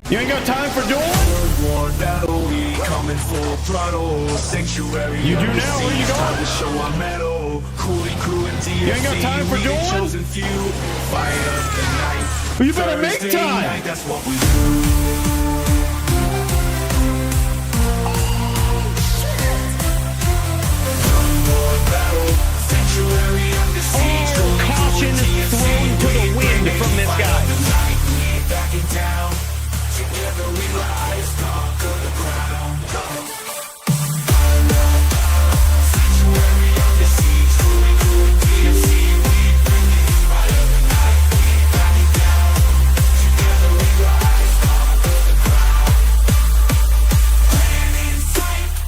You ain't got time for duels? War battle, we coming full throttle. Sanctuary. You do now, where you going? Time to show our metal. Coooley crew and DFC. You ain't got time for we the dueling? chosen few. Fire up the night. Well, you better make Thursday time. night, that's what we do. Caution thrown to the wind from this guy.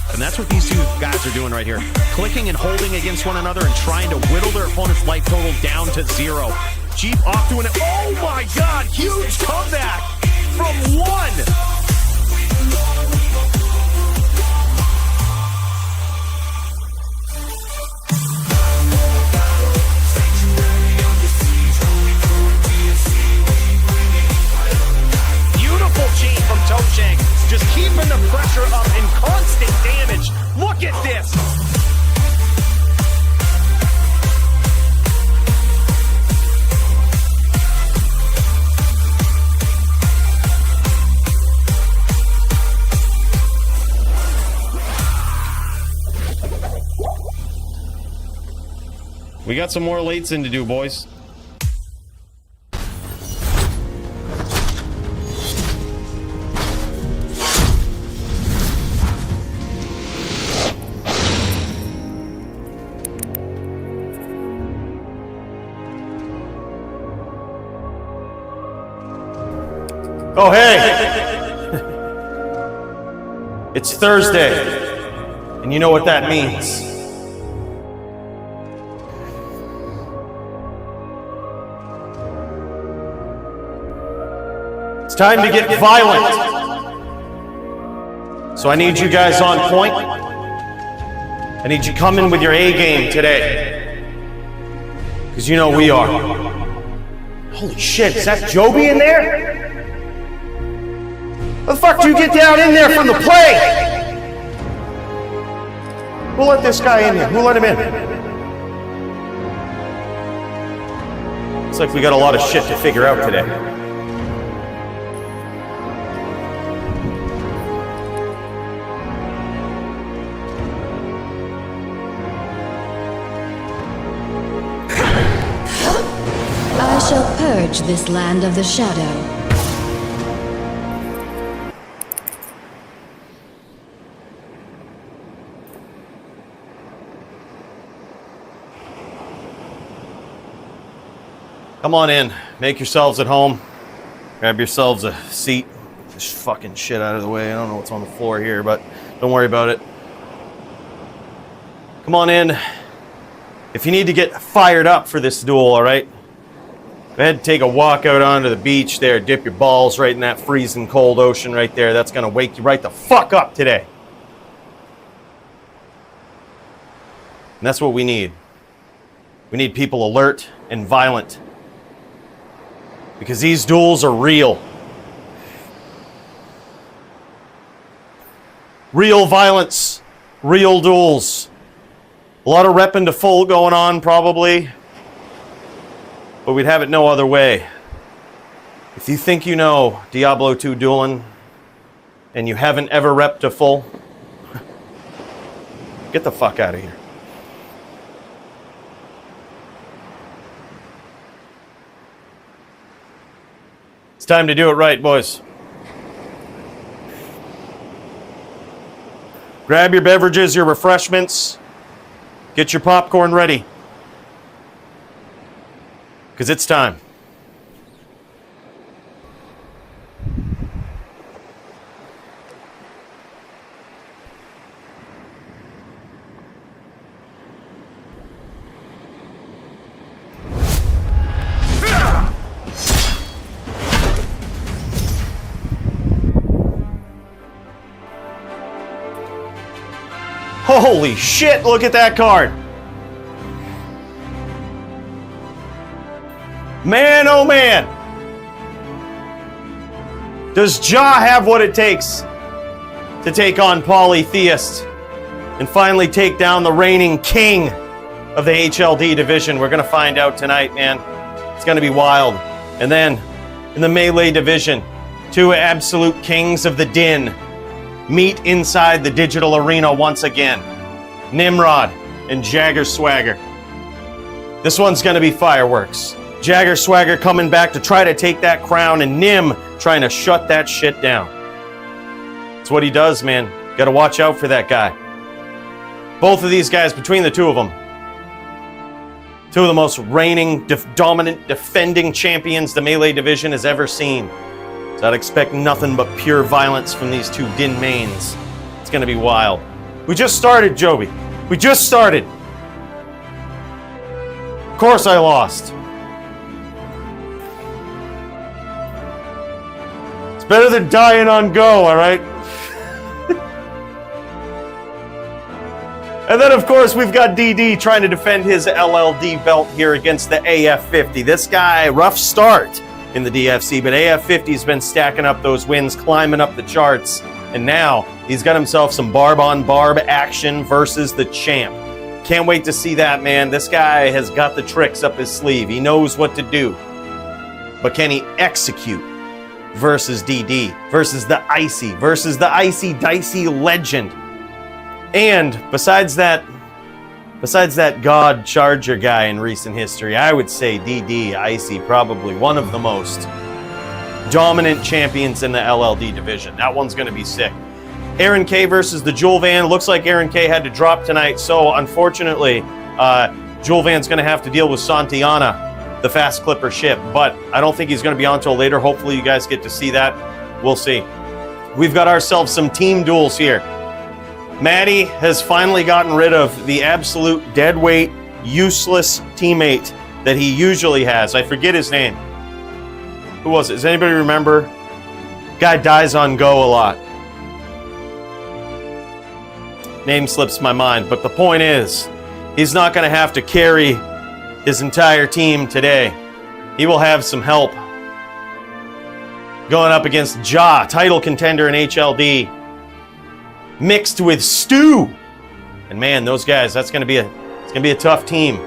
And that's what these two guys are doing right here. Clicking and holding against one another and trying to whittle their opponent's life total down to 0. Jeep off doing it. Oh my God, huge comeback from 1. From Toshank, just keeping the pressure up and constant damage. Look at this. We got some more lates in to do, boys. Oh, hey! It's Thursday, and you know what that means. It's time to get violent. So I need you guys on point. I need you coming with your A game today. Because you know we are. Holy shit, is that Joby in there? How the fuck do you get down in there from the play? Who let this guy in here? Who let him in? Looks like we got a lot of shit to figure out today. I shall purge this land of the shadow. Come on in. Make yourselves at home. Grab yourselves a seat. Get this fucking shit out of the way. I don't know what's on the floor here, but don't worry about it. Come on in. If you need to get fired up for this duel, all right? Go ahead and take a walk out onto the beach there. Dip your balls right in that freezing cold ocean right there. That's going to wake you right the fuck up today. And that's what we need. We need people alert and violent. Because these duels are real. Real violence. Real duels. A lot of repping to full going on probably. But we'd have it no other way. If you think you know Diablo 2 dueling and you haven't ever repped to full, get the fuck out of here. It's time to do it right, boys. Grab your beverages, your refreshments. Get your popcorn ready. Because it's time. Holy shit, look at that card. Man, oh man. Does Ja have what it takes to take on Polytheist and finally take down the reigning king of the HLD division? We're going to find out tonight, man. It's going to be wild. And then, in the Melee division, two absolute kings of the din meet inside the digital arena once again. Nimrod and Jagger Swagger. This one's going to be fireworks. Jagger Swagger coming back to try to take that crown, and Nim trying to shut that shit down. It's what he does, man. Got to watch out for that guy. Both of these guys, between the two of them, two of the most reigning, dominant, defending champions the Melee division has ever seen. So I'd expect nothing but pure violence from these two Din mains. It's going to be wild. We just started, Joby. We just started. Of course I lost. It's better than dying on go, all right? And then, of course, we've got DD trying to defend his LLD belt here against the AF50. This guy, rough start in the DFC, but AF50's been stacking up those wins, climbing up the charts, and now he's got himself some barb-on-barb action versus the champ. Can't wait to see that, man. This guy has got the tricks up his sleeve. He knows what to do. But can he execute versus DD, versus the Icy Dicey legend? And besides that God Charger guy in recent history, I would say DD, Icy, probably one of the most dominant champions in the LLD division. That one's going to be sick. Aaron K versus the Jewel Van. Looks like Aaron K had to drop tonight, so unfortunately, Jewel Van's going to have to deal with Santiana, the fast clipper ship, but I don't think he's going to be on until later. Hopefully you guys get to see that. We'll see. We've got ourselves some team duels here. Maddie has finally gotten rid of the absolute deadweight, useless teammate that he usually has. I forget his name. Who was it? Does anybody remember? Guy dies on go a lot. Name slips my mind, but the point is, he's not going to have to carry his entire team today. He will have some help. Going up against Ja, title contender in HLD. Mixed with Stu, and man, those guys, it's gonna be a tough team,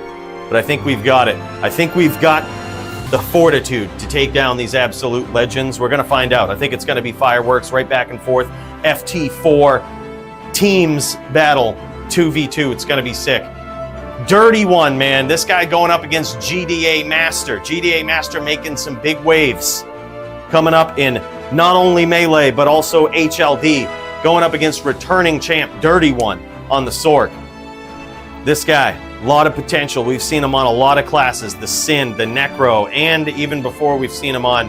but I think we've got it. I think we've got the fortitude to take down these absolute legends. We're gonna find out. I think it's gonna be fireworks, right back and forth. FT4 teams battle 2v2. It's gonna be sick. Dirty one, man. This guy going up against GDA Master. GDA Master making some big waves coming up in not only Melee but also HLD. Going up against returning champ Dirty One on the Sork. This guy, a lot of potential. We've seen him on a lot of classes, the Sin, the Necro, and even before we've seen him on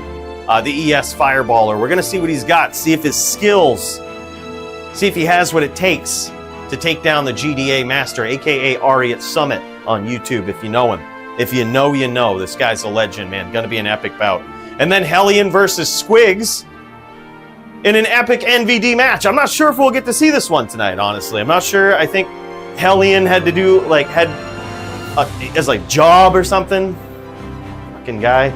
the ES Fireballer. We're going to see what he's got, see if his skills, see if he has what it takes to take down the GDA Master, aka Ari at Summit on YouTube, if you know him. If you know, you know. This guy's a legend, man. Going to be an epic bout. And then Hellion versus Squigs in an epic NVD match. I'm not sure if we'll get to see this one tonight, honestly. I'm not sure. I think Hellion had to do, as job or something. Fucking guy.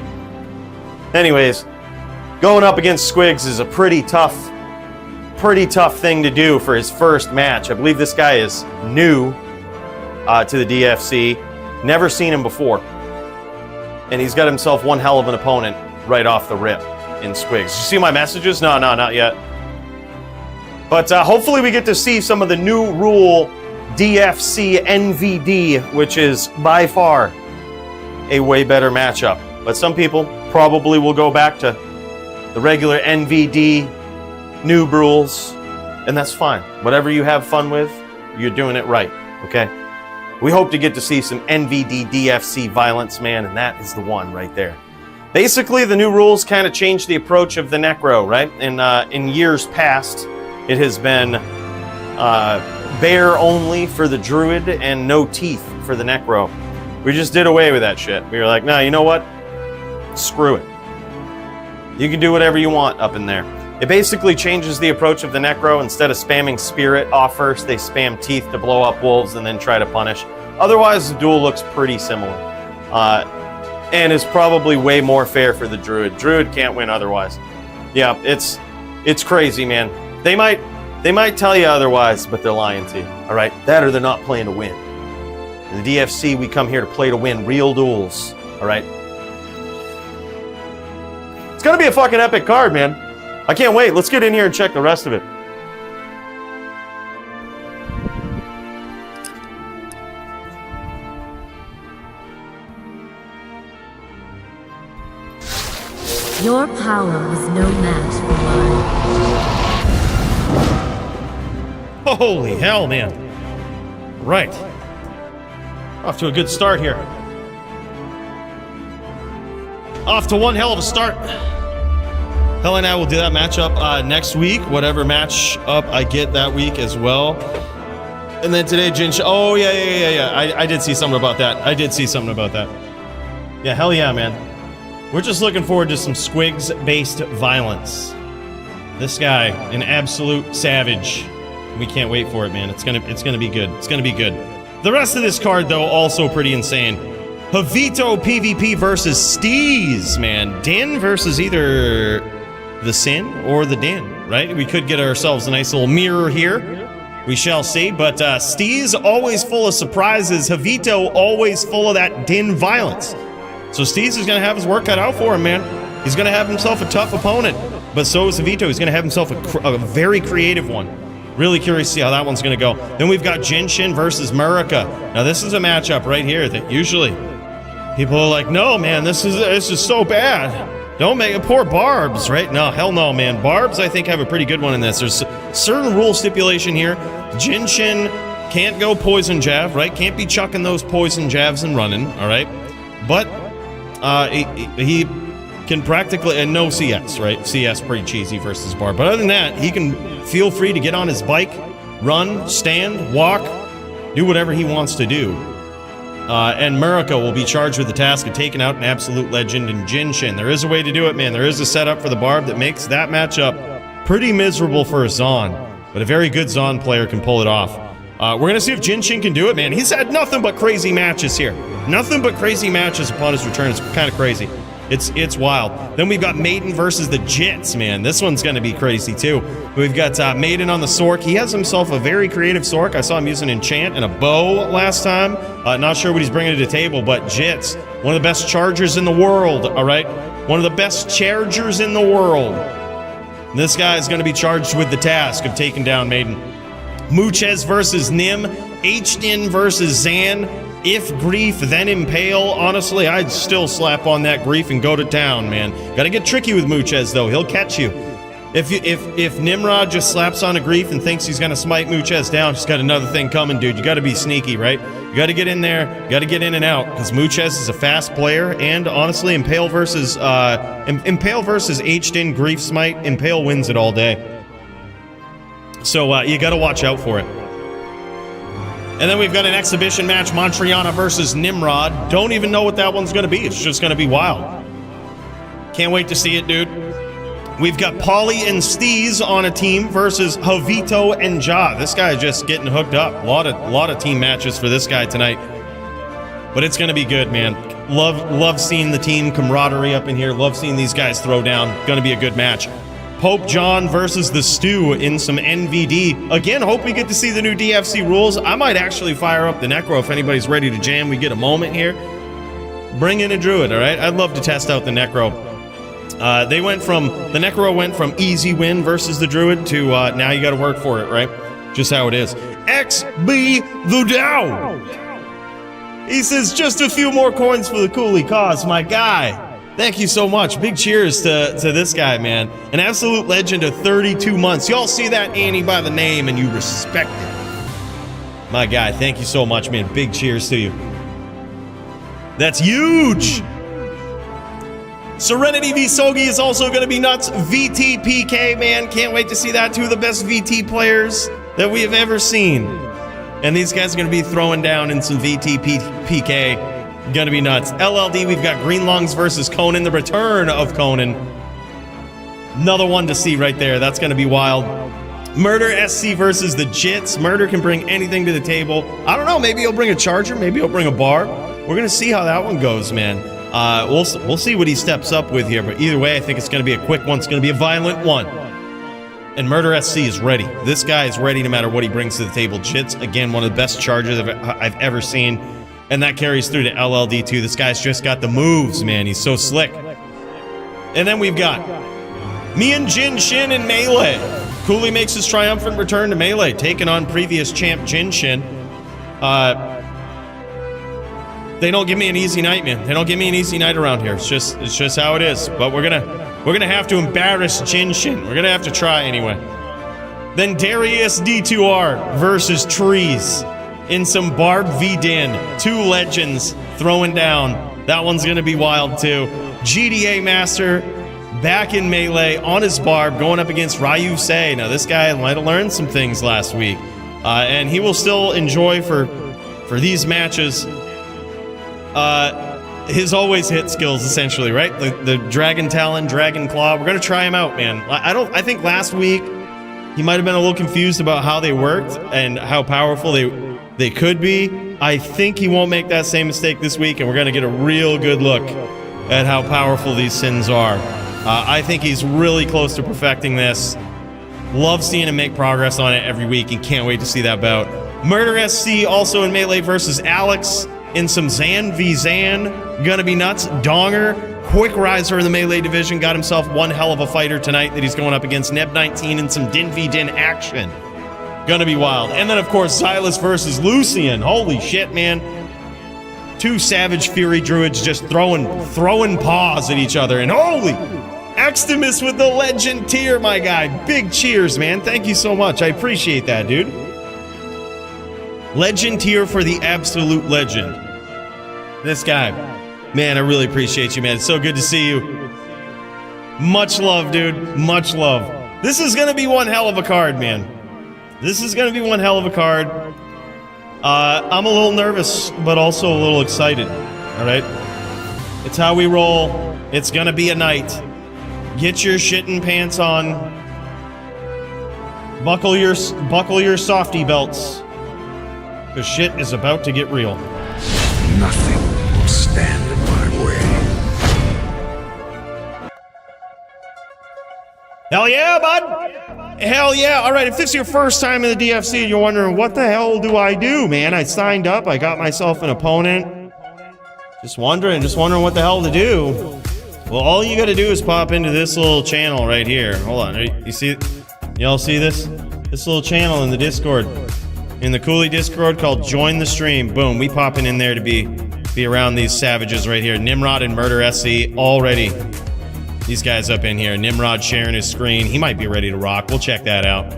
Anyways, going up against Squigs is a pretty tough thing to do for his first match. I believe this guy is new to the DFC. Never seen him before. And he's got himself one hell of an opponent right off the rip. In Squigs. You see my messages? No, not yet. But hopefully we get to see some of the new rule DFC NVD, which is by far a way better matchup. But some people probably will go back to the regular NVD noob rules, and that's fine. Whatever you have fun with, you're doing it right, okay? We hope to get to see some NVD DFC violence, man, and that is the one right there. Basically, the new rules kind of changed the approach of the Necro, right? In years past, it has been bear only for the Druid and no teeth for the Necro. We just did away with that shit. We were like, nah, you know what? Screw it. You can do whatever you want up in there. It basically changes the approach of the Necro. Instead of spamming Spirit off first, they spam Teeth to blow up wolves and then try to punish. Otherwise, the duel looks pretty similar. And is probably way more fair for the Druid. Druid can't win otherwise. Yeah, it's crazy, man. They might tell you otherwise, but they're lying to you. All right, that or they're not playing to win. In the DFC, we come here to play to win, real duels. All right. It's gonna be a fucking epic card, man. I can't wait. Let's get in here and check the rest of it. Your power is no match for mine. Holy hell, man. Right. Off to a good start here. Off to one hell of a start. Hell and I will do that matchup next week. Whatever matchup I get that week as well. And then today, oh, yeah. I did see something about that. Yeah, hell yeah, man. We're just looking forward to some squigs-based violence. This guy, an absolute savage. We can't wait for it, man. It's gonna be good. It's gonna be good. The rest of this card, though, also pretty insane. Javito PvP versus Steez, man. Din versus either the Sin or the Din, right? We could get ourselves a nice little mirror here. We shall see. But Steez always full of surprises. Javito always full of that Din violence. So Steez is going to have his work cut out for him, man. He's going to have himself a tough opponent. But so is Javito. He's going to have himself a very creative one. Really curious to see how that one's going to go. Then we've got Jinshin versus Murica. Now this is a matchup right here that usually people are like, no, man, this is so bad. Don't make it. Poor Barbs, right? No, hell no, man. Barbs, I think, have a pretty good one in this. There's certain rule stipulation here. Jinshin can't go poison jab, right? Can't be chucking those poison jabs and running, all right? But he can practically, and no CS, right? CS pretty cheesy versus Barb. But other than that, he can feel free to get on his bike, run, stand, walk, do whatever he wants to do. And Murica will be charged with the task of taking out an absolute legend in Jinshin. There is a way to do it, man. There is a setup for the Barb that makes that matchup pretty miserable for a Zon. But a very good Zon player can pull it off. We're going to see if Jinshin can do it, man. He's had nothing but crazy matches here. Nothing but crazy matches upon his return. It's kind of crazy. It's wild. Then we've got Maiden versus the Jits, man. This one's going to be crazy, too. We've got Maiden on the Sork. He has himself a very creative Sork. I saw him use an enchant and a bow last time. Not sure what he's bringing to the table, but Jits, one of the best chargers in the world, all right? One of the best chargers in the world. And this guy is going to be charged with the task of taking down Maiden. Muchez versus Nim. H-Din versus Zan. If Grief, then Impale. Honestly, I'd still slap on that Grief and go to town, man. Gotta get tricky with Muchez, though. He'll catch you. If Nimrod just slaps on a Grief and thinks he's gonna smite Muchez down, he's got another thing coming, dude. You gotta be sneaky, right? You gotta get in there. You gotta get in and out, because Muchez is a fast player, and honestly, Impale versus H-Din Grief Smite, Impale wins it all day. So you gotta watch out for it. And then we've got an exhibition match, Montriana versus Nimrod. Don't even know what that one's going to be. It's just going to be wild. Can't wait to see it, dude. We've got Polly and Steez on a team versus Javito and Ja. This guy is just getting hooked up. A lot of team matches for this guy tonight. But it's going to be good, man. Love seeing the team camaraderie up in here. Love seeing these guys throw down. Going to be a good match. Pope John versus the Stew in some NVD. Again, hope we get to see the new DFC rules. I might actually fire up the Necro if anybody's ready to jam. We get a moment here. Bring in a Druid, all right? I'd love to test out the Necro. The Necro went from easy win versus the Druid to now you got to work for it, right? Just how it is. XB the Dow. He says, just a few more coins for the Coooley cause, my guy. Thank you so much. Big cheers to this guy, man. An absolute legend of 32 months. Y'all see that Annie by the name and you respect it. My guy, thank you so much, man. Big cheers to you. That's huge. Serenity v Sogi is also going to be nuts. VTPK, man. Can't wait to see that. Two of the best VT players that we have ever seen. And these guys are going to be throwing down in some VTPK. Gonna be nuts. LLD, we've got Greenlungs versus Conan, the return of Conan. Another one to see right there. That's gonna be wild. Murder SC versus the Jits. Murder can bring anything to the table. I don't know, maybe he'll bring a charger, maybe he'll bring a bar. We're gonna see how that one goes, man. We'll see what he steps up with here, but either way, I think it's going to be a quick one. It's going to be a violent one. And Murder SC is ready. This guy is ready no matter what he brings to the table. Jits, again, one of the best chargers I've ever seen. And that carries through to LLD too. This guy's just got the moves, man. He's so slick. And then we've got me and Jin Shin in Melee. Coooley makes his triumphant return to Melee, taking on previous champ Jin Shin. They don't give me an easy night, man. They don't give me an easy night around here. It's just how it is. But we're gonna have to embarrass Jin Shin. We're gonna have to try anyway. Then Darius D2R versus Trees in some Barb v Din. Two legends throwing down. That one's gonna be wild too. GDA Master back in Melee on his Barb going up against Ryu Sei. Now this guy might have learned some things last week. And he will still enjoy for these matches his always hit skills, essentially, right? The Dragon Talon, Dragon Claw. We're gonna try him out, man. I think last week he might have been a little confused about how they worked and how powerful they could be. I think he won't make that same mistake this week, and we're gonna get a real good look at how powerful these sins are. I think he's really close to perfecting this. Love seeing him make progress on it every week, and can't wait to see that bout. Murder SC also in Melee versus Alex in some Zan v Zan. Gonna be nuts. Donger, quick riser in the Melee division, got himself one hell of a fighter tonight that he's going up against. Neb19 in some Din v Din action. Gonna be wild. And then, of course, Xylus versus Lucian. Holy shit, man. Two Savage Fury Druids just throwing paws at each other. And holy, Extimus with the legend tier, my guy. Big cheers, man. Thank you so much. I appreciate that, dude. Legend tier for the absolute legend. This guy. Man, I really appreciate you, man. It's so good to see you. Much love, dude. Much love. This is going to be one hell of a card, man. This is going to be one hell of a card. I'm a little nervous, but also a little excited. All right? It's how we roll. It's going to be a night. Get your shitting pants on. Buckle your softy belts. Because shit is about to get real. Nothing will stand in my way. Hell yeah, bud! Hell yeah! Alright, if this is your first time in the DFC and you're wondering, what the hell do I do, man? I signed up, I got myself an opponent. Just wondering what the hell to do. Well, all you gotta do is pop into this little channel right here. Hold on, you see? Y'all see this? This little channel in the Discord. In the Coooley Discord called Join the Stream. Boom, we popping in there to be around these savages right here. Nimrod and Murder SC already. These guys up in here. Nimrod sharing his screen. He might be ready to rock. We'll check that out.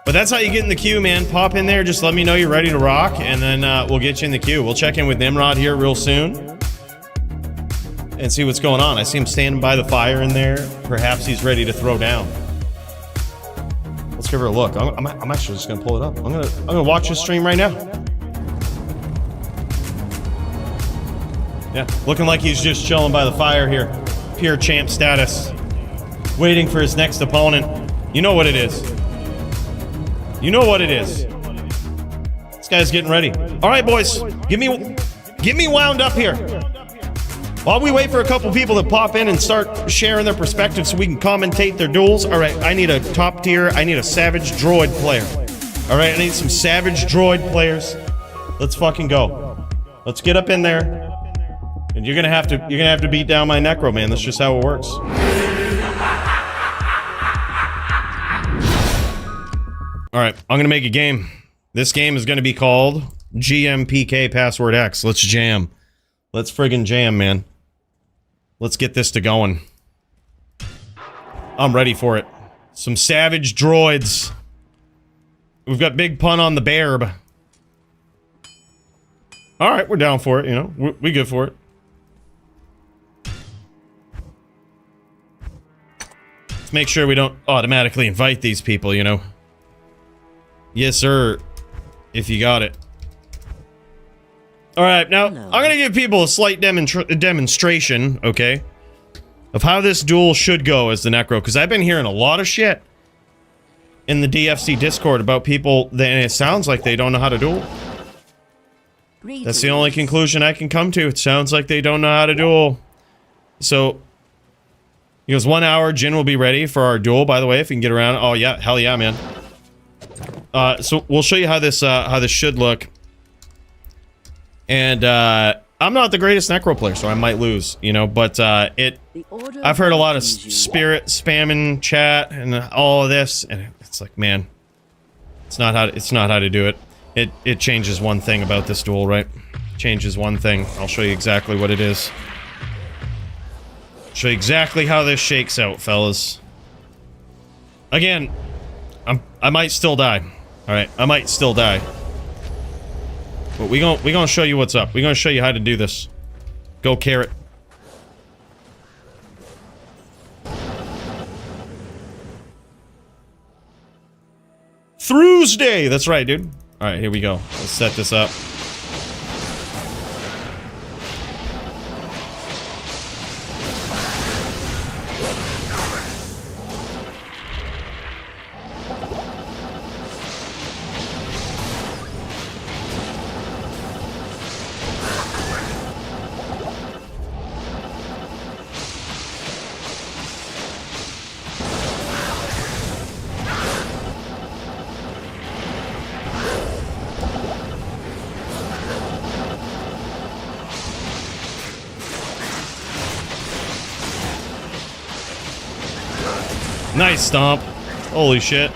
But that's how you get in the queue, man. Pop in there. Just let me know you're ready to rock, and then we'll get you in the queue. We'll check in with Nimrod here real soon and see what's going on. I see him standing by the fire in there. Perhaps he's ready to throw down. Let's give her a look. I'm actually just gonna pull it up. I'm gonna watch this stream right now. Yeah, looking like he's just chilling by the fire here. Pure champ status. Waiting for his next opponent. You know what it is. You know what it is. This guy's getting ready. All right, boys. Get me wound up here. While we wait for a couple people to pop in and start sharing their perspectives so we can commentate their duels. All right, I need a top tier. I need a Savage Droid player. All right, I need some Savage Droid players. Let's fucking go. Let's get up in there. And you're gonna have to beat down my Necro, man. That's just how it works. All right, I'm gonna make a game. This game is gonna be called GMPK Password X. Let's jam. Let's friggin' jam, man. Let's get this to going. I'm ready for it. Some Savage Droids. We've got Big Pun on the Bairb. Alright, we're down for it, you know. We good for it. Let's make sure we don't automatically invite these people, you know. Yes, sir. If you got it. Alright, now, I'm gonna give people a slight demonstration, okay, of how this duel should go as the Necro, because I've been hearing a lot of shit in the DFC Discord about people, and it sounds like they don't know how to duel. That's the only conclusion I can come to. It sounds like they don't know how to duel. So, he goes, 1 hour, Jin will be ready for our duel, by the way, if we can get around. Oh, yeah, hell yeah, man. So, we'll show you how this should look. And, I'm not the greatest Necro player, so I might lose, you know, but, I've heard a lot of spirit spam in chat and all of this, and it's like, man, it's not how to do it. It changes one thing about this duel, right? Changes one thing. I'll show you exactly what it is. Show you exactly how this shakes out, fellas. Again, I might still die. Alright, I might still die. But we gonna show you what's up. We're gonna show you how to do this. Go Carrot. Thursday! That's right, dude. Alright, here we go. Let's set this up. Nice stomp. Holy shit.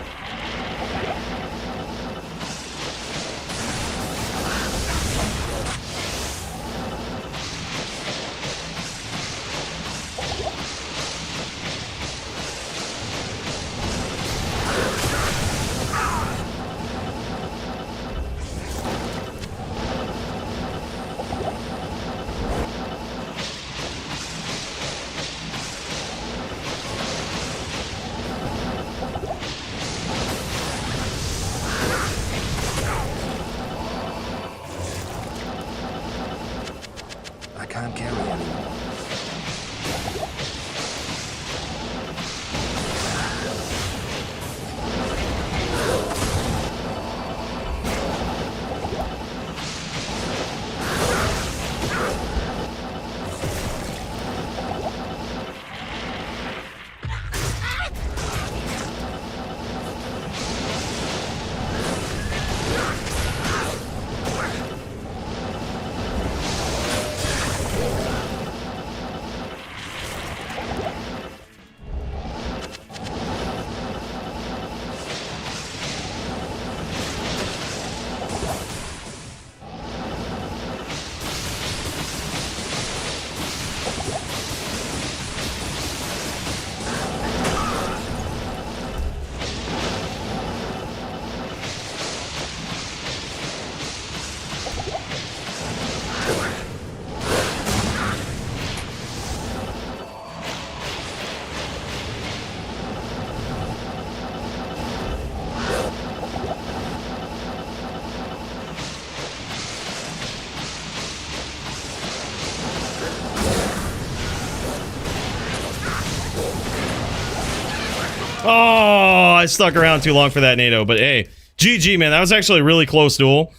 Oh, I stuck around too long for that NATO, but hey, GG, man. That was actually a really close duel.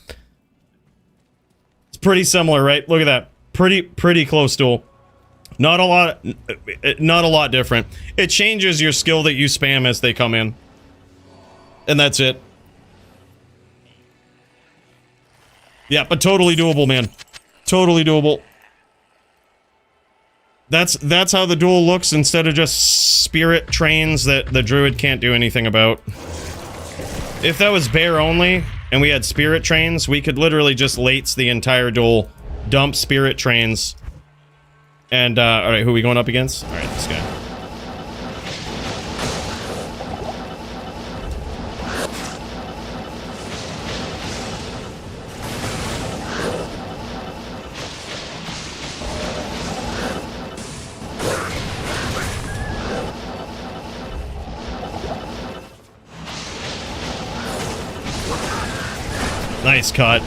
It's pretty similar, right? Look at that. Pretty close duel. Not a lot different. It changes your skill that you spam as they come in. And that's it. Yeah, but totally doable, man. Totally doable. That's how the duel looks instead of just spirit trains that the druid can't do anything about. If that was bear only and we had spirit trains, we could literally just lates the entire duel, dump spirit trains. And alright, who are we going up against? Alright, this guy. Nice cut.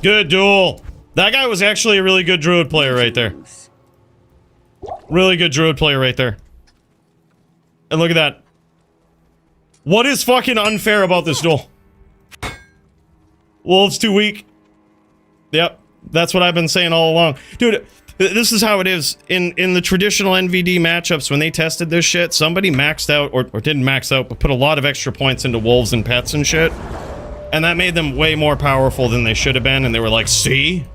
Good duel. That guy was actually a really good druid player right there. Really good druid player right there. And look at that. What is fucking unfair about this duel? Wolves too weak. Yep, that's what I've been saying all along. Dude, this is how it is. In the traditional NVD matchups, when they tested this shit, somebody maxed out, or didn't max out, but put a lot of extra points into wolves and pets and shit. And that made them way more powerful than they should have been, and they were like, see?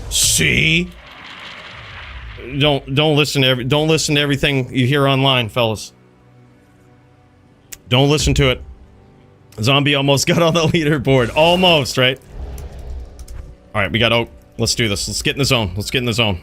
See? Don't listen to everything you hear online, fellas. Don't listen to it. Zombie almost got on the leaderboard. Almost, right? Alright, we got oak. Let's do this. Let's get in the zone. Let's get in the zone.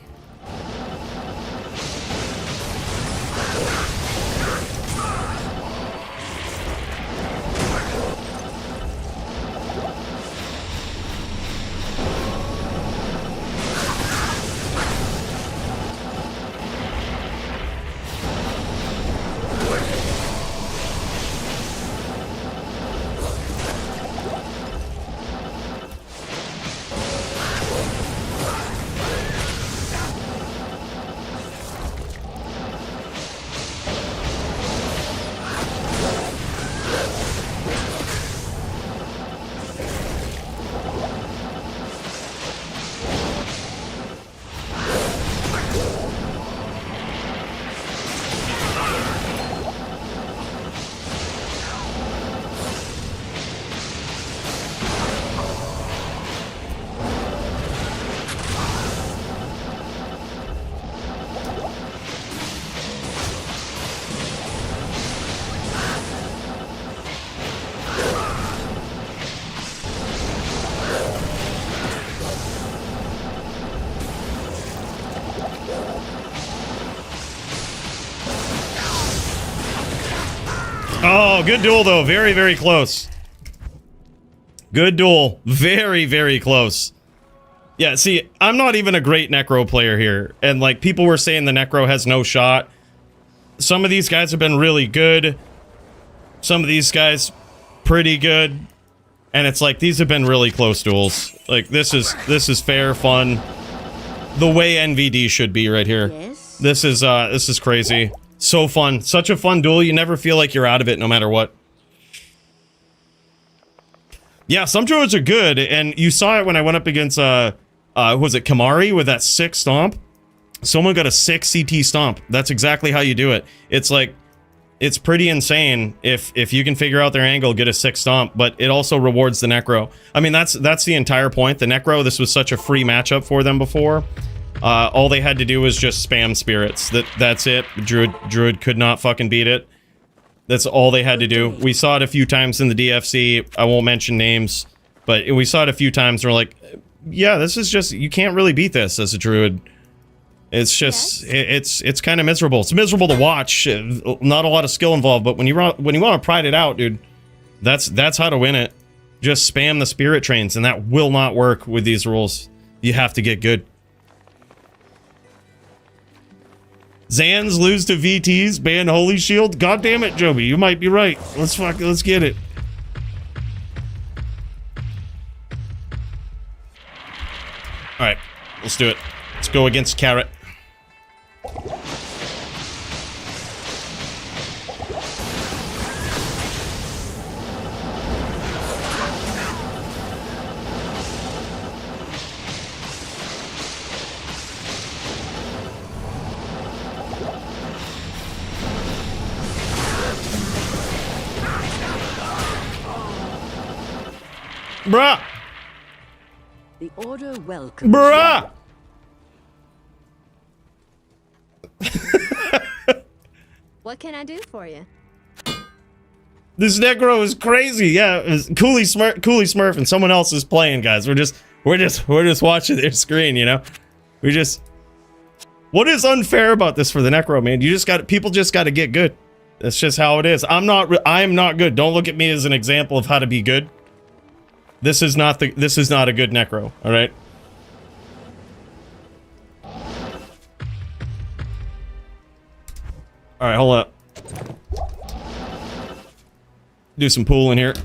Oh, good duel, though. Very, very close. Good duel. Very, very close. Yeah, see, I'm not even a great Necro player here. And, like, people were saying the Necro has no shot. Some of these guys have been really good. Some of these guys, pretty good. And it's like, these have been really close duels. Like, this is fair, fun. The way NVD should be right here. Yes. This is crazy. So fun. Such a fun duel. You never feel like you're out of it no matter what. Yeah, some druids are good, and you saw it when I went up against, was it Kamari with that 6 stomp? Someone got a 6 CT stomp. That's exactly how you do it. It's like, it's pretty insane if you can figure out their angle, get a 6 stomp, but it also rewards the Necro. I mean, that's the entire point. The Necro, this was such a free matchup for them before. All they had to do was just spam spirits. That's it. Druid could not fucking beat it. That's all they had to do. We saw it a few times in the DFC. I won't mention names, but we saw it a few times. And we're like, yeah, this is just, you can't really beat this as a druid. It's just, it's kind of miserable. It's miserable to watch. Not a lot of skill involved, but when you want to pride it out, dude, that's how to win it. Just spam the spirit trains, and that will not work with these rules. You have to get good. Zans lose to VTs, ban Holy Shield. God damn it, Joby, you might be right. Let's get it. All right, let's do it. Let's go against Carrot. Bruh! The order welcomes Bruh! What can I do for you? This Necro is crazy. Yeah, it's Coooley Smurf and someone else is playing, guys. We're just watching their screen, you know? What is unfair about this for the Necro, man? People just got to get good. That's just how it is. I'm not good. Don't look at me as an example of how to be good. This is not a good Necro, all right? All right, hold up. Do some pooling here.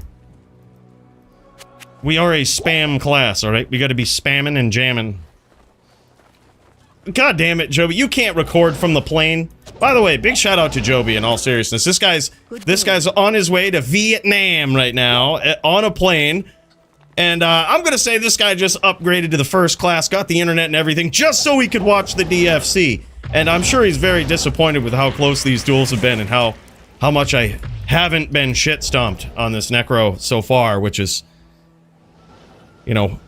We are a spam class, alright? We gotta be spamming and jamming. God damn it, Joby, you can't record from the plane. By the way, big shout out to Joby in all seriousness. This guy's on his way to Vietnam right now, on a plane. And I'm gonna say this guy just upgraded to the first class, got the internet and everything, just so he could watch the DFC. And I'm sure he's very disappointed with how close these duels have been and how much I haven't been shit stomped on this Necro so far, which is, you know,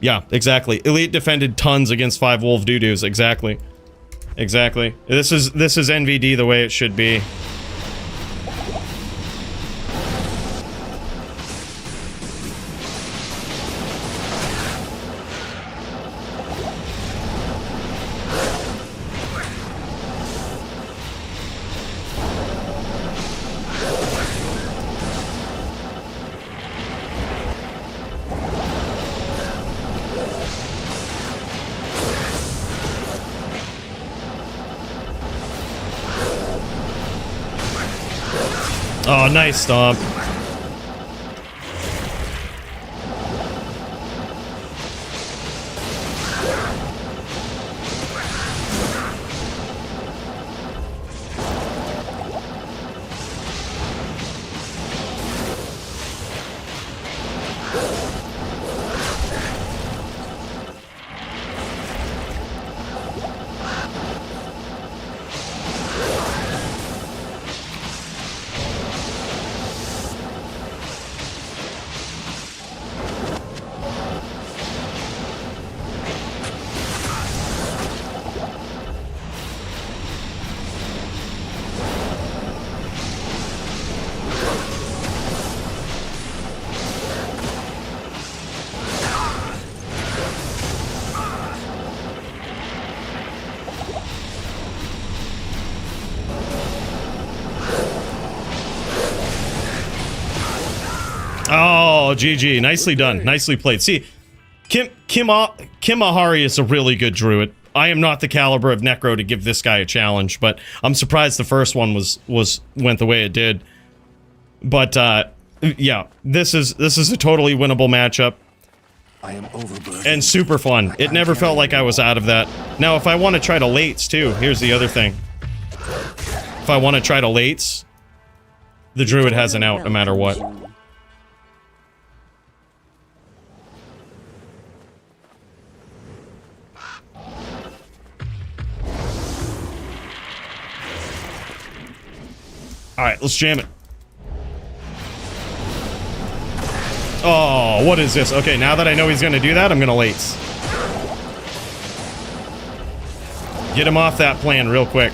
yeah, exactly. Elite defended tons against 5 Wolf Doo-Doos, exactly. Exactly. This is NVD the way it should be. Oh, nice stomp. Oh, GG. Nicely done. Nicely played. See, Kimahari is a really good druid. I am not the caliber of Necro to give this guy a challenge, but I'm surprised the first one went the way it did. But yeah, this is a totally winnable matchup. I am overburdened. And super fun. It never felt like I was out of that. Now, if I want to try to lates too, here's the other thing. If I want to try to lates, the druid has an out no matter what. Alright, let's jam it. Oh, what is this? Okay, now that I know he's gonna do that, I'm gonna lates. Get him off that plan real quick.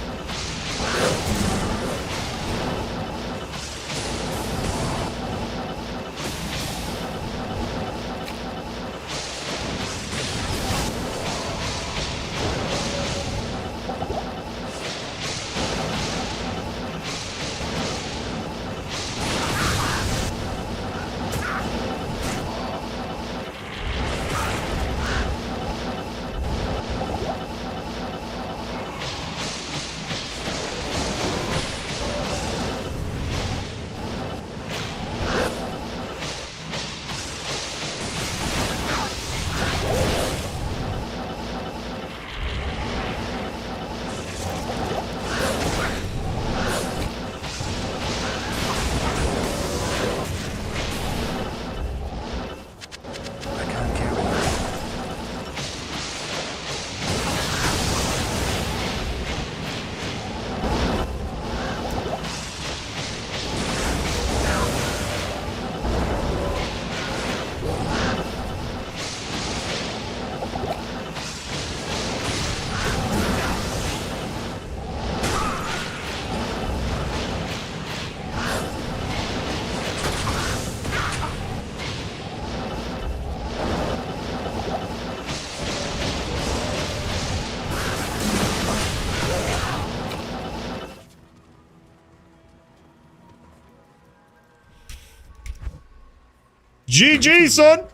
GG, son!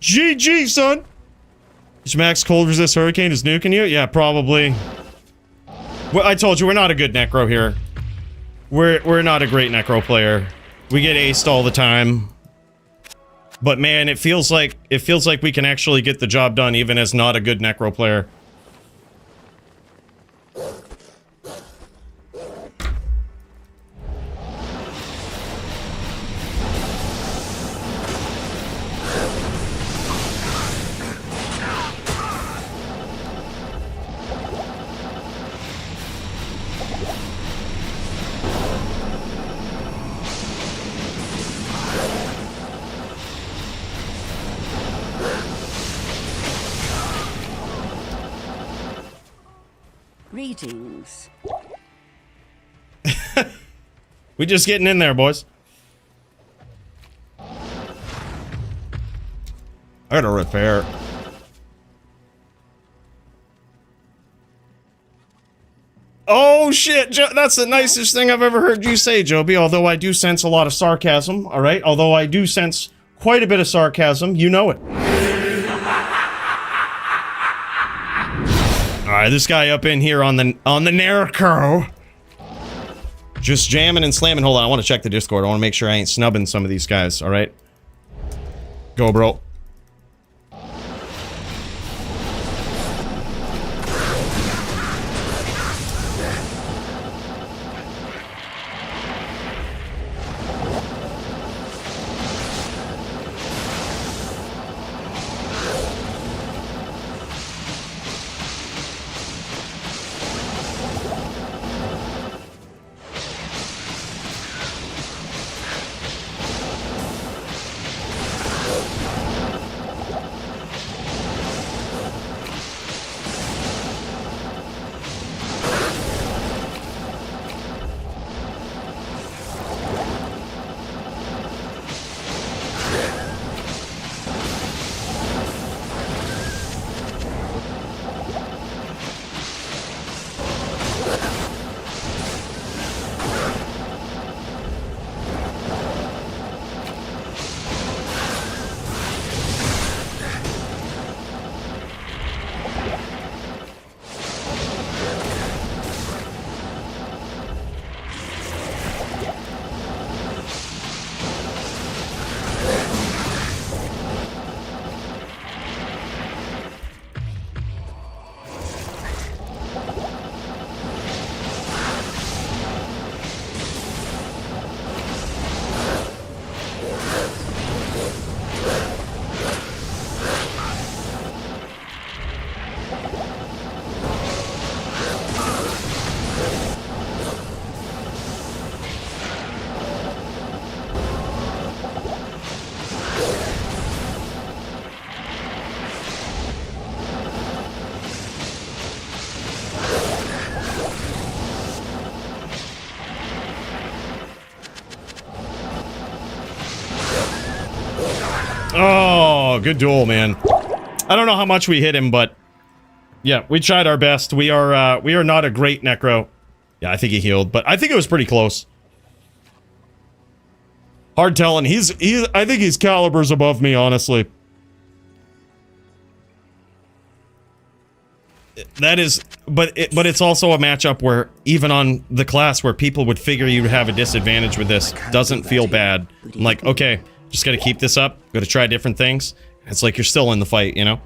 GG, son! Is Max cold resist Hurricane is nuking you? Yeah, probably. Well, I told you, we're not a good Necro here. We're not a great Necro player. We get aced all the time. But man, it feels like we can actually get the job done even as not a good Necro player. Greetings. We just getting in there, boys. I gotta repair. Oh shit, that's the nicest thing I've ever heard you say, Joby, although I do sense a lot of sarcasm, alright? Although I do sense quite a bit of sarcasm, you know it. Alright, this guy up in here on the Nerco. Just jamming and slamming. Hold on, I want to check the Discord. I want to make sure I ain't snubbing some of these guys, alright? Go, bro. Oh, good duel, man. I don't know how much we hit him, but yeah, we tried our best. We are not a great Necro. Yeah, I think he healed, but I think it was pretty close. Hard telling. I think he's calibers above me, honestly. That is, but it's also a matchup where even on the class where people would figure you'd have a disadvantage with this doesn't feel bad. I'm like, okay, just gotta keep this up. Gotta try different things. It's like you're still in the fight, you know?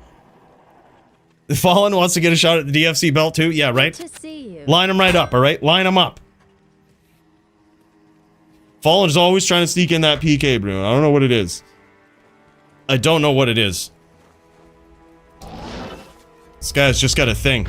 The Fallen wants to get a shot at the DFC belt too? Yeah, right? Good to see you. Line them right up, alright? Line them up. Fallen's always trying to sneak in that PK, Bruno. I don't know what it is. I don't know what it is. This guy's just got a thing.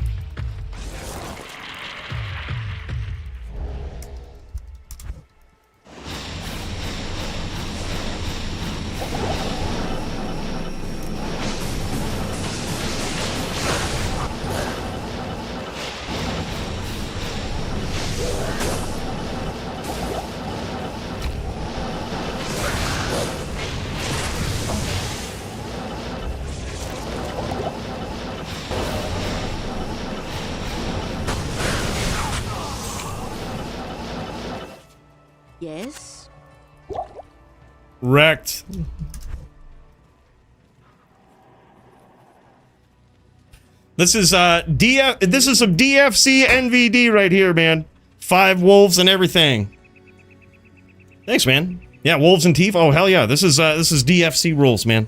Yes? Wrecked. This is this is some DFC NVD right here, man. 5 wolves and everything. Thanks, man. Yeah, wolves and teeth. Oh hell yeah! This is DFC rules, man.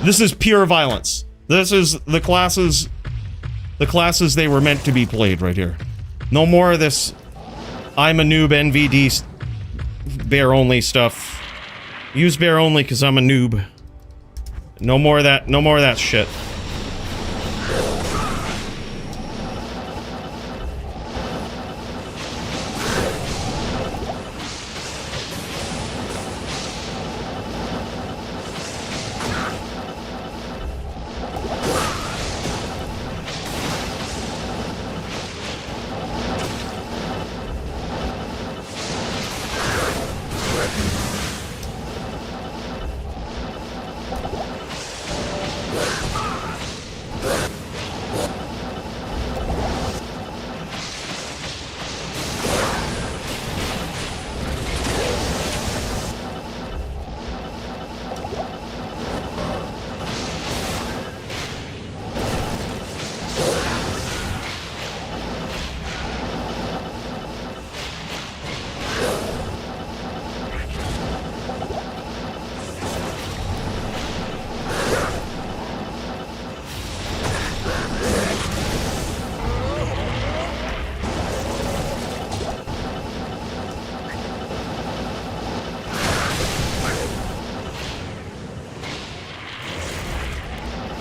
This is pure violence. This is the classes they were meant to be played right here. No more of this I'm a noob NVD bear only stuff. Use bear only because I'm a noob. No more of that. No more of that shit.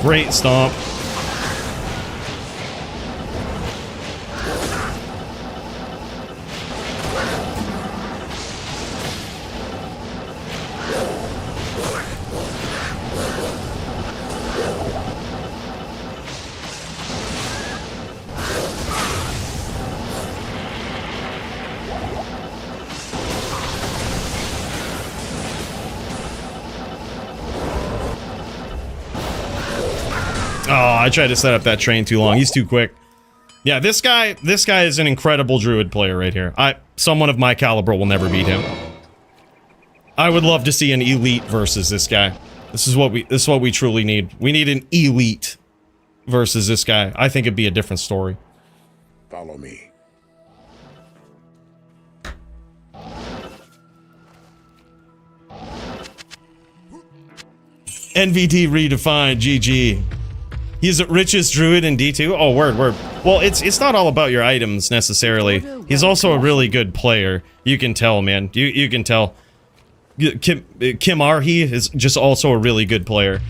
Great stomp. Oh, I tried to set up that train too long. He's too quick. Yeah, this guy is an incredible druid player right here. Someone of my caliber will never beat him. I would love to see an elite versus this guy. This is what we truly need. We need an elite versus this guy. I think it'd be a different story. Follow me. NVD redefined, GG. He's the richest druid in D2? Oh, word. Well, it's not all about your items, necessarily. He's also a really good player. You can tell, man. You can tell. Kim Arhi is just also a really good player.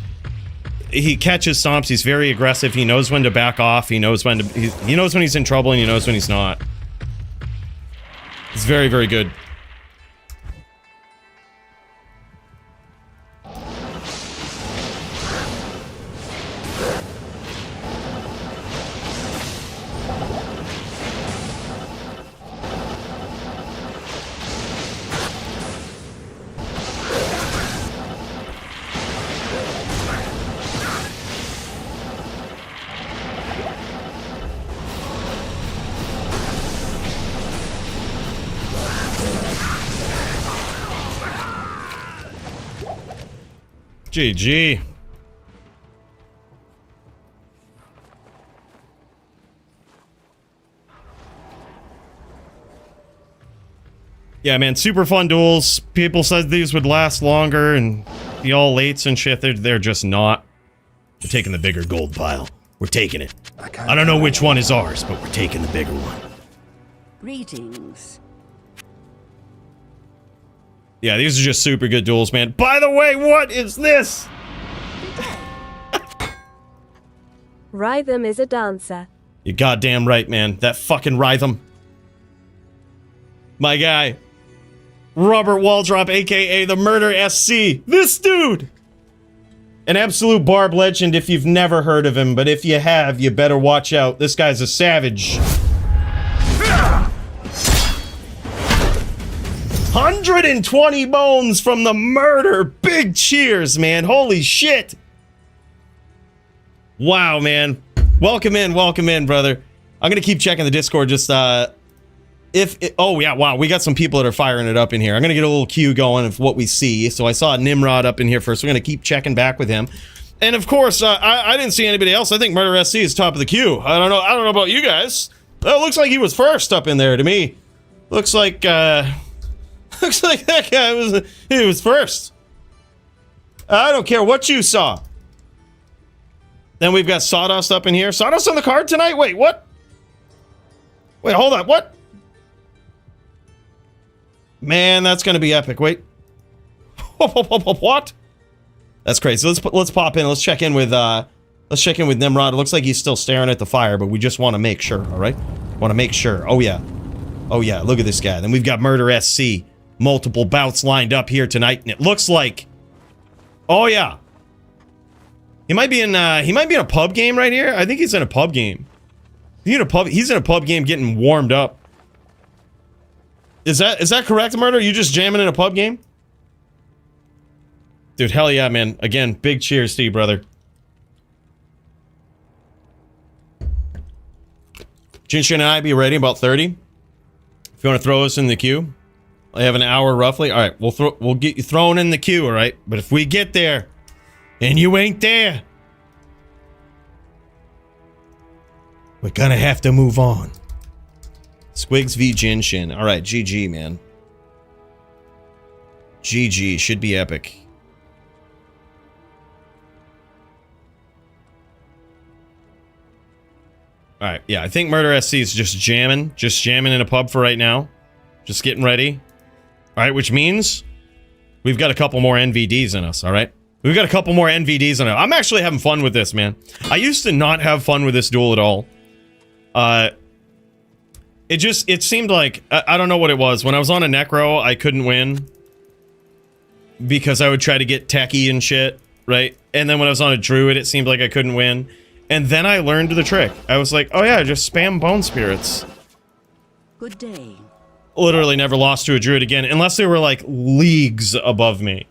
He catches stomps, he's very aggressive, he knows when to back off, he knows when he's in trouble, and he knows when he's not. He's very, very good. GG. Yeah, man, super fun duels. People said these would last longer and be all lates and shit. They're just not. We're taking the bigger gold pile. We're taking it. I don't know which one is ours, but we're taking the bigger one. Greetings. Yeah, these are just super good duels, man. By the way, what is this? Rhythm is a dancer. You're goddamn right, man. That fucking Rhythm. My guy. Robert Waldrop, aka the Murder SC. This dude! An absolute barb legend if you've never heard of him, but if you have, you better watch out. This guy's a savage. 120 bones from the Murder. Big cheers, man. Holy shit. Wow, man. Welcome in, brother. I'm gonna keep checking the Discord, just, oh, yeah, wow, we got some people that are firing it up in here. I'm gonna get a little queue going of what we see. So I saw Nimrod up in here first. We're gonna keep checking back with him. And of course, I didn't see anybody else. I think Murder SC is top of the queue. I don't know about you guys. It looks like he was first up in there to me. Looks like that guy was first. I don't care what you saw. Then we've got Sawdust up in here. Sawdust on the card tonight? Wait, what? Wait, hold on. What? Man, that's gonna be epic. Wait. What? That's crazy. Let's pop in. Let's check in with Nimrod. It looks like he's still staring at the fire, but we just want to make sure, all right? Want to make sure. Oh yeah. Oh yeah, look at this guy. Then we've got Murder SC. Multiple bouts lined up here tonight, and it looks like, oh yeah, he might be in a pub game right here. I think he's in a pub game. He's in a pub game getting warmed up. Is that correct, Murder? You just jamming in a pub game? Dude, hell yeah, man. Again, big cheers to you, brother. Jinshin and I be ready about 30. If you want to throw us in the queue, I have an hour roughly. All right, we'll get you thrown in the queue, all right? But if we get there and you ain't there, we're gonna have to move on. Squigs v Jinshin. All right, GG, man. GG should be epic. All right, yeah, I think Murder SC is just jamming in a pub for right now. Just getting ready. All right, which means we've got a couple more NVDs in us, all right? We've got a couple more NVDs in us. I'm actually having fun with this, man. I used to not have fun with this duel at all. It seemed like, I don't know what it was. When I was on a Necro, I couldn't win. Because I would try to get techie and shit, right? And then when I was on a Druid, it seemed like I couldn't win. And then I learned the trick. I was like, oh yeah, just spam Bone Spirits. Good day. Literally never lost to a Druid again, unless they were like leagues above me.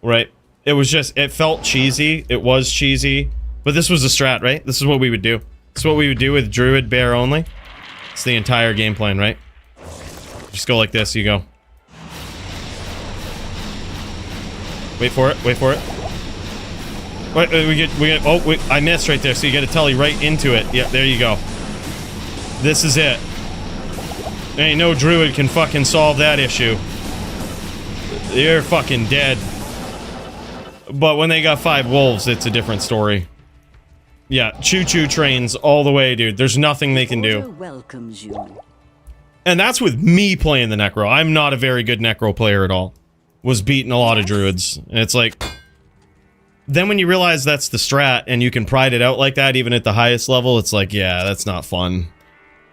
Right? It was just, it felt cheesy. It was cheesy. But this was the strat, right? This is what we would do. This is what we would do with Druid Bear only. It's the entire game plan, right? Just go like this, you go. Wait for it, wait for it. Wait, I missed right there, so you gotta telly right into it. Yep, there you go. This is it. There ain't no Druid can fucking solve that issue. You're fucking dead. But when they got 5 wolves, it's a different story. Yeah, choo-choo trains all the way, dude. There's nothing they can do. Welcomes you. And that's with me playing the Necro. I'm not a very good Necro player at all. Was beating a lot of Druids. And it's like... Then when you realize that's the strat, and you can pride it out like that, even at the highest level, it's like, yeah, that's not fun.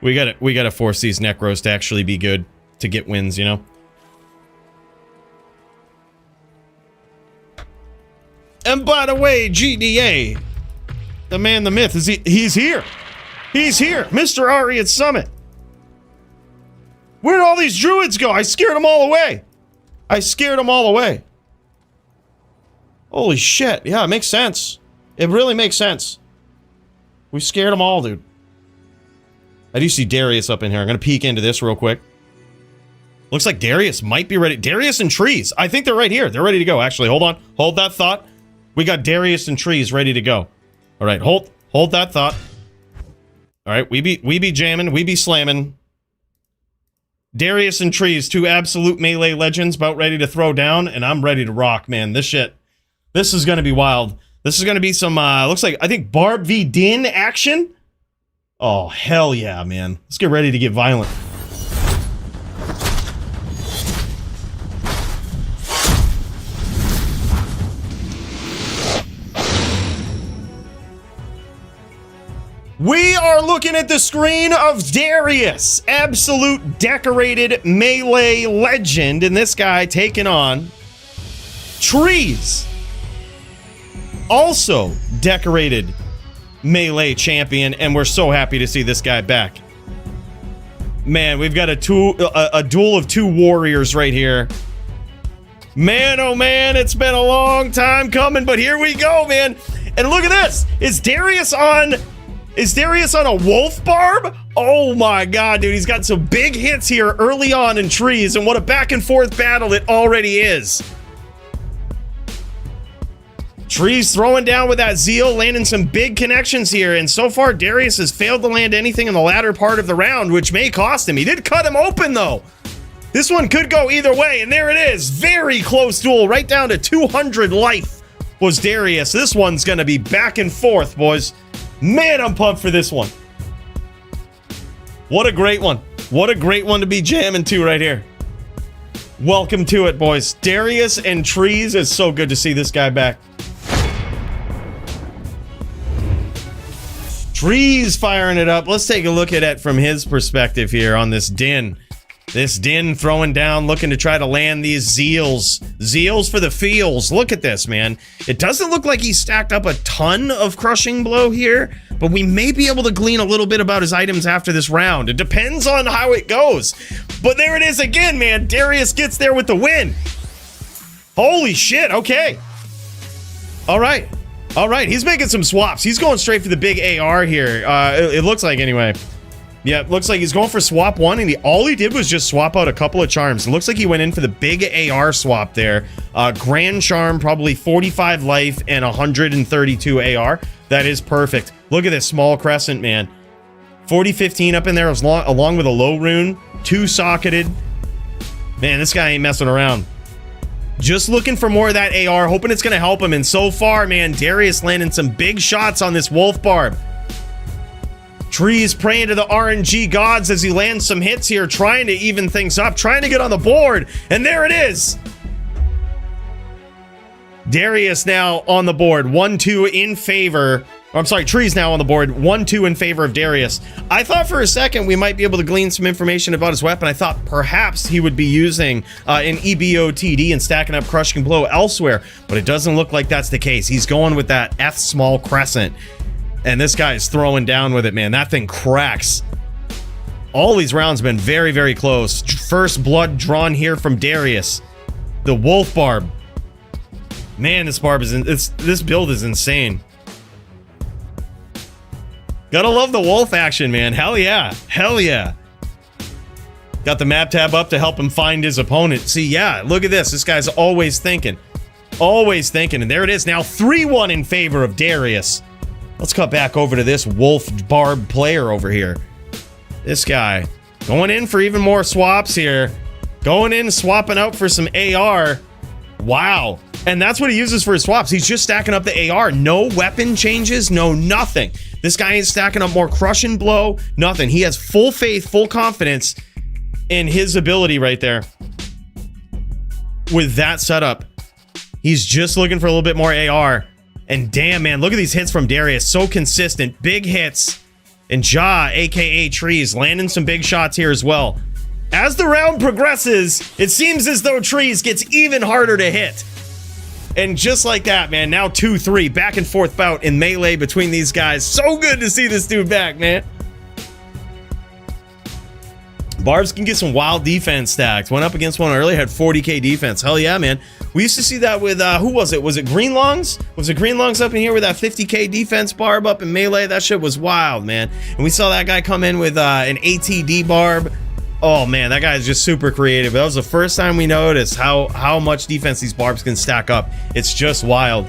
We gotta force these Necros to actually be good, to get wins, you know? And by the way, GDA, the man, the myth, he's here. He's here, Mr. Ari at Summit. Where'd all these Druids go? I scared them all away. I scared them all away. Holy shit. Yeah, it makes sense. It really makes sense. We scared them all, dude. I do see Darius up in here. I'm gonna peek into this real quick. Looks like Darius might be ready. Darius and Trees. I think they're right here. They're ready to go, actually. Hold on. Hold that thought. We got Darius and Trees ready to go. All right, hold that thought. All right, we be jamming. We be slamming. Darius and Trees, 2 absolute melee legends about ready to throw down, and I'm ready to rock, man. This is gonna be wild. This is gonna be some, looks like, I think Barb v Din action? Oh, hell yeah, man. Let's get ready to get violent. We are looking at the screen of Darius, absolute decorated melee legend, and this guy taking on Trees, also decorated melee champion, and we're so happy to see this guy back. Man, we've got a duel of 2 warriors right here. Man, oh man, it's been a long time coming, but here we go, man. And look at this. Is Darius on a wolf barb? Oh my god, dude, he's got some big hits here early on in Trees, and what a back and forth battle it already is. Trees throwing down with that zeal, landing some big connections here, and so far Darius has failed to land anything in the latter part of the round, which may cost him. He did cut him open though. This one could go either way, and there it is. Very close duel, right down to 200 life was Darius. This one's gonna be back and forth, boys. Man, I'm pumped for this one. What a great one. What a great one to be jamming to right here. Welcome to it, boys. Darius and Trees. It's so good to see this guy back. Trees firing it up. Let's take a look at it from his perspective here on this Din. This Din throwing down, looking to try to land these Zeals. Zeals for the feels. Look at this, man. It doesn't look like he's stacked up a ton of Crushing Blow here, but we may be able to glean a little bit about his items after this round. It depends on how it goes. But there it is again, man. Darius gets there with the win. Holy shit, okay. All right. All right, he's making some swaps. He's going straight for the big AR here. It looks like anyway. Yeah, it looks like he's going for swap one, and all he did was just swap out a couple of charms. It looks like he went in for the big AR swap there. Grand Charm, probably 45 life and 132 AR. That is perfect. Look at this small crescent, man. 40-15 up in there along with a low rune. 2-socketed. Man, this guy ain't messing around. Just looking for more of that AR, hoping it's going to help him. And so far, man, Darius landing some big shots on this Wolf Barb. Trees praying to the RNG gods as he lands some hits here, trying to even things up, trying to get on the board. And there it is. Darius now on the board. 1-2 in favor. I'm sorry, Trees now on the board. 1-2 in favor of Darius. I thought for a second we might be able to glean some information about his weapon. I thought perhaps he would be using an EBOTD and stacking up Crushing Blow elsewhere, but it doesn't look like that's the case. He's going with that F small crescent. And this guy is throwing down with it, man. That thing cracks. All these rounds have been very, very close. First blood drawn here from Darius. The Wolf Barb. Man, this barb is this build is insane. Gotta love the wolf action, man. Hell yeah. Hell yeah. Got the map tab up to help him find his opponent. See, yeah, look at this. This guy's always thinking. Always thinking. And there it is now. 3-1 in favor of Darius. Let's cut back over to this Wolf Barb player over here. This guy going in for even more swaps here. Going in, swapping out for some AR. Wow. And that's what he uses for his swaps. He's just stacking up the AR. No weapon changes, no nothing. This guy ain't stacking up more Crushing Blow, nothing. He has full faith, full confidence in his ability right there. With that setup, he's just looking for a little bit more AR. And damn, man, look at these hits from Darius. So consistent. Big hits. And Ja, aka Trees, landing some big shots here as well. As the round progresses, it seems as though Trees gets even harder to hit. And just like that, man, now 2-3. Back and forth bout in melee between these guys. So good to see this dude back, man. Barbs can get some wild defense stacks. Went up against one earlier, had 40k defense. Hell yeah, man. We used to see that with, who was it? Was it Greenlongs? Was it Greenlongs up in here with that 50k defense barb up in melee? That shit was wild, man. And we saw that guy come in with an ATD barb. Oh, man, that guy is just super creative. That was the first time we noticed how much defense these barbs can stack up. It's just wild.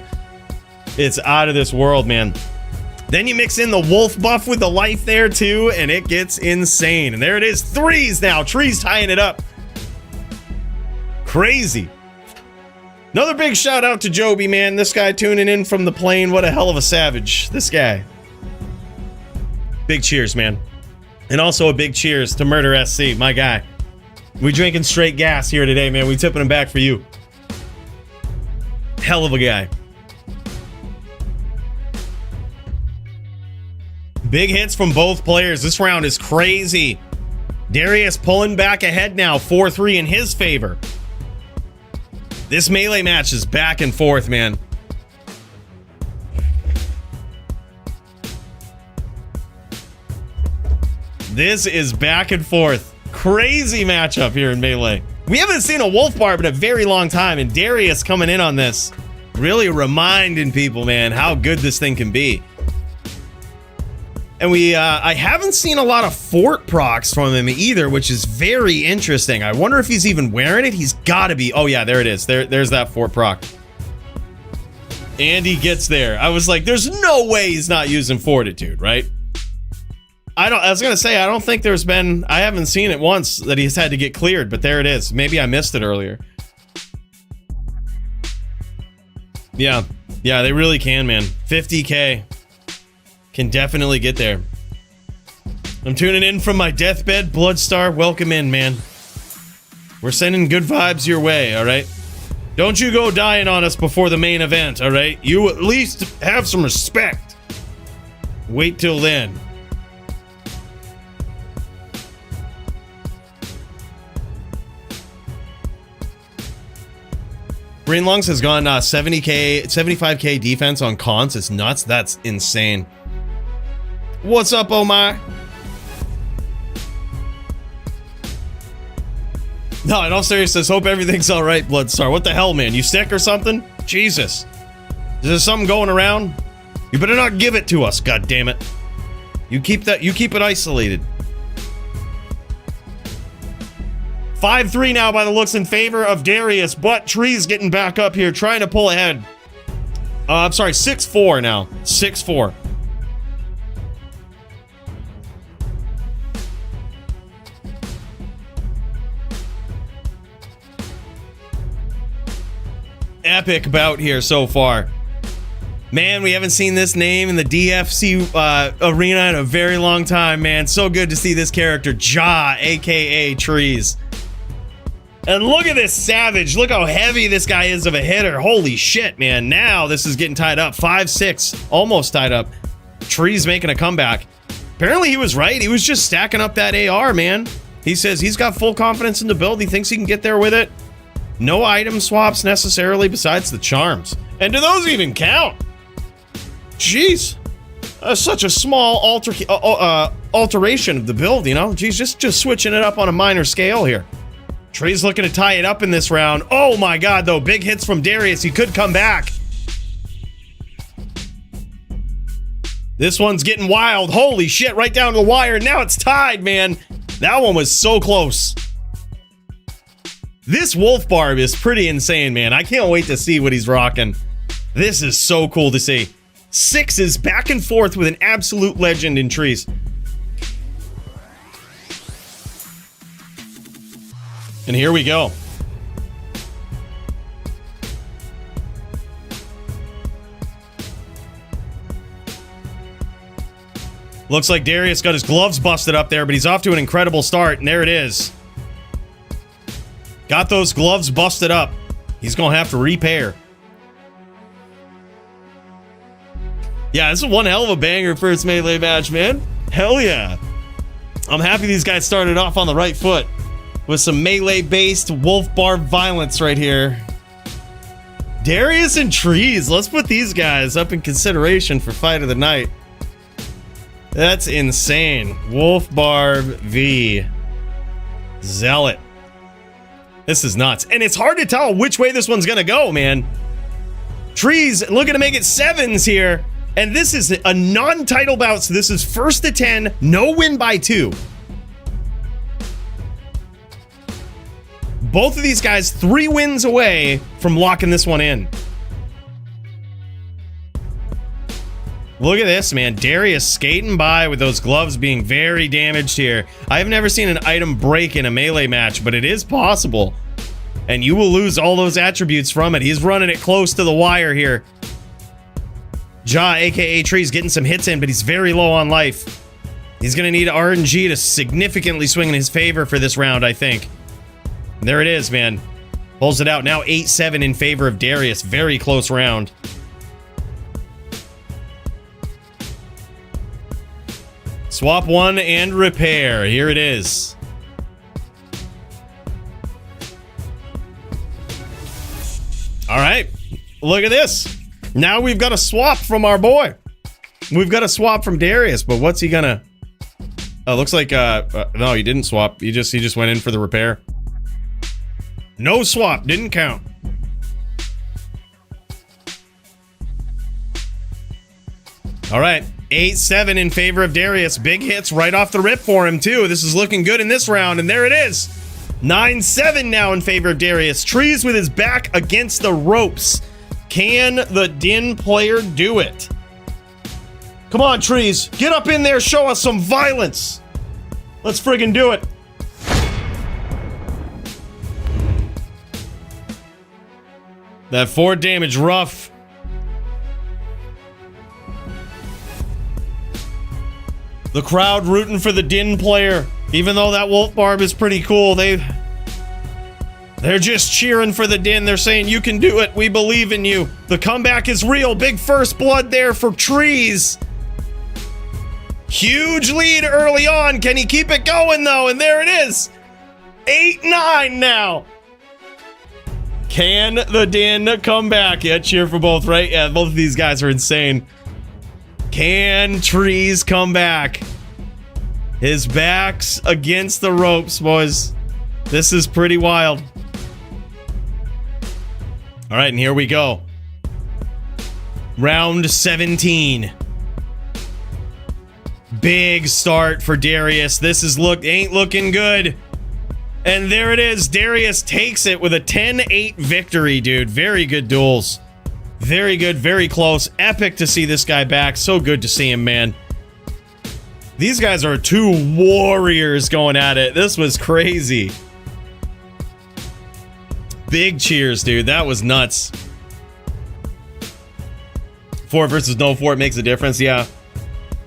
It's out of this world, man. Then you mix in the wolf buff with the life there too, and it gets insane. And there it is, 3s now. Trees tying it up. Crazy. Another big shout out to Joby, man. This guy tuning in from the plane. What a hell of a savage. This guy. Big cheers, man. And also a big cheers to Murder SC, my guy. We drinking straight gas here today, man. We tipping him back for you. Hell of a guy. Big hits from both players. This round is crazy. Darius pulling back ahead now, 4-3 in his favor. This melee match is back and forth, man. This is back and forth. Crazy matchup here in melee. We haven't seen a wolf barb in a very long time, and Darius coming in on this, really reminding people, man, how good this thing can be. And I haven't seen a lot of fort procs from him either, which is very interesting. I wonder if he's even wearing it. He's got to be. Oh yeah, there it is. There's that fort proc. And he gets there. I was like, there's no way he's not using Fortitude, right? I was gonna say, I don't think I haven't seen it once that he's had to get cleared, but there it is. Maybe I missed it earlier. Yeah, they really can, man. 50K. Can definitely get there. I'm tuning in from my deathbed. Bloodstar, welcome in, man. We're sending good vibes your way, alright? Don't you go dying on us before the main event, alright? You at least have some respect. Wait till then. Green Lungs has gone 70K, 75K defense on cons. It's nuts. That's insane. What's up, Omar? No, in all seriousness, hope everything's all right, Bloodstar. What the hell, man? You sick or something? Jesus. Is there something going around? You better not give it to us, goddammit. You keep it isolated. 5-3 now by the looks in favor of Darius, but Tree's getting back up here, trying to pull ahead. I'm sorry, 6-4 now. 6-4. Epic bout here so far. Man, we haven't seen this name in the DFC arena in a very long time, man. So good to see this character, Ja, aka Trees. And look at this Savage. Look how heavy this guy is of a hitter. Holy shit, man. Now this is getting tied up. 5-6. Almost tied up. Trees making a comeback. Apparently he was right. He was just stacking up that AR, man. He says he's got full confidence in the build. He thinks he can get there with it. No item swaps necessarily besides the charms. And do those even count? Jeez. Such a small alteration of the build, you know? Jeez, just switching it up on a minor scale here. Tree's looking to tie it up in this round. Oh my god, though. Big hits from Darius. He could come back. This one's getting wild. Holy shit, right down to the wire. Now it's tied, man. That one was so close. This Wolf Barb is pretty insane, man. I can't wait to see what he's rocking. This is so cool to see. Sixes back and forth with an absolute legend in Trees. And here we go. Looks like Darius got his gloves busted up there, but he's off to an incredible start, and there it is. Got those gloves busted up. He's gonna have to repair. Yeah, this is one hell of a banger first melee match, man. Hell yeah. I'm happy these guys started off on the right foot with some melee-based Wolf Barb violence right here. Darius and Trees. Let's put these guys up in consideration for fight of the night. That's insane. Wolf Barb v. Zealot. This is nuts. And it's hard to tell which way this one's gonna go, man. Trees looking to make it sevens here. And this is a non-title bout, so this is first to 10, no win by 2. Both of these guys 3 wins away from locking this one in. Look at this, man. Darius skating by with those gloves being very damaged here. I've never seen an item break in a melee match, but it is possible. And you will lose all those attributes from it. He's running it close to the wire here. Ja, aka Trees, getting some hits in, but he's very low on life. He's going to need RNG to significantly swing in his favor for this round, I think. And there it is, man. Pulls it out. Now 8-7 in favor of Darius. Very close round. Swap one and repair. Here it is. All right. Look at this. Now we've got a swap from our boy. We've got a swap from Darius, but what's he gonna... Oh, looks like, no, he didn't swap. He just went in for the repair. No swap. Didn't count. All right. 8-7 in favor of Darius. Big hits right off the rip for him, too. This is looking good in this round, and there it is. 9-7 now in favor of Darius. Trees with his back against the ropes. Can the Din player do it? Come on, trees. Get up in there. Show us some violence. Let's friggin' do it. That 4 damage rough. The crowd rooting for the Din player. Even though that wolf barb is pretty cool, they're just cheering for the Din. They're saying, you can do it. We believe in you. The comeback is real. Big first blood there for trees. Huge lead early on. Can he keep it going, though? And there it is. 8-9 now. Can the Din come back? Yeah, cheer for both, right? Yeah, both of these guys are insane. Can trees come back? His back's against the ropes, boys. This is pretty wild. All right, and here we go. Round 17. Big start for Darius. This is ain't looking good. And there it is. Darius takes it with a 10-8 victory, dude. Very good duels. Very good, very close. Epic to see this guy back. So good to see him, man. These guys are 2 warriors going at it. This was crazy. Big cheers, dude. That was nuts. 4 versus no 4, it makes a difference. Yeah.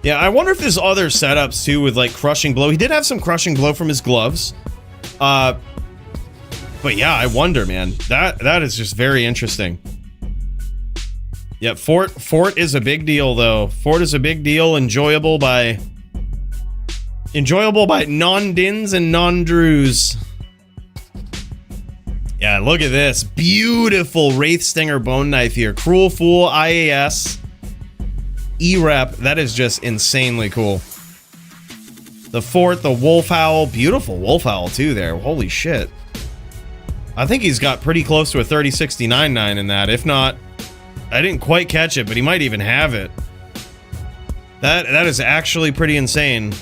Yeah, I wonder if there's other setups, too, with, like, Crushing Blow. He did have some Crushing Blow from his gloves. But yeah, I wonder, man. That is just very interesting. Yeah, Fort is a big deal, though. Fort is a big deal. Enjoyable by non-Dins and non-Drews. Yeah, look at this. Beautiful Wraith Stinger Bone Knife here. Cruel Fool, IAS, E-Rep. That is just insanely cool. The Fort, the Wolf Howl. Beautiful Wolf Howl, too, there. Holy shit. I think he's got pretty close to a 3069.9 in that. If not, I didn't quite catch it, but he might even have it. That is actually pretty insane.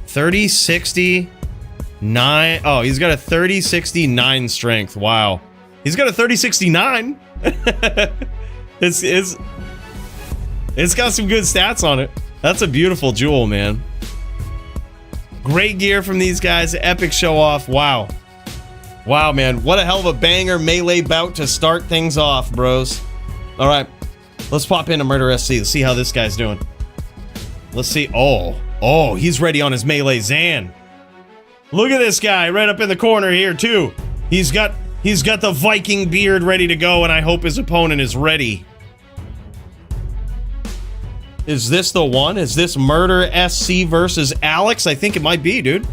3069. Oh, he's got a 3069 strength. Wow. He's got a 3069. It's got some good stats on it. That's a beautiful jewel, man. Great gear from these guys. Epic show off. Wow. Wow, man. What a hell of a banger melee bout to start things off, bros. All right. Let's pop into Murder SC. Let's see how this guy's doing. Let's see. Oh, he's ready on his melee Zan. Look at this guy right up in the corner here, too. He's got the Viking beard ready to go, and I hope his opponent is ready. Is this the one? Is this Murder SC versus Alex? I think it might be, dude.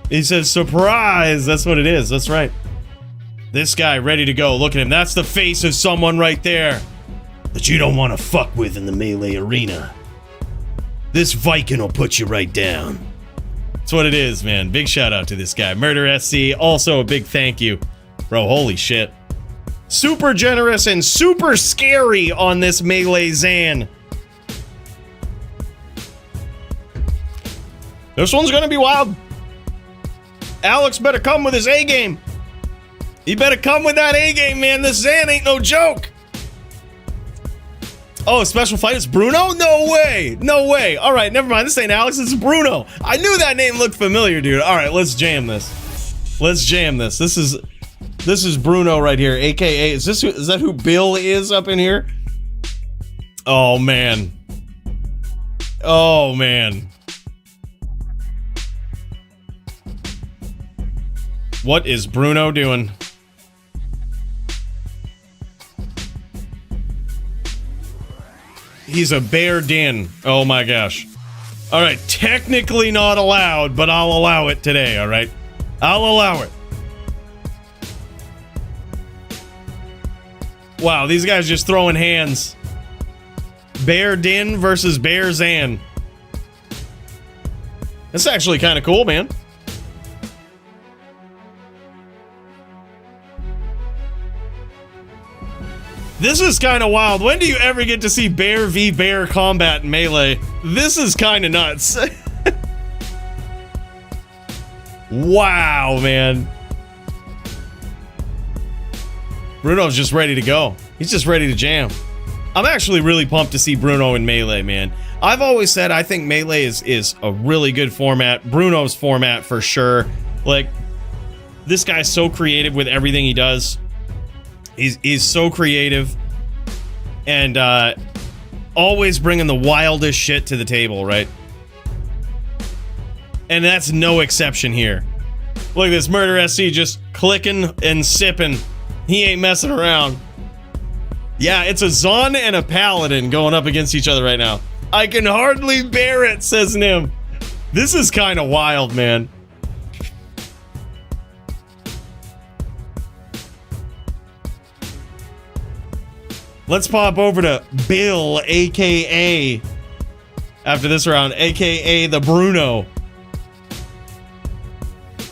He says, surprise! That's what it is. That's right. This guy ready to go. Look at him. That's the face of someone right there that you don't want to fuck with in the melee arena. This Viking will put you right down. That's what it is, man. Big shout out to this guy. Murder SC. Also a big thank you. Bro, holy shit. Super generous and super scary on this melee Zan. This one's gonna be wild. Alex better come with his A game. He better come with that A game, man. This Zan ain't no joke. Oh, special fight is Bruno? No way. No way. All right, never mind. This ain't Alex. This is Bruno. I knew that name looked familiar, dude. All right, let's jam this. Let's jam this. This is Bruno right here, aka is that who Bill is up in here? Oh man. Oh man. What is Bruno doing? He's a bear din. Oh my gosh. All right, technically not allowed, but I'll allow it today, all right? I'll allow it. Wow, these guys just throwing hands. Bear din versus Bear Zan. That's actually kind of cool, man. This is kind of wild. When do you ever get to see bear v bear combat in melee? This is kind of nuts. Wow, man. Bruno's just ready to go. He's just ready to jam. I'm actually really pumped to see Bruno in Melee, man. I've always said I think Melee is a really good format. Bruno's format for sure. Like, this guy's so creative with everything he does. He's so creative. And always bringing the wildest shit to the table, right? And that's no exception here. Look at this Murder SC just clicking and sipping. He ain't messing around. Yeah, it's a Zon and a Paladin going up against each other right now. I can hardly bear it, says Nim. This is kind of wild, man. Let's pop over to Bill, aka, after this round, aka the Bruno.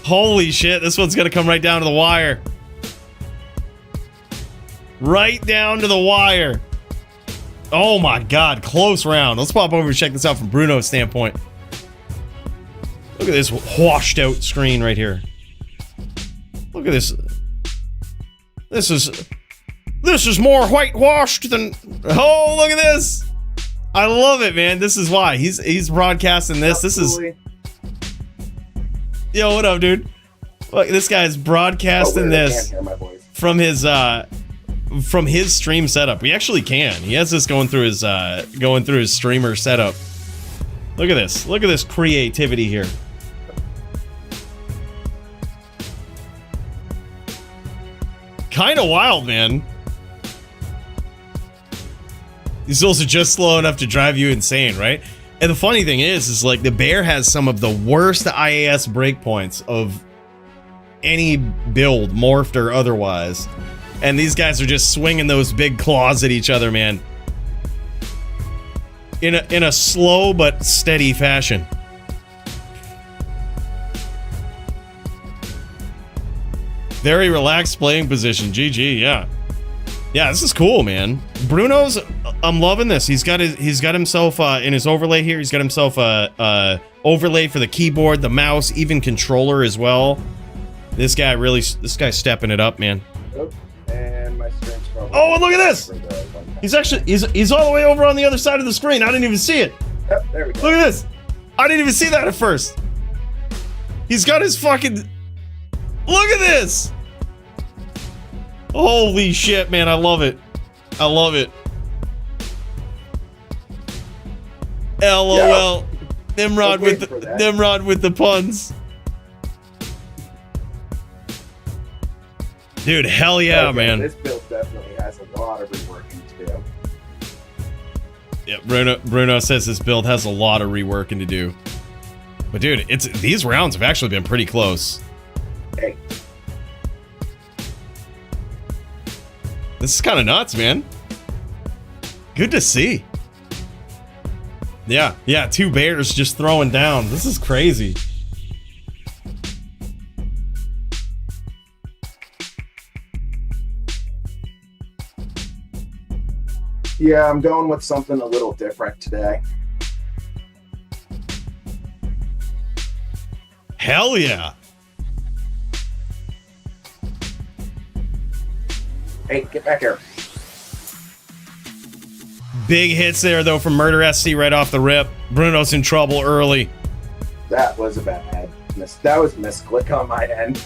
Holy shit, this one's gonna come right down to the wire. Right down to the wire. Oh my god, close round. Let's pop over and check this out from Bruno's standpoint. Look at this washed out screen right here. Look at this. This is more whitewashed than... Oh, look at this. I love it, man. This is why. He's broadcasting this. This is... Yo, what up, dude? Look, this guy's broadcasting this from his stream setup. We actually can. He has this going through his streamer setup. Look at this. Look at this creativity here. Kind of wild, man. He's also just slow enough to drive you insane, right? And the funny thing is like the bear has some of the worst IAS breakpoints of any build, morphed or otherwise. And these guys are just swinging those big claws at each other, man. In a slow but steady fashion. Very relaxed playing position. GG, yeah. Yeah, this is cool, man. Bruno's, I'm loving this. He's got himself in his overlay here. He's got himself a overlay for the keyboard, the mouse, even controller as well. This guy's stepping it up, man. And my strength's probably... Oh, and look at this! He's all the way over on the other side of the screen. I didn't even see it. Yep, there we go. Look at this. I didn't even see that at first. He's got his fucking... Look at this! Holy shit, man. I love it. I love it. LOL. Yeah. Nimrod with the puns. Dude, hell yeah, okay, man. This build definitely has a lot of reworking to do. Yeah, Bruno says this build has a lot of reworking to do. But dude, these rounds have actually been pretty close. Hey. This is kind of nuts, man. Good to see. Yeah, two bears just throwing down. This is crazy. Yeah, I'm going with something a little different today. Hell yeah. Hey, get back here. Big hits there, though, from Murder SC right off the rip. Bruno's in trouble early. That was a bad miss. That was misclick on my end.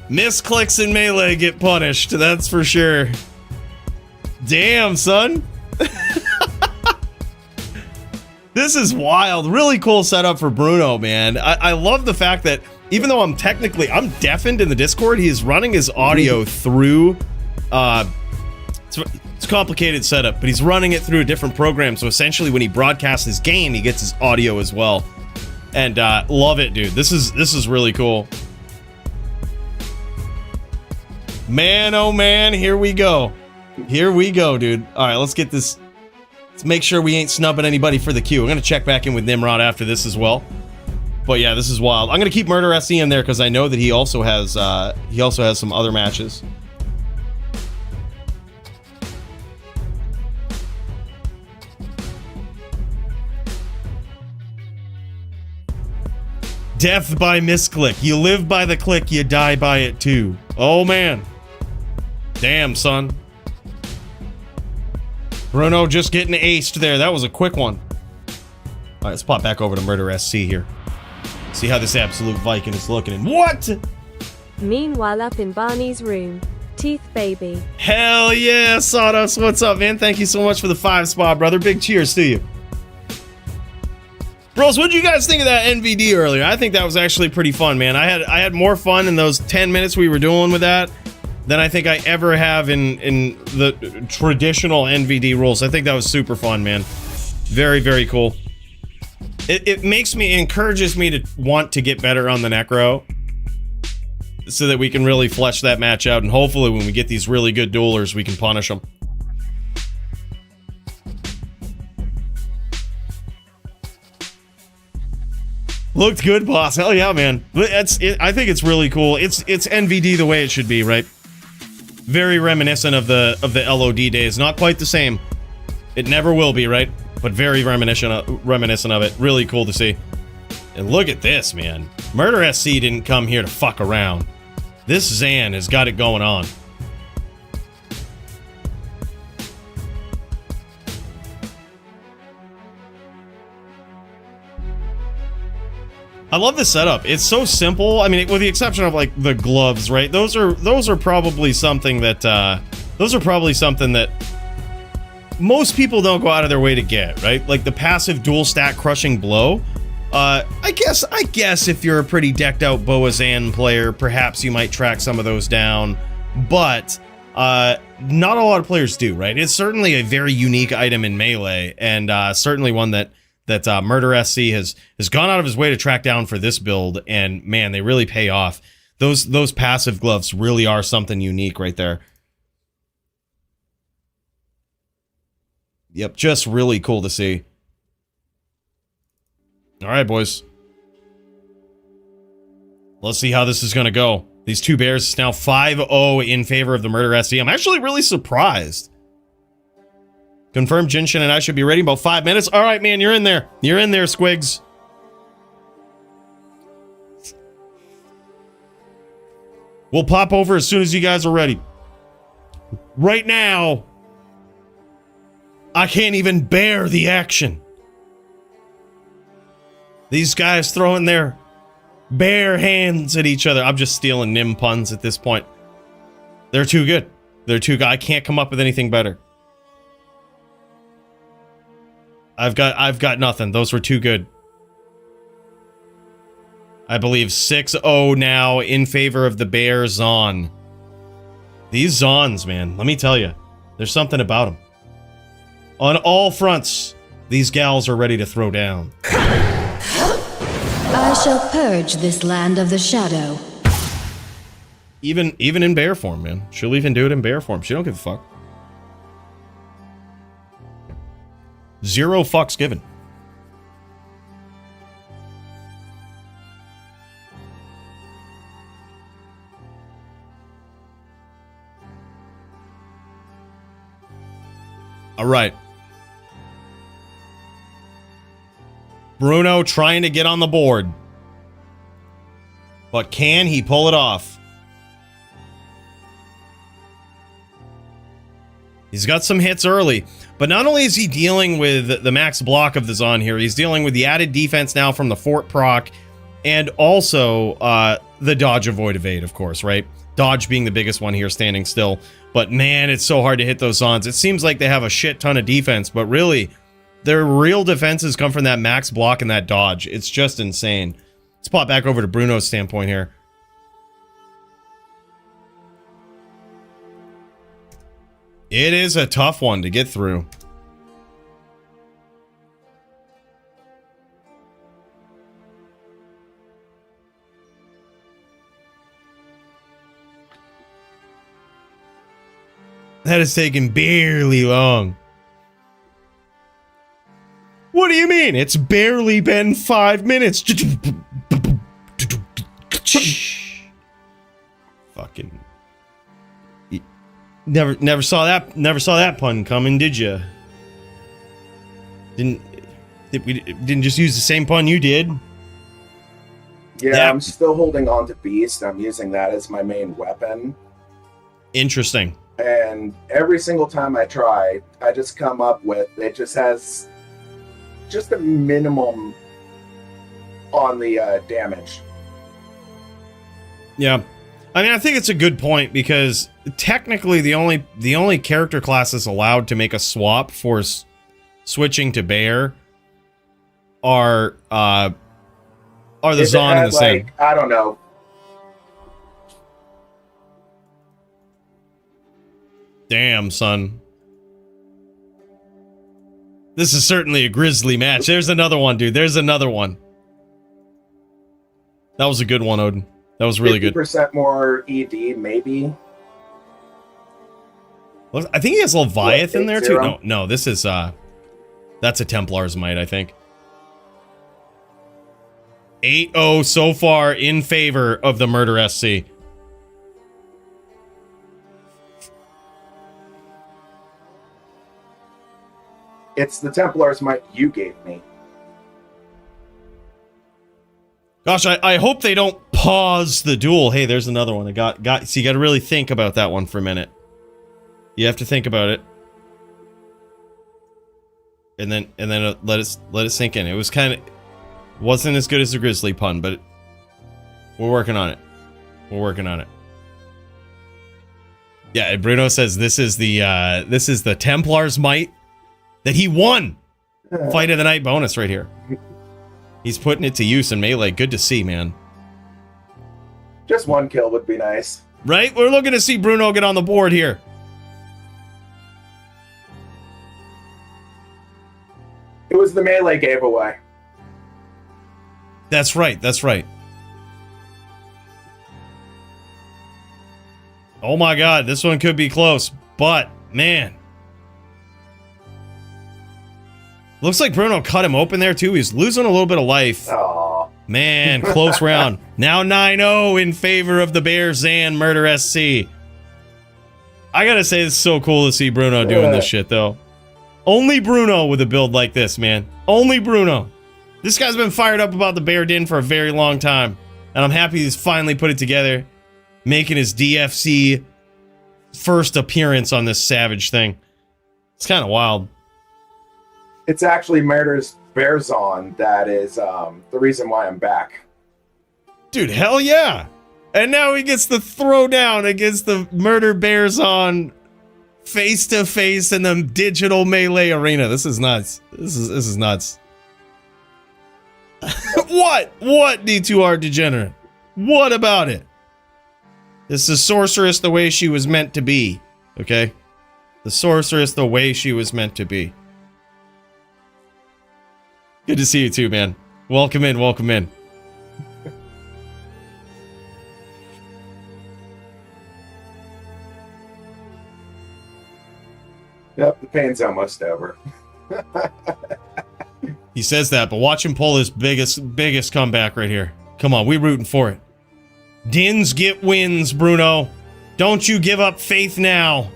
Misclicks in Melee get punished, that's for sure. Damn, son. This is wild. Really cool setup for Bruno, man. I love the fact that even though I'm deafened in the Discord, he's running his audio through, it's a complicated setup, but he's running it through a different program. So essentially when he broadcasts his game, he gets his audio as well. And love it, dude. This is really cool. Man, oh man, here we go. Here we go, dude. All right, let's get this. Let's make sure we ain't snubbing anybody for the queue. I'm going to check back in with Nimrod after this as well. But yeah, this is wild. I'm going to keep Murder SC in there because I know that he also has some other matches. Death by misclick. You live by the click, you die by it too. Oh man. Damn, son. Bruno just getting aced there. That was a quick one. All right, let's pop back over to Murder SC here. See how this absolute Viking is looking. And what? Meanwhile, up in Barney's room, Teeth Baby. Hell yeah, Sawdust. What's up, man? Thank you so much for the 5 spot, brother. Big cheers to you. Bros, what did you guys think of that NVD earlier? I think that was actually pretty fun, man. I had more fun in those 10 minutes we were doing with that than I think I ever have in the traditional NVD rules. I think that was super fun, man. Very, very cool. It encourages me to want to get better on the Necro so that we can really flesh that match out, and hopefully when we get these really good duelers, we can punish them. Looked good, boss. Hell yeah, man. I think it's really cool. It's NVD the way it should be, right? Very reminiscent of the LOD days. Not quite the same. It never will be, right? But very reminiscent of it. Really cool to see. And look at this, man. Murder SC didn't come here to fuck around. This Zan has got it going on. I love this setup. It's so simple. I mean, with the exception of like the gloves, right? Those are probably something that most people don't go out of their way to get, right? Like the passive dual stack crushing blow. I guess if you're a pretty decked out Boazan player, perhaps you might track some of those down, but not a lot of players do, right? It's certainly a very unique item in Melee, and certainly one that Murder SC has gone out of his way to track down for this build, and man, they really pay off. Those passive gloves really are something unique right there. Yep, just really cool to see. All right, boys. Let's see how this is going to go. These two bears is now 5-0 in favor of the Murder SC. I'm actually really surprised. Confirmed Jinshin and I should be ready in about 5 minutes. All right, man, you're in there. You're in there, Squigs. We'll pop over as soon as you guys are ready. Right now, I can't even bear the action. These guys throwing their bare hands at each other. I'm just stealing Nim puns at this point. They're too good. They're too good. I can't come up with anything better. I've got nothing. Those were too good. I believe 6-0 now in favor of the Bear Zon. These Zons, man, let me tell you, there's something about them. On all fronts, these gals are ready to throw down. I shall purge this land of the shadow. Even in bear form, man. She'll even do it in bear form. She don't give a fuck. 0 fucks given. All right. Bruno trying to get on the board. But can he pull it off? He's got some hits early. But not only is he dealing with the max block of the Zon here, he's dealing with the added defense now from the Fort proc, and also the dodge, avoid, evade, of course, right? Dodge being the biggest one here, standing still. But man, it's so hard to hit those Zons. It seems like they have a shit ton of defense, but really, their real defenses come from that max block and that dodge. It's just insane. Let's pop back over to Bruno's standpoint here. It is a tough one to get through. That has taken barely long. What do you mean? It's barely been 5 minutes. Fucking never saw that pun coming, did you? We didn't just use the same pun you did? Yeah, I'm still holding on to Beast. I'm using that as my main weapon. Interesting. and every single time I try, I just come up with it just has just a minimum on the damage. Yeah. I mean, I think it's a good point because technically the only character classes allowed to make a swap for switching to bear are the Zon and the Sen. I don't know. Damn, son. This is certainly a grisly match. There's another one, dude. There's another one. That was a good one, Odin. That was really good. 50% more ED, maybe. I think he has Leviathan in there too. No, this is that's a Templar's Might, I think. 8-0 so far in favor of the Murder SC. It's the Templar's Might you gave me. Gosh, I hope they don't pause the duel. Hey, there's another one. So you got to really think about that one for a minute. You have to think about it, and then let it sink in. It was wasn't as good as the Grizzly pun, but we're working on it. We're working on it. Yeah, and Bruno says this is the Templar's Might that he won. Fight of the night bonus right here. He's putting it to use in melee. Good to see, man. Just one kill would be nice. Right? We're looking to see Bruno get on the board here. It was the melee giveaway. That's right. That's right. Oh my god, this one could be close. But, man. Looks like Bruno cut him open there, too. He's losing a little bit of life. Aww. Man, close round. Now 9-0 in favor of the Bear Zan Murder SC. I gotta say, it's so cool to see Bruno doing this shit, though. Only Bruno with a build like this, man. Only Bruno. This guy's been fired up about the Bear Den for a very long time. And I'm happy he's finally put it together. Making his DFC first appearance on this Savage thing. It's kind of wild. It's actually Murder's Bearzon that is the reason why I'm back. Dude, hell yeah! And now he gets the throwdown against the Murder Bearzon face to face in the digital melee arena. This is nuts. This is nuts. What D2R degenerate? What about it? This is Sorceress the way she was meant to be. Okay? The Sorceress the way she was meant to be. Good to see you too, man. Welcome in, welcome in. Yep, the pain's almost over. He says that, but watch him pull his biggest comeback right here. Come on, we rooting for it. Dins get wins, Bruno. Don't you give up faith now.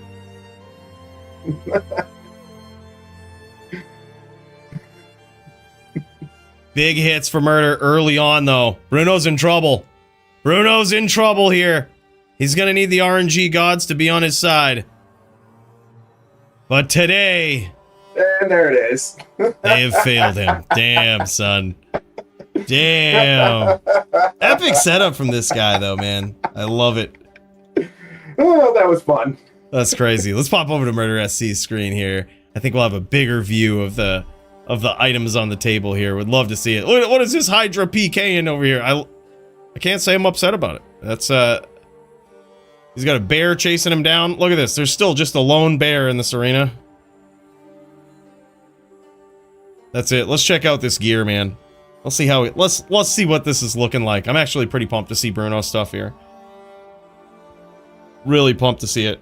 Big hits for Murder early on, though. Bruno's in trouble. Bruno's in trouble here. He's gonna need the RNG gods to be on his side. But today... And there it is. They have failed him. Damn, son. Damn. Epic setup from this guy, though, man. I love it. Oh, that was fun. That's crazy. Let's pop over to Murder SC's screen here. I think we'll have a bigger view of the items on the table here. Would love to see it. What is this Hydra PK in over here? I can't say I'm upset about it. That's he's got a bear chasing him down. Look at this. There's still just a lone bear in this arena. That's it. Let's check out this gear, man. Let's see how let's see what this is looking like. I'm actually pretty pumped to see Bruno's stuff here. Really pumped to see it.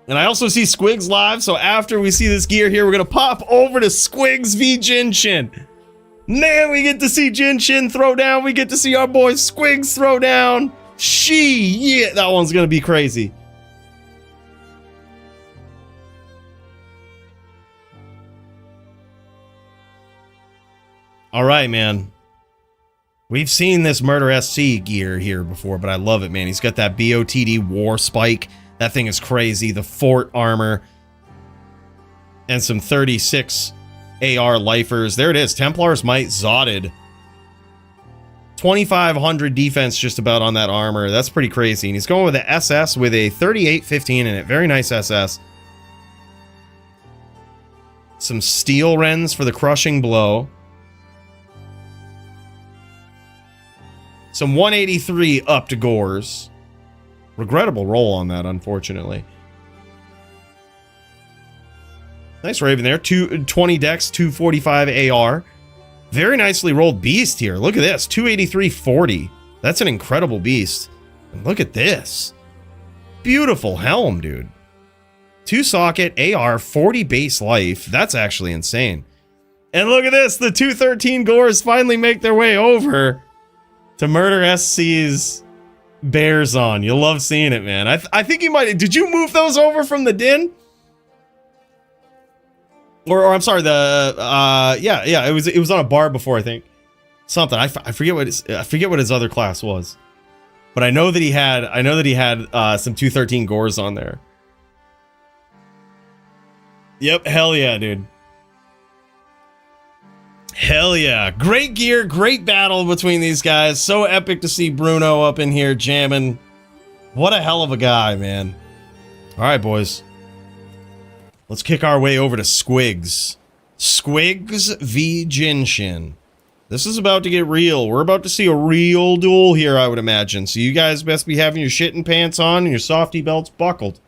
And I also see Squigs live, so after we see this gear here, we're gonna pop over to Squigs v Jinshin. Man, we get to see Jinshin throw down. We get to see our boy Squigs throw down. Yeah, that one's gonna be crazy. All right, man. We've seen this Murder SC gear here before, but I love it, man. He's got that BOTD war spike. That thing is crazy. The fort armor. And some 36 AR lifers. There it is. Templar's Might Zotted. 2,500 defense just about on that armor. That's pretty crazy. And he's going with the SS with a 3815 in it. Very nice SS. Some steel wrens for the crushing blow. Some 183 up to Gores. Regrettable roll on that, unfortunately. Nice Raven there. 20 dex, 245 AR. Very nicely rolled beast here. Look at this. 283-40. That's an incredible beast. And look at this. Beautiful helm, dude. 2 socket, AR, 40 base life. That's actually insane. And look at this. The 213 Gores finally make their way over to Murder SC's Bears on. You'll love seeing it, man. I think you might... Did you move those over from the Din? Or I'm sorry, the yeah, it was on a bar before, I think. Something. I forget what his other class was. But I know that he had some 213 Gores on there. Yep, hell yeah, dude. Hell yeah. Great gear, great battle between these guys. So epic to see Bruno up in here jamming. What a hell of a guy, man. All right, boys. Let's kick our way over to Squigs. Squigs v. Jinshin. This is about to get real. We're about to see a real duel here, I would imagine. So you guys best be having your shitting pants on and your softy belts buckled.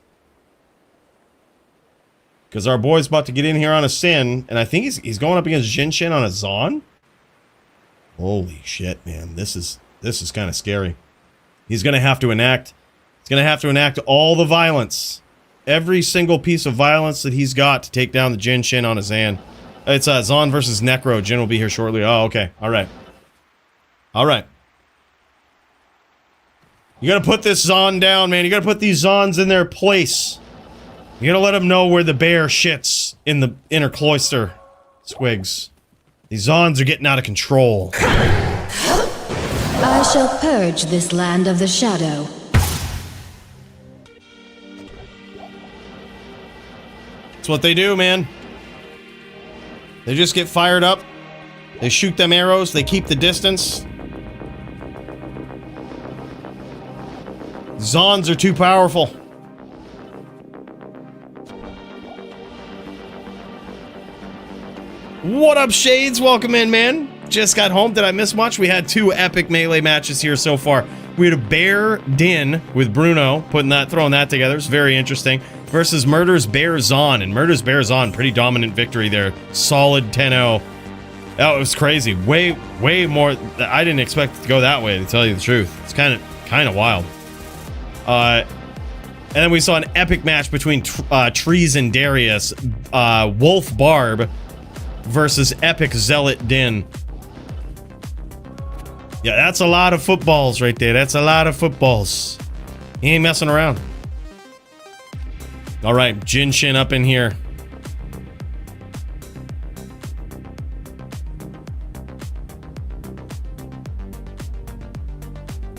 Because our boy's about to get in here on a Sin, and I think he's going up against Jinshin on a Zon. Holy shit, man. This is kind of scary. He's going to have to enact. He's going to have to enact all the violence. Every single piece of violence that he's got to take down the Jinshin on a Zan. It's Zon versus Necro. Jin will be here shortly. Oh, okay. All right. All right. You got to put this Zon down, man. You got to put these Zons in their place. You got to let them know where the bear shits in the inner cloister. Squigs. These Zons are getting out of control. I shall purge this land of the shadow. That's what they do, man. They just get fired up. They shoot them arrows. They keep the distance. Zons are too powerful. What up, Shades? Welcome in, man. Just got home. Did I miss much? We had 2 epic melee matches here so far. We had a Bear Din with Bruno, throwing that together. It's very interesting. Versus Murder's Bear Zon. And Murder's Bear Zon, pretty dominant victory there. Solid 10-0. Oh, it was crazy. Way more. I didn't expect it to go that way, to tell you the truth. It's kind of wild. And then we saw an epic match between Trees and Darius. Wolf Barb versus Epic Zealot Din. Yeah, that's a lot of footballs right there. That's a lot of footballs. He ain't messing around. All right, Jinshin up in here.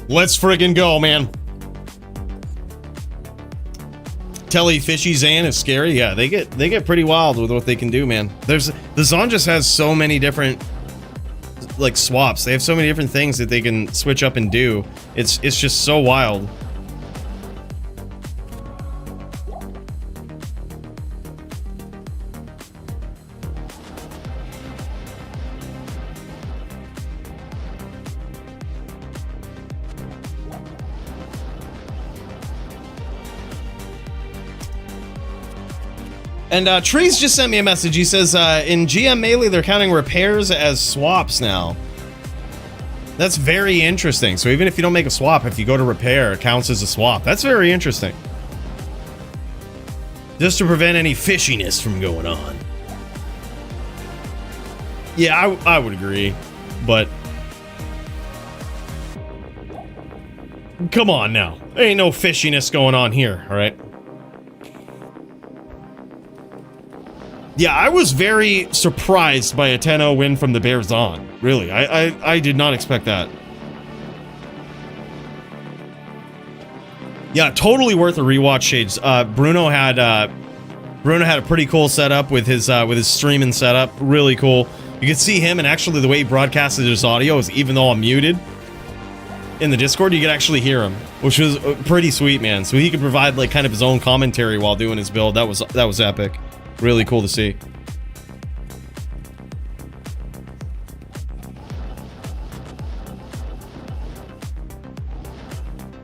Let's friggin' go, man. Telly Fishy Zan is scary. Yeah, they get pretty wild with what they can do, man. The Zon just has so many different like swaps. They have so many different things that they can switch up and do. It's just so wild. And Trees just sent me a message. He says, in GM Melee, they're counting repairs as swaps now. That's very interesting. So even if you don't make a swap, if you go to repair, it counts as a swap. That's very interesting. Just to prevent any fishiness from going on. Yeah, I would agree. But come on now. There ain't no fishiness going on here, all right? Yeah, I was very surprised by a 10-0 win from the Bears on. Really, I did not expect that. Yeah, totally worth a rewatch, Shades. Bruno had a pretty cool setup with his streaming setup. Really cool. You can see him, and actually the way he broadcasted his audio is, even though I'm muted in the Discord, you can actually hear him, which was pretty sweet, man. So he could provide like kind of his own commentary while doing his build. That was epic. Really cool to see.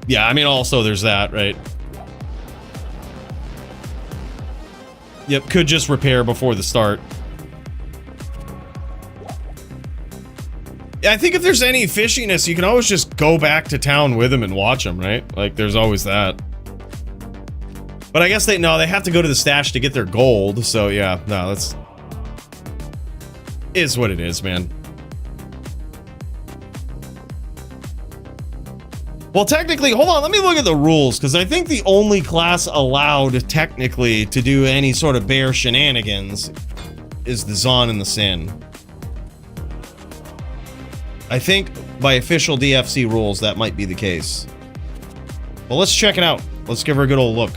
Yeah, I mean, also there's that, right? Yep, could just repair before the start. Yeah, I think if there's any fishiness, you can always just go back to town with him and watch him, right? Like, there's always that. But I guess they have to go to the stash to get their gold, so yeah, no, that's... is what it is, man. Well, technically, hold on, let me look at the rules, because I think the only class allowed, technically, to do any sort of bear shenanigans is the Zon and the Sin. I think, by official DFC rules, that might be the case. Well, let's check it out. Let's give her a good old look,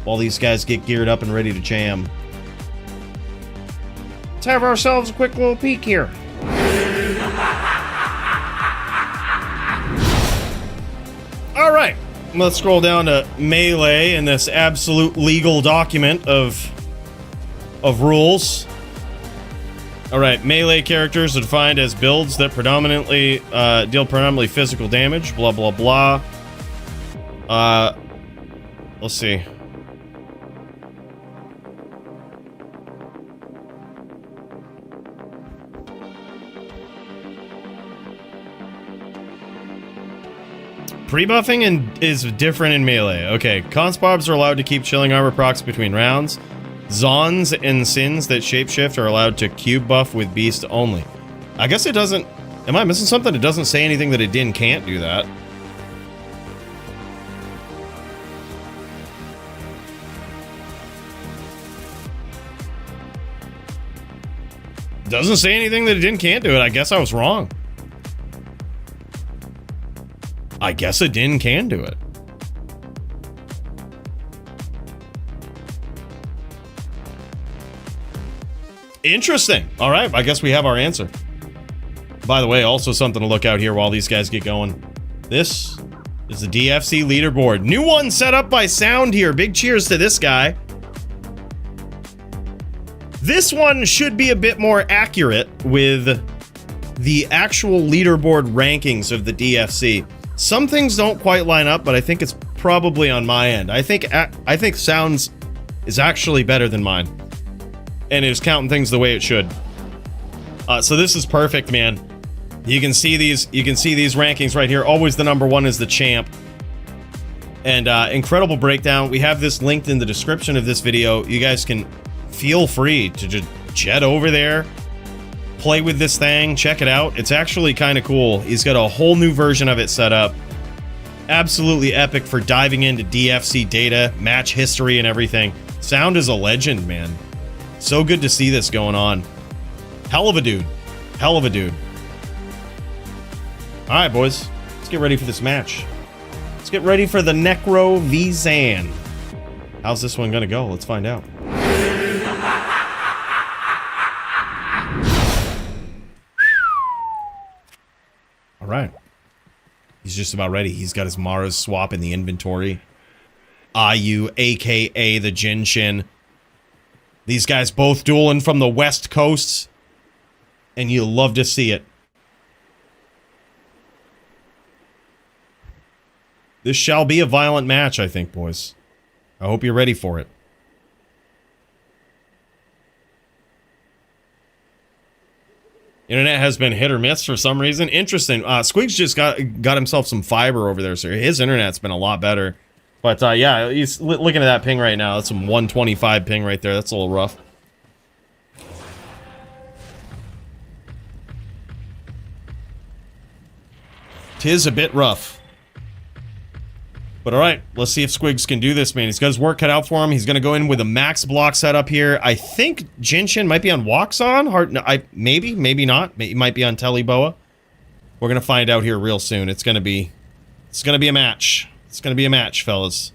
while these guys get geared up and ready to jam. Let's have ourselves a quick little peek here. All right, let's scroll down to Melee in this absolute legal document of rules. All right, Melee characters are defined as builds that predominantly deal predominantly physical damage. Blah blah blah. Let's see. Pre-buffing is different in Melee. Okay, Consbobs are allowed to keep chilling armor procs between rounds. Zons and Sins that shapeshift are allowed to cube buff with Beast only. I guess it doesn't... Am I missing something? It doesn't say anything that it can't do that. Doesn't say anything that it can't do it. I guess I was wrong. I guess it can do it. Interesting. All right, I guess we have our answer. By the way, also something to look out here while these guys get going. This is the DFC leaderboard. New one set up by Sound here. Big cheers to this guy. This one should be a bit more accurate with the actual leaderboard rankings of the DFC. Some things don't quite line up, but I think it's probably on my end. I think Sounds is actually better than mine, and is counting things the way it should. So this is perfect, man. You can see these rankings right here. Always the number one is the champ. And incredible breakdown. We have this linked in the description of this video. You guys can feel free to just jet over there, play with this thing, check it out. It's actually kind of cool. He's got a whole new version of it set up. Absolutely epic for diving into DFC data, match history, and everything. Sound is a legend, man. So good to see this going on. Hell of a dude. Hell of a dude. All right, boys. Let's get ready for this match. Let's get ready for the Necro v Zan. How's this one gonna go? Let's find out. All right. He's just about ready. He's got his Mara's swap in the inventory. Ayu, aka the Jinshin. These guys both dueling from the West Coast, and you love to see it. This shall be a violent match, I think, boys. I hope you're ready for it. Internet has been hit or miss for some reason. Interesting. Squigs just got himself some fiber over there, so his internet's been a lot better. But yeah, he's looking at that ping right now. That's some 125 ping right there. That's a little rough. Tis a bit rough. But alright, let's see if Squigs can do this, man. He's got his work cut out for him. He's gonna go in with a max block setup here. I think Jinshin might be on Waxon. No, maybe, maybe not. He might be on Teleboa. We're gonna find out here real soon. It's gonna be a match. It's gonna be a match, fellas.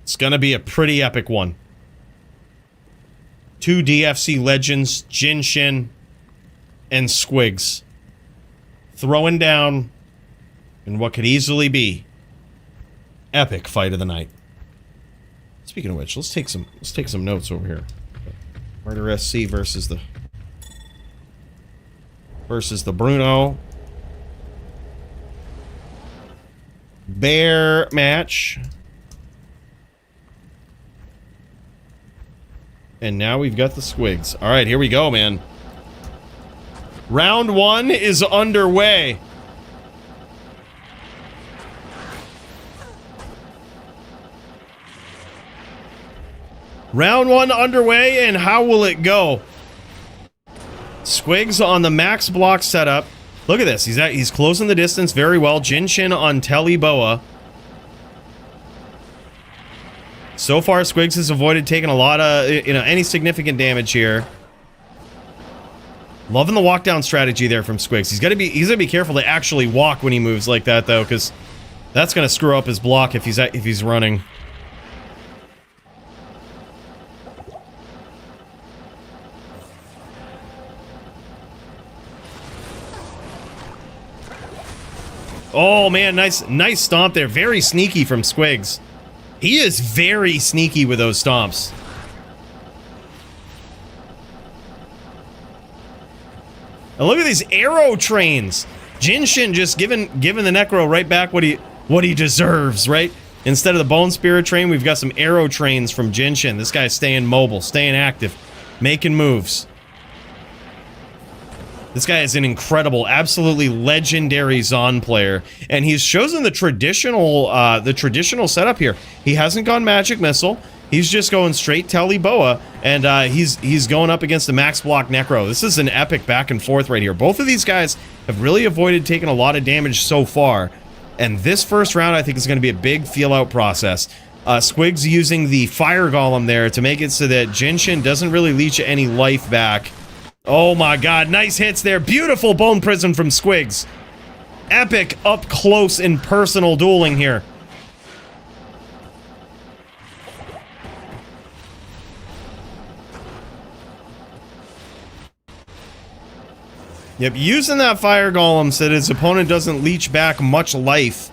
It's gonna be a pretty epic one. Two DFC legends, Jinshin and Squigs, throwing down in what could easily be epic fight of the night. Speaking of which, let's take some notes over here. Murder SC versus the Bruno Bear match. And now we've got the Squigs. All right, here we go, man. Round 1 is underway. Round 1 underway, and how will it go? Squigs on the max block setup. Look at this. He's closing the distance very well. Jinshin on Teleboa. So far, Squigs has avoided taking a lot of, any significant damage here. Loving the walk down strategy there from Squigs. He's gonna be careful to actually walk when he moves like that, though, because that's gonna screw up his block if he's running. Oh man, nice stomp there. Very sneaky from Squigs. He is very sneaky with those stomps. And look at these arrow trains. Jinshin just giving the Necro right back what he deserves, right? Instead of the Bone Spirit train, we've got some arrow trains from Jinshin. This guy's staying mobile, staying active, making moves. This guy is an incredible, absolutely legendary Zon player, and he's chosen the traditional setup here. He hasn't gone Magic Missile. He's just going straight Teleboa, and he's going up against the max block Necro. This is an epic back and forth right here. Both of these guys have really avoided taking a lot of damage so far, and this first round I think is going to be a big feel-out process. Squigs using the Fire Golem there to make it so that Jinshin doesn't really leech any life back. Oh my god, nice hits there. Beautiful Bone Prism from Squigs. Epic up close and personal dueling here. Yep, using that Fire Golem so that his opponent doesn't leech back much life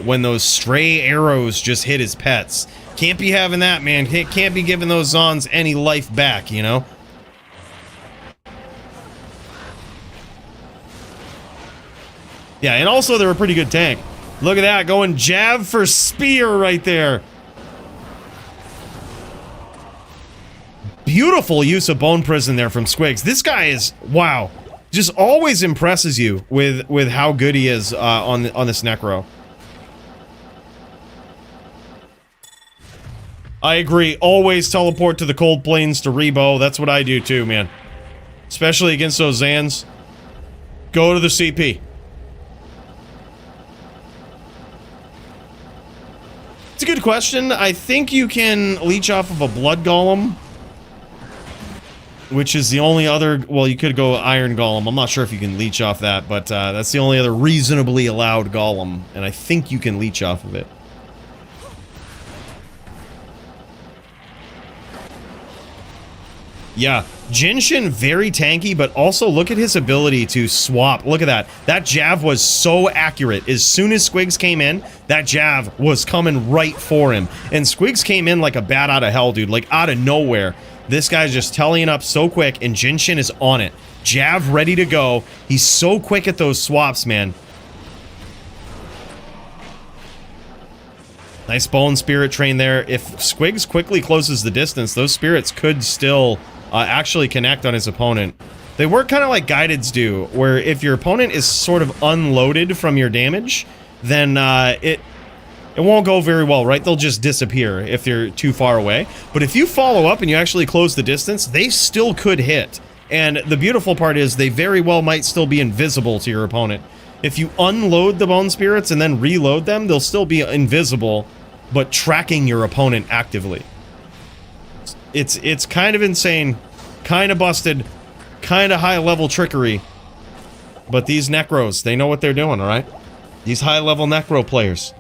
when those stray arrows just hit his pets. Can't be having that, man. Can't be giving those Zons any life back, you know? Yeah, and also they're a pretty good tank. Look at that, going jab for spear right there. Beautiful use of Bone Prison there from Squigs. This guy is, wow, just always impresses you with how good he is on this Necro. I agree. Always teleport to the cold plains to rebo. That's what I do too, man. Especially against those Zans. Go to the CP. It's a good question. I think you can leech off of a Blood Golem, which is the only other... Well, you could go Iron Golem. I'm not sure if you can leech off that, but that's the only other reasonably allowed Golem, and I think you can leech off of it. Yeah, Jinshin very tanky, but also look at his ability to swap. Look at that. That jab was so accurate. As soon as Squigs came in, that jab was coming right for him. And Squigs came in like a bat out of hell, dude. Like out of nowhere. This guy's just tallying up so quick, and Jinshin is on it. Jab ready to go. He's so quick at those swaps, man. Nice Bone Spirit train there. If Squigs quickly closes the distance, those spirits could still... actually connect on his opponent. They work kind of like guideds do, where if your opponent is sort of unloaded from your damage, then it won't go very well, right? They'll just disappear if they're too far away. But if you follow up and you actually close the distance, they still could hit. And the beautiful part is they very well might still be invisible to your opponent. if you unload the bone spirits and then reload them, they'll still be invisible, but tracking your opponent actively. It's kind of insane, kind of busted, kind of high level trickery. But these Necros, they know what they're doing, all right? These high level Necro players.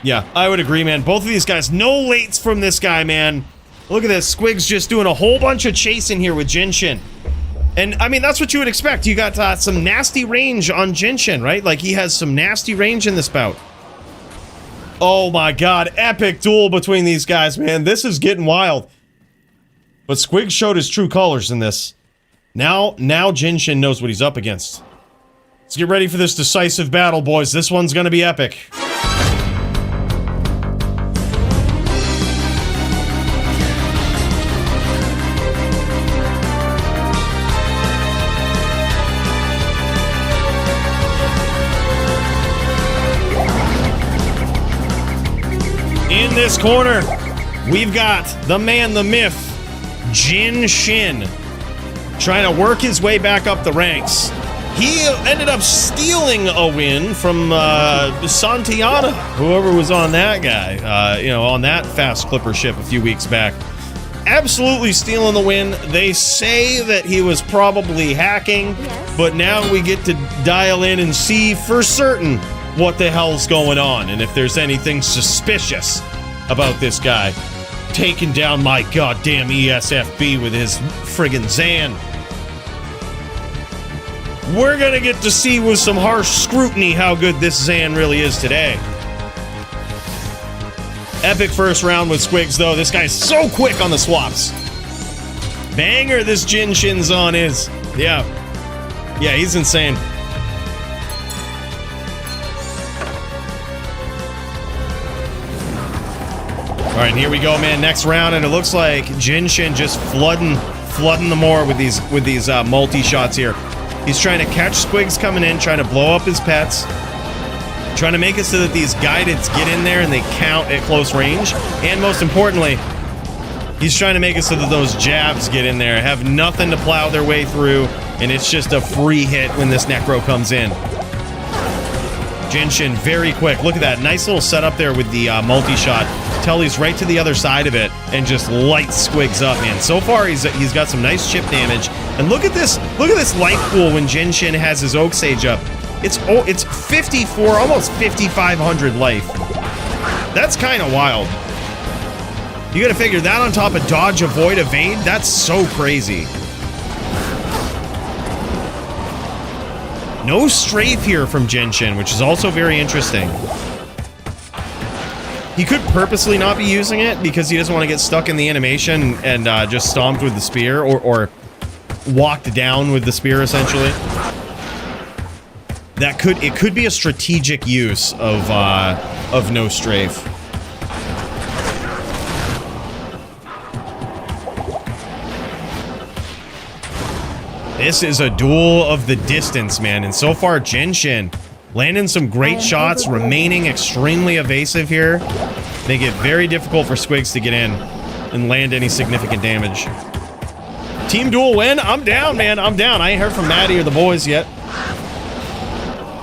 Yeah, I would agree, man. Both of these guys, no lates from this guy, man. Look at this. Squig's just doing a whole bunch of chasing here with Jinshin. And, I mean, that's what you would expect. You got some nasty range on Jinshin, right? Like, he has some nasty range in this bout. Oh, my God. Epic duel between these guys, man. This is getting wild. But Squig showed his true colors in this. Now Jinshin knows what he's up against. Let's get ready for this decisive battle, boys. This one's gonna be epic. In this corner, we've got the man, the myth, Jinshin, trying to work his way back up the ranks. He ended up stealing a win from Santillana, whoever was on that guy, you know, on that fast clipper ship a few weeks back. Absolutely stealing the win. They say that he was probably hacking, but now we get to dial in and see for certain what the hell's going on, and if there's anything suspicious about this guy taking down my goddamn ESFB with his friggin' Zan. We're gonna get to see with some harsh scrutiny how good this Zan really is today. Epic first round with Squigs, though. This guy's so quick on the swaps. Banger this Jinshin Zon is. Yeah, he's insane. All right, here we go, man. Next round, and it looks like Jinshin just flooding the more with these multi shots here. He's trying to catch Squigs coming in, trying to blow up his pets, trying to make it so that these guideds get in there and they count at close range. And most importantly, he's trying to make it so that those jabs get in there, have nothing to plow their way through, and it's just a free hit when this Necro comes in. Jinshin very quick. Look at that nice little setup there with the multi-shot. Telly's right to the other side of it and just lights Squigs up, man. So far he's got some nice chip damage. And look at this life pool when Jinshin has his Oak Sage up. It's 54, almost 5,500 life. That's kind of wild. You gotta figure that on top of dodge, avoid, evade. That's so crazy. No strafe here from Jinshin, which is also very interesting. He could purposely not be using it because he doesn't want to get stuck in the animation and just stomped with the spear or walked down with the spear, essentially. It could be a strategic use of no strafe. This is a duel of the distance, man. And so far, Jinshin landing some great shots, remaining extremely evasive here. Make it very difficult for Squigs to get in and land any significant damage. Team duel win? I'm down, man. I'm down. I ain't heard from Maddie or the boys yet.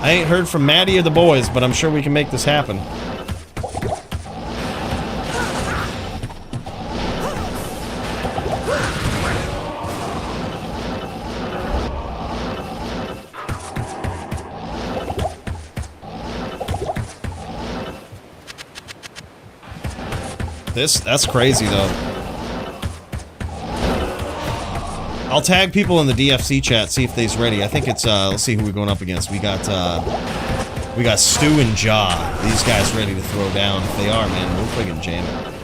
I ain't heard from Maddie or the boys, but I'm sure we can make this happen. That's crazy, though. I'll tag people in the DFC chat, see if they's ready. I think it's, let's see who we're going up against. We got Stu and Jaw. These guys ready to throw down. If they are, man, we'll friggin' jam it.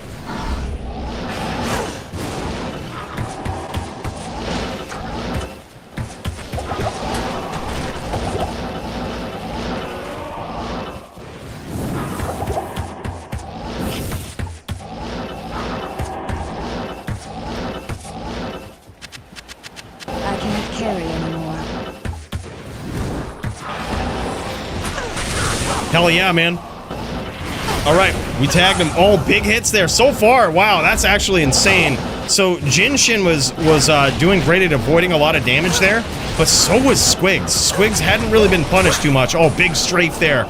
Hell yeah, man. All right, we tagged him. All big hits there so far. Wow, that's actually insane. So Jinshin was doing great at avoiding a lot of damage there, but so was Squigs. Squigs hadn't really been punished too much. Oh, big strafe there.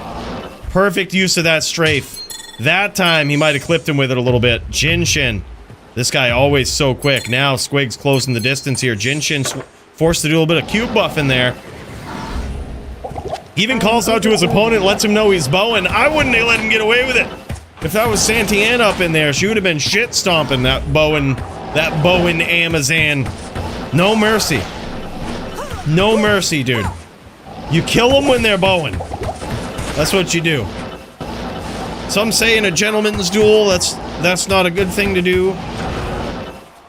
Perfect use of that strafe. That time he might have clipped him with it a little bit. Jinshin, this guy always so quick. Now Squigs closing the distance here. Jinshin forced to do a little bit of cube buff in there. Even calls out to his opponent, lets him know he's bowing. I wouldn't have let him get away with it. If that was Santiana up in there, she would have been shit stomping that Bowen Amazon. No mercy. No mercy, dude. You kill them when they're bowing. That's what you do. Some say in a gentleman's duel, that's not a good thing to do.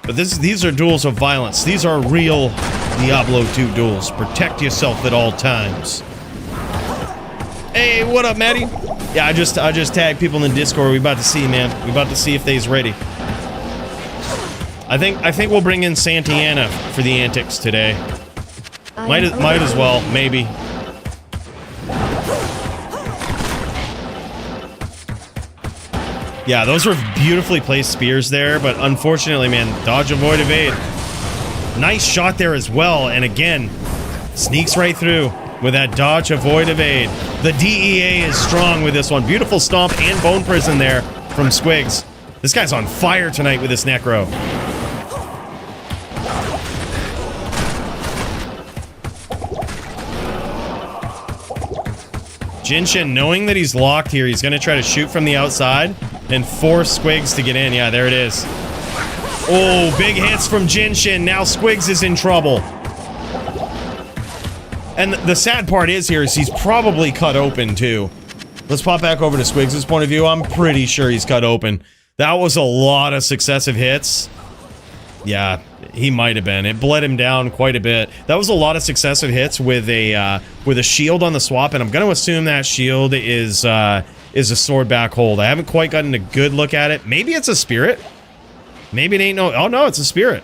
But these are duels of violence. These are real Diablo 2 duels. Protect yourself at all times. Hey, what up, Maddie? Yeah, I just tagged people in the Discord. We about to see, man. We about to see if they's ready. I think we'll bring in Santiana for the antics today. Might as well, maybe. Yeah, those were beautifully placed spears there, but unfortunately, man, dodge, avoid, evade. Nice shot there as well, and again, sneaks right through with that dodge, avoid, evade. The DEA is strong with this one. Beautiful stomp and bone prison there from Squigs. This guy's on fire tonight with this necro. Jinshin, knowing that he's locked here, he's going to try to shoot from the outside and force Squigs to get in. Yeah, there it is. Oh, big hits from Jinshin. Now Squigs is in trouble. And the sad part is here is he's probably cut open too. Let's pop back over to Squigs' point of view. I'm pretty sure he's cut open. That was a lot of successive hits. Yeah, he might have been. It bled him down quite a bit. That was a lot of successive hits with a shield on the swap, and I'm going to assume that shield is a sword back hold. I haven't quite gotten a good look at it. Maybe it's a spirit. Maybe it ain't no... Oh, no, it's a spirit.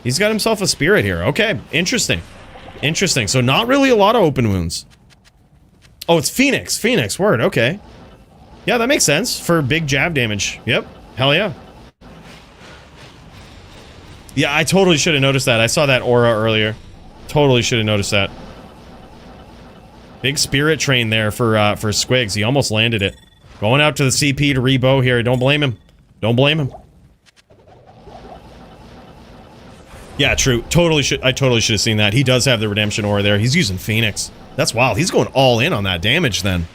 He's got himself a spirit here. Okay, interesting. Interesting. So not really a lot of open wounds. Oh, it's Phoenix. Phoenix, word. Okay. Yeah, that makes sense for big jab damage. Yep. Hell yeah. Yeah, I totally should have noticed that. I saw that aura earlier. Totally should have noticed that. Big spirit train there for Squigs. He almost landed it. Going out to the CP to rebow here. Don't blame him. Don't blame him. Yeah, true. I totally should have seen that. He does have the redemption aura there. He's using Phoenix. That's wild. He's going all in on that damage then.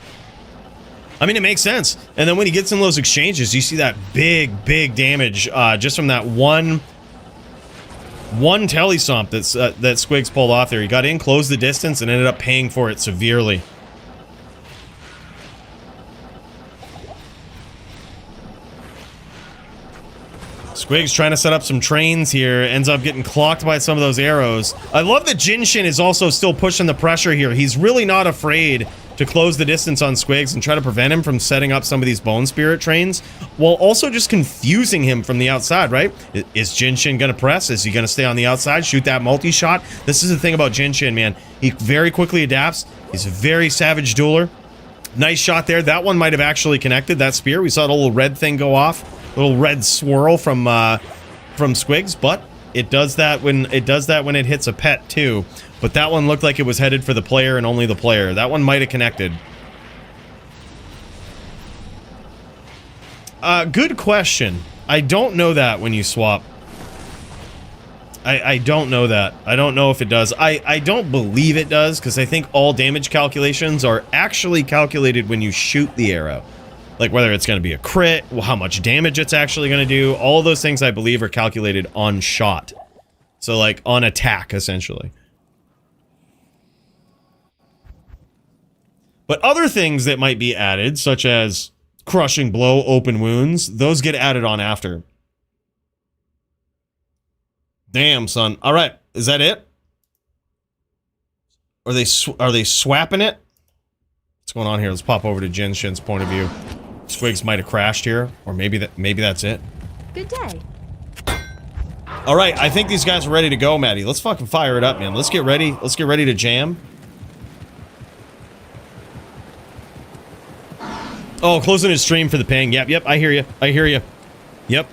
I mean, it makes sense. And then when he gets in those exchanges, you see that big damage just from that one telestomp that Squigs pulled off there. He got in, closed the distance, and ended up paying for it severely. Squigs trying to set up some trains here, ends up getting clocked by some of those arrows. I love that Jinshin is also still pushing the pressure here. He's really not afraid to close the distance on Squigs and try to prevent him from setting up some of these Bone Spirit trains, while also just confusing him from the outside, right? Is Jinshin gonna press? Is he gonna stay on the outside, shoot that multi-shot? This is the thing about Jinshin, man. He very quickly adapts. He's a very savage dueler. Nice shot there. That one might have actually connected, that spear. We saw the little red thing go off. Little red swirl from Squigs, but it does that when it hits a pet too. But that one looked like it was headed for the player and only the player. That one might have connected. Good question. I don't know that when you swap. I don't know that. I don't know if it does. I don't believe it does, because I think all damage calculations are actually calculated when you shoot the arrow. Like whether it's going to be a crit, how much damage it's actually going to do. All of those things I believe are calculated on shot. So like on attack, essentially. But other things that might be added, such as crushing blow, open wounds, those get added on after. Damn, son. All right, is that it? Are they swapping it? What's going on here? Let's pop over to Jinshin's point of view. Squigs might have crashed here, or maybe that's it. Good day. All right, I think these guys are ready to go, Maddie. Let's fucking fire it up, man. Let's get ready. Let's get ready to jam. Oh, closing his stream for the ping. Yep, I hear you. I hear you. Yep.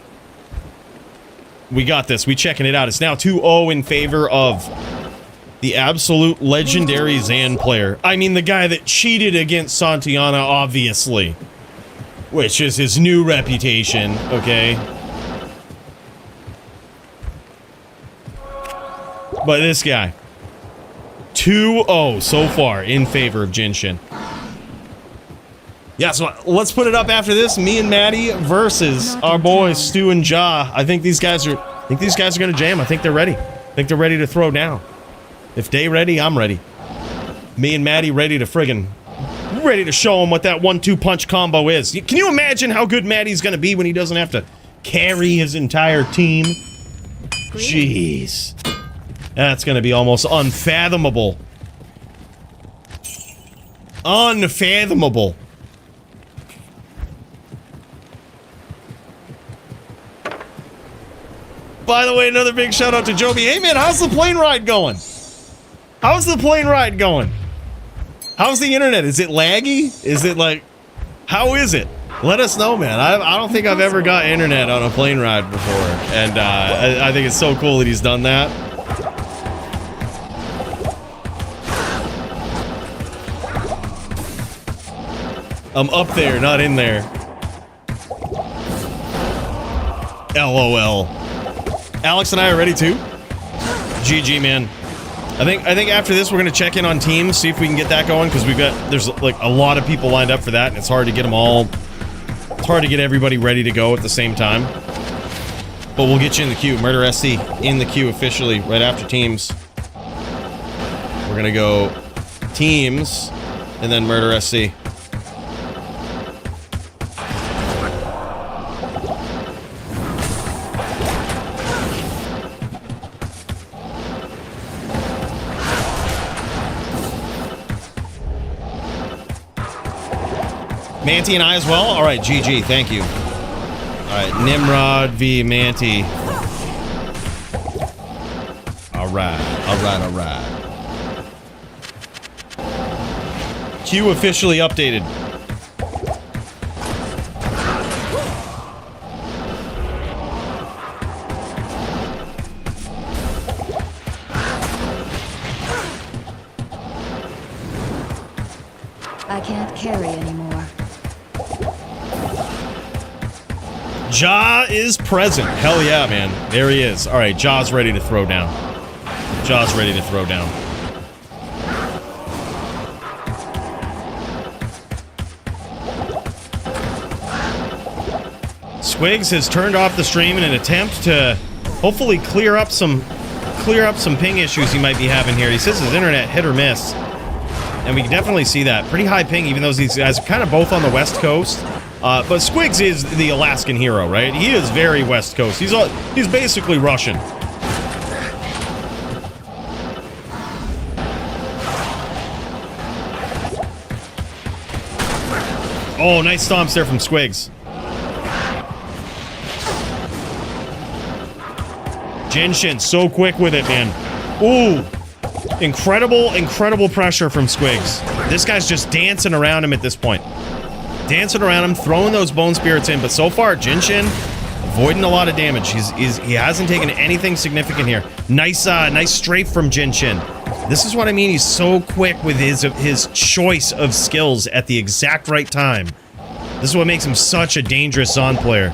We got this. We checking it out. It's now 2-0 in favor of the absolute legendary Zan player. I mean, the guy that cheated against Santillana, obviously. Which is his new reputation, okay? But this guy. 2-0 so far in favor of Jinshin. Yeah, so let's put it up after this. Me and Maddie versus our boys Stu and Ja. I think these guys are gonna jam. I think they're ready. I think they're ready to throw down. If they ready, I'm ready. Me and Maddie ready to show them what that 1-2 punch combo is. Can you imagine how good Maddie's gonna be when he doesn't have to carry his entire team? Jeez. That's gonna be almost unfathomable. Unfathomable. By the way, another big shout out to Joby. Hey man, how's the plane ride going? How's the plane ride going? How's the internet? Is it laggy? Is it like, how is it? Let us know, man. I don't think I've ever got internet on a plane ride before. And I think it's so cool that he's done that. I'm up there, not in there. LOL. Alex and I are ready too. GG, man. I think after this we're gonna check in on teams, see if we can get that going, because there's like a lot of people lined up for that, and it's hard to get them all. It's hard to get everybody ready to go at the same time. But we'll get you in the queue. Murder SC in the queue officially right after teams. We're gonna go teams and then Murder SC. Manti and I as well? Alright, GG, thank you. Alright, Nimrod v. Manti. Alright. Queue officially updated. I can't carry anymore. Ja is present. Hell yeah, man. There he is. Alright, Ja's ready to throw down. Ja's ready to throw down. Squigs has turned off the stream in an attempt to hopefully clear up some ping issues he might be having here. He says his internet hit or miss. And we can definitely see that. Pretty high ping, even though these guys are kind of both on the West Coast. But Squigs is the Alaskan hero, right? He is very West Coast. He's basically Russian. Oh, nice stomps there from Squigs. Jinshin, so quick with it, man. Ooh. Incredible pressure from Squigs. This guy's just dancing around him at this point. Dancing around him, throwing those bone spirits in, but so far, Jinshin avoiding a lot of damage. He hasn't taken anything significant here. Nice strafe from Jinshin. This is what I mean. He's so quick with his choice of skills at the exact right time. This is what makes him such a dangerous Zon player.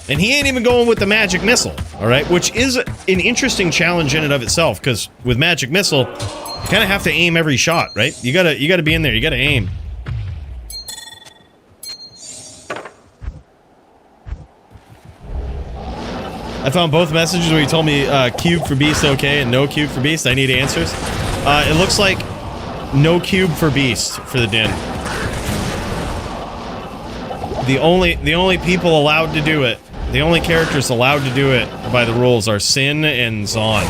And he ain't even going with the magic missile, all right? Which is an interesting challenge in and of itself, because with magic missile, you kind of have to aim every shot, right? You gotta be in there. You gotta aim. I found both messages where he told me cube for beast okay and no cube for beast. I need answers. It looks like no cube for beast for the Din. The only people allowed to do it, the only characters allowed to do it by the rules are Sin and Zon.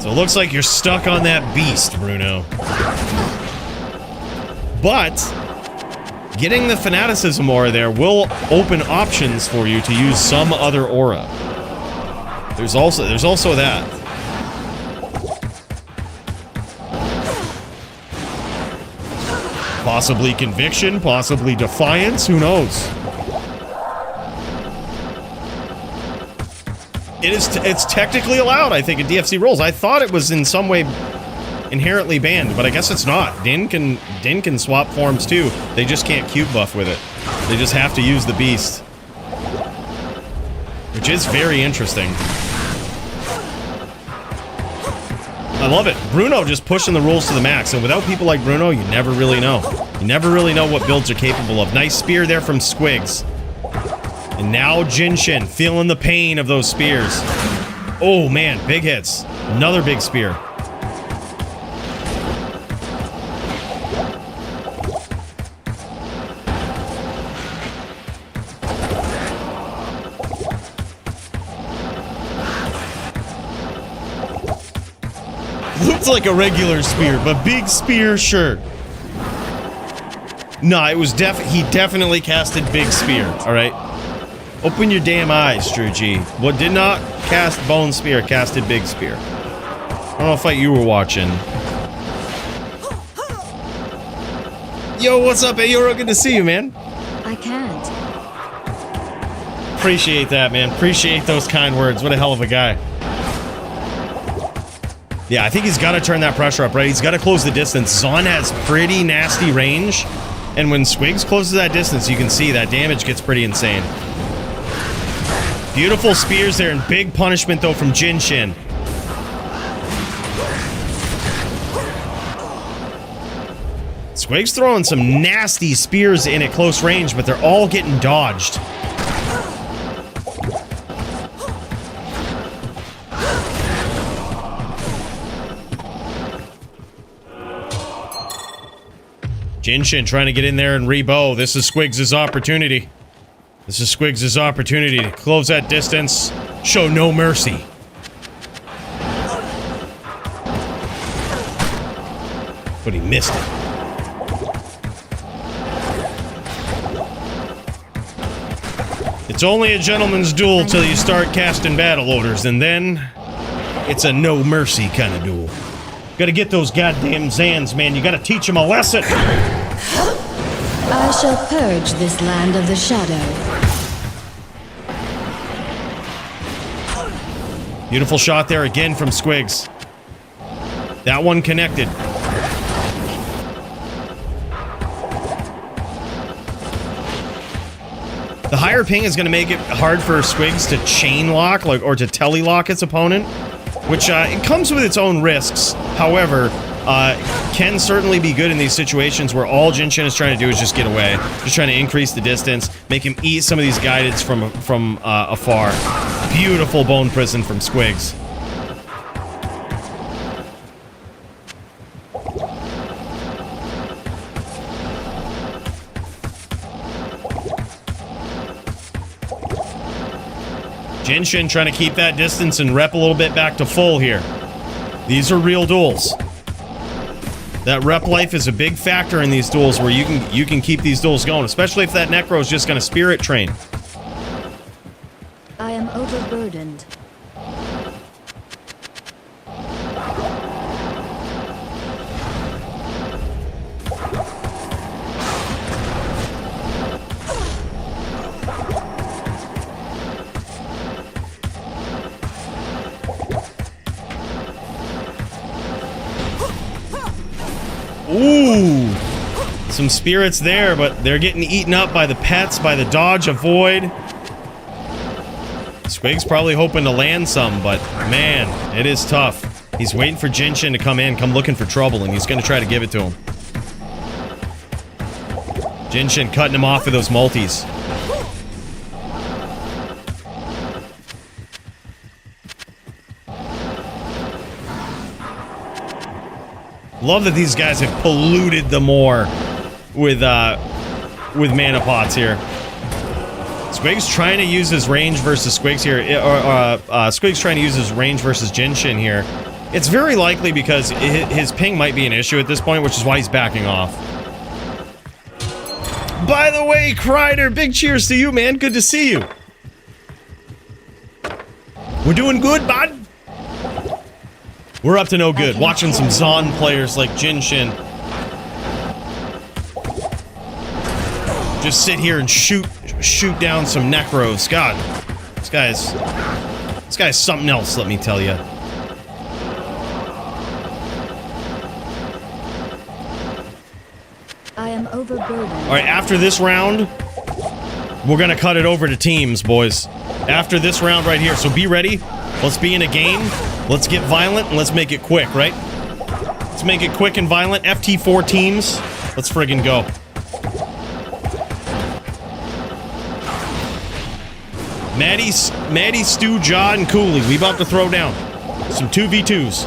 So it looks like you're stuck on that beast, Bruno. But getting the Fanaticism aura there will open options for you to use some other aura. There's also that. Possibly Conviction, possibly Defiance, who knows? It's technically allowed, I think, in DFC rules. I thought it was in some way inherently banned, but I guess it's not. Din can swap forms too. They just can't cube buff with it. They just have to use the beast. Which is very interesting. I love it. Bruno just pushing the rules to the max, and without people like Bruno, you never really know. You never really know what builds are capable of. Nice spear there from Squigs. And now Jinshin feeling the pain of those spears. Oh man, big hits. Another big spear. Looks like a regular spear, but big spear, sure. No, it was he definitely casted big spear, alright? Open your damn eyes, Drew G. What did not cast bone spear, casted big spear. I don't know if you were watching. Yo, what's up, Ayoro? Good to see you, man. I can't. Appreciate that, man. Appreciate those kind words. What a hell of a guy. Yeah, I think he's got to turn that pressure up, right? He's got to close the distance. Zon has pretty nasty range, and when Squigs closes that distance, you can see that damage gets pretty insane. Beautiful spears there, and big punishment, though, from Jinshin. Squigs throwing some nasty spears in at close range, but they're all getting dodged. Jinshin trying to get in there and rebow. This is Squigs' opportunity. This is Squigs' opportunity to close that distance. Show no mercy. But he missed it. It's only a gentleman's duel till you start casting battle orders, and then it's a no mercy kind of duel. Gotta get those goddamn Zans, man. You gotta teach them a lesson. I shall purge this land of the shadow. Beautiful shot there again from Squigs. That one connected. The higher ping is going to make it hard for Squigs to chain lock, or to telelock its opponent, which it comes with its own risks. However, can certainly be good in these situations where all Jinshin is trying to do is just get away, just trying to increase the distance, make him eat some of these guideds from afar. Beautiful bone prison from Squigs. Jinshin trying to keep that distance and rep a little bit back to full here. These are real duels. That rep life is a big factor in these duels where you can keep these duels going, especially if that Necro is just going to spirit train. I am overburdened. Ooh, some spirits there, but they're getting eaten up by the pets, by the dodge, avoid. Squigs probably hoping to land some, but man, it is tough. He's waiting for Jinshin to come looking for trouble, and he's going to try to give it to him. Jinshin cutting him off with those multis. Love that these guys have polluted the Moor with mana pots here. Squigs trying to use his range versus Squigs here, Squigs trying to use his range versus Jinshin here. It's very likely because his ping might be an issue at this point, which is why he's backing off. By the way, Kreider, big cheers to you, man. Good to see you. We're doing good, bud. We're up to no good. Watching some Zon players like Jinshin just sit here and shoot down some necros. God, this guy's something else, let me tell you. I am overburdened. All right, after this round, we're gonna cut it over to teams, boys. After this round right here, so be ready. Let's be in a game. Let's get violent and let's make it quick, right? Let's make it quick and violent. FT4 teams. Let's friggin' go. Maddie, Stu, Jaw, and Coooley. We about to throw down some 2v2s.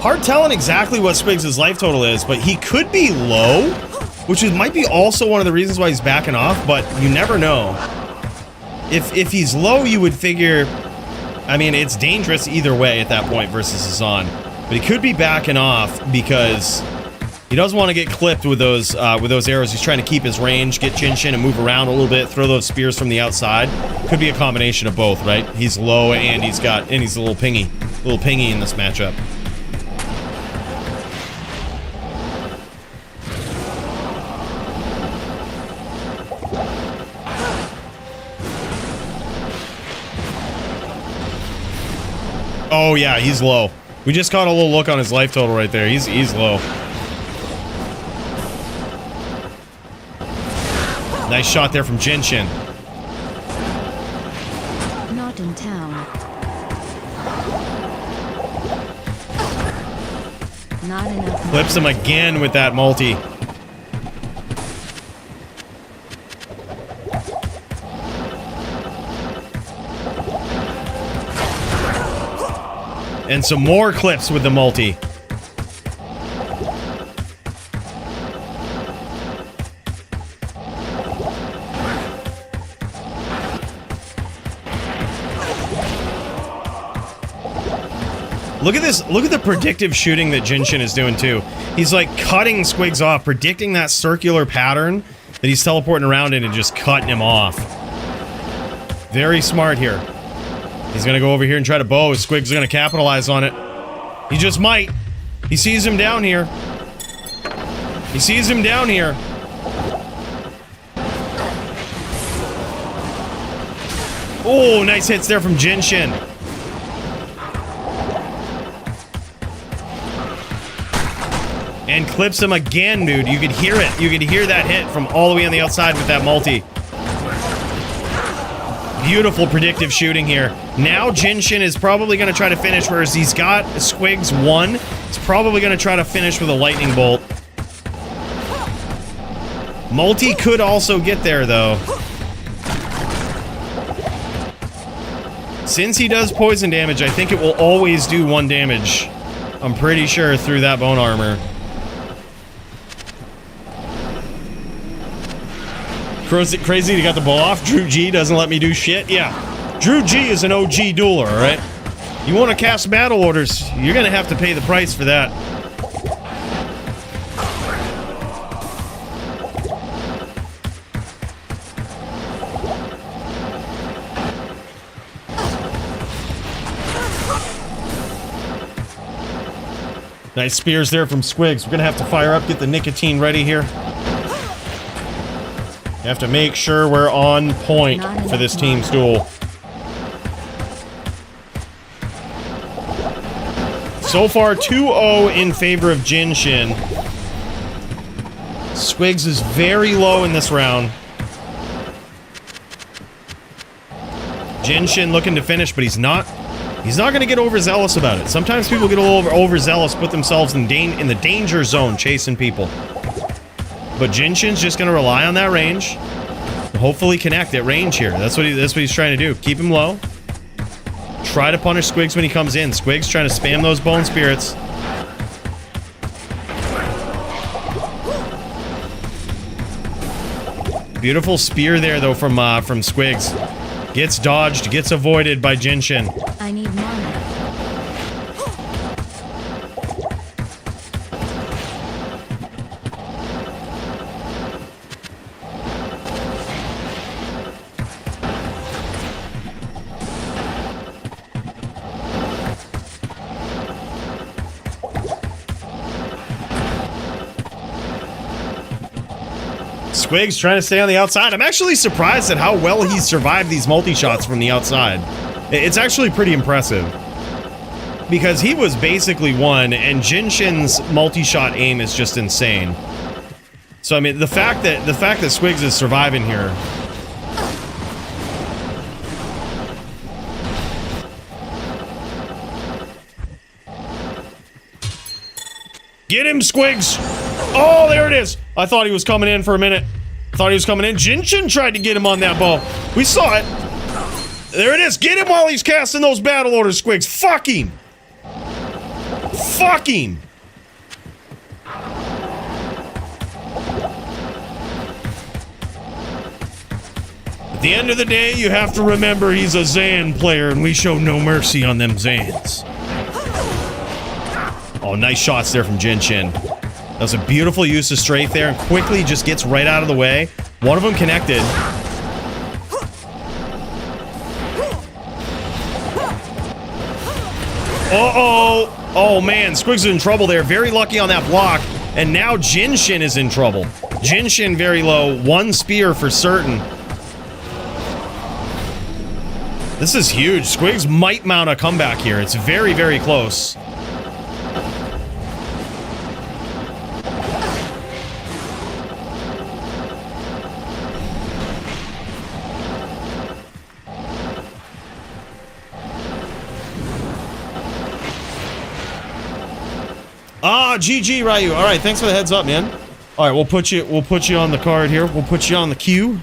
Hard telling exactly what Squigs' life total is, but he could be low, which might be also one of the reasons why he's backing off, but you never know. If he's low, you would figure, I mean, it's dangerous either way at that point versus Hassan, but he could be backing off because he doesn't want to get clipped with those arrows. He's trying to keep his range, get Jinshin and move around a little bit, throw those spears from the outside. Could be a combination of both, right? He's low and he's a little pingy in this matchup. Oh yeah, he's low. We just caught a little look on his life total right there. He's low. Nice shot there from Jinshin. Not in town. Not enough. Clips him again with that multi. And some more clips with the multi. Look at this. Look at the predictive shooting that Jinshin is doing too. He's like cutting Squigs off, predicting that circular pattern that he's teleporting around in and just cutting him off. Very smart here. He's gonna go over here and try to bow. Squigs is gonna capitalize on it. He just might. He sees him down here. He sees him down here. Oh, nice hits there from Jinshin. And clips him again, dude. You could hear it. You could hear that hit from all the way on the outside with that multi. Beautiful predictive shooting here. Now Jinshin is probably going to try to finish, whereas he's got Squigs 1. He's probably going to try to finish with a lightning bolt. Multi could also get there, though. Since he does poison damage, I think it will always do 1 damage. I'm pretty sure through that bone armor. Crazy he got the ball off. Drew G doesn't let me do shit. Yeah. Drew G is an OG dueler, alright? You want to cast battle orders, you're going to have to pay the price for that. Nice spears there from Squigs. We're going to have to fire up, get the nicotine ready here. You have to make sure we're on point for this team's duel. So far, 2-0 in favor of Jinshin. Squigs is very low in this round. Jinshin looking to finish, but he's not going to get overzealous about it. Sometimes people get a little overzealous, put themselves in the danger zone chasing people. But Jinshin's just going to rely on that range. And hopefully connect at range here. That's what he's trying to do. Keep him low. Try to punish Squigs when he comes in. Squigs trying to spam those bone spirits. Beautiful spear there, though, from Squigs. Gets dodged, gets avoided by Jinshin. I need mana. Squig's trying to stay on the outside. I'm actually surprised at how well he's survived these multi-shots from the outside. It's actually pretty impressive. Because he was basically one, and Jinshin's multi-shot aim is just insane. So I mean, the fact that Squigs is surviving here. Get him, Squigs! Oh, there it is! I thought he was coming in for a minute. I thought he was coming in. Jinshin tried to get him on that ball. We saw it. There it is. Get him while he's casting those battle orders, Squigs. Fuck him! Fuck him! At the end of the day, you have to remember he's a Zan player, and we show no mercy on them Zans. Oh, nice shots there from Jinshin. That was a beautiful use of strafe there, and quickly just gets right out of the way. One of them connected. Uh-oh! Oh, man, Squigs is in trouble there. Very lucky on that block. And now Jinshin is in trouble. Jinshin very low. One spear for certain. This is huge. Squigs might mount a comeback here. It's very, very close. Ah, GG, Ryu. All right, thanks for the heads up, man. All right, we'll put you on the card here. We'll put you on the queue.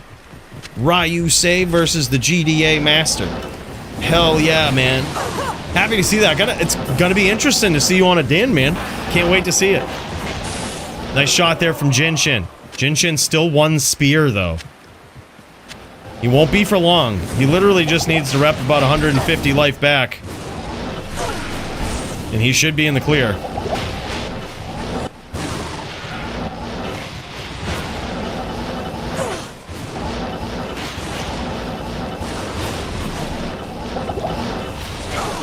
Ryu save versus the GDA Master. Hell yeah, man. Happy to see that. It's gonna be interesting to see you on a Din, man. Can't wait to see it. Nice shot there from Jinshin. Jinshin still one spear, though. He won't be for long. He literally just needs to rep about 150 life back. And he should be in the clear.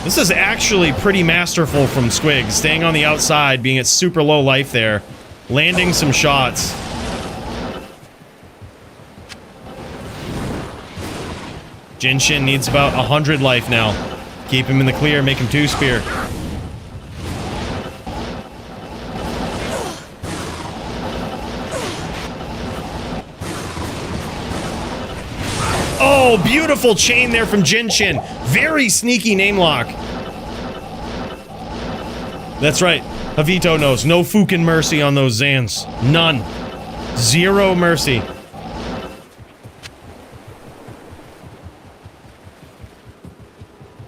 This is actually pretty masterful from Squigs, staying on the outside, being at super low life there, landing some shots. Jinshin needs about 100 life now. Keep him in the clear, make him two spear. Oh, beautiful chain there from Jinshin. Very sneaky name lock. That's right. Javito knows. No fucking mercy on those Zans. None. Zero mercy.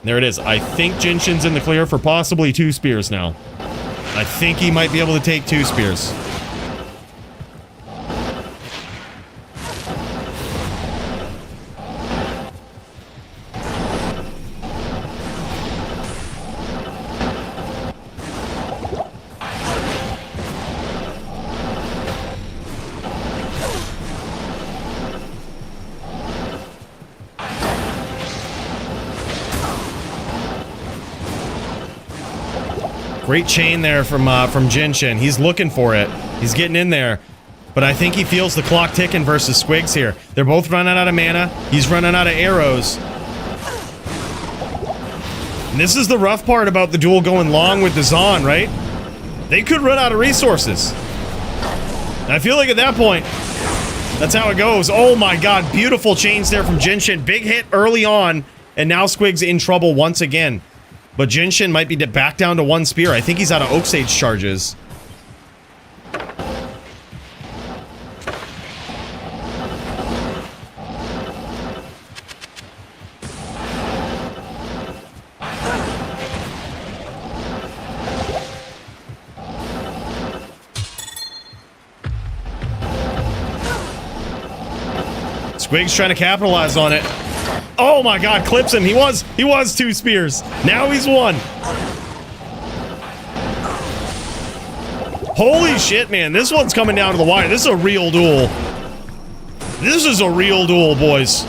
There it is. I think Jinshin's in the clear for possibly two spears now. I think he might be able to take two spears. Great chain there from Jinshin. He's looking for it. He's getting in there. But I think he feels the clock ticking versus Squigs here. They're both running out of mana. He's running out of arrows. And this is the rough part about the duel going long with the Zon, right? They could run out of resources. And I feel like at that point, that's how it goes. Oh my god, beautiful chains there from Jinshin. Big hit early on, and now Squigs in trouble once again. But Jinshin might be back down to one spear. I think he's out of Oak Sage charges. Squigs trying to capitalize on it. Oh my god, clips him. He was two spears. Now he's one. Holy shit, man. This one's coming down to the wire. This is a real duel. This is a real duel, boys.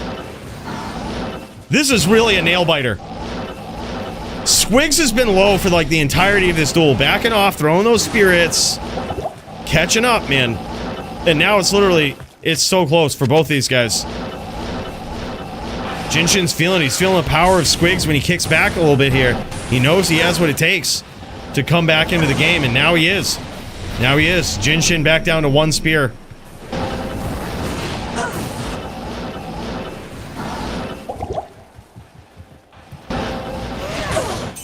This is really a nail-biter. Squigs has been low for like the entirety of this duel. Backing off, throwing those spirits. Catching up, man. And now it's literally... It's so close for both these guys. Jinshin's he's feeling the power of Squigs when he kicks back a little bit here. He knows he has what it takes to come back into the game, and now he is. Now he is. Jinshin back down to 1 spear.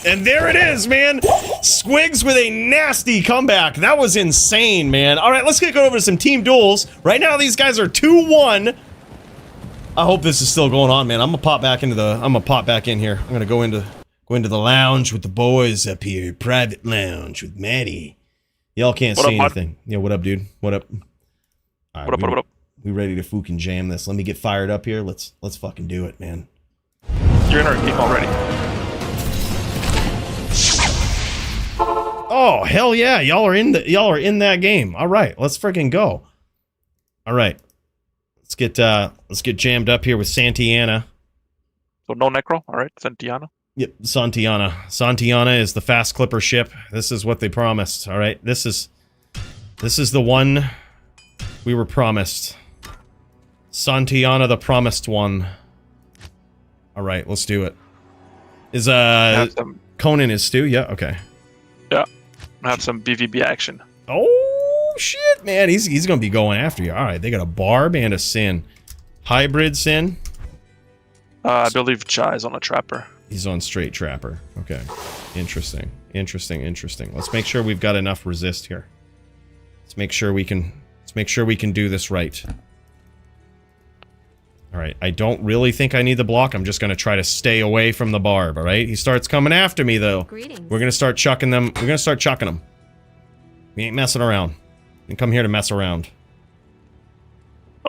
And there it is, man! Squigs with a nasty comeback. That was insane, man. Alright, let's get over to some team duels. Right now, these guys are 2-1. I hope this is still going on, man. I'm gonna pop back into the... I'm gonna pop back in here. I'm gonna go into the lounge with the boys up here. Private lounge with Maddie. Y'all can't see anything. Yeah, what up, dude? What up? All right, what up? We ready to fucking jam this. Let me get fired up here. Let's fucking do it, man. You're in our team already. Oh, hell yeah. Y'all are in that game. All right, let's freaking go. All right. Let's get jammed up here with Santiana. So no Necro, all right, Santiana. Yep, Santiana. Santiana is the fast clipper ship. This is what they promised, all right? This is the one we were promised. Santiana, the promised one. All right, let's do it. Is Conan is Stu? Yeah, okay. Yeah, have some BVB action. Oh shit, man, he's gonna be going after you. All right, they got a barb and a Sin, hybrid Sin. I believe Chai's on a trapper. He's on straight trapper. Okay, interesting. Let's make sure we've got enough resist here. Let's make sure we can do this right. All right, I don't really think I need the block. I'm just gonna try to stay away from the barb. All right, he starts coming after me though. Greetings. We're gonna start chucking them. We're gonna start chucking them. We ain't messing around. We come here to mess around.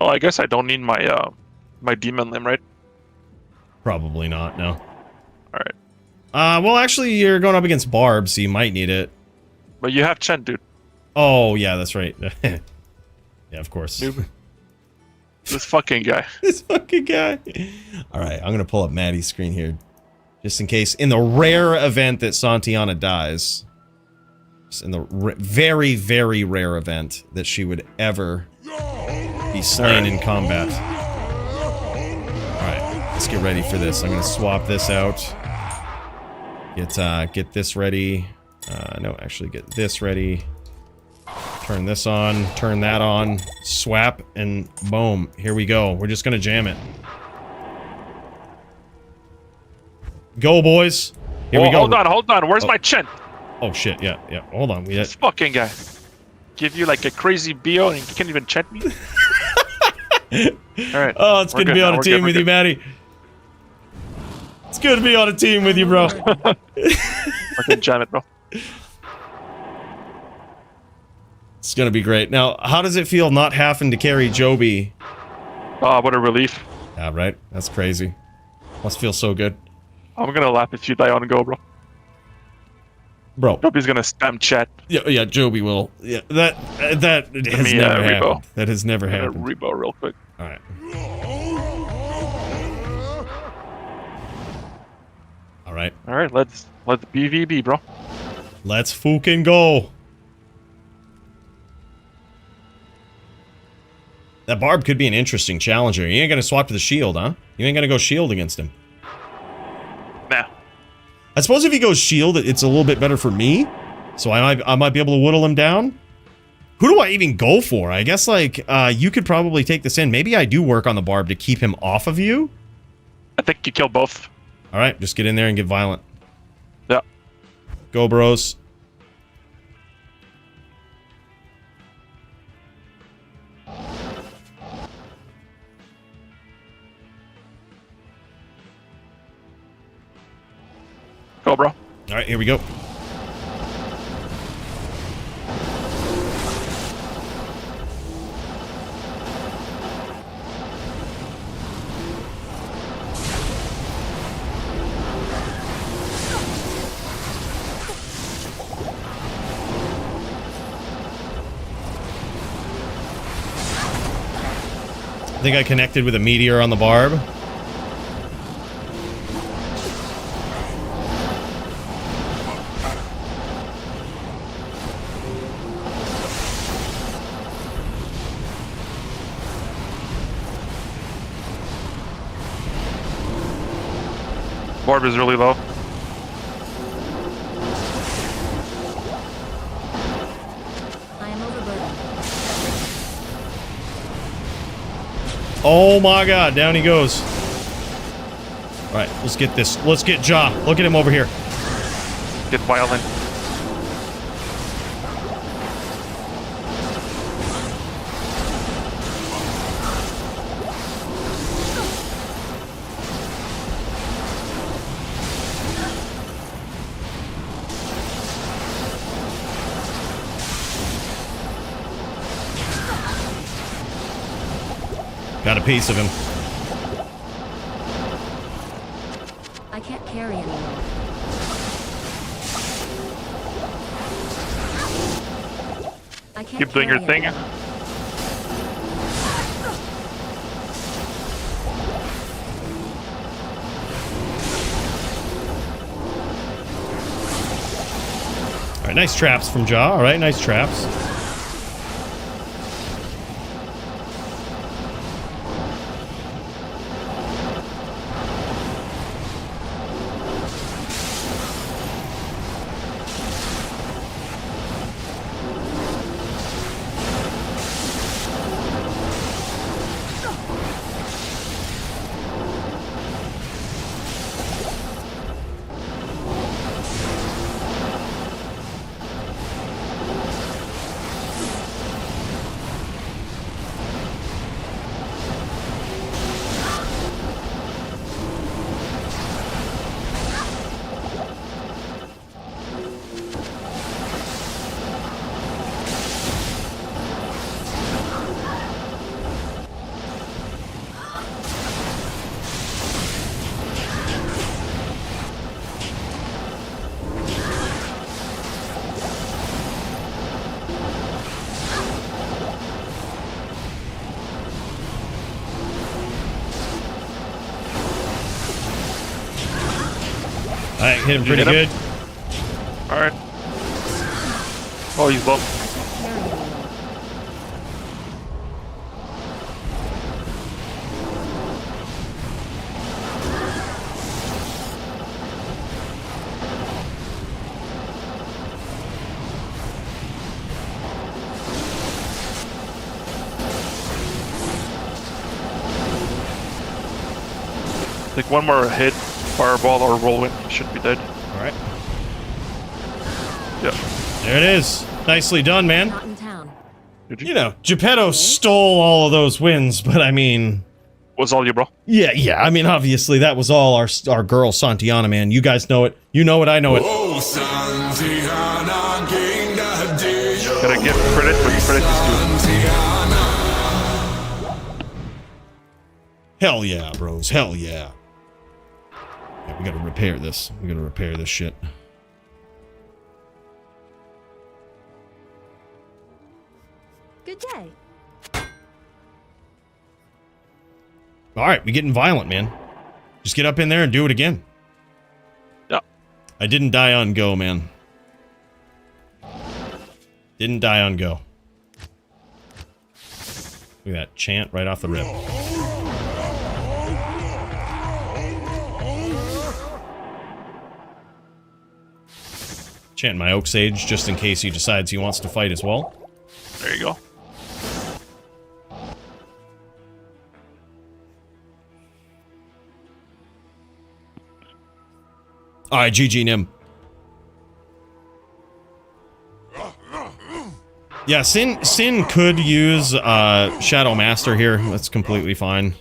Oh, I guess I don't need my my demon limb, right? Probably not. No. All right. Well, actually, you're going up against barb, so you might need it. But you have Chen, dude. Oh yeah, that's right. Yeah, of course. Noob. This fucking guy. This fucking guy. All right, I'm gonna pull up Maddie's screen here, just in case. In the rare event that Santiana dies, just in the very, very rare event that she would ever be slain in combat. All right, let's get ready for this. I'm gonna swap this out. Get this ready. No, actually, get this ready. Turn this on, turn that on, swap, and boom. Here we go. We're just gonna jam it. Go, boys. Here we go. Hold on. Where's my Chen? Oh, shit. Yeah. Hold on. This fucking guy. Give you like a crazy BO and you can't even Chen me? Alright. Oh, it's good to be on a team with you, Maddie. It's good to be on a team with you, bro. Fucking jam it, bro. It's gonna be great. Now, how does it feel not having to carry Joby? What a relief. Yeah, right? That's crazy. Must feel so good. I'm gonna laugh if you die on go, bro. Bro. Joby's gonna spam chat. Yeah, Joby will. Yeah, that has never happened. That has never happened. Rebo real quick. Alright. Alright, let's BVB, bro. Let's fucking go. That barb could be an interesting challenger. You ain't gonna swap to the shield, huh? You ain't gonna go shield against him. Nah. I suppose if he goes shield, it's a little bit better for me. So I might be able to whittle him down. Who do I even go for? I guess, like, you could probably take this in. Maybe I do work on the barb to keep him off of you. I think you kill both. Alright, just get in there and get violent. Yeah. Go, bros. Go, bro. Alright, here we go. I think I connected with a meteor on the barb. Barb is really low. I am overburdened. Oh my god, down he goes. Alright, let's get this. Let's get Ja. Look at him over here. Get violent. Got a piece of him. I can't carry anymore. I can't Keep doing your carry thing. anymore. Alright, nice traps from Ja. Alright, nice traps. Alright, hit him pretty good. Alright. Oh, he's low. I can't carry anymore. Like one more hit, fireball or whirlwind, he should be dead. Alright. Yeah. There it is. Nicely done, man. Not in town. GG. You know, Geppetto stole all of those wins, but I mean... Was all you, bro. Yeah, I mean, obviously, that was all our girl, Santiana, man. You guys know it. You know it, I know it. Oh, Santiana, king that day. Gotta give credit where credit is due. Hell yeah, bros. Hell yeah. Yeah, we gotta repair this. We gotta repair this shit. Good day. Alright, we getting violent, man. Just get up in there and do it again. Yeah. I didn't die on go, man. Didn't die on go. Look at that chant right off the rip. Chant my Oak Sage just in case he decides he wants to fight as well. There you go. Alright, GG Nim. Yeah, Sin could use Shadow Master here. That's completely fine.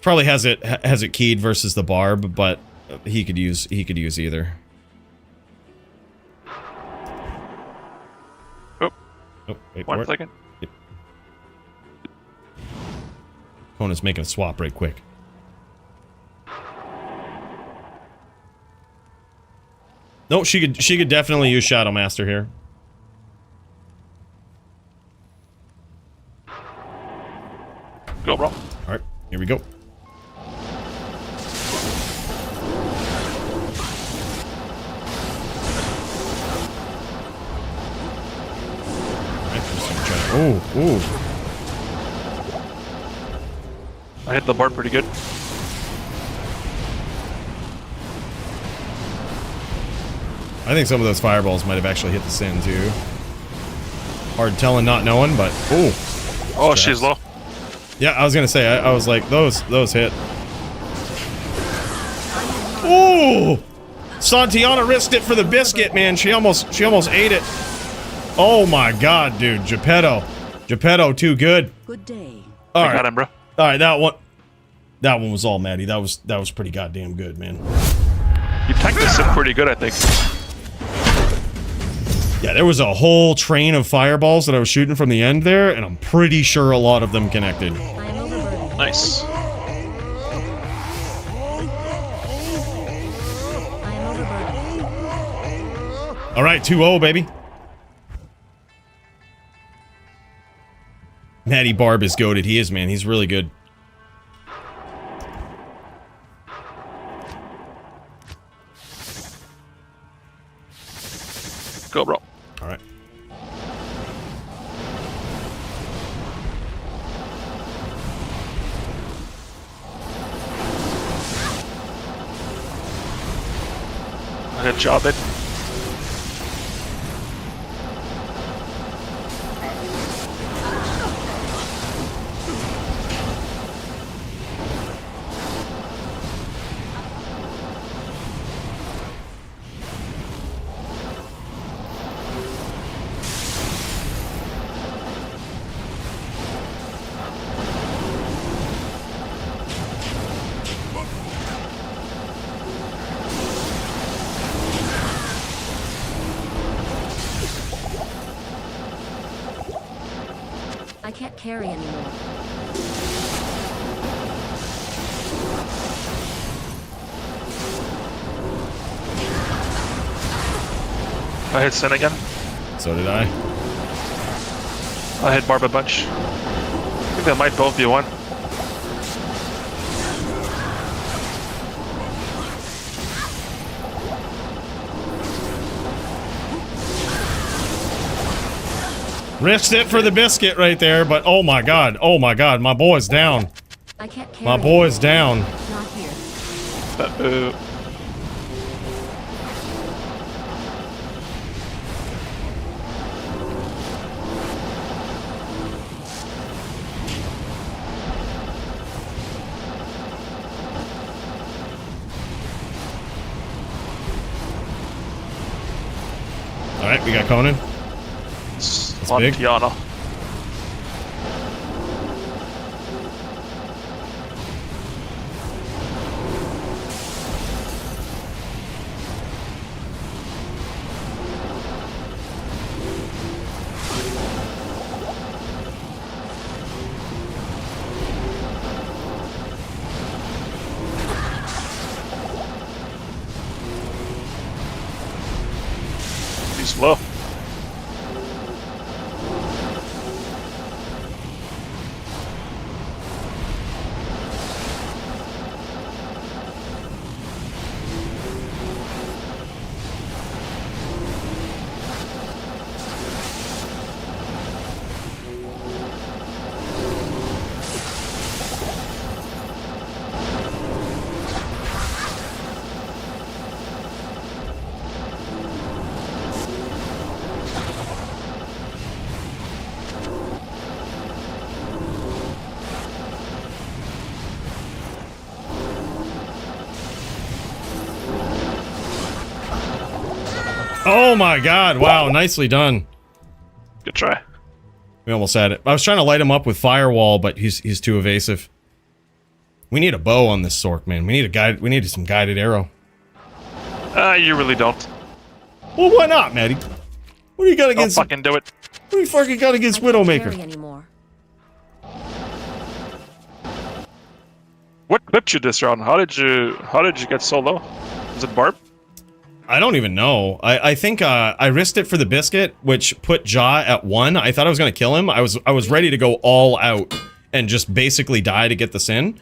Probably has it keyed versus the Barb, but he could use either. Oh, wait, One second. Yep. Kona's making a swap right quick. No, she could definitely use Shadow Master here. Go, bro. Alright, here we go. Oh. I hit the bar pretty good. I think some of those fireballs might have actually hit the Sin too. Hard telling, not knowing, but Oh, she's low. Yeah, I was gonna say. I was like, those hit. Ooh! Santiana risked it for the biscuit, man. She almost ate it. Oh my god, dude. Geppetto, too good. Good day. All I right. got him, bro. All right, that one was all Maddie. That was pretty goddamn good, man. You tanked this in pretty good, I think. Yeah, there was a whole train of fireballs that I was shooting from the end there, and I'm pretty sure a lot of them connected. Nice. All right, 2-0, baby. Matty Barb is goated. He is, man. He's really good. Go, bro. All right. Good job, it. I can't carry anymore. I hit Sin again. So did I. I hit Barb a bunch. I think that might both be one. Risked it for the biscuit right there, but oh my god, my boy's down. I can't carry My boy's down. Not here. Alright, we got Conan. On big. Tiana. He's low. Oh my god, wow, nicely done. Good try. We almost had it. I was trying to light him up with Firewall, but he's too evasive. We need a bow on this Sork, man. We need some guided arrow. You really don't. Well, why not, Maddie? What do you got Don't against fucking do it. What do you fucking got against Widowmaker? Carry anymore. What clipped you this round? How did you get so low? Was it Barb? I don't even know. I think I risked it for the biscuit, which put Jaw at 1. I thought I was gonna kill him. I was ready to go all out and just basically die to get the Sin.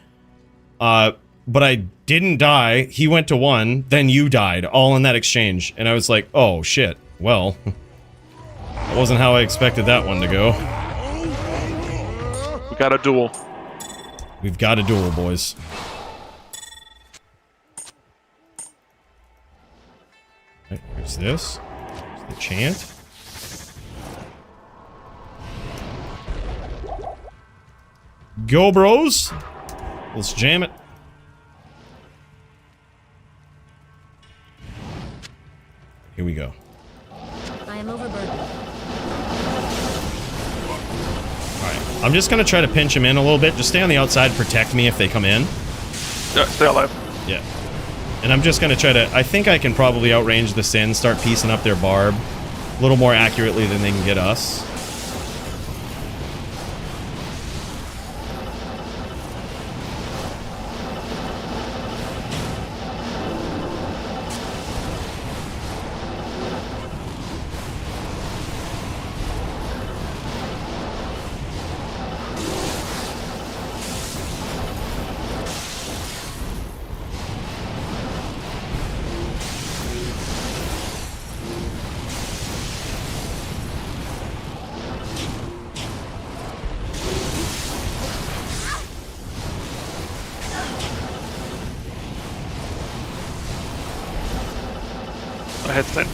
But I didn't die. He went to 1, then you died, all in that exchange. And I was like, oh shit. Well, that wasn't how I expected that one to go. We got a duel. We've got a duel, boys. Okay, What's this? What's the chant? Go, bros! Let's jam it. Here we go. I am overburdened. Alright, I'm just gonna try to pinch him in a little bit. Just stay on the outside, protect me if they come in. Yeah, stay alive. Yeah. And I'm just gonna try to... I think I can probably outrange the Sin, start piecing up their barb a little more accurately than they can get us. I hit Sin.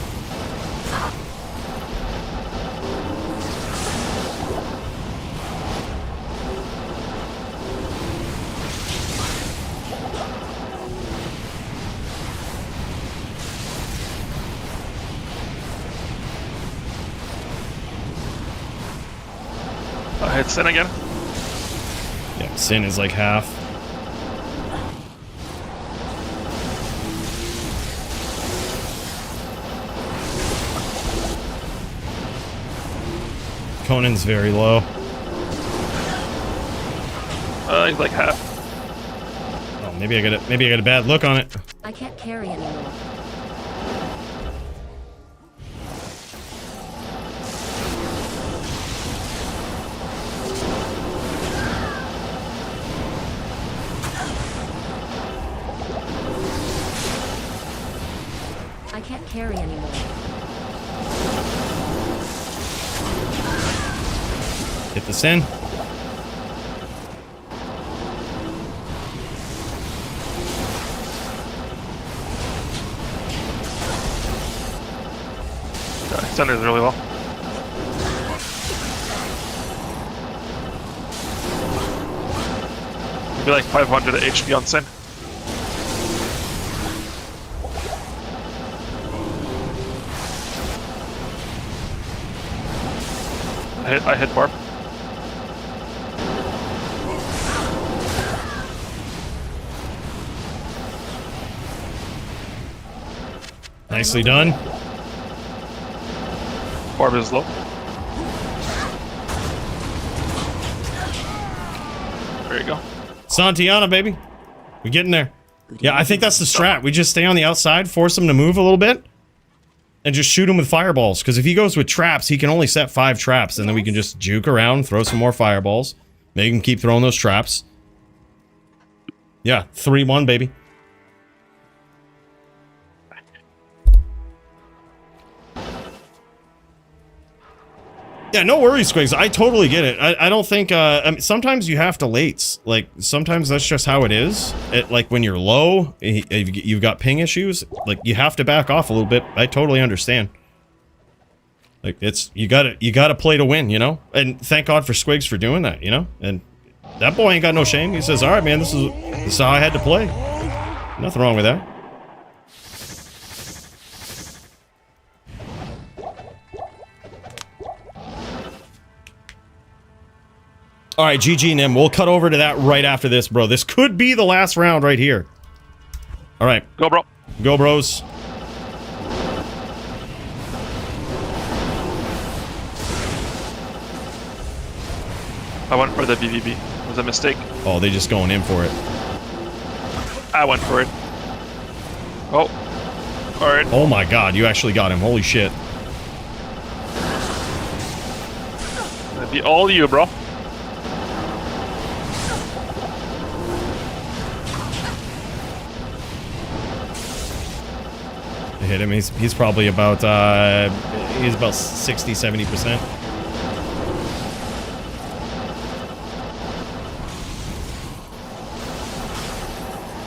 I hit Sin again. Yeah, Sin is like half. Conan's very low. He's like half. Oh, maybe I got a bad look on it. I can't carry anymore. I can't carry anymore. Hit the Sin. Sin is really low. Maybe like 500 HP on Sin. I hit Barb. Nicely done. Barb is low. There you go. Santiana, baby. We're getting there. Yeah, I think that's the strat. We just stay on the outside, force him to move a little bit, and just shoot him with fireballs. Because if he goes with traps, he can only set 5 traps, and then we can just juke around, throw some more fireballs, make him keep throwing those traps. Yeah, 3-1, baby. Yeah, no worries, Squigs. I totally get it. I don't think, I mean, sometimes you have to lates. Like, sometimes that's just how it is. Like, when you're low, you've got ping issues, like, you have to back off a little bit. I totally understand. Like, you gotta play to win, you know? And thank God for Squigs for doing that, you know? And that boy ain't got no shame. He says, alright, man, this is how I had to play. Nothing wrong with that. All right, GG, Nim. We'll cut over to that right after this, bro. This could be the last round right here. All right. Go, bro. Go, bros. I went for the BVB. It was a mistake. Oh, they just going in for it. I went for it. Oh. All right. Oh, my God. You actually got him. Holy shit. That'd be all you, bro. Hit him. He's probably about 60-70%.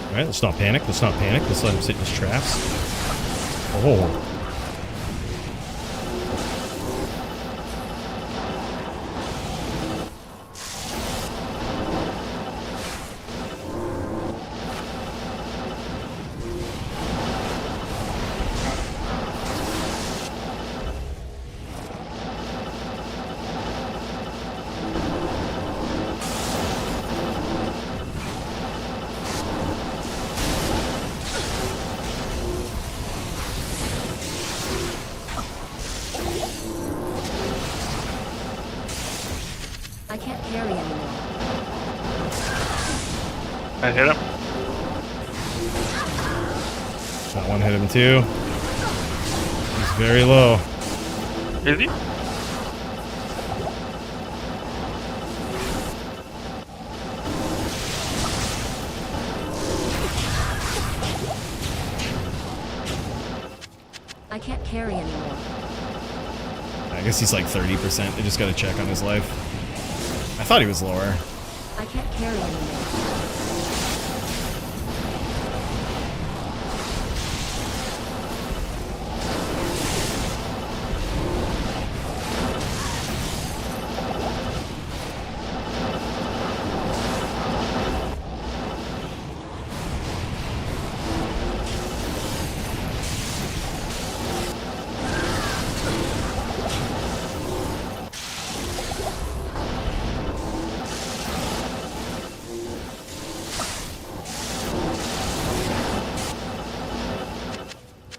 All right, let's not panic. Let's not panic. Let's let him sit in his traps. Oh, carry anymore. I hit him. That one hit him too. He's very low. Is he? I can't carry anymore. I guess he's like 30%. I just gotta check on his life. I thought he was lower. I can't carry anymore.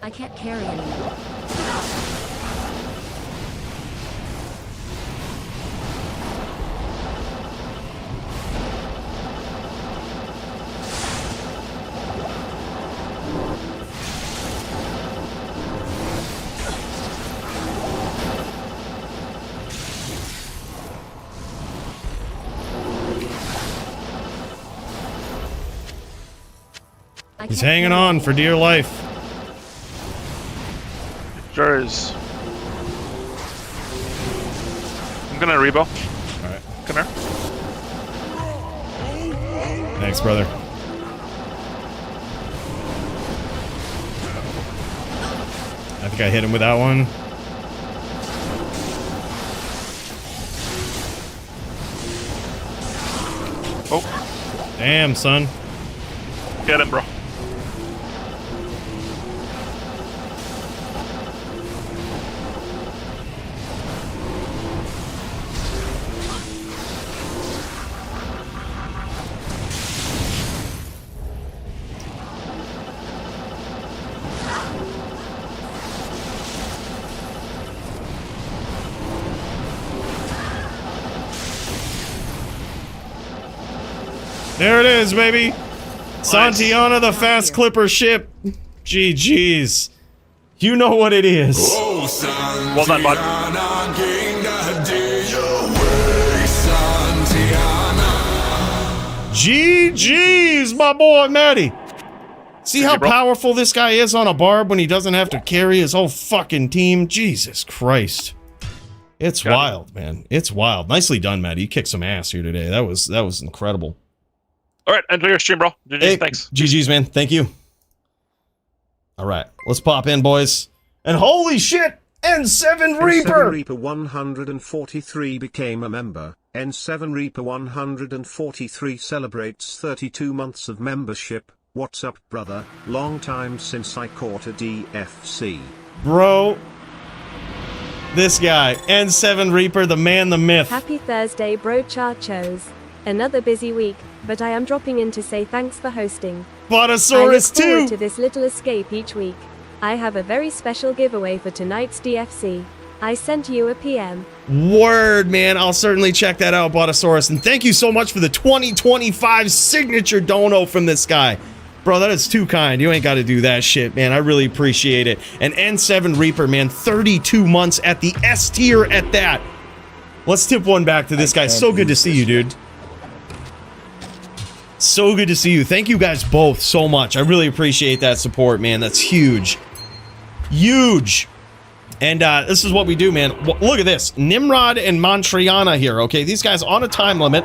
I can't carry anymore. He's hanging on for dear life. Sure is. I'm gonna rebo. Alright. Come here. Thanks, brother. I think I hit him with that one. Oh. Damn, son. Get him, bro. There it is, baby. Santiana, the fast clipper ship. GG's. You know what it is. Well done, bud. GG's, my boy Matty. See how bro. powerful this guy is on a barb when he doesn't have to carry his whole fucking team? Jesus Christ. It's wild, man. It's wild. Nicely done, Matty. You kicked some ass here today. That was incredible. All right, enjoy your stream, bro. GG's, Hey, thanks. GG's, man. Thank you. All right, let's pop in, boys. And holy shit, N7 Reaper! N7 Reaper 143 became a member. N7 Reaper 143 celebrates 32 months of membership. What's up, brother? Long time since I caught a DFC. Bro, this guy, N7 Reaper, the man, the myth. Happy Thursday, bro charchos. Another busy week, but I am dropping in to say thanks for hosting. Botosaurus I look forward too. to this little escape each week. I have a very special giveaway for tonight's DFC. I sent you a PM. Word, man. I'll certainly check that out, Botosaurus. And thank you so much for the 2025 signature dono from this guy. Bro, that is too kind. You ain't got to do that shit, man. I really appreciate it. And N7 Reaper, man, 32 months at the S tier at that. Let's tip one back to this guy. So good to see you, dude. So good to see you. Thank you guys both so much. I really appreciate that support, man. That's huge. Huge. And this is what we do, man. Look at this. Nimrod and Montriana here, okay? These guys on a time limit.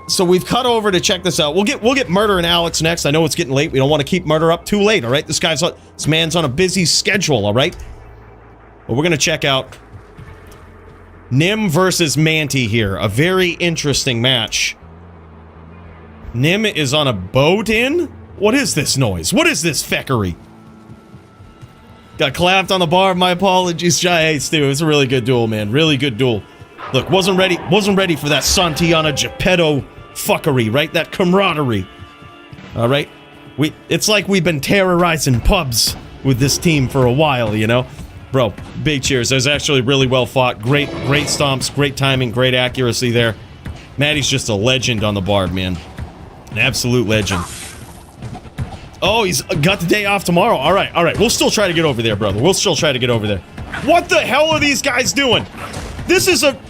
So we've cut over to check this out. We'll get Murder and Alex next. I know it's getting late. We don't want to keep Murder up too late, all right? This man's on a busy schedule, all right? But we're going to check out Nim versus Manti here. A very interesting match. Nim is on a boat in? What is this noise? What is this feckery? Got clapped on the bar. My apologies, Shy Hey Stu. It's a really good duel, man. Really good duel. Look, wasn't ready for that Santiana Geppetto fuckery, right? That camaraderie. All right? It's like we've been terrorizing pubs with this team for a while, you know? Bro, big cheers. That was actually really well fought. Great stomps, great timing, great accuracy there. Maddie's just a legend on the Barb, man. An absolute legend. Oh, he's got the day off tomorrow. All right. We'll still try to get over there, brother. We'll still try to get over there. What the hell are these guys doing? This is a...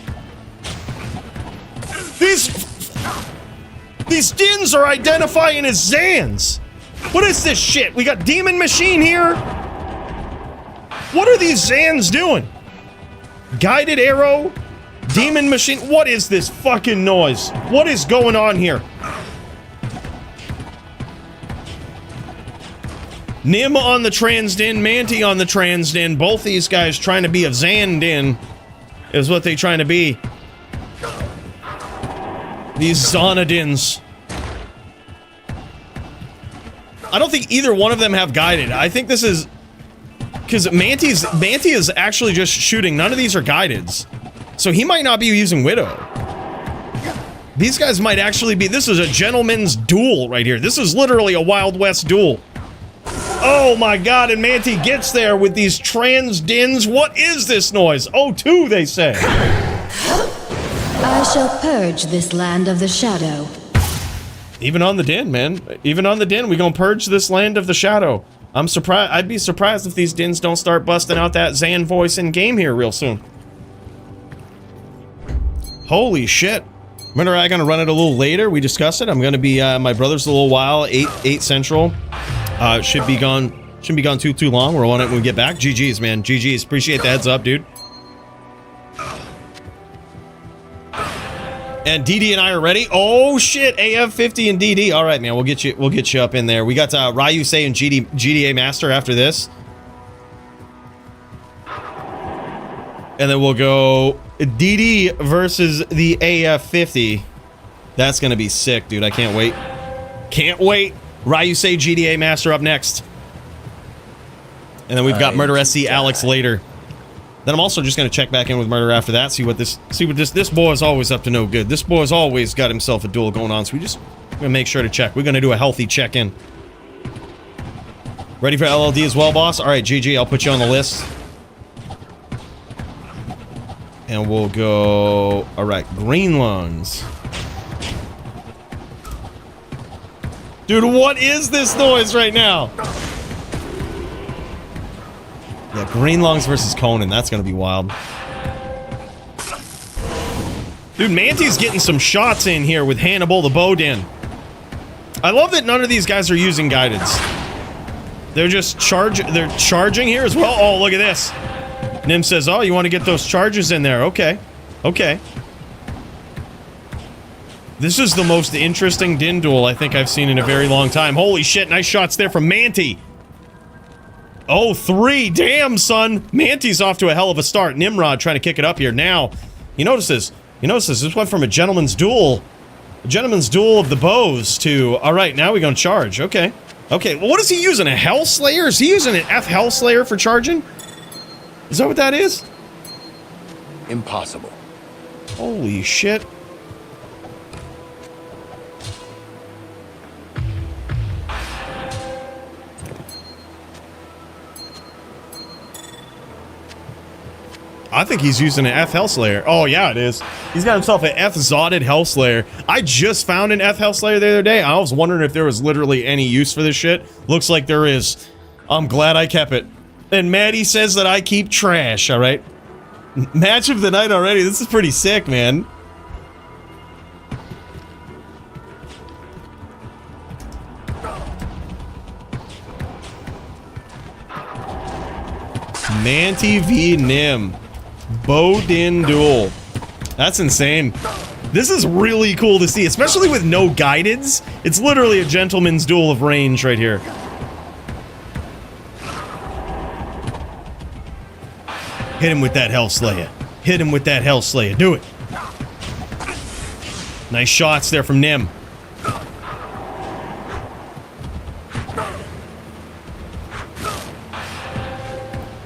These Dins are identifying as Zans. What is this shit? We got Demon Machine here. What are these Zans doing? Guided Arrow? Demon Machine? What is this fucking noise? What is going on here? Nim on the Transdin, Manti on the Transdin. Both these guys trying to be a Zandin is what they trying to be. These Zonadins. I don't think either one of them have guided. I think this is... Because Manti is actually just shooting. None of these are guideds. So he might not be using Widow. These guys might actually be... This is a gentleman's duel right here. This is literally a Wild West duel. Oh my god, and Manti gets there with these Transdins. What is this noise? Oh, two, they say. I shall purge this land of the shadow. Even on the Din, man. Even on the Din, we gonna purge this land of the shadow. I'm surprised. I'd be surprised if these Dins don't start busting out that Zan voice in game here real soon. Holy shit. When are I gonna run it a little later? We discussed it. I'm gonna be my brother's a little while, 8 Central. Should be gone. Shouldn't be gone too long. We're on it when we get back. GG's, man. GG's. Appreciate the heads up, dude. And DD and I are ready. Oh shit, AF50 and DD. All right, man. We'll get you up in there. We got Ryusei and GDA Master after this. And then we'll go DD versus the AF50. That's gonna be sick, dude. I can't wait. Can't wait. Ryusei GDA Master up next. And then we've got Murder SC Alex later. Then I'm also just going to check back in with Murder after that, see what this boy is always up to no good. This boy's always got himself a duel going on, so we're going to make sure to check. We're going to do a healthy check-in. Ready for LLD as well, boss? All right, GG, I'll put you on the list. And we'll go... All right, Green Lungs. Dude, what is this noise right now? Yeah, Green Lungs versus Conan. That's gonna be wild. Dude, Manti's getting some shots in here with Hannibal the Bodin. I love that none of these guys are using guidance. They're just they're charging here as well. Oh, look at this. Nim says, oh, you want to get those charges in there. Okay. Okay. This is the most interesting Din duel I think I've seen in a very long time. Holy shit, nice shots there from Manti. Oh, 3. Damn, son. Manti's off to a hell of a start. Nimrod trying to kick it up here. Now, you notice this. This went from a gentleman's duel. A gentleman's duel of the bows to... Alright, now we're gonna charge. Okay. Okay, well, what is he using? A Hellslayer? Is he using an F Hellslayer for charging? Is that what that is? Impossible. Holy shit. I think he's using an F Hellslayer. Oh, yeah, it is. He's got himself an F Zotted Hellslayer. I just found an F Hellslayer the other day. I was wondering if there was literally any use for this shit. Looks like there is. I'm glad I kept it. And Maddie says that I keep trash, alright? Match of the night already. This is pretty sick, man. Manti v Nim. Bodin duel. That's insane. This is really cool to see, especially with no guidance. It's literally a gentleman's duel of range right here. Hit him with that Hellslayer. Hit him with that Hellslayer. Do it. Nice shots there from Nim.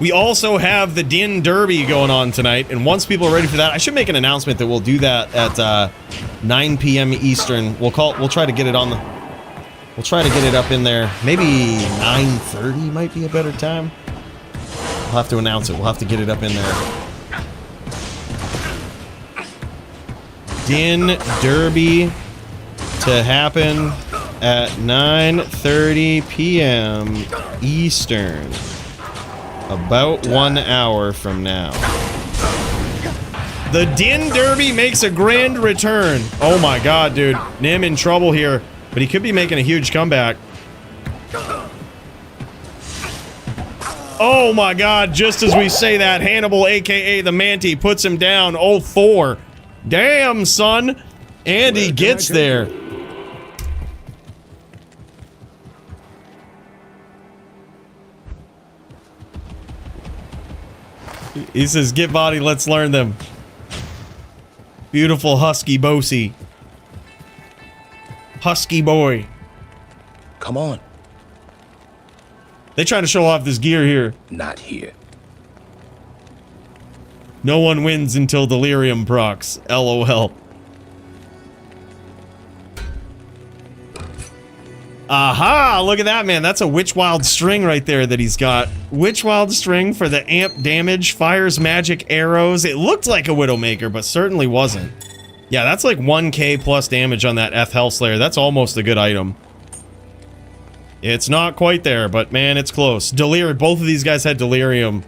We also have the Din Derby going on tonight, and once people are ready for that, I should make an announcement that we'll do that at 9 p.m. Eastern. We'll try to get it on the... We'll try to get it up in there. Maybe 9:30 might be a better time. We'll have to announce it. We'll have to get it up in there. Din Derby to happen at 9:30 p.m. Eastern. About 1 hour from now. The Din Derby makes a grand return. Oh my god, dude. Nim in trouble here, but he could be making a huge comeback. Oh my god, just as we say that, Hannibal, aka the Manti, puts him down 0-4. Damn, son. And he gets there. He says, get body, let's learn them. Beautiful husky Bosie. Husky boy. Come on. They trying to show off this gear here. Not here. No one wins until Delirium procs. LOL. Aha! Look at that, man. That's a Witchwild string right there that he's got. Witchwild string for the amp damage. Fires magic arrows. It looked like a Widowmaker, but certainly wasn't. Yeah, that's like 1k plus damage on that F Hellslayer. That's almost a good item. It's not quite there, but man, it's close. Delirium. Both of these guys had Delirium.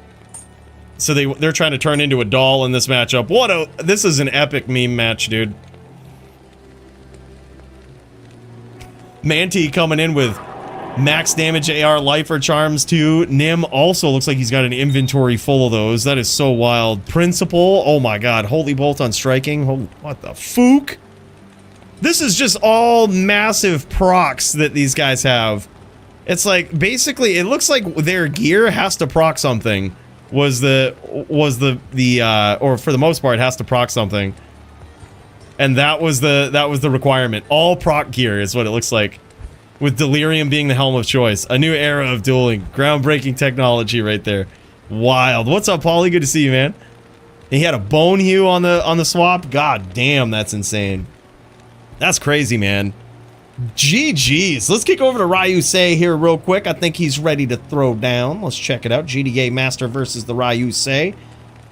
So they're trying to turn into a doll in this matchup. This is an epic meme match, dude. Manti coming in with max damage AR lifer charms too. Nim also looks like he's got an inventory full of those. That is so wild. Principal, oh my god. Holy bolt on striking. Oh, what the fook? This is just all massive procs that these guys have. It's like, basically, it looks like their gear has to proc something. Or for the most part, has to proc something. And that was the requirement. All proc gear is what it looks like. With Delirium being the helm of choice. A new era of dueling. Groundbreaking technology right there. Wild. What's up, Paulie? Good to see you, man. And he had a bone hue on the swap. God damn, that's insane. That's crazy, man. GG's. Let's kick over to Ryusei here real quick. I think he's ready to throw down. Let's check it out. GDA Master versus the Ryusei.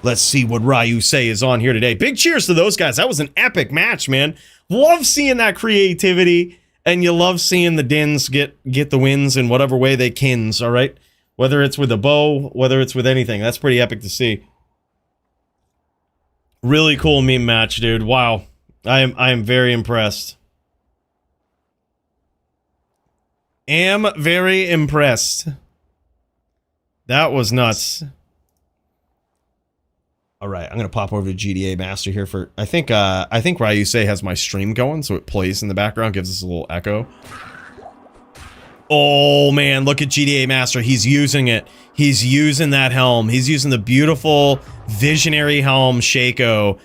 Let's see what Ryusei is on here today. Big cheers to those guys. That was an epic match, man. Love seeing that creativity, and you love seeing the Dins get the wins in whatever way they kins, all right? Whether it's with a bow, whether it's with anything. That's pretty epic to see. Really cool meme match, dude. Wow. I am very impressed. Am very impressed. That was nuts. All right, I'm gonna pop over to GDA Master here for. I think Ryusei has my stream going, so it plays in the background, gives us a little echo. Oh man, look at GDA Master. He's using it. He's using that helm. He's using the beautiful visionary helm Shaco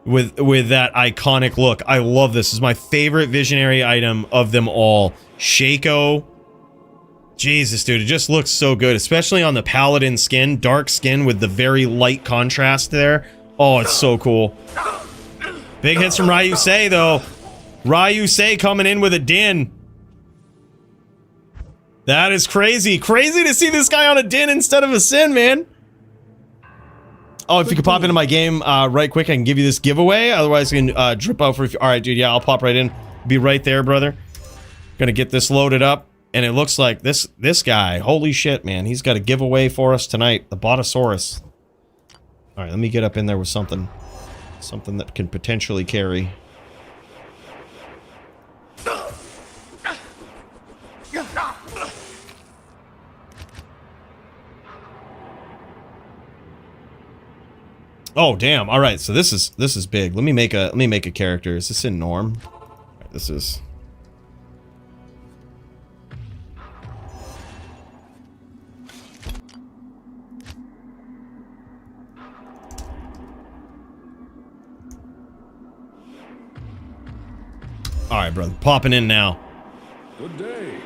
with that iconic look. I love this. This is my favorite visionary item of them all. Shaco. Jesus, dude, it just looks so good, especially on the paladin skin, dark skin with the very light contrast there. Oh, it's so cool. Big hits from Ryusei, though. Ryusei coming in with a Din. That is crazy. Crazy to see this guy on a Din instead of a Sin, man. Oh, if you could pop into my game right quick, I can give you this giveaway. Otherwise, you can drip out for... All right, dude, yeah, I'll pop right in. Be right there, brother. Gonna get this loaded up. And it looks like this guy, holy shit, man, he's got a giveaway for us tonight, the Botosaurus. All right, let me get up in there with something that can potentially carry. Oh, damn. All right, so this is big. Let me make a character. Is this in Norm? Right, this is. All right, brother. Popping in now. Good day.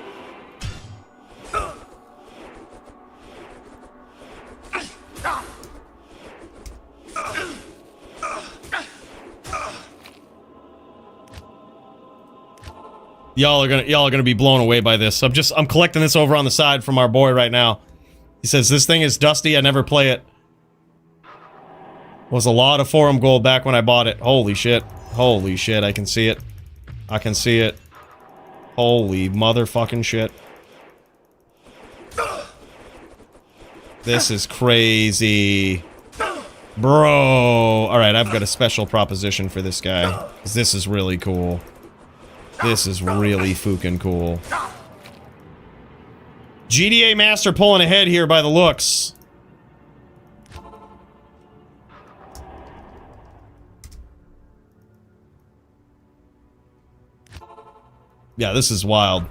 Y'all are gonna be blown away by this. I'm collecting this over on the side from our boy right now. He says, this thing is dusty, I never play it. Was a lot of forum gold back when I bought it. Holy shit. Holy shit, I can see it. I can see it. Holy motherfucking shit. This is crazy. Bro. Alright, I've got a special proposition for this guy. 'Cause this is really cool. This is really fucking cool. GDA Master pulling ahead here by the looks. Yeah, this is wild.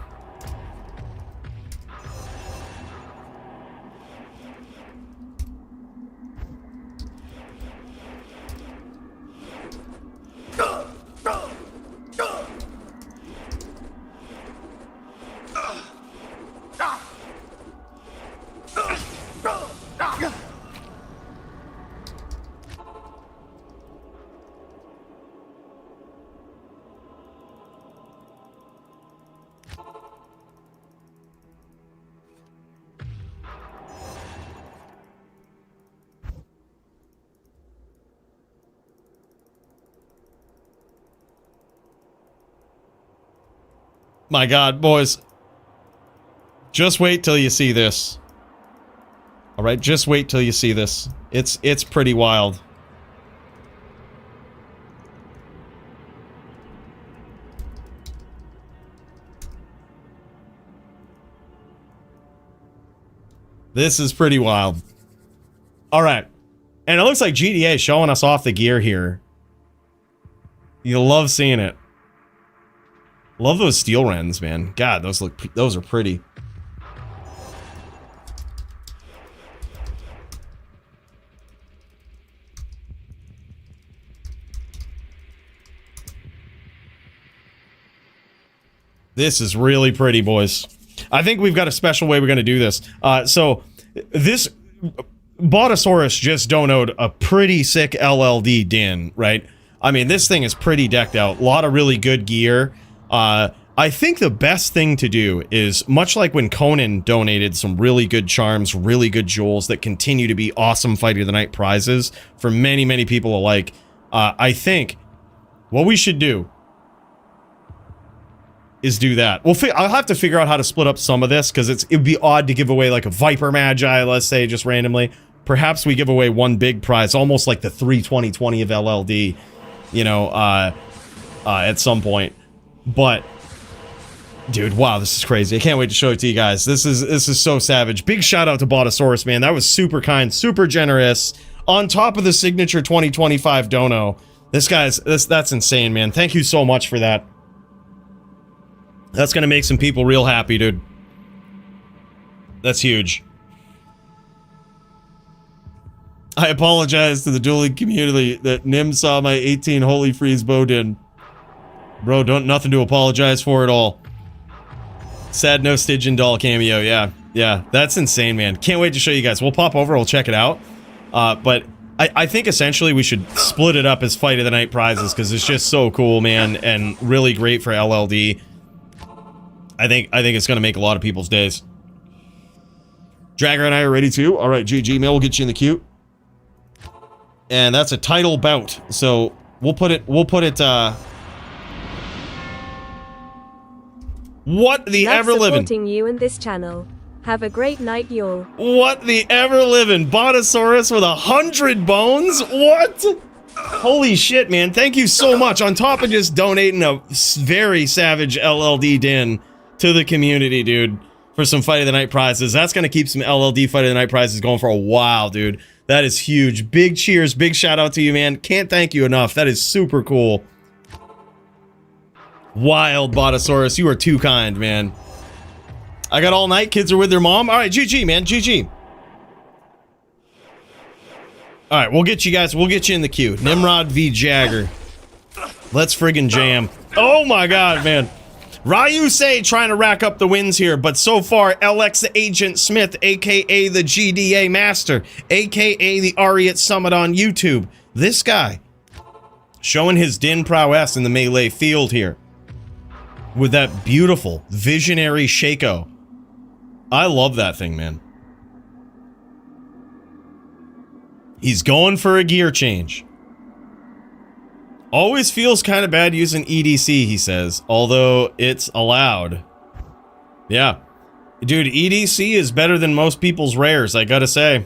My God, boys. Just wait till you see this. Alright, just wait till you see this. It's pretty wild. This is pretty wild. Alright. And it looks like GDA is showing us off the gear here. You love seeing it. Love those steel wrens, man. God, those are pretty. This is really pretty, boys. I think we've got a special way we're going to do this. So, this... Botosaurus just donoed a pretty sick LLD din, right? I mean, this thing is pretty decked out. A lot of really good gear. I think the best thing to do is, much like when Conan donated some really good charms, really good jewels that continue to be awesome Fight of the Night prizes for many, many people alike, I think what we should do is do that. I'll have to figure out how to split up some of this, because it'd be odd to give away like a Viper Magi, let's say, just randomly. Perhaps we give away one big prize, almost like the 3/20/20 of LLD, you know, at some point. But, dude, wow, this is crazy. I can't wait to show it to you guys. This is so savage. Big shout out to Botosaurus, man. That was super kind, super generous. On top of the signature 2025 dono. This guy's, that's insane, man. Thank you so much for that. That's gonna make some people real happy, dude. That's huge. I apologize to the dueling community that Nim saw my 18 Holy Freeze Bodin. Bro, nothing to apologize for at all. Sad no Stygian doll cameo, yeah, that's insane, man. Can't wait to show you guys. We'll pop over, we'll check it out. But I think essentially we should split it up as Fight of the Night prizes, because it's just so cool, man, and really great for LLD. I think it's gonna make a lot of people's days. Dragger and I are ready too. All right, GG, man, we'll get you in the queue. And that's a title bout, so we'll put it. What the Love ever-living? Supporting you and this channel. Have a great night, y'all. What the ever-living? Botosaurus with 100 bones? What? Holy shit, man. Thank you so much. On top of just donating a very savage LLD din to the community, dude, for some Fight of the Night prizes. That's going to keep some LLD Fight of the Night prizes going for a while, dude. That is huge. Big cheers. Big shout out to you, man. Can't thank you enough. That is super cool. Wild, Botosaurus. You are too kind, man. I got all night. Kids are with their mom. All right, GG, man. GG. All right, we'll get you guys. We'll get you in the queue. Nimrod v. Jagger. Let's friggin' jam. Oh my God, man. Ryu Say trying to rack up the wins here, but so far, LX Agent Smith, aka the GDA Master, aka the Ariat Summit on YouTube. This guy showing his din prowess in the melee field here with that beautiful visionary Shaco. I love that thing, man. He's going for a gear change. Always feels kind of bad using EDC, he says, although it's allowed. Yeah. Dude, EDC is better than most people's rares, I gotta say.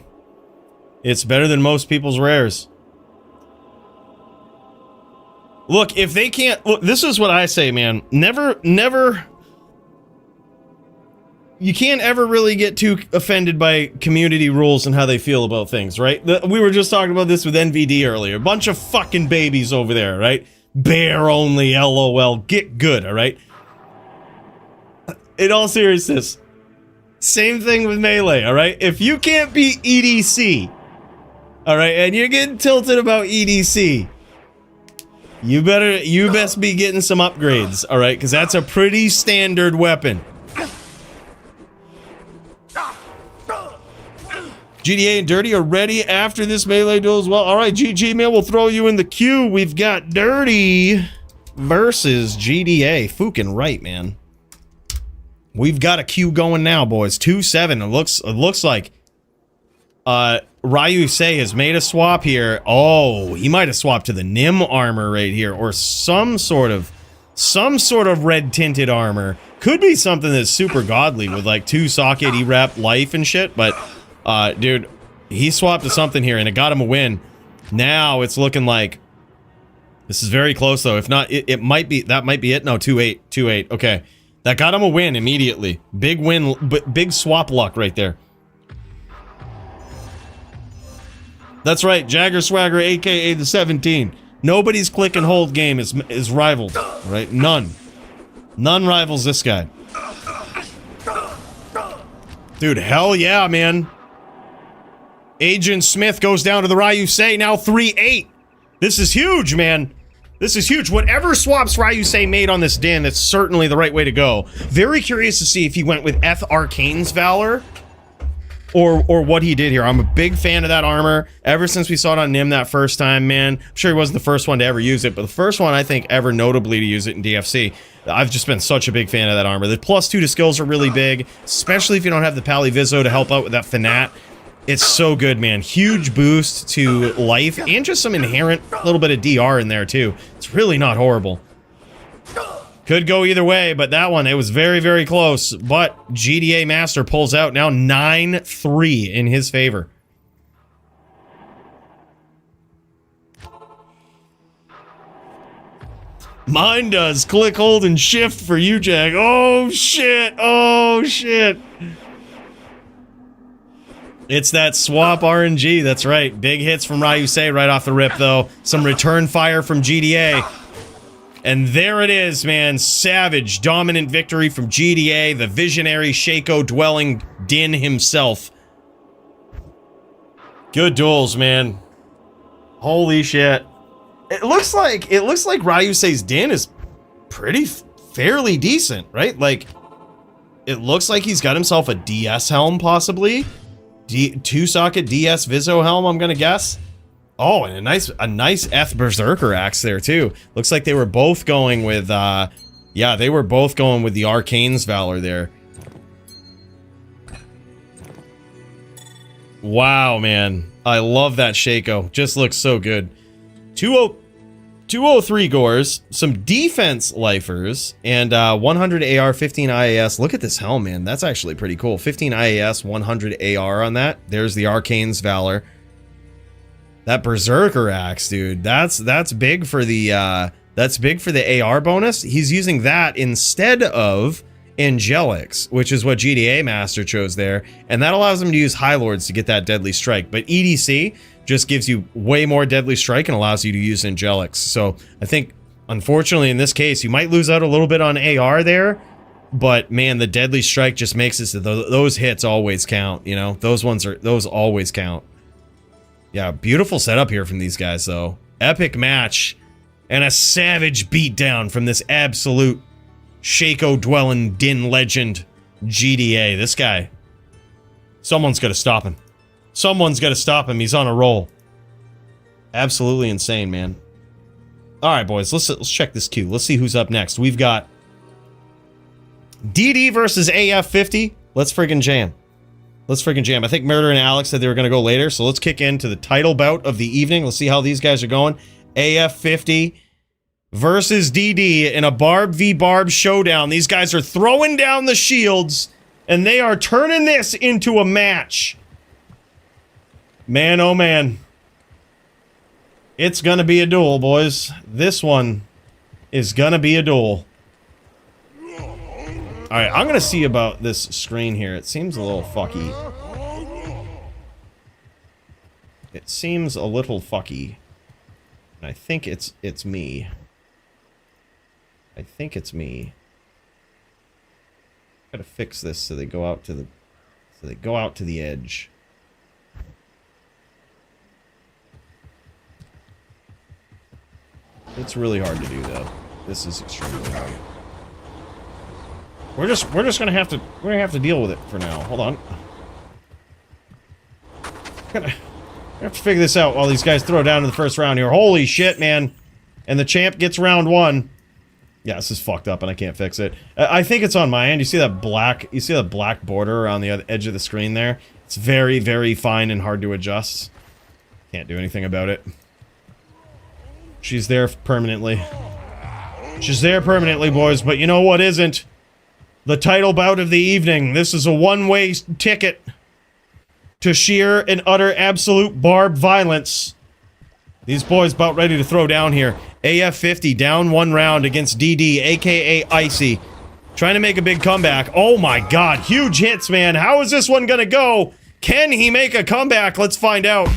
It's better than most people's rares. Look, if they can't... Look, this is what I say, man. Never... You can't ever really get too offended by community rules and how they feel about things, right? We were just talking about this with NVD earlier. A bunch of fucking babies over there, right? Bear only, LOL. Get good, all right? In all seriousness, same thing with Melee, all right? If you can't beat EDC, all right, and you're getting tilted about EDC, you best be getting some upgrades, all right? Because that's a pretty standard weapon. GDA and Dirty are ready after this Melee duel as well. All right, GG, man, we'll throw you in the queue. We've got Dirty versus GDA. Fucking right, man. We've got a queue going now, boys. 2-7. It looks like Ryu Sei has made a swap here. Oh, he might have swapped to the Nim armor right here, or some sort of red tinted armor. Could be something that's super godly with like 2 socket E-Rep life and shit, but dude, he swapped to something here and it got him a win. Now it's looking like this is very close though. If not, it might be, that might be it. No, 2-8, 2-8. Okay. That got him a win immediately. Big win, big swap luck right there. That's right, Jagger Swagger, aka the 17. Nobody's click and hold game is rivaled, right? None rivals this guy. Dude, hell yeah, man. Agent Smith goes down to the Ryu Sei, now 3-8. This is huge, man. This is huge. Whatever swaps Ryu Sei made on this Din, that's certainly the right way to go. Very curious to see if he went with Eth Arcane's Valor or what he did here. I'm a big fan of that armor. Ever since we saw it on Nim that first time, man. I'm sure he wasn't the first one to ever use it, but the first one, I think, ever notably to use it in DFC. I've just been such a big fan of that armor. The +2 to skills are really big, especially if you don't have the Pali Vizzo to help out with that Fanat. It's so good, man. Huge boost to life and just some inherent little bit of DR in there, too. It's really not horrible. Could go either way, but that one, it was very, very close. But GDA Master pulls out now 9-3 in his favor. Mine does. Click, hold, and shift for you, Jag. Oh, shit. Oh, shit. It's that swap RNG, that's right. Big hits from Ryu Sei right off the rip, though. Some return fire from GDA. And there it is, man. Savage, dominant victory from GDA, the visionary Shaco-dwelling Din himself. Good duels, man. Holy shit. It looks like Ryu Sei's Din is fairly decent, right? Like, it looks like he's got himself a DS helm, possibly. 2-socket DS Vizzo helm, I'm gonna guess. Oh, and a nice Eth Berserker axe there too. Looks like they were both going with yeah, they were both going with the Arcane's Valor there. Wow, man. I love that Shaco. Just looks so good. 203 gores, some defense lifers, and 100 AR, 15 IAS. Look at this helm, man. That's actually pretty cool. 15 IAS, 100 AR on that. There's the Arcane's Valor. That Berserker axe, dude. That's big for the AR bonus. He's using that instead of Angelics, which is what GDA Master chose there, and that allows him to use High Lords to get that deadly strike. But EDC just gives you way more deadly strike and allows you to use Angelics. So I think, unfortunately, in this case, you might lose out a little bit on AR there, but man, the deadly strike just makes it so those hits always count. You know, those always count. Yeah, beautiful setup here from these guys, though. Epic match and a savage beatdown from this absolute Shaco-dwelling Din legend GDA. This guy, someone's got to stop him. Someone's got to stop him. He's on a roll. Absolutely insane, man. All right, boys. Let's check this queue. Let's see who's up next. We've got DD versus AF50. Let's friggin' jam. Let's freaking jam. I think Murder and Alex said they were going to go later, so let's kick into the title bout of the evening. Let's see how these guys are going. AF50 versus DD in a Barb v. Barb showdown. These guys are throwing down the shields, and they are turning this into a match. Man, oh man. It's going to be a duel, boys. This one is going to be a duel. Alright, I'm gonna see about this screen here. It seems a little fucky. It seems a little fucky. And I think it's me. I think it's me. Gotta fix this so they go out to the edge. It's really hard to do though. This is extremely hard. We're just gonna have to deal with it for now. Hold on. I have to figure this out while these guys throw down in the first round here. Holy shit, man! And the champ gets round 1. Yeah, this is fucked up, and I can't fix it. I think it's on my end. You see that black? You see that black border around the edge of the screen there? It's very, very fine and hard to adjust. Can't do anything about it. She's there permanently. She's there permanently, boys. But you know what isn't? The title bout of the evening. This is a one-way ticket to sheer and utter absolute Barb violence. These boys about ready to throw down here. AF50 down 1 round against DD, aka Icy. Trying to make a big comeback. Oh my god, huge hits, man. How is this one gonna go? Can he make a comeback? Let's find out.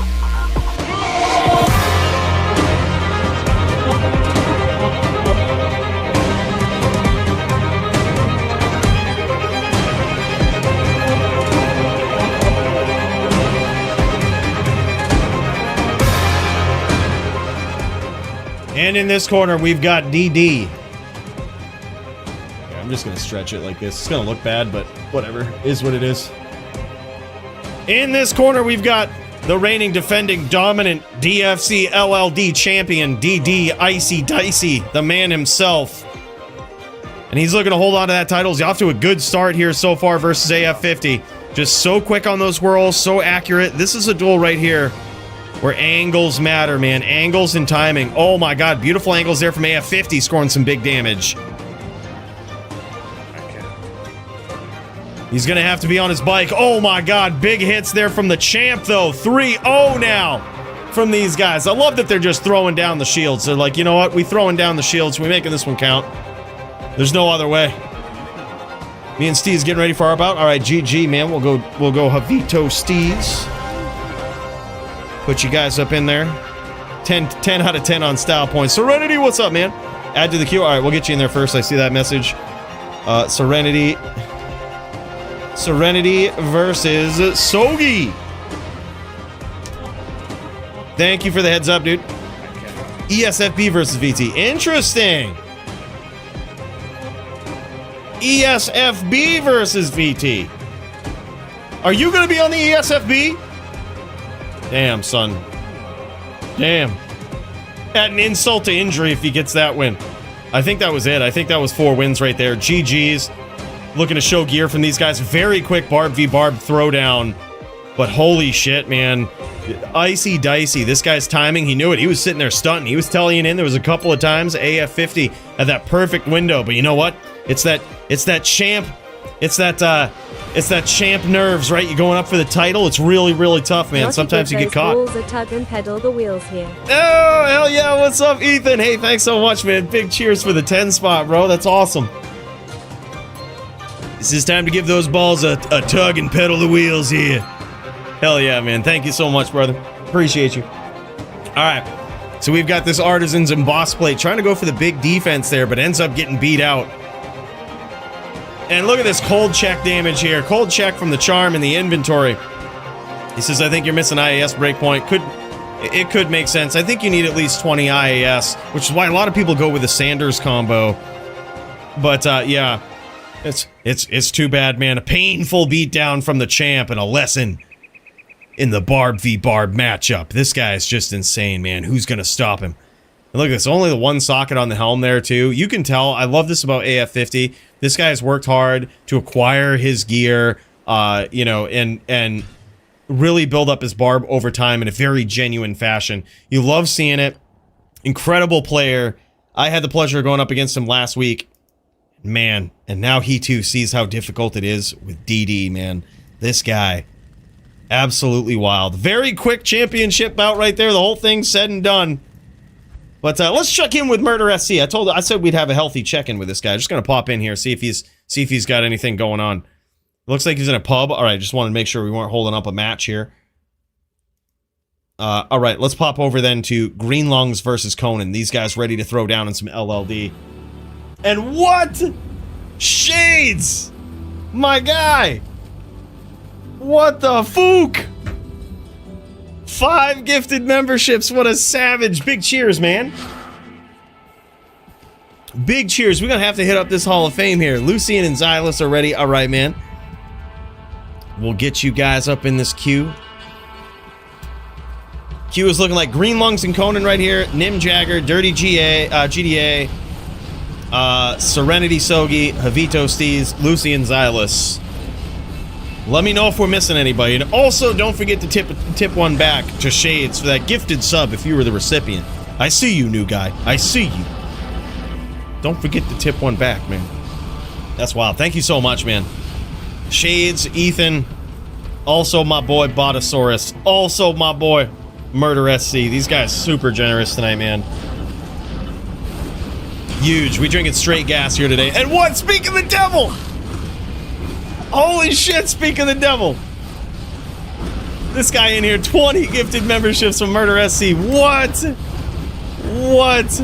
And in this corner, we've got DD. Yeah, I'm just gonna stretch it like this. It's gonna look bad, but whatever. Is what it is. In this corner, we've got the reigning, defending, dominant DFC LLD champion, DD Icy Dicey, the man himself. And he's looking to hold on to that title. He's off to a good start here so far versus AF50. Just so quick on those whirls, so accurate. This is a duel right here where angles matter, man. Angles and timing. Oh my god, beautiful angles there from AF50, scoring some big damage. He's gonna have to be on his bike. Oh my god, big hits there from the champ, though. 3-0 now from these guys. I love that they're just throwing down the shields. They're like, you know what? We throwing down the shields. We making this one count. There's no other way. Me and Steve's getting ready for our bout. All right, GG, man. We'll go Javito Steve's. Put you guys up in there. 10 out of 10 on style points. Serenity, what's up, man? Add to the queue. All right, we'll get you in there first. I see that message. Serenity versus Sogi. Thank you for the heads up, dude. ESFB versus VT. Interesting. ESFB versus VT. Are you going to be on the ESFB? Damn, son. Damn. At an insult to injury if he gets that win. I think that was it. I think that was 4 wins right there. GG's. Looking to show gear from these guys. Very quick Barb v. Barb throwdown. But holy shit, man. Icy Dicey. This guy's timing, he knew it. He was sitting there stunting. He was telling in. There was a couple of times AF50 had that perfect window. But you know what? It's that champ. It's that champ nerves, right? You're going up for the title. It's really, really tough, man. Sometimes you get caught. Balls a tug and pedal the wheels here. Oh, hell yeah. What's up, Ethan? Hey, thanks so much, man. Big cheers for the 10 spot, bro. That's awesome. This is time to give those balls a tug and pedal the wheels here. Hell yeah, man. Thank you so much, brother. Appreciate you. All right. So we've got this Artisans and Boss Plate trying to go for the big defense there, but ends up getting beat out. And look at this cold check damage here. Cold check from the charm in the inventory. He says, I think you're missing IAS breakpoint. It could make sense. I think you need at least 20 IAS, which is why a lot of people go with the Sanders combo. But yeah, it's too bad, man. A painful beatdown from the champ and a lesson in the Barb v. Barb matchup. This guy is just insane, man. Who's gonna stop him? And look at this, only the one socket on the helm there, too. You can tell, I love this about AF50. This guy has worked hard to acquire his gear you know, and really build up his barb over time in a very genuine fashion. You love seeing it. Incredible player. I had the pleasure of going up against him last week. Man, and now he too sees how difficult it is with DD, man. This guy, absolutely wild. Very quick championship bout right there. The whole thing said and done. But let's check in with Murder SC. I said we'd have a healthy check-in with this guy. Just gonna pop in here, see if he's got anything going on. Looks like he's in a pub. All right, just wanted to make sure we weren't holding up a match here. All right, let's pop over then to Green Lungs versus Conan. These guys ready to throw down in some LLD. And what? Shades! My guy! What the fook? 5 gifted memberships. What a savage. Big cheers, man. Big cheers. We're gonna have to hit up this Hall of Fame here. Lucian and Xylus are ready. All right, man. We'll get you guys up in this queue. Queue is looking like Green Lungs and Conan right here. Nim Jagger, Dirty GDA, Serenity Sogi, Javito Steez, Lucian Xylus. Let me know if we're missing anybody. And also, don't forget to tip one back to Shades for that gifted sub if you were the recipient. I see you, new guy. I see you. Don't forget to tip one back, man. That's wild. Thank you so much, man. Shades, Ethan, also my boy Botosaurus, also my boy Murder SC. These guys super generous tonight, man. Huge. We drinking straight gas here today. And what? Speak of the devil! Holy shit, speak of the devil! This guy in here, 20 gifted memberships from Murder SC. What? What?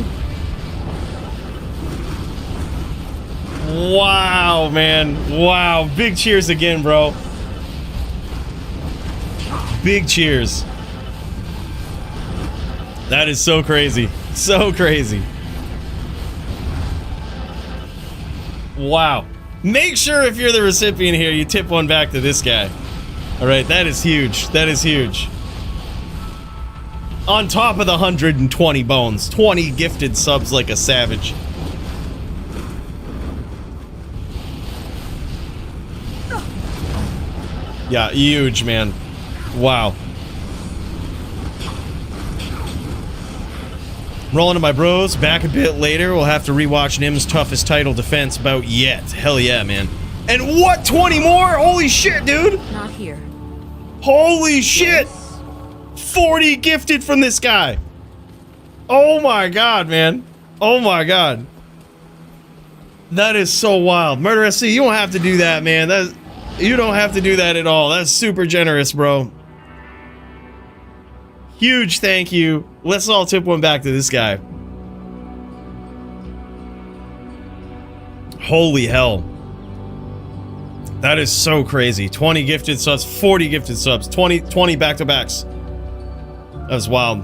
Wow, man. Wow. Big cheers again, bro. Big cheers. That is so crazy. So crazy. Wow. Make sure if you're the recipient here, you tip one back to this guy. Alright, that is huge. That is huge. On top of the 120 bones. 20 gifted subs like a savage. Yeah, huge, man. Wow. Rolling to my bros. Back a bit later. We'll have to rewatch Nim's toughest title defense bout yet. Hell yeah, man. And what? 20 more? Holy shit, dude. Not here. Holy shit. 40 gifted from this guy. Oh my god, man. Oh my god. That is so wild. Murder SC, you don't have to do that, man. You don't have to do that at all. That's super generous, bro. Huge thank you. Let's all tip one back to this guy. Holy hell. That is so crazy. 20 gifted subs, 40 gifted subs, 20 back-to-backs. That was wild.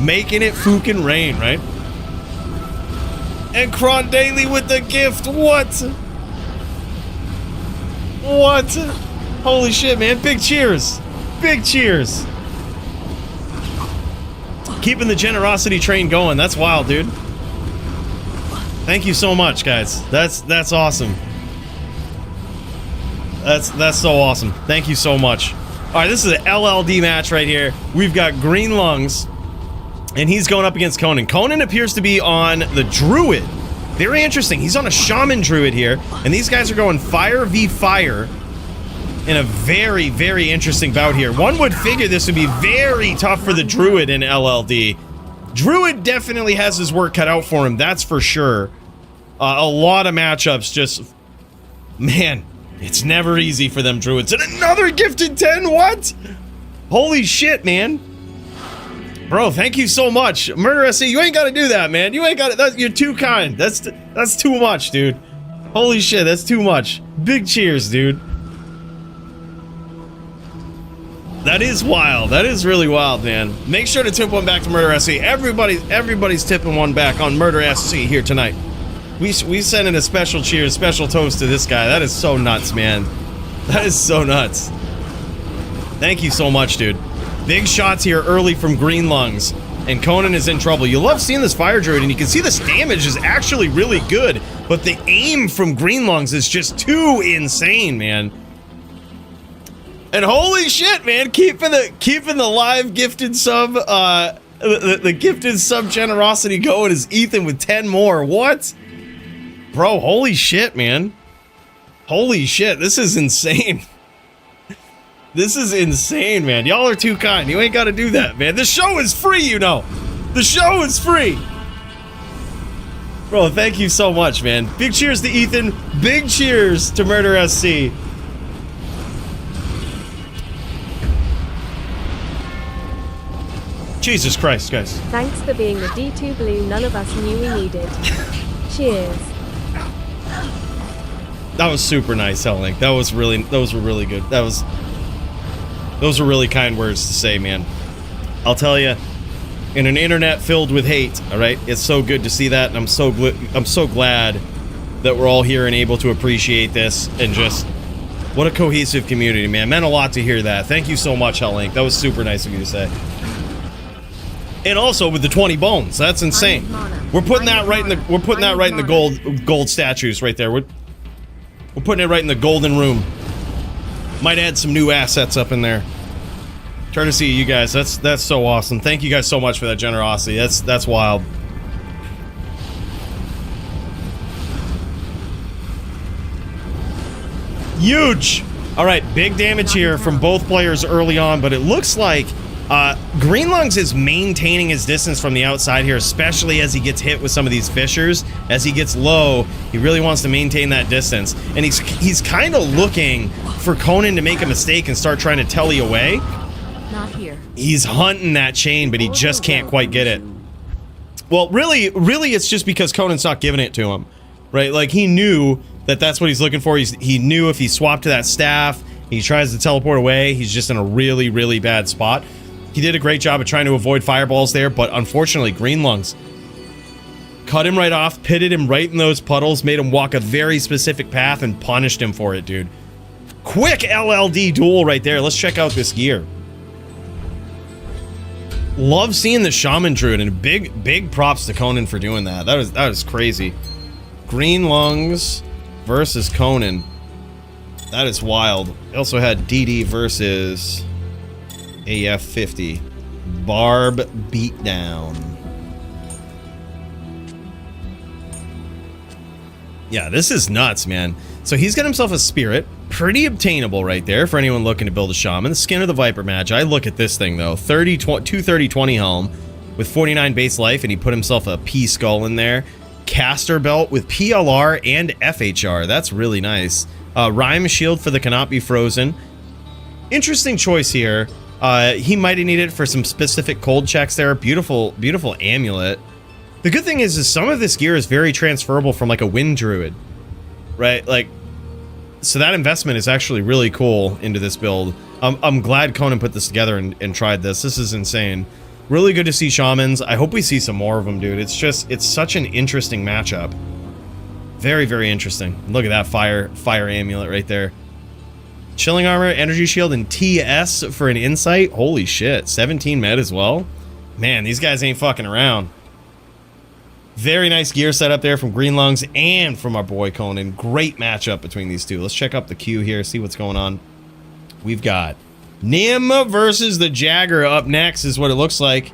Making it fucking rain, right? And Kron Daily with the gift. What? What? Holy shit, man. Big cheers. Big cheers. Keeping the generosity train going. That's wild, dude. Thank you so much, guys. That's awesome. That's so awesome. Thank you so much. All right, this is an LLD match right here. We've got Green Lungs, and he's going up against Conan. Conan appears to be on the Druid. Very interesting. He's on a Shaman Druid here, and these guys are going fire v fire in a very, very interesting bout here. One would figure this would be very tough for the Druid in LLD. Druid definitely has his work cut out for him, that's for sure. A lot of matchups just... Man, it's never easy for them Druids. And another gifted 10, what? Holy shit, man. Bro, thank you so much. Murder SC, you ain't gotta do that, man. You ain't gotta... You're too kind. That's too much, dude. Holy shit, that's too much. Big cheers, dude. That is wild. That is really wild, man. Make sure to tip one back to Murder SC. Everybody's tipping one back on Murder SC here tonight. We send in a special cheers, special toast to this guy. That is so nuts, man. That is so nuts. Thank you so much, dude. Big shots here early from Green Lungs. and Conan is in trouble. You love seeing this fire druid, and you can see this damage is actually really good, but the aim from Greenlungs is just too insane, man. And holy shit, man, keeping the live gifted sub, the gifted sub generosity going is Ethan with 10 more. What? Bro, holy shit, man. Holy shit, this is insane. This is insane, man. Y'all are too kind. You ain't got to do that, man. The show is free, you know. The show is free. Bro, thank you so much, man. Big cheers to Ethan. Big cheers to Murder SC. Jesus Christ, guys. Thanks for being the D2 blue none of us knew we needed. Cheers. That was super nice, Hellink. Those were really good. Those were really kind words to say, man. I'll tell you, in an internet filled with hate, all right, it's so good to see that, and I'm so glad that we're all here and able to appreciate this, and just what a cohesive community, man. It meant a lot to hear that. Thank you so much, Hellink. That was super nice of you to say. And also with the 20 bones, that's insane. We're putting that right in the gold statues right there. We're putting it right in the golden room. Might add some new assets up in there. Courtesy of you guys. That's so awesome. Thank you guys so much for that generosity. That's wild. Huge. All right, big damage here from both players early on, but it looks like Greenlungs is maintaining his distance from the outside here, especially as he gets hit with some of these fissures. As he gets low, he really wants to maintain that distance. And he's kind of looking for Conan to make a mistake and start trying to telly away. Not here. He's hunting that chain, but he just can't quite get it. Well, really, it's just because Conan's not giving it to him, right? Like, he knew that that's what he's looking for. He knew if he swapped to that staff, he tries to teleport away, he's just in a really, really bad spot. He did a great job of trying to avoid fireballs there, but unfortunately, Greenlungs cut him right off, pitted him right in those puddles, made him walk a very specific path, and punished him for it, dude. Quick LLD duel right there. Let's check out this gear. Love seeing the Shaman Druid, and big props to Conan for doing that. That was crazy. Greenlungs versus Conan. That is wild. They also had DD versus AF50. Barb Beatdown. Yeah, this is nuts, man. So he's got himself a spirit. Pretty obtainable right there for anyone looking to build a shaman. The Skin of the Viper Magi. Look at this thing, though. 230-20 helm with 49 base life, and he put himself a P skull in there. Caster belt with PLR and FHR. That's really nice. Rhyme shield for the Cannot Be Frozen. Interesting choice here. He might have needed it for some specific cold checks there. Beautiful, beautiful amulet. The good thing is some of this gear is very transferable from like a wind druid, right? Like, so that investment is actually really cool into this build. I'm glad Conan put this together and tried this. This is insane. Really good to see shamans. I hope we see some more of them, dude. It's such an interesting matchup. Very, very interesting. Look at that fire amulet right there. Chilling armor, energy shield, and TS for an insight. Holy shit. 17 med as well. Man, these guys ain't fucking around. Very nice gear set up there from Greenlungs and from our boy Conan. Great matchup between these two. Let's check up the queue here, see what's going on. We've got Nim versus the Jagger up next is what it looks like.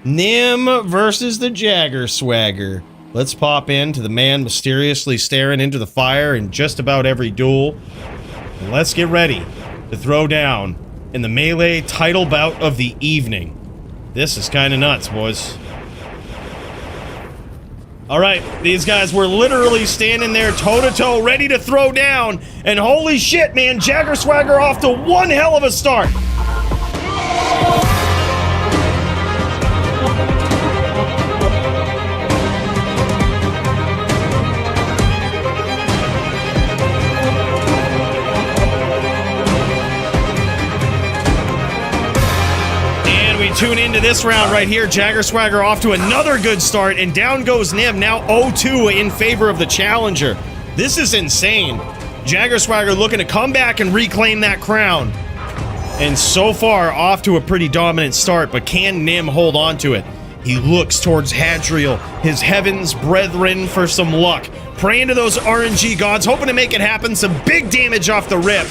Nim versus the Jagger swagger. Let's pop into the man mysteriously staring into the fire in just about every duel. And let's get ready to throw down in the melee title bout of the evening. This is kind of nuts, boys. All right, these guys were literally standing there toe-to-toe, ready to throw down. And holy shit, man, Jagger Swagger off to one hell of a start. Tune into this round right here. Jagger Swagger off to another good start, and down goes Nim, now 0-2 in favor of the challenger. This is insane. Jagger Swagger looking to come back and reclaim that crown. And so far, off to a pretty dominant start, but can Nim hold on to it? He looks towards Hadriel, his heavens brethren, for some luck. Praying to those RNG gods, hoping to make it happen. Some big damage off the rip.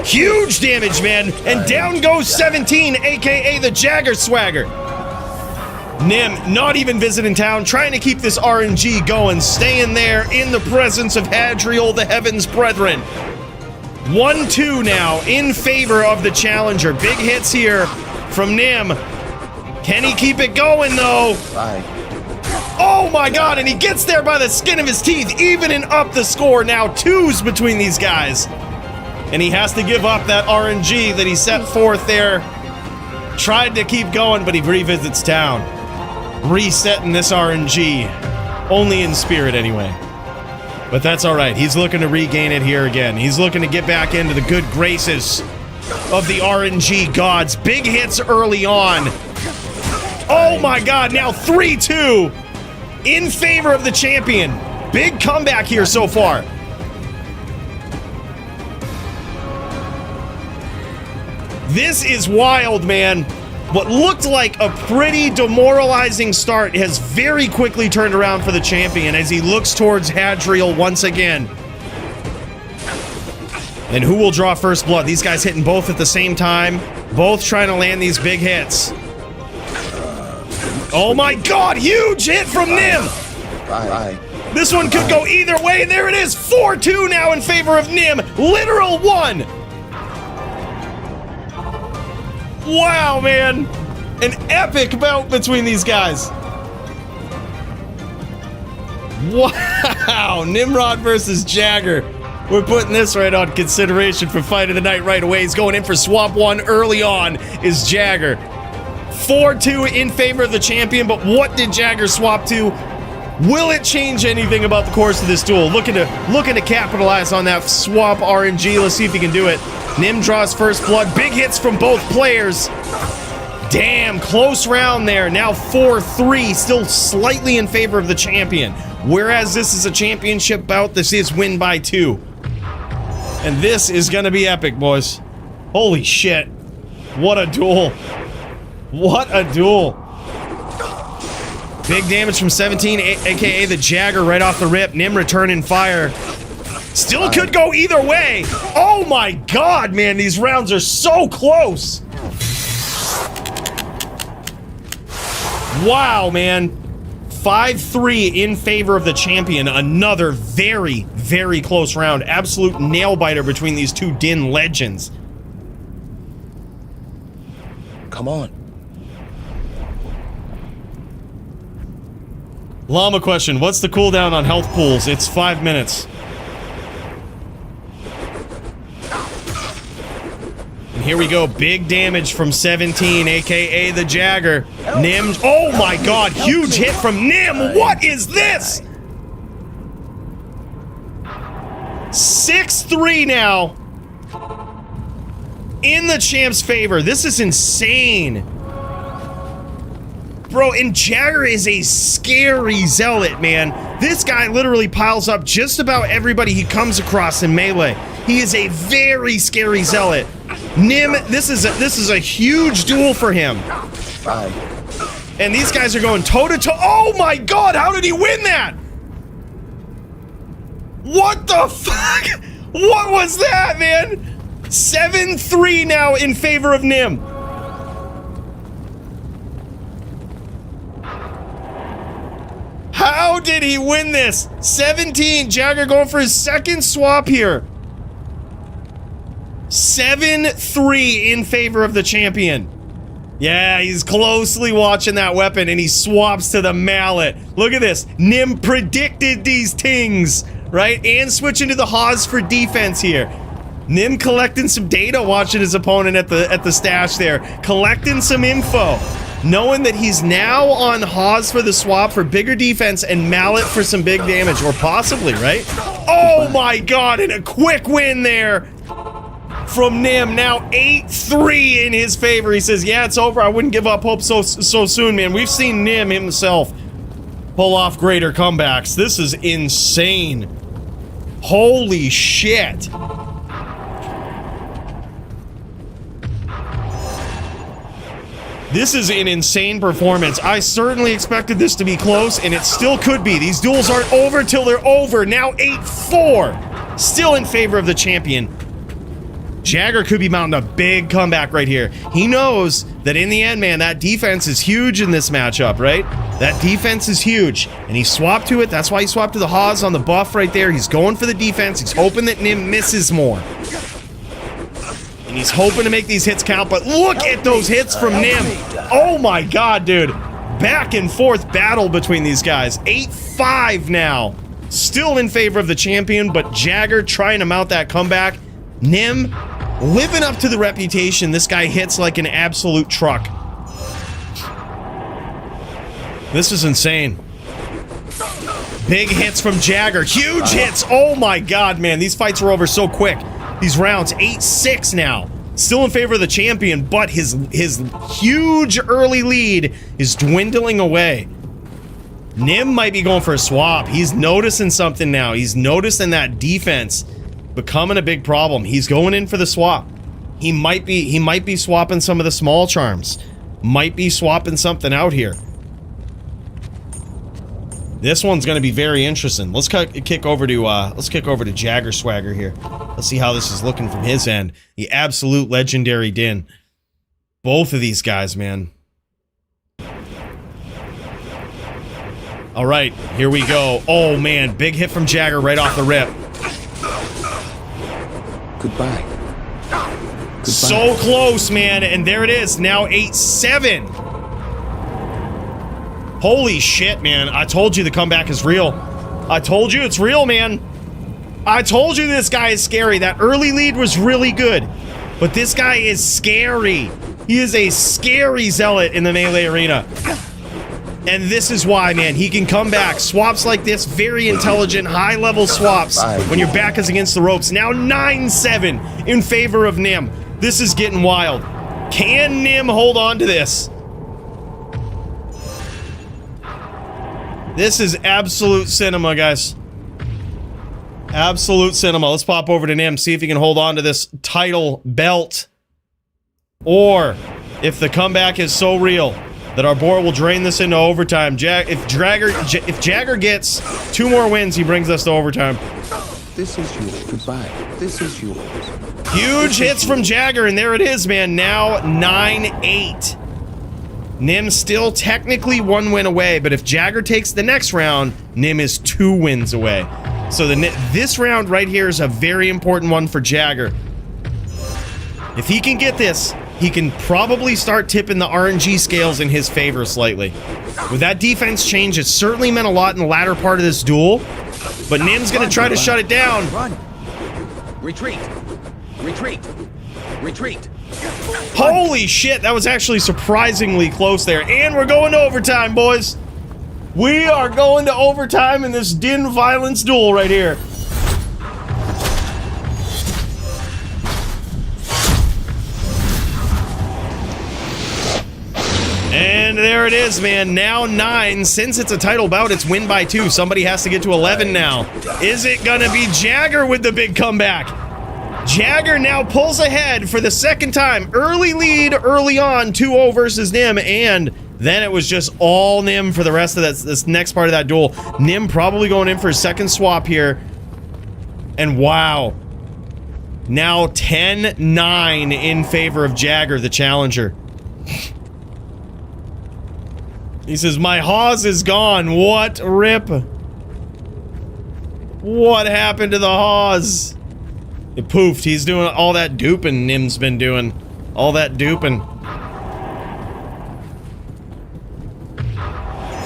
Huge damage, man. And down goes 17, aka the Jagger Swagger. Nim, not even visiting town, trying to keep this RNG going, staying there in the presence of Hadriel, the heavens brethren. 1-2 now in favor of the challenger. Big hits here from Nim. Can he keep it going, though? Oh my god, and he gets there by the skin of his teeth, evening up the score. Now 2s between these guys. And he has to give up that RNG that he set forth there. Tried to keep going, but he revisits town. Resetting this RNG. Only in spirit, anyway. But that's alright. He's looking to regain it here again. He's looking to get back into the good graces of the RNG gods. Big hits early on. Oh my god, now 3-2 in favor of the champion. Big comeback here so far. This is wild, man. What looked like a pretty demoralizing start has very quickly turned around for the champion as he looks towards Hadriel once again. And who will draw first blood? These guys hitting both at the same time, both trying to land these big hits. Oh my god, huge hit from Nim! This one could go either way. There it is, 4-2 now in favor of Nim. Literal 1. Wow, man. An epic bout between these guys. Wow, Nimrod versus Jagger. We're putting this right on consideration for fight of the night right away. He's going in for swap 1 early on is Jagger. 4-2 in favor of the champion, but what did Jagger swap to? Will it change anything about the course of this duel? Looking to capitalize on that swap RNG. Let's see if he can do it. Nim draws first blood. Big hits from both players. Damn, close round there. Now 4-3, still slightly in favor of the champion. Whereas this is a championship bout, this is win by 2. And this is gonna be epic, boys. Holy shit. What a duel. What a duel. Big damage from 17, aka the Jagger right off the rip. Nim returning fire. Still could go either way. Oh my god, man, these rounds are so close. Wow, man. 5-3 in favor of the champion. Another very, very close round. Absolute nail-biter between these two Din legends. Come on. Llama question, what's the cooldown on health pools? It's 5 minutes. And here we go, big damage from 17, aka the Jagger. Nim, oh my god, huge hit from Nim, what is this? 6-3 now. In the champ's favor, this is insane. Bro, and Jagger is a scary zealot, man. This guy literally piles up just about everybody he comes across in melee. He is a very scary zealot. Nim, this is a huge duel for him. And these guys are going toe to toe. Oh my god, how did he win that? What the fuck? What was that, man? 7-3 now in favor of Nim. How did he win this? 17, Jagger going for his second swap here. 7-3 in favor of the champion. Yeah, he's closely watching that weapon and he swaps to the mallet. Look at this. Nim predicted these things, right? And switching to the Haas for defense here. Nim collecting some data, watching his opponent at the stash there. Collecting some info. Knowing that he's now on Haas for the swap for bigger defense and mallet for some big damage. Or possibly, right? Oh my god, and a quick win there from Nim. Now 8-3 in his favor. He says, yeah, it's over. I wouldn't give up hope so soon, man. We've seen Nim himself pull off greater comebacks. This is insane. Holy shit. This is an insane performance. I certainly expected this to be close, and it still could be. These duels aren't over till they're over. Now 8-4. Still in favor of the champion. Jagger could be mounting a big comeback right here. He knows that in the end, man, that defense is huge in this matchup, right? That defense is huge. And he swapped to it. That's why he swapped to the Haas on the buff right there. He's going for the defense. He's hoping that Nim misses more. And he's hoping to make these hits count, but look at those hits from Nim. Oh my god, dude. Back and forth battle between these guys. 8-5 now. Still in favor of the champion, but Jagger trying to mount that comeback. Nim living up to the reputation. This guy hits like an absolute truck. This is insane. Big hits from Jagger. Huge hits. Oh my god, man. These fights are over so quick. These rounds, 8-6 now. Still in favor of the champion, but his huge early lead is dwindling away. Nim might be going for a swap. He's noticing something now. He's noticing that defense becoming a big problem. He's going in for the swap. He might be swapping some of the small charms. Might be swapping something out here. This one's going to be very interesting. Let's kick over to Jagger Swagger here. Let's see how this is looking from his end. The absolute legendary Din. Both of these guys, man. All right, here we go. Oh man, big hit from Jagger right off the rip. Goodbye. So close, man, and there it is. Now 8-7. Holy shit, man. I told you the comeback is real. I told you it's real, man. I told you this guy is scary. That early lead was really good. But this guy is scary. He is a scary zealot in the melee arena. And this is why, man. He can come back. Swaps like this, very intelligent, high-level swaps when your back is against the ropes. Now 9-7 in favor of Nim. This is getting wild. Can Nim hold on to this? This is absolute cinema, guys. Absolute cinema. Let's pop over to Nim, see if he can hold on to this title belt. Or, if the comeback is so real that our board will drain this into overtime. If Jagger gets 2 more wins, he brings us to overtime. This is yours. Goodbye. This is yours. Huge hits from Jagger, and there it is, man. Now 9-8. Nim still technically 1 win away, but if Jagger takes the next round, Nim is 2 wins away. So this round right here is a very important one for Jagger. If he can get this, he can probably start tipping the RNG scales in his favor slightly. With that defense change, it certainly meant a lot in the latter part of this duel, but Nim's gonna try to shut it down. Run. Retreat. Retreat. Retreat. Holy shit, that was actually surprisingly close there. And we're going to overtime, boys. We are going to overtime in this Din violence duel right here. And there it is, man. Now 9. Since it's a title bout, it's win by 2. Somebody has to get to 11 now. Is it gonna be Jagger with the big comeback? Jagger now pulls ahead for the second time. Early lead early on, 2-0 versus Nim, and then it was just all Nim for the rest of this next part of that duel. Nim probably going in for a second swap here. And wow. Now 10-9 in favor of Jagger, the challenger. He says, my Haas is gone. What rip? What happened to the Haas? It poofed. He's doing all that duping Nim's been doing. All that duping.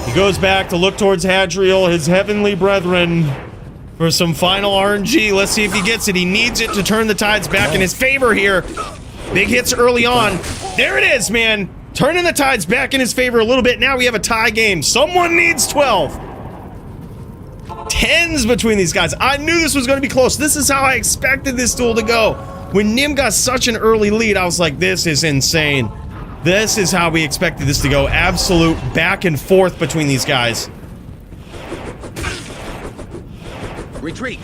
He goes back to look towards Hadriel, his heavenly brethren, for some final RNG. Let's see if he gets it. He needs it to turn the tides back in his favor here. Big hits early on. There it is, man. Turning the tides back in his favor a little bit. Now we have a tie game. Someone needs 12. 10s between these guys. I knew this was going to be close. This is how I expected this duel to go. When Nim got such an early lead, I was like, this is insane. This is how we expected this to go. Absolute back and forth between these guys. Retreat.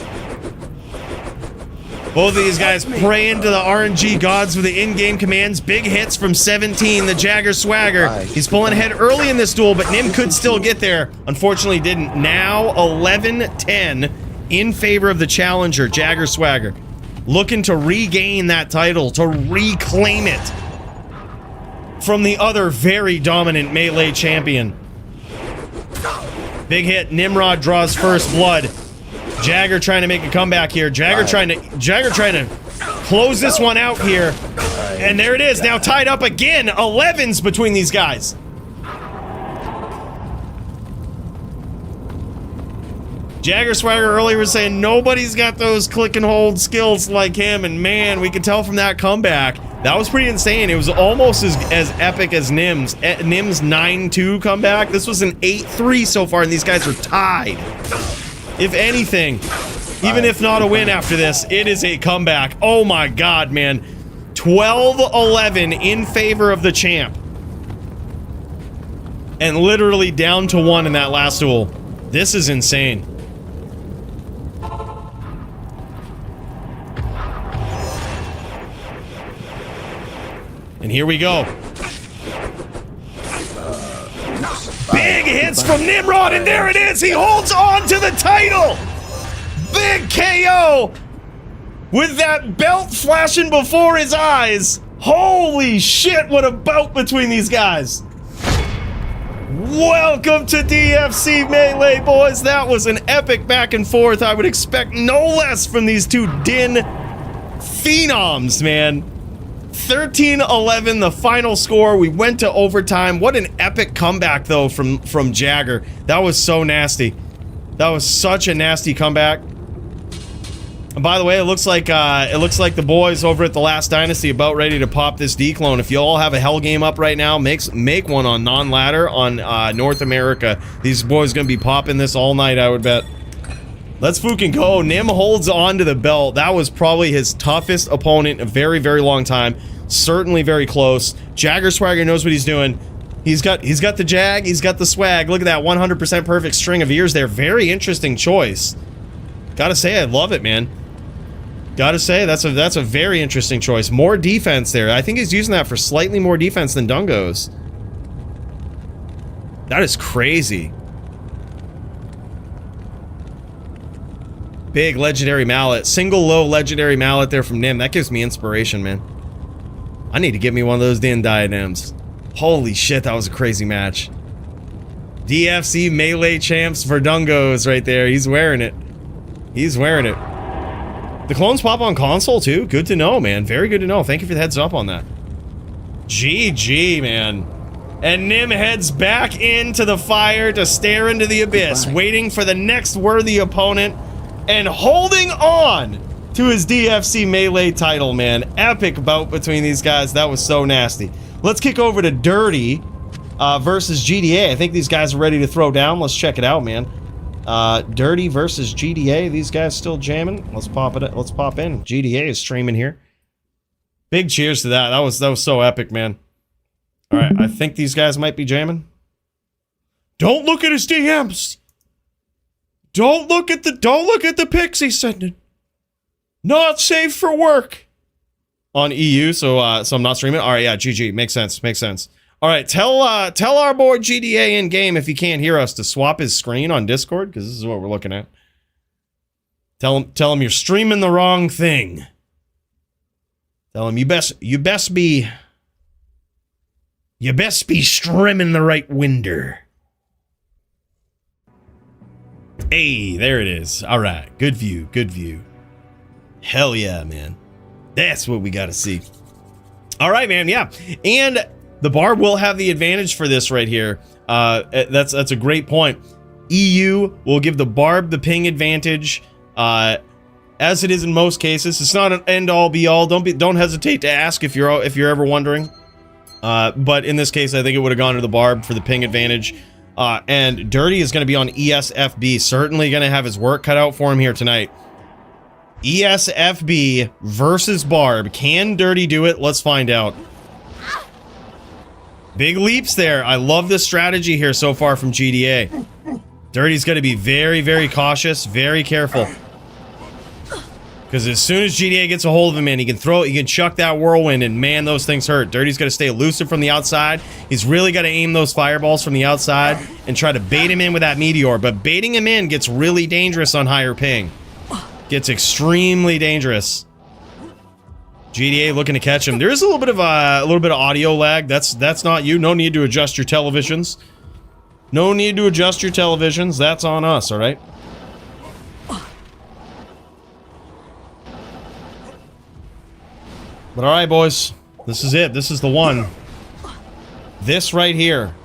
Both of these guys praying to the RNG gods for the in-game commands. Big hits from 17, the Jagger Swagger. He's pulling ahead early in this duel, but Nim could still get there. Unfortunately didn't. Now 11-10 in favor of the challenger, Jagger Swagger. Looking to regain that title, to reclaim it from the other very dominant melee champion. Big hit, Nimrod draws first blood. Jagger trying to make a comeback here. Jagger trying to close this one out here. And there it is, now tied up again. 11s between these guys. Jagger Swagger earlier was saying nobody's got those click and hold skills like him, and man, we could tell from that comeback. That was pretty insane. It was almost as epic as Nim's. Nim's 9-2 comeback. This was an 8-3 so far, and these guys are tied. If anything, even if not a win after this, it is a comeback. Oh my god, man. 12-11 in favor of the champ. And literally down to 1 in that last duel. This is insane. And here we go. Big hits from Nimrod, and there it is! He holds on to the title! Big KO! With that belt flashing before his eyes! Holy shit, what a bout between these guys! Welcome to DFC Melee, boys! That was an epic back and forth. I would expect no less from these two Din phenoms, man. 13-11, the final score. We went to overtime. What an epic comeback, though, from Jagger. That was so nasty. That was such a nasty comeback. And by the way, it looks like the boys over at the Last Dynasty about ready to pop this D-clone. If you all have a hell game up right now, make one on non-ladder on North America. These boys gonna be popping this all night, I would bet. Let's fucking go. Nim holds on to the belt. That was probably his toughest opponent in a very, very long time. Certainly very close. Jagger Swagger knows what he's doing. He's got the jag, he's got the swag. Look at that 100% perfect string of ears there. Very interesting choice. Gotta say, I love it, man. Gotta say, that's a very interesting choice. More defense there. I think he's using that for slightly more defense than Dungo's. That is crazy. Big legendary mallet. Single low legendary mallet there from Nim. That gives me inspiration, man. I need to get me one of those Din diadems. Holy shit, that was a crazy match. DFC Melee Champs for Dungos right there. He's wearing it. He's wearing it. The clones pop on console too? Good to know, man. Very good to know. Thank you for the heads up on that. GG, man. And Nim heads back into the fire to stare into the abyss, waiting for the next worthy opponent. And holding on to his DFC Melee title, man. Epic bout between these guys. That was so nasty. Let's kick over to Dirty versus GDA. I think these guys are ready to throw down. Let's check it out, man. Dirty versus GDA. These guys still jamming. Let's pop it. Let's pop in. GDA is streaming here. Big cheers to that. That was so epic, man. All right, I think these guys might be jamming. Don't look at his DMs. Don't look at the pics he's sending. Not safe for work. On EU, so I'm not streaming. All right, yeah, GG. Makes sense. Makes sense. All right, tell our boy GDA in game if he can't hear us to swap his screen on Discord, because this is what we're looking at. Tell him you're streaming the wrong thing. Tell him you best be streaming the right winder. Hey, there it is. All right, good view, good view. Hell yeah, man. That's what we got to see. All right, man, yeah. And the Barb will have the advantage for this right here. That's a great point. EU will give the Barb the ping advantage, as it is in most cases. It's not an end-all, be-all. Don't hesitate to ask if you're ever wondering. But in this case, I think it would have gone to the Barb for the ping advantage. And Dirty is going to be on ESFB. Certainly going to have his work cut out for him here tonight. ESFB versus Barb. Can Dirty do it? Let's find out. Big leaps there. I love this strategy here so far from GDA. Dirty's going to be very, very cautious, very careful. Because as soon as GDA gets a hold of him, man, he can chuck that whirlwind, and man, those things hurt. Dirty's got to stay elusive from the outside. He's really got to aim those fireballs from the outside and try to bait him in with that meteor. But baiting him in gets really dangerous on higher ping. Gets extremely dangerous. GDA looking to catch him. There is a little bit of audio lag. That's not you. No need to adjust your televisions. No need to adjust your televisions. That's on us, all right? But all right, boys. This is it. This is the one. This right here.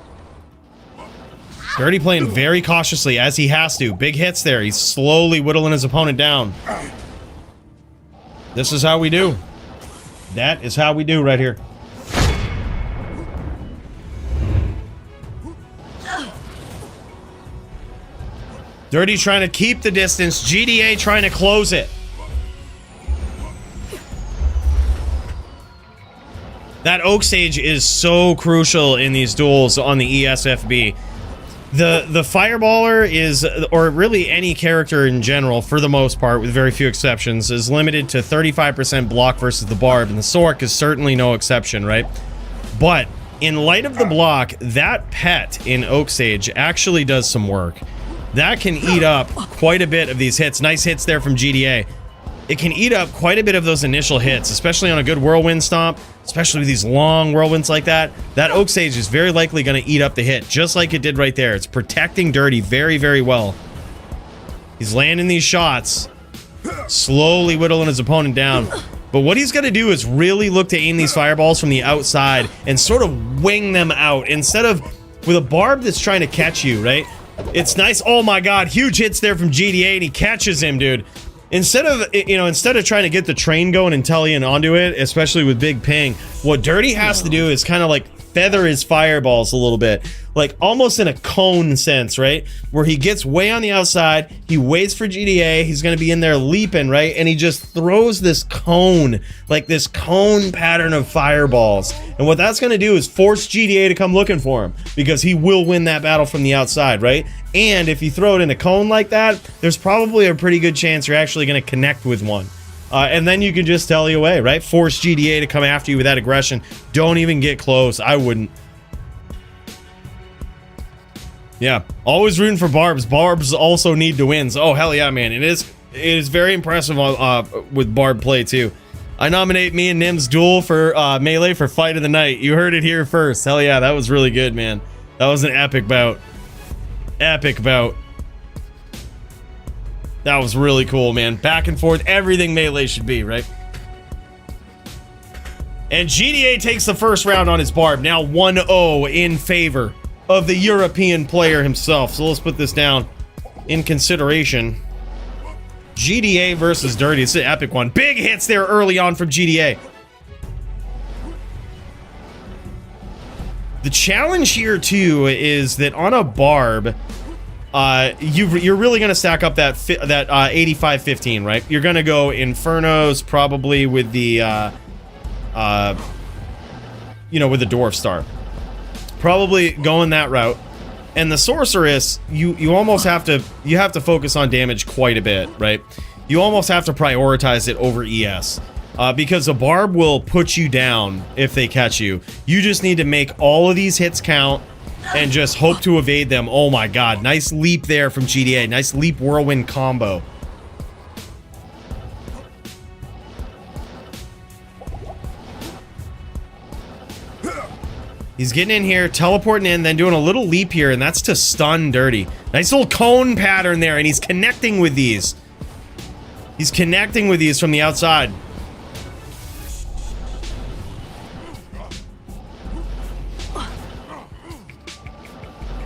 Dirty playing very cautiously, as he has to. Big hits there. He's slowly whittling his opponent down. This is how we do. That is how we do right here. Dirty trying to keep the distance. GDA trying to close it. That Oak Stage is so crucial in these duels on the ESFB. The Fireballer is, or really any character in general, for the most part, with very few exceptions, is limited to 35% block versus the Barb, and the Sork is certainly no exception, right? But in light of the block, that pet in Oak Stage actually does some work. That can eat up quite a bit of these hits. Nice hits there from GDA. It can eat up quite a bit of those initial hits, especially on a good whirlwind stomp, especially with these long whirlwinds like that. That Oak Sage is very likely going to eat up the hit, just like it did right there. It's protecting Dirty very, very well. He's landing these shots, slowly whittling his opponent down. But what he's going to do is really look to aim these fireballs from the outside and sort of wing them out, instead of with a Barb that's trying to catch you, right? It's nice. Oh my god, huge hits there from GDA, and he catches him, dude. Instead of trying to get the train going and tellying onto it, especially with big ping, what Dirty has to do is kind of like feather his fireballs a little bit, like almost in a cone sense, right? Where he gets way on the outside, he waits for GDA, he's going to be in there leaping, right? And he just throws this cone, like this cone pattern of fireballs. And what that's going to do is force GDA to come looking for him, because he will win that battle from the outside, right? And if you throw it in a cone like that, there's probably a pretty good chance you're actually going to connect with one. And then you can just tell you away, right? Force GDA to come after you with that aggression. Don't even get close. I wouldn't. Yeah, always rooting for Barbs. Barbs also need to win. So, oh, hell yeah, man. It is very impressive with Barb play, too. I nominate me and Nim's duel for Melee for Fight of the Night. You heard it here first. Hell yeah, that was really good, man. That was an epic bout. Epic bout. That was really cool, man. Back and forth, everything Melee should be, right? And GDA takes the first round on his Barb. Now 1-0 in favor of the European player himself. So let's put this down in consideration. GDA versus Dirty. It's an epic one. Big hits there early on from GDA. The challenge here, too, is that on a Barb, you're really going to stack up that 85-15, right? You're going to go Infernos probably with the, with the Dwarf Star. Probably going that route. And the Sorceress, you almost have to focus on damage quite a bit, right? You almost have to prioritize it over ES. Because a Barb will put you down if they catch you. You just need to make all of these hits count and just hope to evade them. Oh my god, nice leap there from GDA. Nice leap whirlwind combo. He's getting in here, teleporting in, then doing a little leap here, and that's to stun Dirty. Nice little cone pattern there, and he's connecting with these. He's connecting with these from the outside.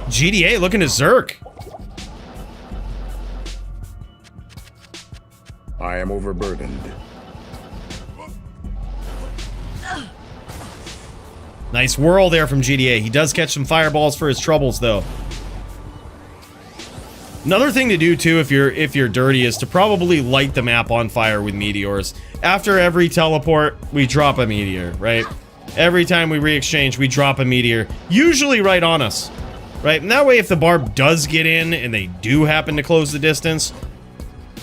GDA looking to Zerk. I am overburdened. Nice whirl there from GDA. He does catch some fireballs for his troubles, though. Another thing to do, too, if you're Dirty, is to probably light the map on fire with meteors. After every teleport, we drop a meteor, right? Every time we re-exchange, we drop a meteor. Usually right on us. Right, and that way if the Barb does get in and they do happen to close the distance,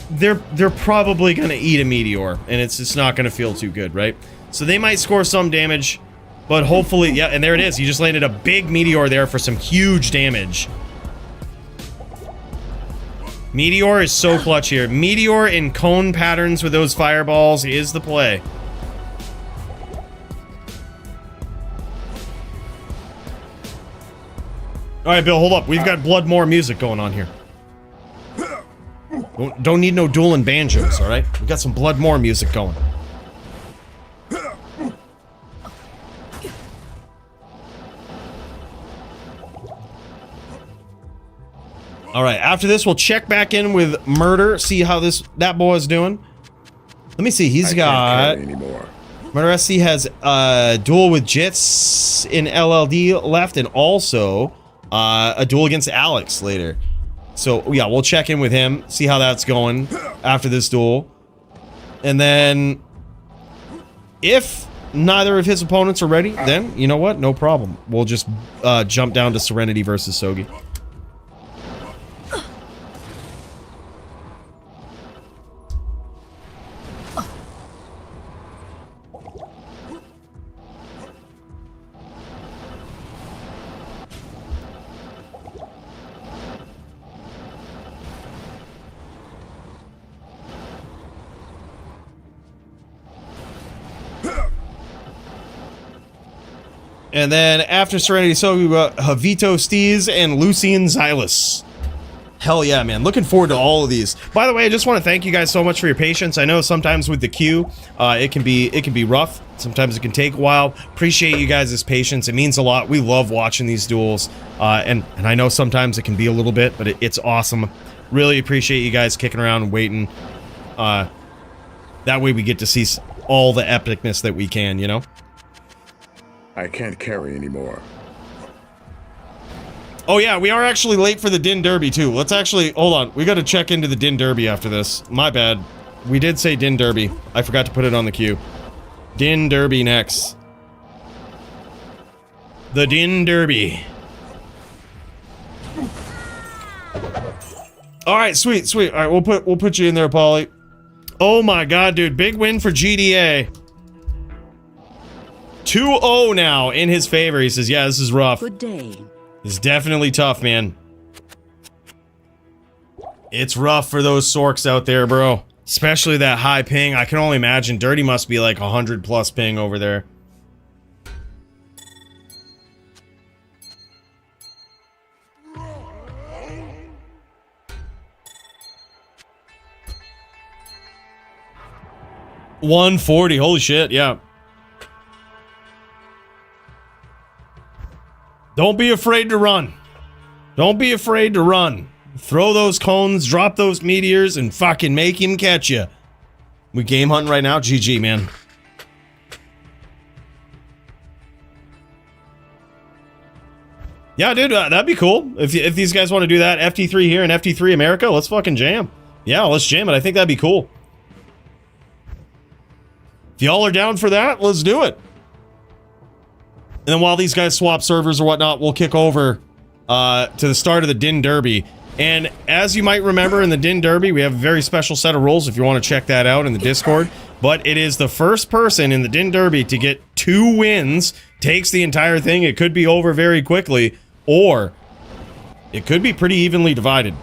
they're probably gonna eat a meteor, and it's just not gonna feel too good, right? So they might score some damage, but hopefully, yeah, and there it is. He just landed a big meteor there for some huge damage. Meteor is so clutch here. Meteor in cone patterns with those fireballs is the play. Alright, Bill, hold up. We've got Bloodmore music going on here. Don't need no dueling banjos, alright? We've got some Bloodmore music going. Alright, after this, we'll check back in with Murder, see how that boy is doing. Let me see, he's got... Murder SC has a duel with Jits in LLD left, and also a duel against Alex later. So, yeah, we'll check in with him, see how that's going after this duel. And then, if neither of his opponents are ready, then, you know what? No problem. We'll just jump down to Serenity versus Sogi. And then after Serenity Sogi, we got Havito Steez and Lucian Xylus. Hell yeah, man. Looking forward to all of these. By the way, I just want to thank you guys so much for your patience. I know sometimes with the queue, it can be rough. Sometimes it can take a while. Appreciate you guys' patience. It means a lot. We love watching these duels. And I know sometimes it can be a little bit, but it's awesome. Really appreciate you guys kicking around and waiting. That way we get to see all the epicness that we can, you know? I can't carry anymore. Oh yeah, we are actually late for the Din Derby too. Let's actually, hold on. We gotta check into the Din Derby after this. My bad. We did say Din Derby. I forgot to put it on the queue. Din Derby next. The Din Derby. Alright, sweet. Alright, we'll put you in there, Paulie. Oh my god, dude. Big win for GDA. 2-0 now in his favor. He says, yeah, this is rough. Good day. It's definitely tough, man. It's rough for those Sorks out there, bro. Especially that high ping. I can only imagine. Dirty must be like 100 plus ping over there. $140. Holy shit, yeah. Don't be afraid to run. Don't be afraid to run. Throw those cones, drop those meteors, and fucking make him catch you. We game hunting right now? GG, man. Yeah, dude, that'd be cool. If these guys want to do that, FT3 here and FT3 America, let's fucking jam. Yeah, let's jam it. I think that'd be cool. If y'all are down for that, let's do it. And then while these guys swap servers or whatnot, we'll kick over to the start of the Din Derby. And as you might remember in the Din Derby, we have a very special set of rules if you want to check that out in the Discord. But it is the first person in the Din Derby to get 2 wins takes the entire thing. It could be over very quickly, or it could be pretty evenly divided.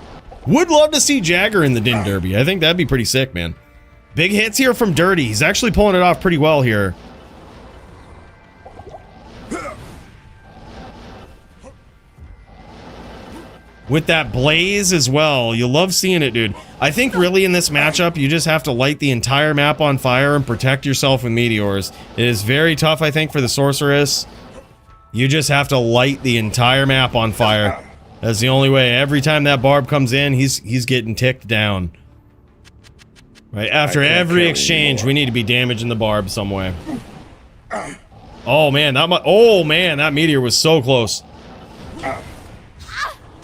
Would love to see Jagger in the Din Derby. I think that'd be pretty sick, man. Big hits here from Dirty. He's actually pulling it off pretty well here. With that blaze as well. You love seeing it, dude. I think really in this matchup, you just have to light the entire map on fire and protect yourself with meteors. It is very tough, I think, for the Sorceress. You just have to light the entire map on fire. That's the only way. Every time that barb comes in, he's getting ticked down. Right, after every exchange, we need to be damaging the barb some way. Oh man, that meteor was so close.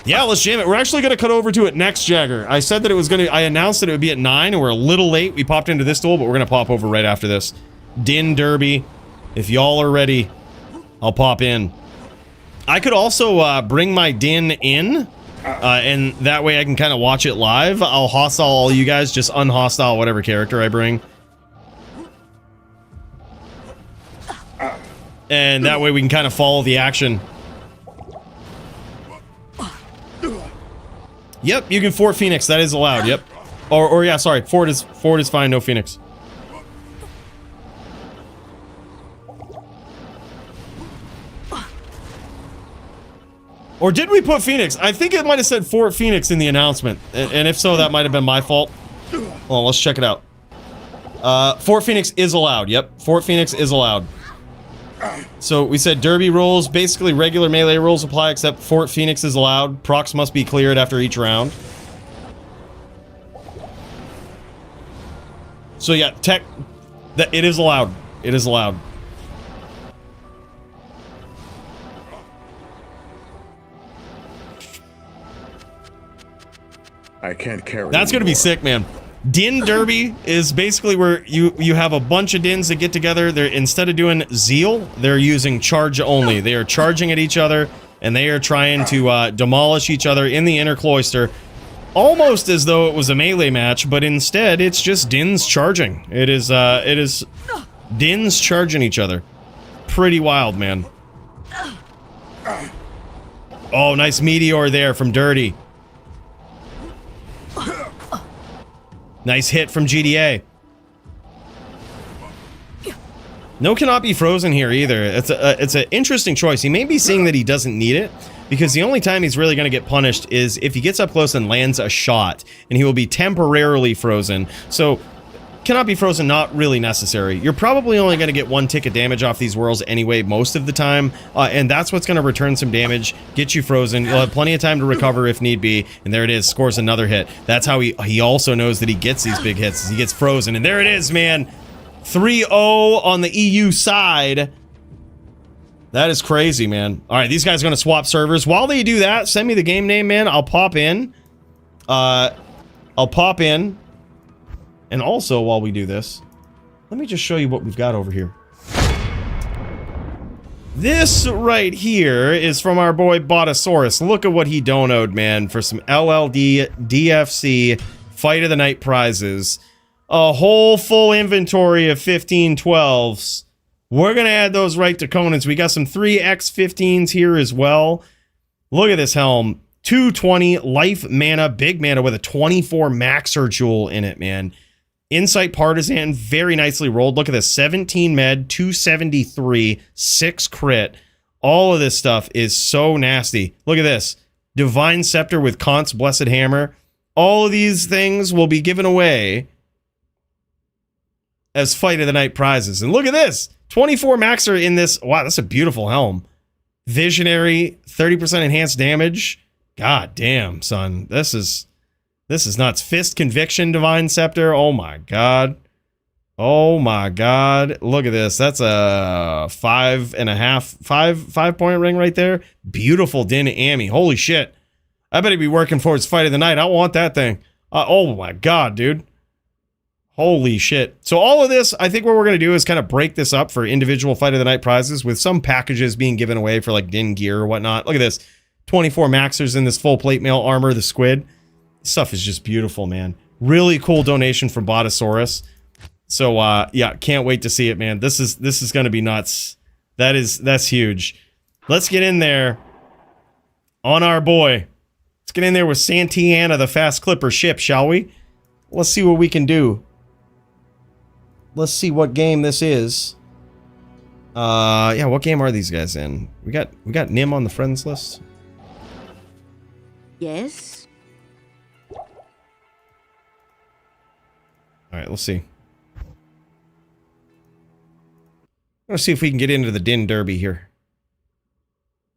Yeah, let's jam it. We're actually going to cut over to it next, Jagger. I said that it was going to... I announced that it would be at 9, and we're a little late. We popped into this duel, but we're going to pop over right after this. Din Derby. If y'all are ready, I'll pop in. I could also bring my Din in And that way I can kind of watch it live. I'll hostile all you guys, just unhostile whatever character I bring. And that way we can kind of follow the action. Yep, you can Fort Phoenix. That is allowed. Yep. Or yeah, sorry. Fort is fine. No Phoenix. Or did we put Phoenix? I think it might have said Fort Phoenix in the announcement. And if so, that might have been my fault. Well, let's check it out. Fort Phoenix is allowed. Yep, Fort Phoenix is allowed. So we said derby rules, basically regular melee rules apply, except Fort Phoenix is allowed. Procs must be cleared after each round. So yeah, it is allowed. It is allowed. I can't carry. That's gonna be sick, man. Din Derby is basically where you have a bunch of Dins that get together. They're, instead of doing Zeal, they're using charge only. They are charging at each other, and they are trying to demolish each other in the inner cloister, almost as though it was a melee match, but instead it's just Dins charging. It is Dins charging each other. Pretty wild, man. Oh, nice meteor there from Dirty. Nice hit from GDA. No cannot be frozen here either. It's an interesting choice. He may be seeing that he doesn't need it, because the only time he's really going to get punished is if he gets up close and lands a shot, and he will be temporarily frozen. So cannot be frozen, not really necessary. You're probably only going to get 1 tick of damage off these whirls anyway most of the time, and that's what's going to return some damage, get you frozen. You'll have plenty of time to recover if need be, and there it is, scores another hit. That's how he also knows that he gets these big hits, he gets frozen, and there it is, man. 3-0 on the EU side. That is crazy, man. All right, these guys are going to swap servers. While they do that, send me the game name, man. I'll pop in. And also, while we do this, let me just show you what we've got over here. This right here is from our boy Botosaurus. Look at what he donoed, man, for some LLD DFC Fight of the Night prizes. A whole full inventory of 1512s. We're going to add those right to Conan's. We got some 3x15s here as well. Look at this helm. 220 life mana, big mana with a 24 maxer jewel in it, man. Insight Partisan, very nicely rolled. Look at this, 17 med, 273, 6 crit. All of this stuff is so nasty. Look at this. Divine Scepter with Kant's Blessed Hammer. All of these things will be given away as Fight of the Night prizes. And look at this. 24 maxer in this. Wow, that's a beautiful helm. Visionary, 30% enhanced damage. God damn, son. This is nuts. Fist Conviction, Divine Scepter. Oh my god. Oh my god. Look at this. That's a 5 point ring right there. Beautiful Din Ami. Holy shit. I better be working for his Fight of the Night. I want that thing. Oh my god, dude. Holy shit. So all of this, I think what we're going to do is kind of break this up for individual Fight of the Night prizes, with some packages being given away for like Din gear or whatnot. Look at this. 24 maxers in this full plate mail armor, the squid. This stuff is just beautiful, man. Really cool donation from Botosaurus. So yeah, can't wait to see it, man. This is going to be nuts. That's huge. Let's get in there on our boy. Let's get in there with Santiana, the fast clipper ship, shall we? Let's see what we can do. Let's see what game this is. Yeah, what game are these guys in? We got Nim on the friends list. Yes. All right, let's see. Let's see if we can get into the Din Derby here.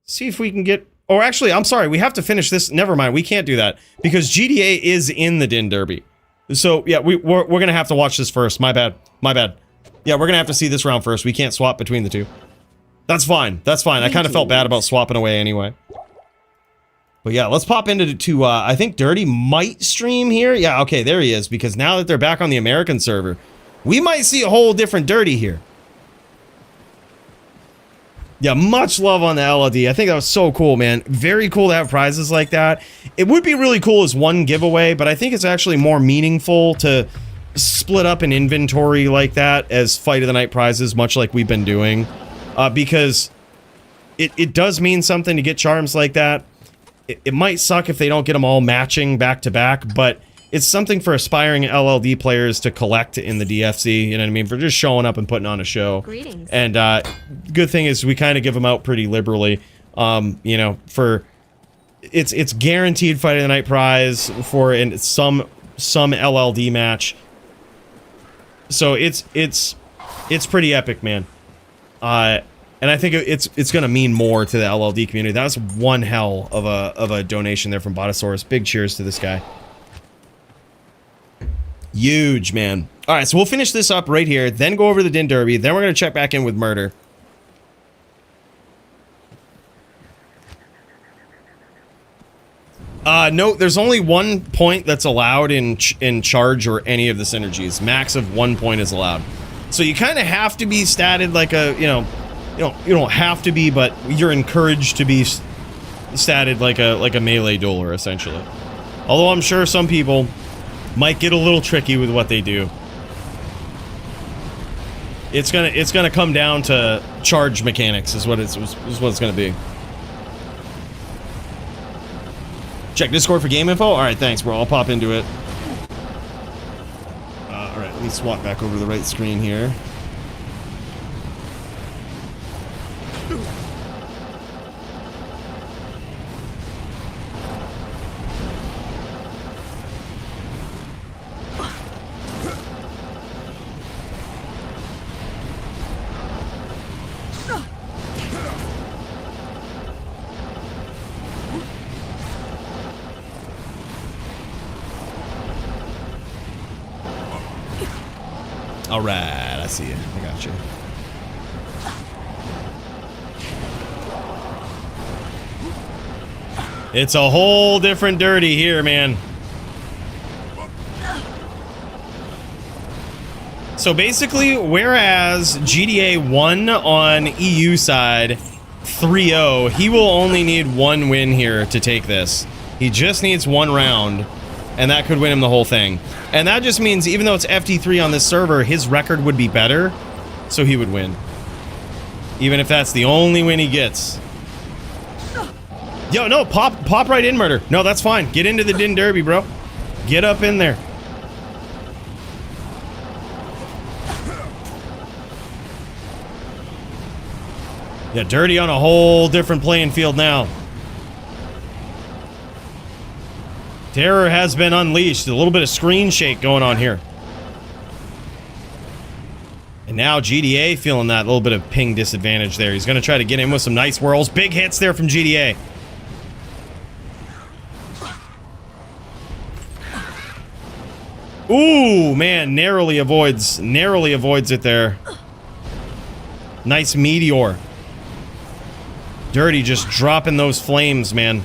See if we can get... Oh, actually, I'm sorry. We have to finish this. Never mind. We can't do that because GDA is in the Din Derby. So, yeah, we're going to have to watch this first. My bad. My bad. Yeah, we're going to have to see this round first. We can't swap between the two. That's fine. That's fine. I kind of felt bad about swapping away anyway. But yeah, let's pop into I think Dirty might stream here. Yeah, okay, there he is. Because now that they're back on the American server, we might see a whole different Dirty here. Yeah, much love on the LLD. I think that was so cool, man. Very cool to have prizes like that. It would be really cool as one giveaway, but I think it's actually more meaningful to split up an inventory like that as Fight of the Night prizes, much like we've been doing. Because it does mean something to get charms like that. It might suck if they don't get them all matching back to back, but it's something for aspiring LLD players to collect in the DFC, you know what I mean? For just showing up and putting on a show. Greetings. And good thing is we kind of give them out pretty liberally. You know, for it's guaranteed Fight of the Night prize for some LLD match. So it's pretty epic, man. And I think it's gonna mean more to the LLD community. That was one hell of a donation there from Botosaurus. Big cheers to this guy. Huge, man. All right, so we'll finish this up right here, then go over the Din Derby, then we're going to check back in with Murder. No, there's only 1 point that's allowed in charge or any of the synergies. Max of 1 point is allowed. So you kind of have to be statted like a, you don't have to be, but you're encouraged to be statted like a melee dueler, essentially. Although I'm sure some people might get a little tricky with what they do. It's gonna come down to charge mechanics is what it's gonna be. Check Discord for game info. All right, thanks, bro. I'll pop into it. All right, let me swap back over to the right screen here. All right, I see you. I got you. It's a whole different dirty here, man. So basically, whereas GDA won on EU side 3-0, he will only need 1 win here to take this. He just needs 1 round, and that could win him the whole thing. And that just means even though it's FT3 on this server, his record would be better, so he would win. Even if that's the only win he gets. Yo, no, pop right in, Murder. No, that's fine. Get into the Din Derby, bro. Get up in there. Yeah, Dirty on a whole different playing field now. Terror has been unleashed. A little bit of screen shake going on here. And now GDA feeling that little bit of ping disadvantage there. He's going to try to get in with some nice whirls. Big hits there from GDA. Ooh, man, narrowly avoids it there. Nice meteor. Dirty just dropping those flames, man.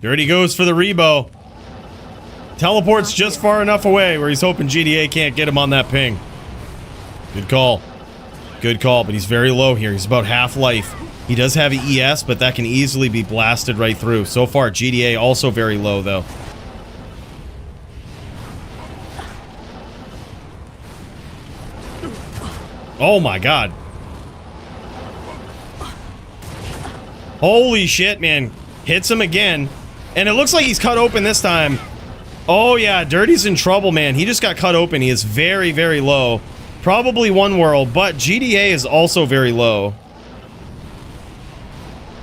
Dirty goes for the rebo. Teleports just far enough away where he's hoping GDA can't get him on that ping. Good call. Good call, but he's very low here. He's about half life. He does have an ES, but that can easily be blasted right through. So far, GDA also very low, though. Oh my god. Holy shit, man. Hits him again. And it looks like he's cut open this time. Oh yeah, Dirty's in trouble, man. He just got cut open. He is very, very low. Probably 1 world, but GDA is also very low.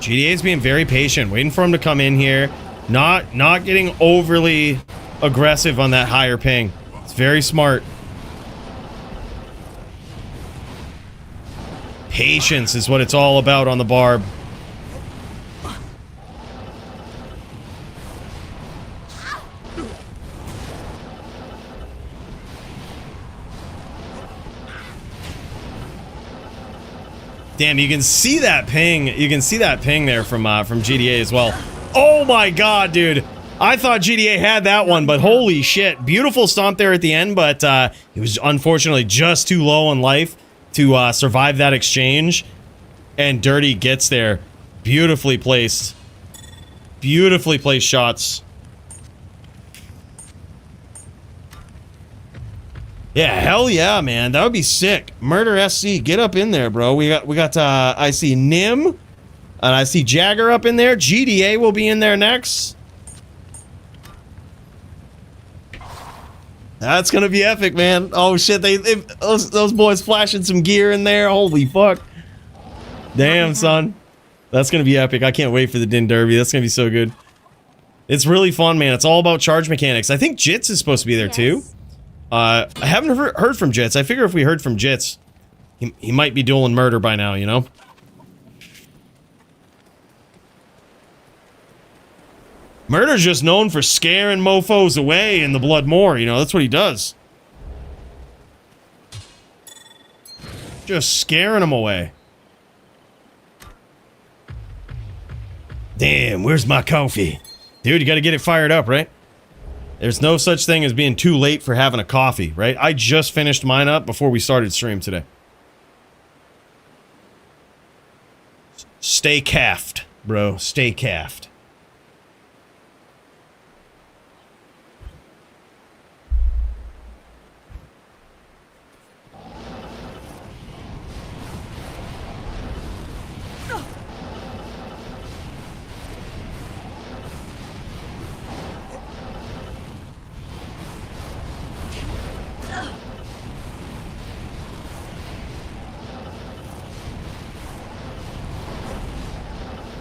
GDA is being very patient, waiting for him to come in here. Not getting overly aggressive on that higher ping. It's very smart. Patience is what it's all about on the Barb. Damn, you can see that ping. You can see that ping there from GDA as well. Oh my god, dude. I thought GDA had that one, but holy shit. Beautiful stomp there at the end, but it was unfortunately just too low on life to survive that exchange. And Dirty gets there. Beautifully placed. Beautifully placed shots. Yeah, hell yeah, man. That would be sick. Murder SC, get up in there, bro. We got I see Nim, and I see Jagger up in there. GDA will be in there next. That's gonna be epic, man. Oh shit, those boys flashing some gear in there. Holy fuck. Damn, son. That's gonna be epic. I can't wait for the Din Derby. That's gonna be so good. It's really fun, man. It's all about charge mechanics. I think Jits is supposed to be there too. I haven't heard from Jits. I figure if we heard from Jits, he might be dueling Murder by now, you know? Murder's just known for scaring mofos away in the Blood Moor, you know? That's what he does. Just scaring them away. Damn, where's my coffee? Dude, you gotta get it fired up, right? There's no such thing as being too late for having a coffee, right? I just finished mine up before we started stream today. Stay caffed, bro. Stay caffed.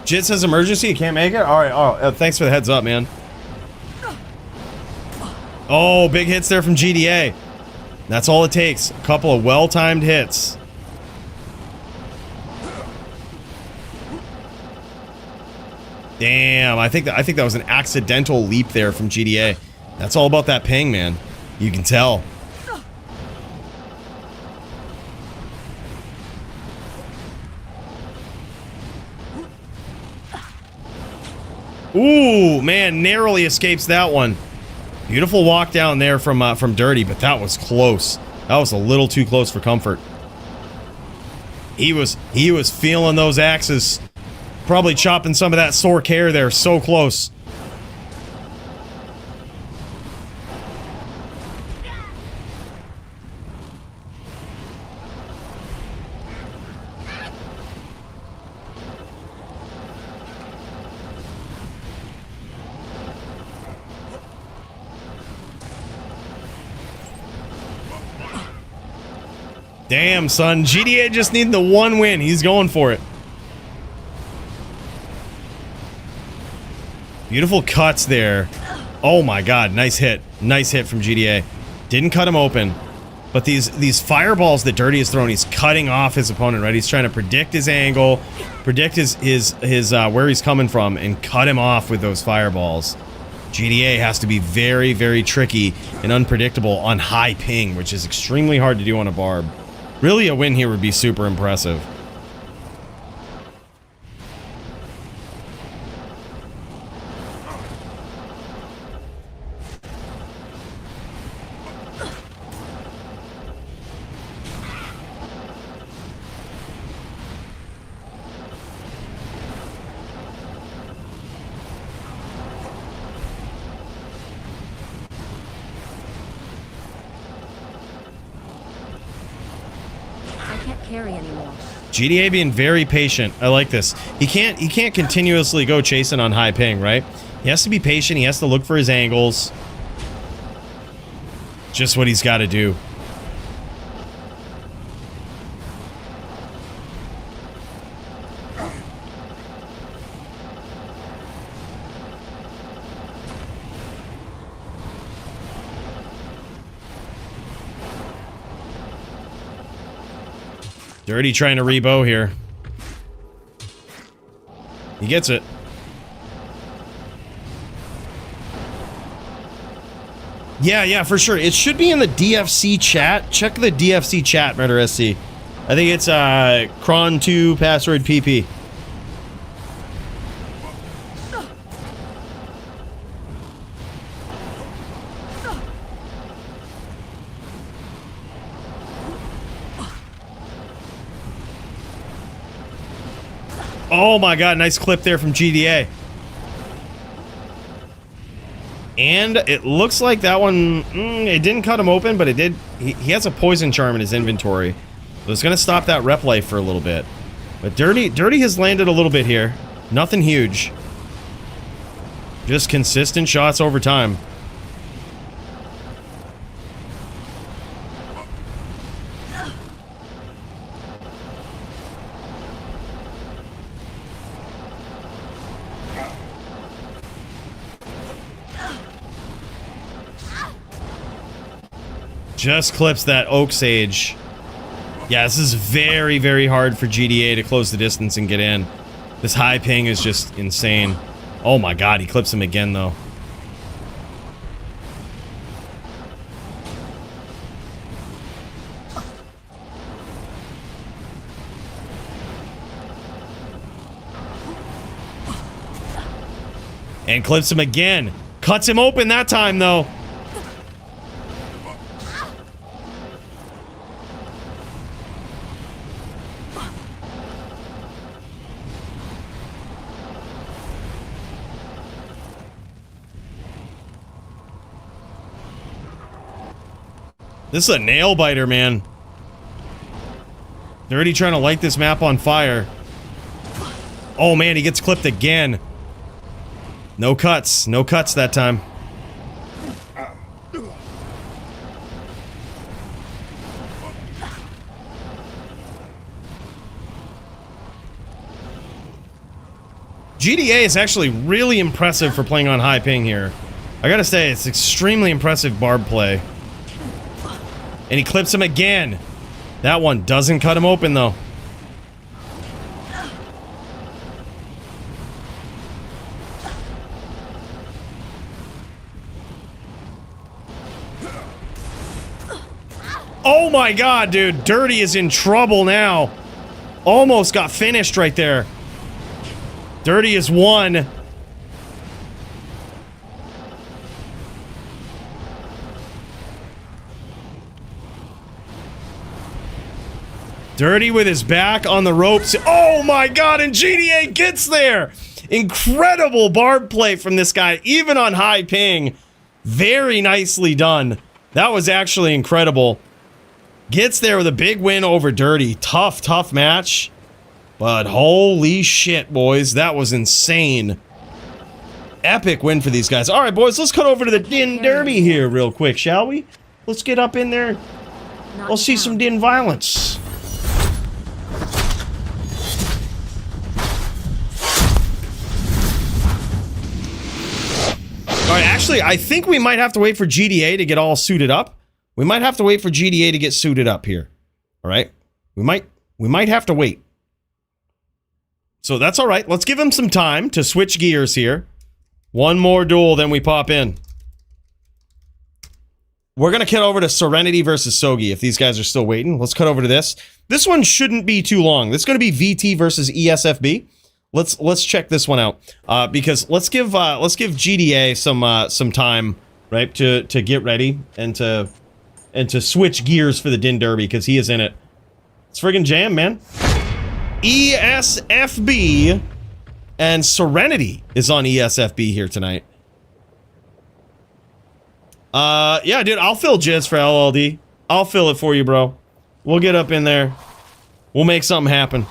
Jit says emergency, you can't make it? Alright, thanks for the heads up, man. Oh, big hits there from GDA. That's all it takes. A couple of well-timed hits. Damn, I think that was an accidental leap there from GDA. That's all about that ping, man. You can tell. Ooh, man, narrowly escapes that one. Beautiful walk down there from Dirty, but that was close. That was a little too close for comfort. He was feeling those axes. Probably chopping some of that Sork hair there. So close. Damn, son. GDA just needing the one win. He's going for it. Beautiful cuts there. Oh my god, nice hit. Nice hit from GDA. Didn't cut him open. But these fireballs that Dirty is throwing, he's cutting off his opponent, right? He's trying to predict his angle, predict his where he's coming from, and cut him off with those fireballs. GDA has to be very, very tricky and unpredictable on high ping, which is extremely hard to do on a barb. Really, a win here would be super impressive. GDA being very patient. I like this. He can't continuously go chasing on high ping, right? He has to be patient. He has to look for his angles. Just what he's got to do. Dirty trying to rebow here. He gets it. Yeah, for sure. It should be in the DFC chat. Check the DFC chat, Murder SC. I think it's Cron2 password PP. Oh my god, nice clip there from GDA. And it looks like that one, it didn't cut him open, but it did. He has a poison charm in his inventory. So it's going to stop that rep life for a little bit. But Dirty has landed a little bit here. Nothing huge. Just consistent shots over time. Just clips that Oak Sage. Yeah, this is very, very hard for GDA to close the distance and get in. This high ping is just insane. Oh my god, he clips him again, though. And clips him again. Cuts him open that time, though. This is a nail biter, man. They're already trying to light this map on fire. Oh man, he gets clipped again. No cuts. No cuts that time. GDA is actually really impressive for playing on high ping here. I gotta say, it's extremely impressive barb play. And he clips him again. That one doesn't cut him open, though. Oh my god, dude. Dirty is in trouble now. Almost got finished right there. Dirty is one. Dirty with his back on the ropes. Oh my god, and GDA gets there! Incredible barb play from this guy, even on high ping. Very nicely done. That was actually incredible. Gets there with a big win over Dirty. Tough, tough match. But holy shit, boys. That was insane. Epic win for these guys. Alright, boys, let's cut over to the Din Derby here real quick, shall we? Let's get up in there. We'll see some Din violence. Alright, actually, I think we might have to wait for GDA to get all suited up. We might have to wait for GDA to get suited up here. Alright? We might have to wait. So that's alright. Let's give him some time to switch gears here. One more duel, then we pop in. We're gonna cut over to Serenity versus Sogi if these guys are still waiting. Let's cut over to this. This one shouldn't be too long. This is gonna be VT versus ESFB. Let's check this one out. Because let's give GDA some time, right, to get ready and to switch gears for the Din Derby because he is in it. It's friggin' jam, man. ESFB and Serenity is on ESFB here tonight. Yeah, dude, I'll fill Jizz for LLD. I'll fill it for you, bro. We'll get up in there. We'll make something happen.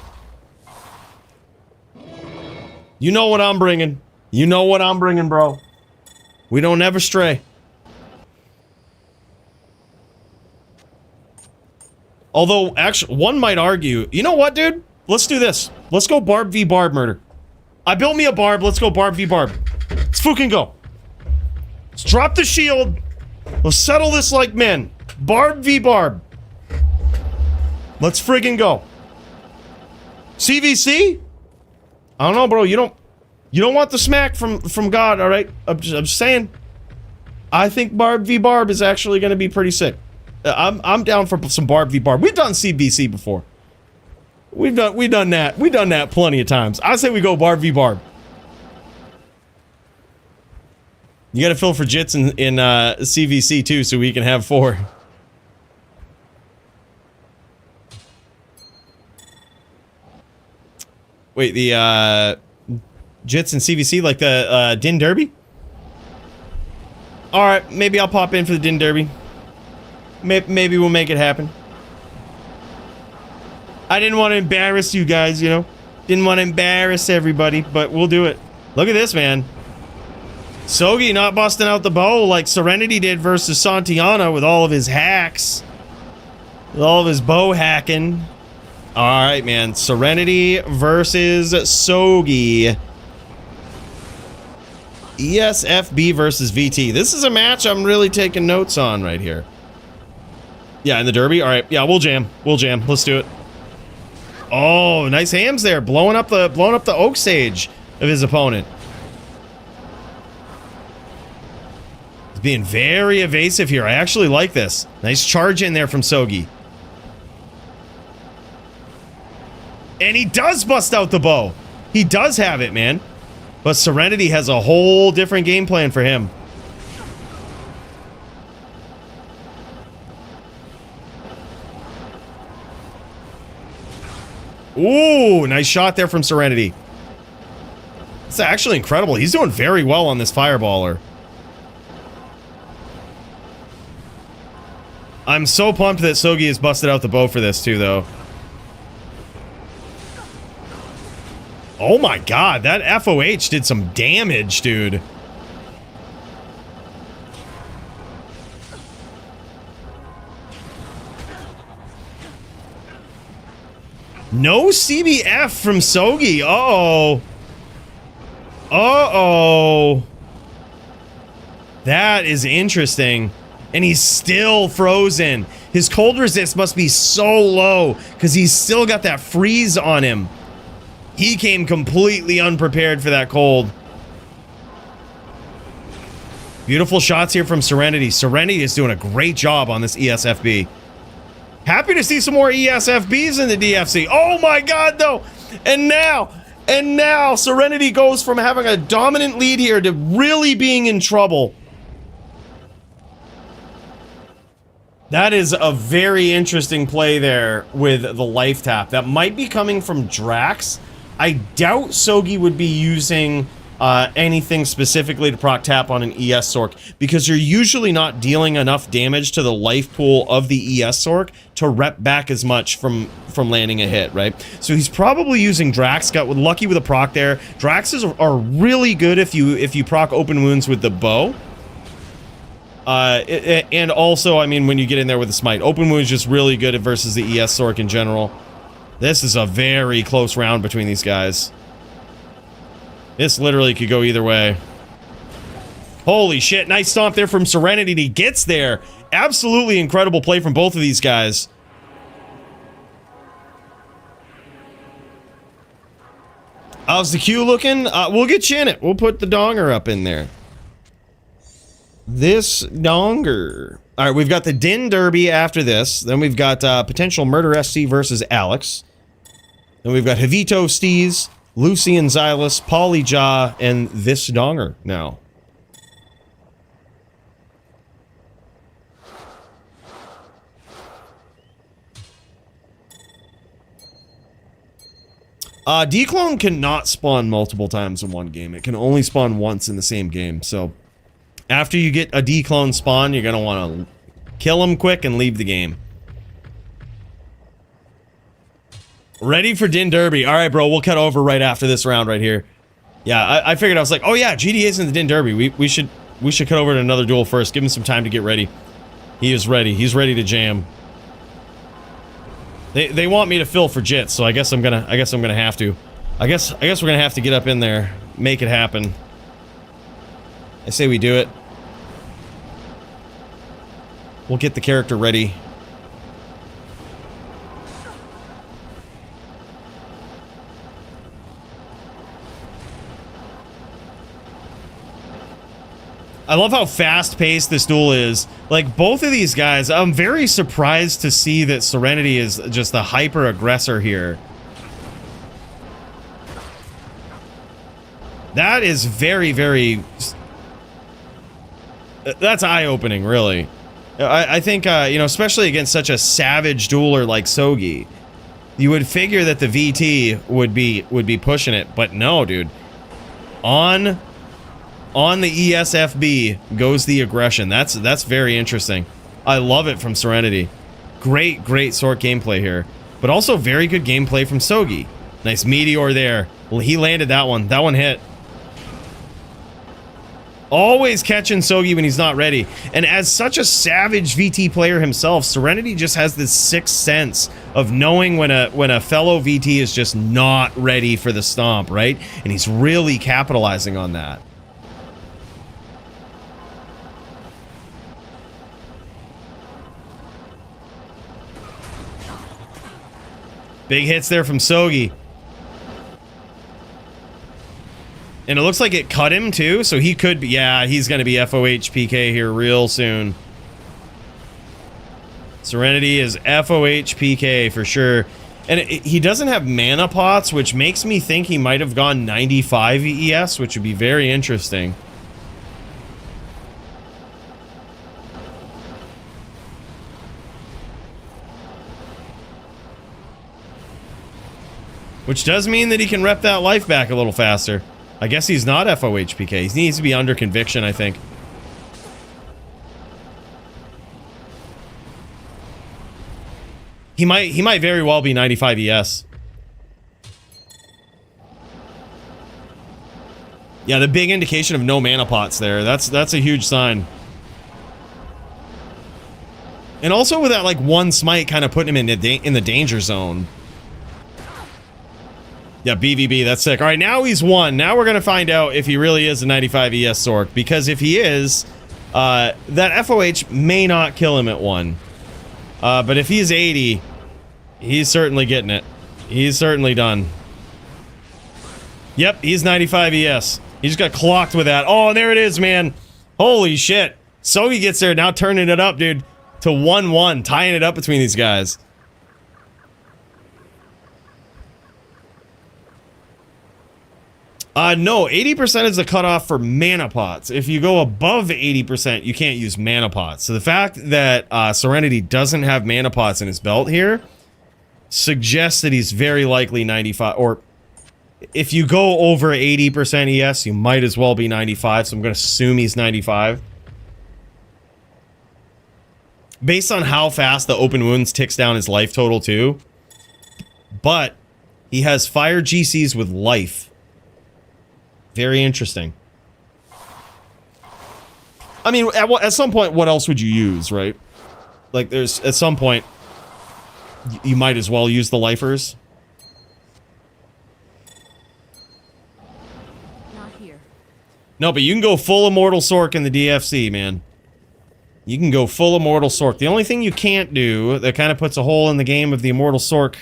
You know what I'm bringing. You know what I'm bringing, bro. We don't ever stray. Although, actually, one might argue, you know what, dude? Let's do this. Let's go Barb v. Barb murder. I built me a Barb. Let's go Barb v. Barb. Let's fucking go. Let's drop the shield. Let's settle this like men. Barb v. Barb. Let's friggin' go. CVC? I don't know, bro. You don't want the smack from God, all right? I'm just saying. I think Barb v. Barb is actually going to be pretty sick. I'm down for some Barb v. Barb. We've done CVC before. We've done that. We've done that plenty of times. I say we go Barb v Barb. You got to fill for Jits in CVC too, so we can have 4. Wait, the Jits and CVC, like the Din Derby? All right, maybe I'll pop in for the Din Derby. Maybe we'll make it happen. I didn't want to embarrass you guys, you know. Didn't want to embarrass everybody, but we'll do it. Look at this, man. Sogi not busting out the bow like Serenity did versus Santiana with all of his hacks. With all of his bow hacking. Alright, man. Serenity versus Sogi. ESFB versus VT. This is a match I'm really taking notes on right here. Yeah, in the Derby? Alright, yeah, we'll jam. We'll jam. Let's do it. Oh, nice hams there. Blowing up the oak sage of his opponent. He's being very evasive here. I actually like this. Nice charge in there from Sogi. And he does bust out the bow. He does have it, man. But Serenity has a whole different game plan for him. Ooh, nice shot there from Serenity. It's actually incredible. He's doing very well on this fireballer. I'm so pumped that Sogi has busted out the bow for this too, though. Oh my god, that FOH did some damage, dude. No CBF from Sogi. Uh-oh. Uh-oh. That is interesting. And he's still frozen. His cold resist must be so low because he's still got that freeze on him. He came completely unprepared for that cold. Beautiful shots here from Serenity. Serenity is doing a great job on this ESFB. Happy to see some more ESFBs in the DFC. Oh my god, though. And now Serenity goes from having a dominant lead here to really being in trouble. That is a very interesting play there with the life tap. That might be coming from Drax. I doubt Sogi would be using anything specifically to proc tap on an ES Sork because you're usually not dealing enough damage to the life pool of the ES Sork to rep back as much from landing a hit, right? So he's probably using Drax. Got lucky with a proc there. Draxes are really good if you proc open wounds with the bow. And also, I mean, when you get in there with the smite, open wounds just really good versus the ES Sork in general. This is a very close round between these guys. This literally could go either way. Holy shit, nice stomp there from Serenity. He gets there. Absolutely incredible play from both of these guys. How's the queue looking? We'll get you in it. We'll put the donger up in there. This donger. All right, we've got the Din Derby after this. Then we've got potential Murder SC versus Alex. Then we've got Javito Steez, Lucy and Xylus, Pauly Ja, and this donger now. Declone cannot spawn multiple times in one game. It can only spawn once in the same game, so after you get a declone spawn, you're gonna want to kill him quick and leave the game. Ready for Din Derby. All right, bro, we'll cut over right after this round right here. Yeah, I figured, I was like, oh yeah, GDA's in the Din Derby. We should cut over to another duel first. Give him some time to get ready. He is ready. He's ready to jam. They want me to fill for Jits, so I guess I'm gonna have to. I guess we're gonna have to get up in there, make it happen. I say we do it. We'll get the character ready. I love how fast-paced this duel is. Like, both of these guys, I'm very surprised to see that Serenity is just the hyper-aggressor here. That is very, very... That's eye-opening, really. I think, you know, especially against such a savage dueler like Sogi, you would figure that the VT would be pushing it, but no, dude. On the ESFB goes the aggression. That's very interesting. I love it from Serenity. Great Sork gameplay here, but also very good gameplay from Sogi. Nice meteor there. Well, he landed that one. That one hit. Always catching Sogi when he's not ready. And as such a savage VT player himself, Serenity just has this sixth sense of knowing when a fellow VT is just not ready for the stomp, right? And he's really capitalizing on that. Big hits there from Sogi. And it looks like it cut him too, so he could be, yeah, he's going to be FOH PK here real soon. Serenity is FOH PK for sure. And he doesn't have mana pots, which makes me think he might have gone 95 ES, which would be very interesting. Which does mean that he can rep that life back a little faster. I guess he's not FOH PK. He needs to be under conviction, I think. He might very well be 95 ES. Yeah, the big indication of no mana pots there. That's a huge sign. And also with that like one smite kind of putting him in the danger zone. Yeah, BVB, that's sick. All right, now he's 1. Now we're going to find out if he really is a 95 ES Sork. Because if he is, that FOH may not kill him at 1. But if he's 80, he's certainly getting it. He's certainly done. Yep, he's 95 ES. He just got clocked with that. Oh, there it is, man. Holy shit. Sogi gets there, now turning it up, dude. To 1-1, tying it up between these guys. No, 80% is the cutoff for mana pots. If you go above 80%, you can't use mana pots. So the fact that Serenity doesn't have mana pots in his belt here suggests that he's very likely 95, or if you go over 80% ES, you might as well be 95, so I'm going to assume he's 95. Based on how fast the open wounds ticks down his life total too. But he has fire GCs with life. Very interesting. I mean, at some point, what else would you use, right? Like, there's, at some point, you might as well use the lifers. Not here. No, but you can go full Immortal Sork in the DFC, man. You can go full Immortal Sork. The only thing you can't do that kind of puts a hole in the game of the Immortal Sork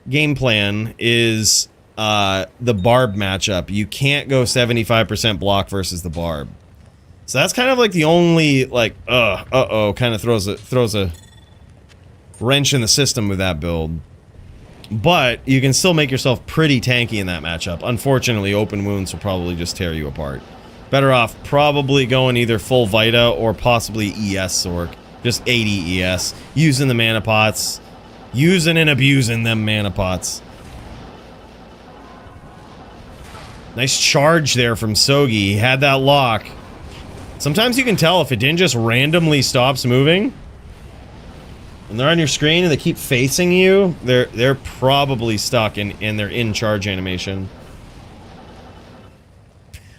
game plan is the Barb matchup. You can't go 75% block versus the Barb. So that's kind of like the only, like, kind of throws a wrench in the system with that build. But you can still make yourself pretty tanky in that matchup. Unfortunately, open wounds will probably just tear you apart. Better off probably going either full Vita or possibly ES Sork. Just 80 ES. Using the mana pots. Using and abusing them mana pots. Nice charge there from Sogi. He had that lock. Sometimes you can tell if it didn't just randomly stops moving. When they're on your screen and they keep facing you, they're probably stuck and they're in charge animation.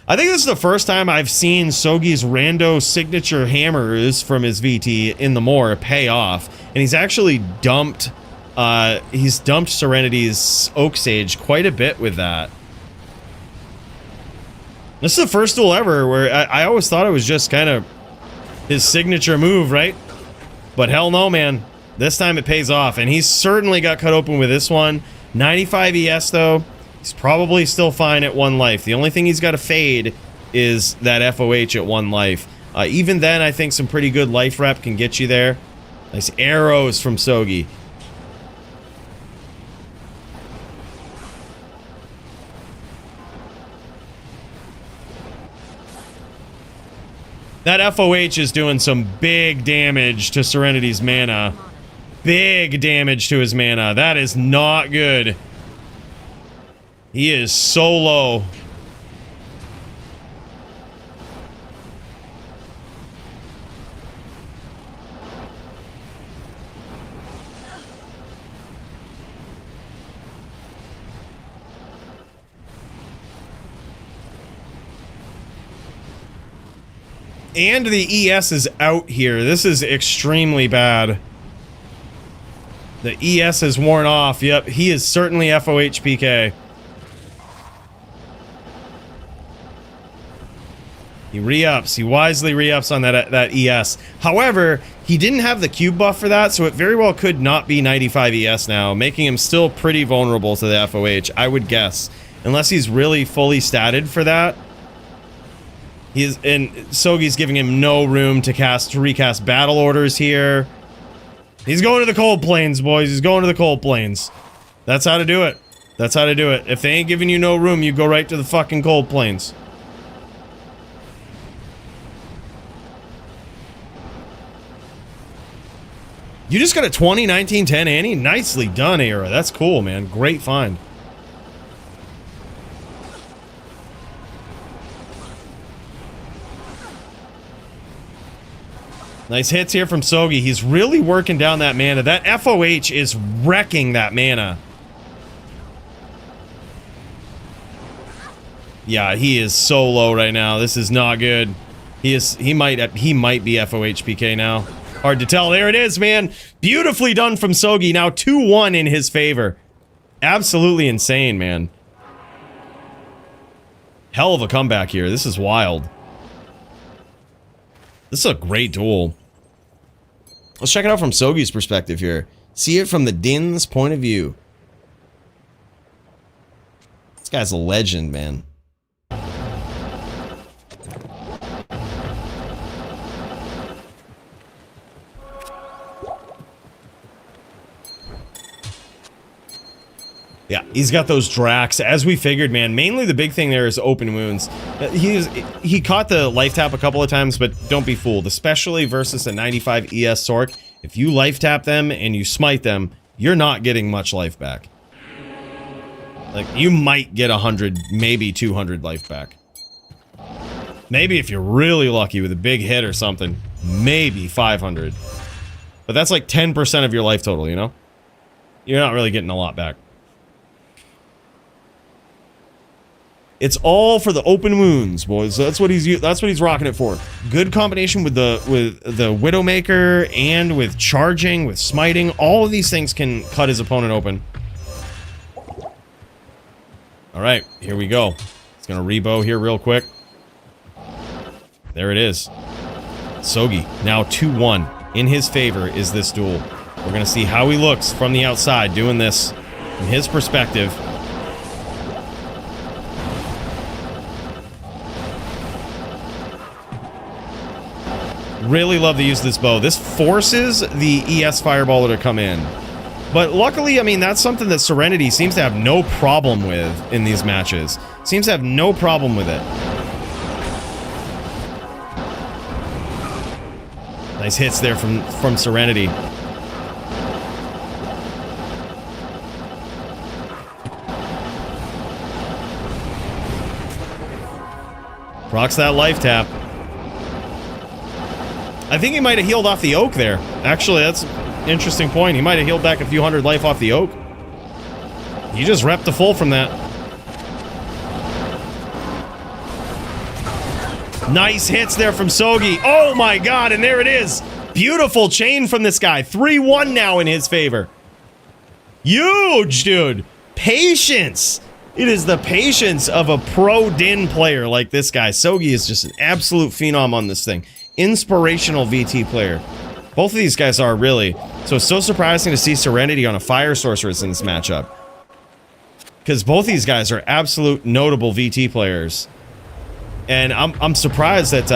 I think this is the first time I've seen Sogi's rando signature hammers from his VT in the Moor pay off. And he's actually dumped Serenity's Oak Sage quite a bit with that. This is the first duel ever where I always thought it was just kind of his signature move, right? But hell no, man. This time it pays off, and he's certainly got cut open with this one. 95 ES, though. He's probably still fine at 1 life. The only thing he's got to fade is that FOH at 1 life. Even then, I think some pretty good life rep can get you there. Nice arrows from Sogi. That FOH is doing some big damage to Serenity's mana. Big damage to his mana. That is not good. He is so low. And the ES is out here. This is extremely bad. The ES is worn off. Yep, he is certainly FOH PK. He re-ups. He wisely re-ups on that ES. However, he didn't have the cube buff for that, so it very well could not be 95 ES now, making him still pretty vulnerable to the FOH, I would guess. Unless he's really fully statted for that. And Sogi's giving him no room to recast battle orders here. He's going to the cold plains, boys. He's going to the cold plains. That's how to do it. That's how to do it. If they ain't giving you no room, you go right to the fucking cold plains. You just got a 20, 19, 10 Annie? Nicely done, Era. That's cool, man. Great find. Nice hits here from Sogi. He's really working down that mana. That FOH is wrecking that mana. Yeah, he is so low right now. This is not good. He might be FOH PK now. Hard to tell. There it is, man. Beautifully done from Sogi. Now 2-1 in his favor. Absolutely insane, man. Hell of a comeback here. This is wild. This is a great duel. Let's check it out from Sogi's perspective here. See it from the Din's point of view. This guy's a legend, man. Yeah, he's got those Drax, as we figured, man. Mainly the big thing there is open wounds. He caught the life tap a couple of times, but don't be fooled. Especially versus a 95 ES Sork. If you life tap them and you smite them, you're not getting much life back. Like, you might get 100, maybe 200 life back. Maybe if you're really lucky with a big hit or something, maybe 500. But that's like 10% of your life total, you know? You're not really getting a lot back. It's all for the open wounds, boys. That's what he's rocking it for. Good combination with the Widowmaker and with charging, with smiting. All of these things can cut his opponent open. All right, here we go. He's gonna rebow here real quick. There it is. Sogi now 2-1 in his favor is this duel. We're gonna see how he looks from the outside doing this from his perspective. Really love the use of this bow. This forces the ES Fireballer to come in. But luckily, I mean, that's something that Serenity seems to have no problem with in these matches. Seems to have no problem with it. Nice hits there from Serenity. Procs that life tap. I think he might have healed off the oak there. Actually, that's an interesting point. He might have healed back a few hundred life off the oak. He just repped the full from that. Nice hits there from Sogi. Oh my god, and there it is. Beautiful chain from this guy. 3-1 now in his favor. Huge, dude. Patience. It is the patience of a pro Din player like this guy. Sogi is just an absolute phenom on this thing. Inspirational VT player. Both of these guys are, really. So it's so surprising to see Serenity on a Fire Sorceress in this matchup. Because both these guys are absolute notable VT players. And I'm surprised that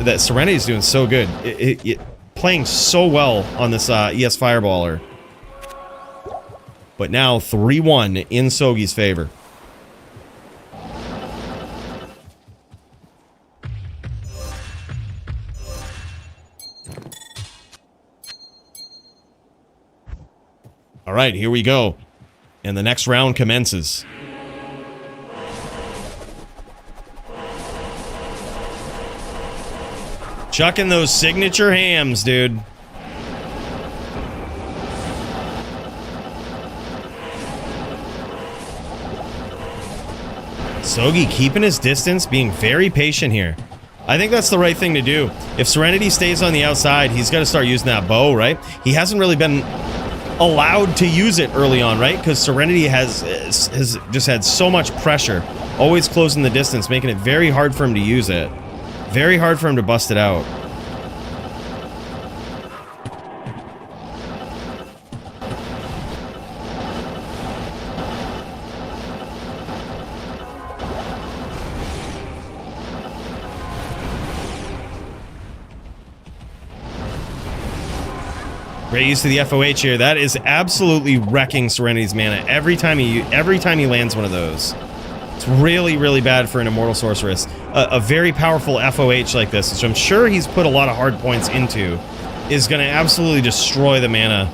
that Serenity's doing so good. Playing so well on this ES Fireballer. But now 3-1 in Sogi's favor. right, here we go. And the next round commences. Chucking those signature hams, dude. Sogi keeping his distance, being very patient here. I think that's the right thing to do. If Serenity stays on the outside, he's got to start using that bow, right? He hasn't really been allowed to use it early on, right? Because Serenity has just had so much pressure, always closing the distance, making it very hard for him to use it. Very hard for him to bust it out. Great use of the FOH here. That is absolutely wrecking Serenity's mana every time he lands one of those. It's really, really bad for an Immortal Sorceress. A very powerful FOH like this, which I'm sure he's put a lot of hard points into, is going to absolutely destroy the mana.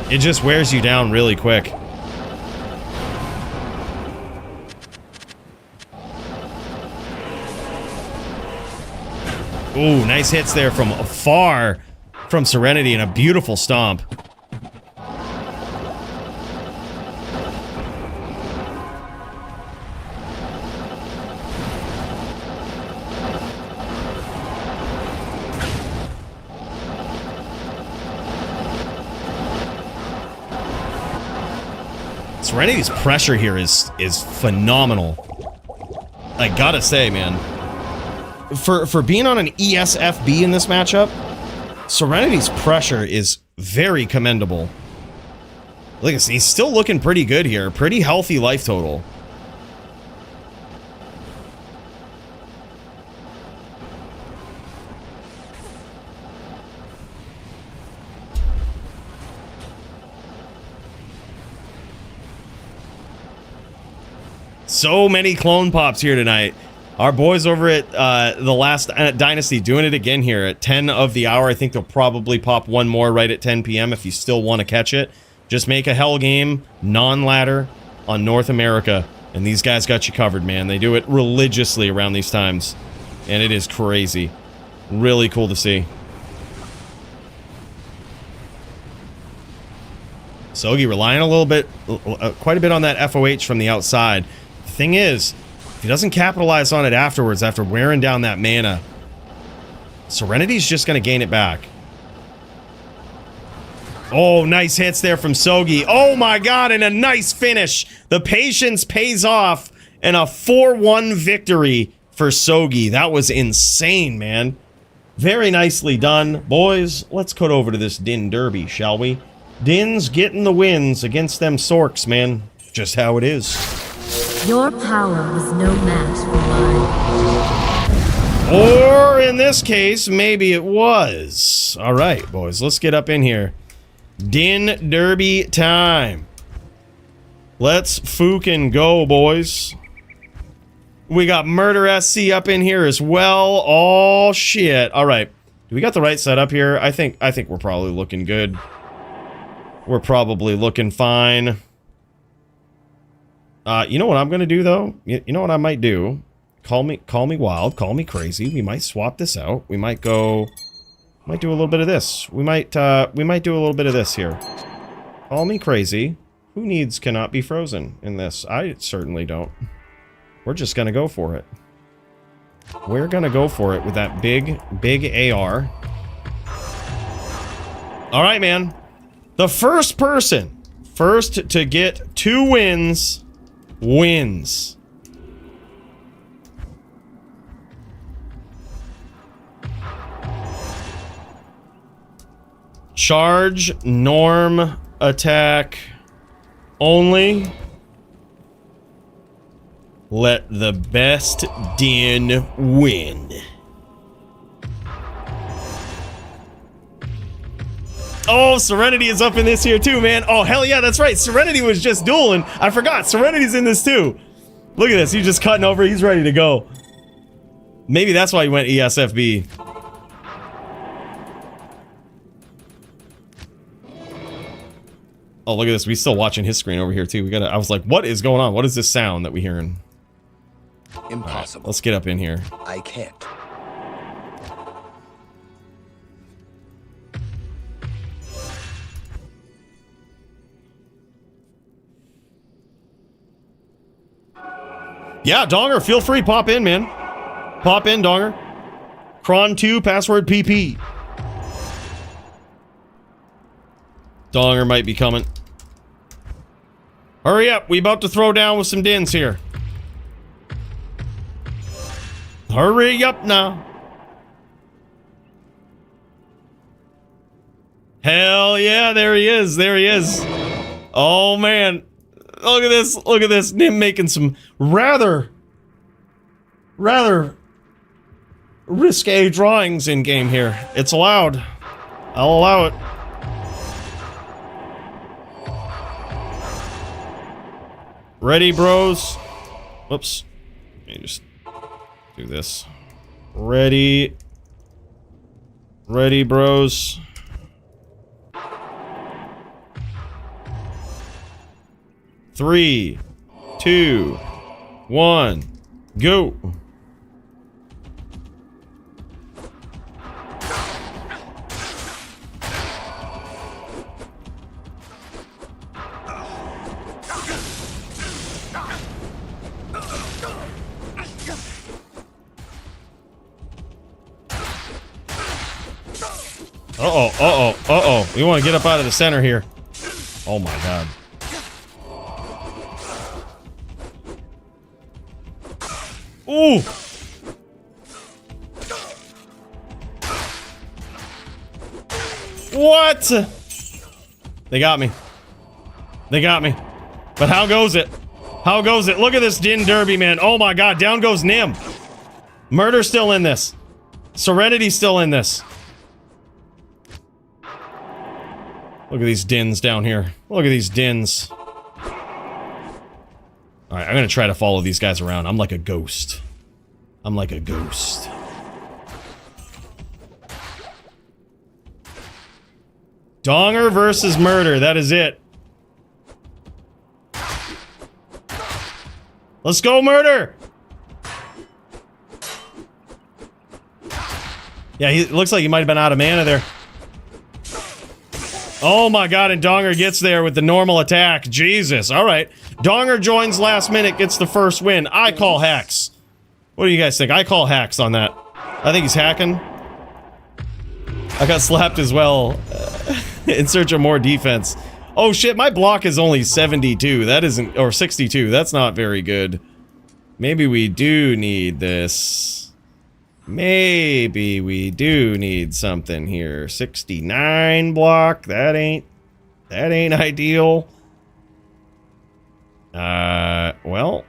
It just wears you down really quick. Ooh, nice hits there from afar. From Serenity and a beautiful stomp. Serenity's pressure here is phenomenal. I gotta say, man. For being on an ESFB in this matchup, Serenity's pressure is very commendable. Look, he's still looking pretty good here. Pretty healthy life total. So many clone pops here tonight. Our boys over at the last Dynasty doing it again here at 10 of the hour. I think they'll probably pop one more right at 10 p.m. if you still want to catch it. Just make a hell game, non-ladder, on North America. And these guys got you covered, man. They do it religiously around these times. And it is crazy. Really cool to see. Sogi relying a little bit, quite a bit on that FOH from the outside. The thing is, if he doesn't capitalize on it afterwards, after wearing down that mana, Serenity's just going to gain it back. Oh, nice hits there from Sogi. Oh my god, and a nice finish. The patience pays off, and a 4-1 victory for Sogi. That was insane, man. Very nicely done. Boys, let's cut over to this Din Derby, shall we? Din's getting the wins against them Sorks, man. Just how it is. Your power was no match for mine. Or in this case, maybe it was. All right, boys, let's get up in here. Din Derby time. Let's fucking go, boys. We got Murder SC up in here as well. Oh shit. All right. Do we got the right setup here? I think we're probably looking good. We're probably looking fine. You know what I'm gonna do though? You know what I might do? Call me wild, call me crazy. We might swap this out. We might go. Might do a little bit of this. We might do a little bit of this here. Call me crazy. Who needs cannot be frozen in this? I certainly don't. We're just gonna go for it. We're gonna go for it with that big AR. All right, man. The first person, first to get 2 wins, wins. Charge, norm, attack, only. Let the best Din win. Oh, Serenity is up in this here too, man. Oh, hell yeah, that's right. Serenity was just dueling. I forgot. Serenity's in this too. Look at this. He's just cutting over. He's ready to go. Maybe that's why he went ESFB. Oh, look at this. We still watching his screen over here too. I was like, what is going on? What is this sound that we hearing? Impossible. Right, let's get up in here. I can't. Yeah, Donger, feel free. Pop in, man. Pop in, Donger. Cron2, password PP. Donger might be coming. Hurry up. We about to throw down with some dins here. Hurry up now. Hell yeah, there he is. There he is. Oh, man. Look at this. Look at this. Nim making some rather risque drawings in game here. It's allowed. I'll allow it. Ready, bros? Whoops. Let me just do this. Ready. Ready, bros. Three, 2, 1, go. Uh-oh, uh-oh, uh-oh. We want to get up out of the center here. Oh my god. Ooh! What? They got me. They got me. But how goes it? How goes it? Look at this Din Derby, man. Oh my god, down goes Nim. Murder's still in this. Serenity's still in this. Look at these Dins down here. Look at these Dins. Alright, I'm gonna try to follow these guys around. I'm like a ghost. I'm like a ghost. Donger versus Murder, that is it. Let's go, Murder! Yeah, he looks like he might have been out of mana there. Oh my god, and Donger gets there with the normal attack. Jesus, alright. Donger joins last minute, gets the first win. I call hacks. What do you guys think? I call hacks on that. I think he's hacking. I got slapped as well. In search of more defense. Oh shit, my block is only 72. That isn't... or 62. That's not very good. Maybe we do need this. Maybe we do need something here. 69 block. That ain't ideal. Well,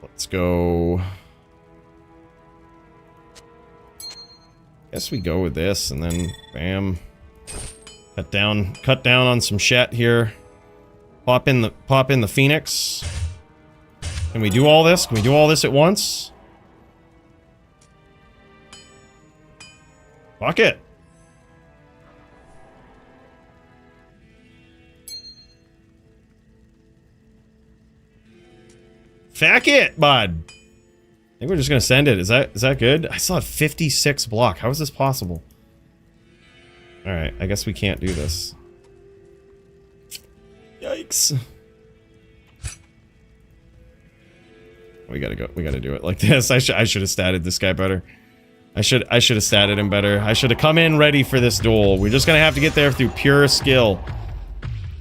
let's go. Guess we go with this and then bam. Cut down on some shet here. Pop in the Phoenix. Can we do all this? Can we do all this at once? Fuck it. Fuck it, bud. I think we're just gonna send it. Is that good? I still have 56 block. How is this possible? Alright, I guess we can't do this. Yikes. We gotta do it like this. I should have statted this guy better. I should have statted him better. I should have come in ready for this duel. We're just gonna have to get there through pure skill.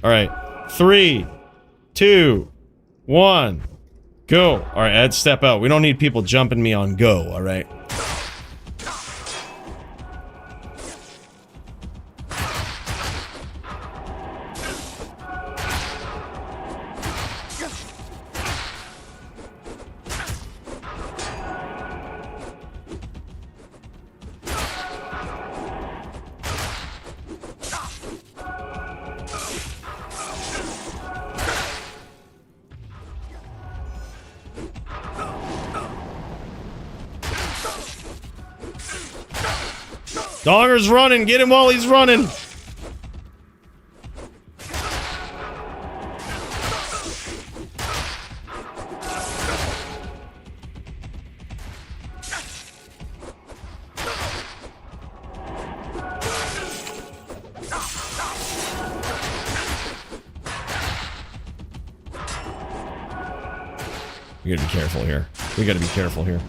Alright. 3, 2, 1. Go. Alright, Ed, step out. We don't need people jumping me on go, alright? Donger's running. Get him while he's running. We gotta be careful here. We gotta be careful here.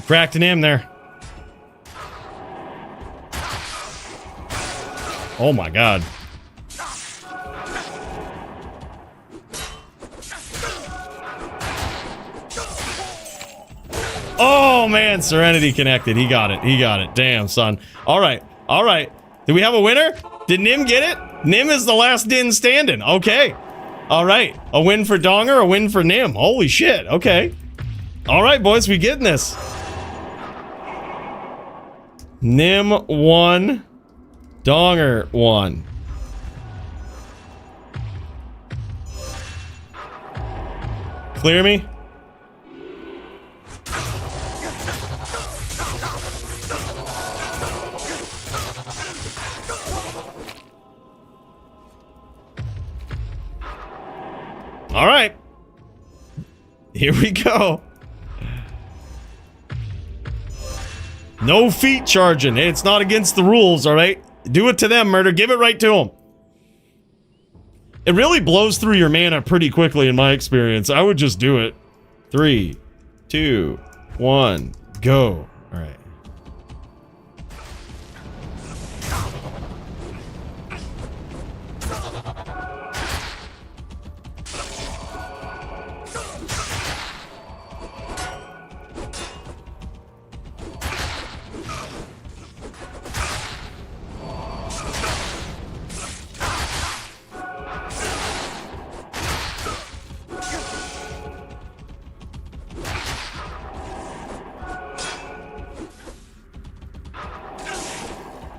Cracked an M there. Oh my god. Oh man, Serenity connected. He got it. He got it. Damn, son. All right. All right. Did we have a winner? Did Nim get it? Nim is the last Din standing. Okay. All right. A win for Donger, a win for Nim. Holy shit. Okay. All right, boys, we getting this. Nim won. Donger won. Clear me. All right. Here we go. No feet charging. Hey, it's not against the rules, all right? Do it to them, Murder. Give it right to them. It really blows through your mana pretty quickly in my experience. I would just do it. 3, 2, 1, go. All right.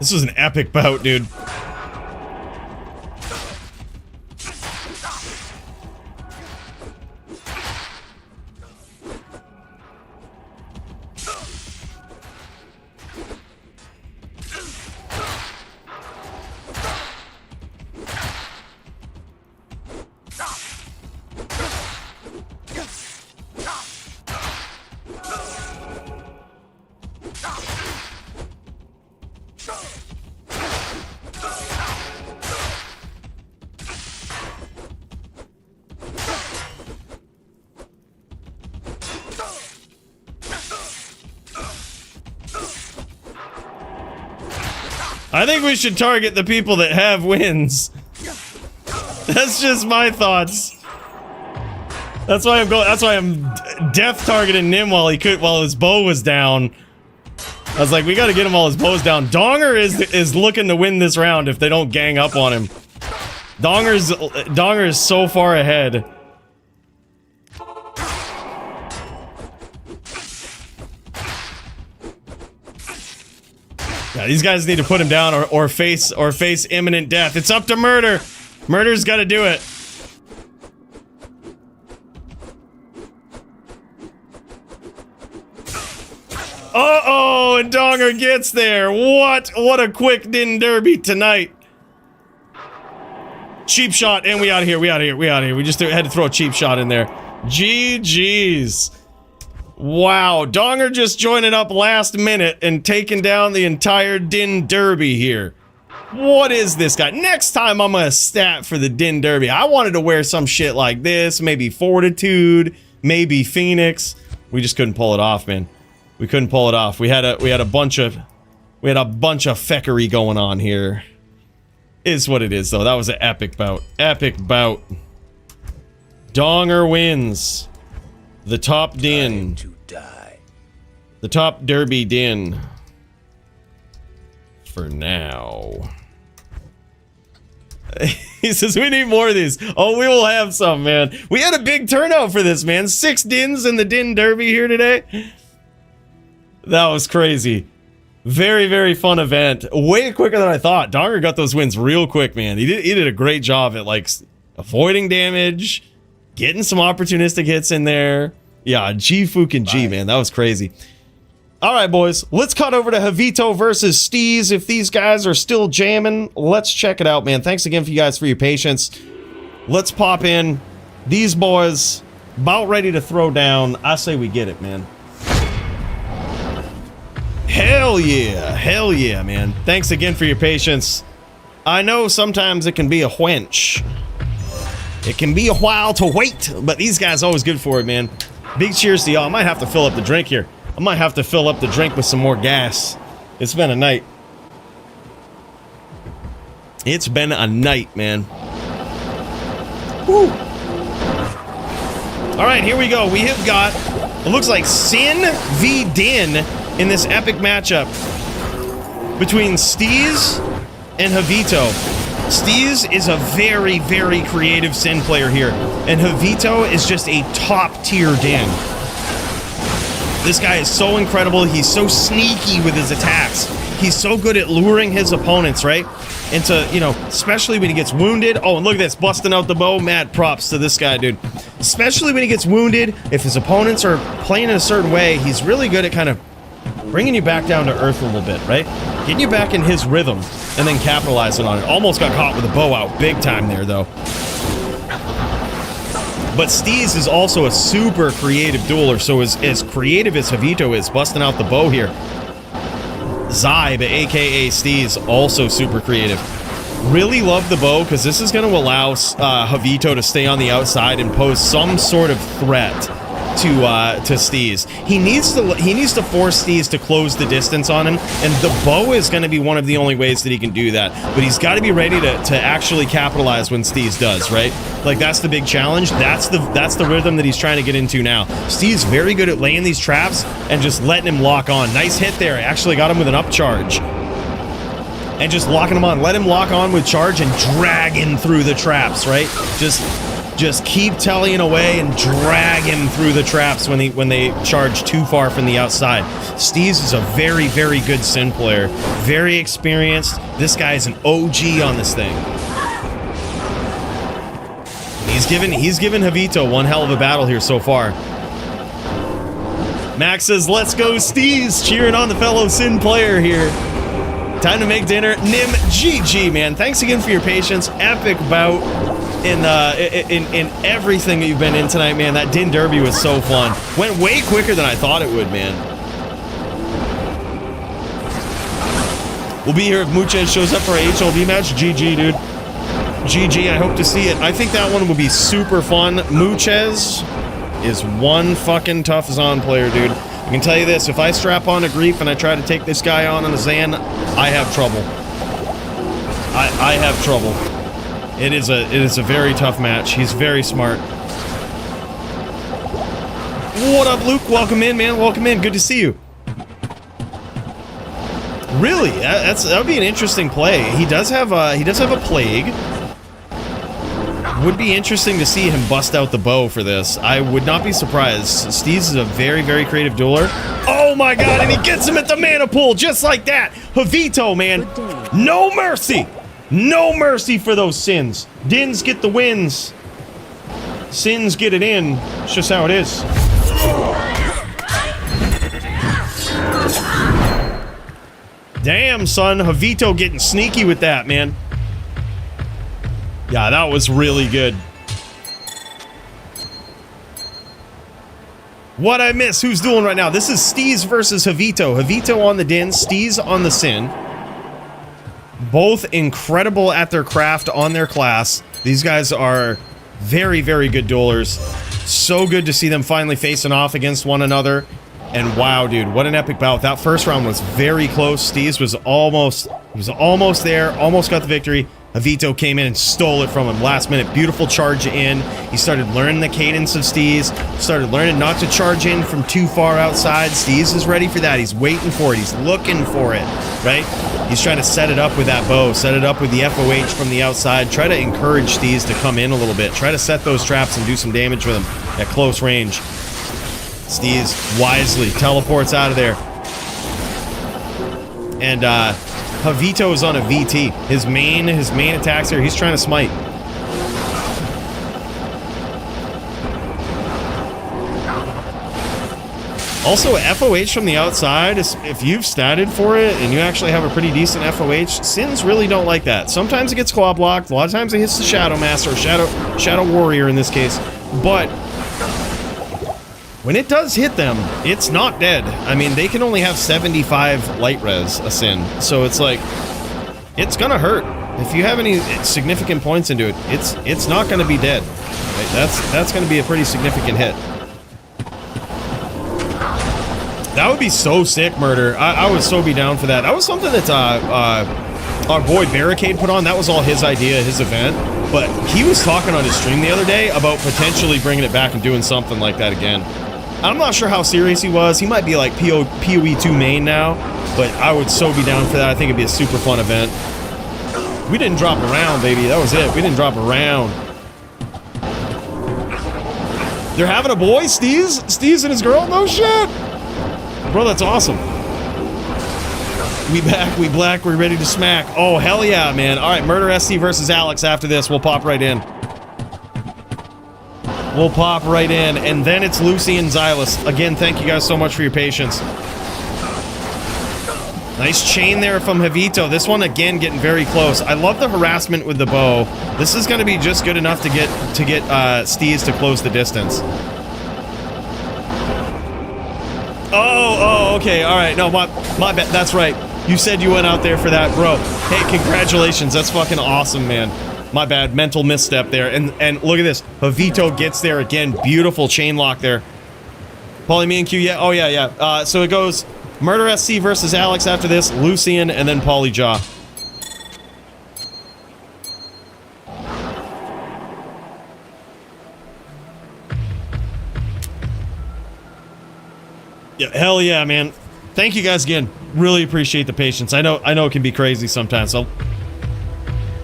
This was an epic bout, dude. I think we should target the people that have wins. That's just my thoughts. That's why I'm going. That's why I'm death targeting Nim while his bow was down. I was like, we got to get him while his bow's down. Donger is looking to win this round if they don't gang up on him. Donger is so far ahead. Yeah, these guys need to put him down or face imminent death. It's up to Murder. Murder's got to do it. Uh-oh, and Donger gets there. What a quick Din Derby tonight. Cheap shot, and we out of here. We just had to throw a cheap shot in there. GG's. Wow, Donger just joining up last minute and taking down the entire Din Derby here. What is this guy? Next time I'm gonna stat for the Din Derby. I wanted to wear some shit like this, maybe Fortitude, maybe Phoenix. We just couldn't pull it off, man. We couldn't pull it off. We had a bunch of feckery going on here. Is what it is, though. That was an epic bout. Epic bout. Donger wins. The top Din. The top Derby Din. For now. He says, we need more of these. Oh, we will have some, man. We had a big turnout for this, man. 6 Dins in the Din Derby here today. That was crazy. Very, very fun event. Way quicker than I thought. Donger got those wins real quick, man. He did a great job at, like, avoiding damage, getting some opportunistic hits in there. Yeah, G fucking G, man. That was crazy. All right, boys. Let's cut over to Javito versus Steez. If these guys are still jamming, let's check it out, man. Thanks again for you guys for your patience. Let's pop in. These boys about ready to throw down. I say we get it, man. Hell Hell yeah, man. Thanks again for your patience. I know sometimes it can be a wench. It can be a while to wait, but these guys always good for it, man. Big cheers to y'all. I might have to fill up the drink here. I might have to fill up the drink with some more gas. It's been a night. It's been a night, man. Woo. All right, here we go. We have got, it looks like Sin v Din in this epic matchup between Steez and Javito. Steez is a very, very creative Sin player here, and Javito is just a top-tier Din. This guy is so incredible. He's so sneaky with his attacks. He's so good at luring his opponents, right? Into, you know, especially when he gets wounded. Oh, and look at this, busting out the bow. Mad props to this guy, dude. Especially when he gets wounded, if his opponents are playing in a certain way, he's really good at kind of bringing you back down to earth a little bit, right? Getting you back in his rhythm and then capitalizing on it. Almost got caught with a bow out big time there, though. But Steez is also a super creative dueler, so as creative as Javito is, busting out the bow here. Zybe, aka Steez, also super creative. Really love the bow, because this is going to allow Javito to stay on the outside and pose some sort of threat to Steez. He needs to force Steez to close the distance on him, and the bow is going to be one of the only ways that he can do that. But he's got to be ready to actually capitalize when Steez does, right? Like, that's the big challenge. That's the rhythm that he's trying to get into now. Steez very good at laying these traps and just letting him lock on. Nice hit there. Actually got him with an up charge. And just locking him on. Let him lock on with charge and drag him through the traps, right? Just keep tellying away and drag him through the traps when they charge too far from the outside. Steez is a very, very good Sin player. Very experienced. This guy is an OG on this thing. He's given Javito one hell of a battle here so far. Max says, let's go Steez, cheering on the fellow Sin player here. Time to make dinner. Nim GG, man. Thanks again for your patience. Epic bout in everything that you've been in tonight, man. That Din Derby was so fun. Went way quicker than I thought it would, man. We'll be here if Muchez shows up for a HLD match. GG, dude. GG, I hope to see it. I think that one will be super fun. Muchez is one fucking tough Zon player, dude. I can tell you this, if I strap on a Grief and I try to take this guy on a Zan, I have trouble. I have trouble. It is a very tough match. He's very smart. What up, Luke? Welcome in, man. Welcome in. Good to see you. Really? That would be an interesting play. He does have a plague. Would be interesting to see him bust out the bow for this. I would not be surprised. Steez is a very, very creative dueler. Oh my god, and he gets him at the mana pool just like that. Javito, man. No mercy. No mercy for those Sins. Dins get the wins. Sins get it in. It's just how it is. Damn, son. Javito getting sneaky with that, man. Yeah, that was really good. What I miss? Who's dueling right now? This is Steez versus Javito. Javito on the Din, Steez on the Sin. Both incredible at their craft on their class. These guys are very, very good duelers. So good to see them finally facing off against one another. And wow, dude, what an epic bout. That first round was very close. Steez was almost there, almost got the victory. Javito came in and stole it from him last minute. Beautiful charge in. He started learning the cadence of Steez. Started learning not to charge in from too far outside. Steez is ready for that. He's waiting for it. He's looking for it, right? He's trying to set it up with that bow. Set it up with the FOH from the outside. Try to encourage Steez to come in a little bit. Try to set those traps and do some damage with him at close range. Steez wisely teleports out of there. And, Javito is on a VT. His main attacks here, he's trying to smite. Also, FOH from the outside, if you've statted for it and you actually have a pretty decent FOH, Sins really don't like that. Sometimes it gets claw blocked, a lot of times it hits the Shadow Master, or Shadow Warrior in this case, but when it does hit them, it's not dead. I mean, they can only have 75 light res a sin, so it's like, it's gonna hurt. If you have any significant points into it, it's not gonna be dead. Right? That's gonna be a pretty significant hit. That would be so sick, Murder. I would so be down for that. That was something that our boy Barricade put on. That was all his idea, his event. But he was talking on his stream the other day about potentially bringing it back and doing something like that again. I'm not sure how serious he was. He might be like PoE 2 main now, but I would so be down for that. I think it'd be a super fun event. We didn't drop a round, baby. That was it. We didn't drop a round. They're having a boy, Steez? Steez and his girl? No shit! Bro, that's awesome. We back, we black, we're ready to smack. Oh, hell yeah, man. All right, Murder SC versus Alex after this. We'll pop right in. We'll pop right in. And then it's Lucy and Xylus. Again, thank you guys so much for your patience. Nice chain there from Javito. This one, again, getting very close. I love the harassment with the bow. This is going to be just good enough to get Steez to close the distance. Oh, okay, all right. No, my bad. That's right. You said you went out there for that, bro. Hey, congratulations. That's fucking awesome, man. My bad. Mental misstep there. And look at this. Javito gets there again. Beautiful chain lock there. Paulie, me and Q, yeah. Oh, yeah. So it goes Murder SC versus Alex after this, Lucian, and then Paulie Jaw. Yeah, hell yeah, man. Thank you guys again. Really appreciate the patience. I know it can be crazy sometimes, so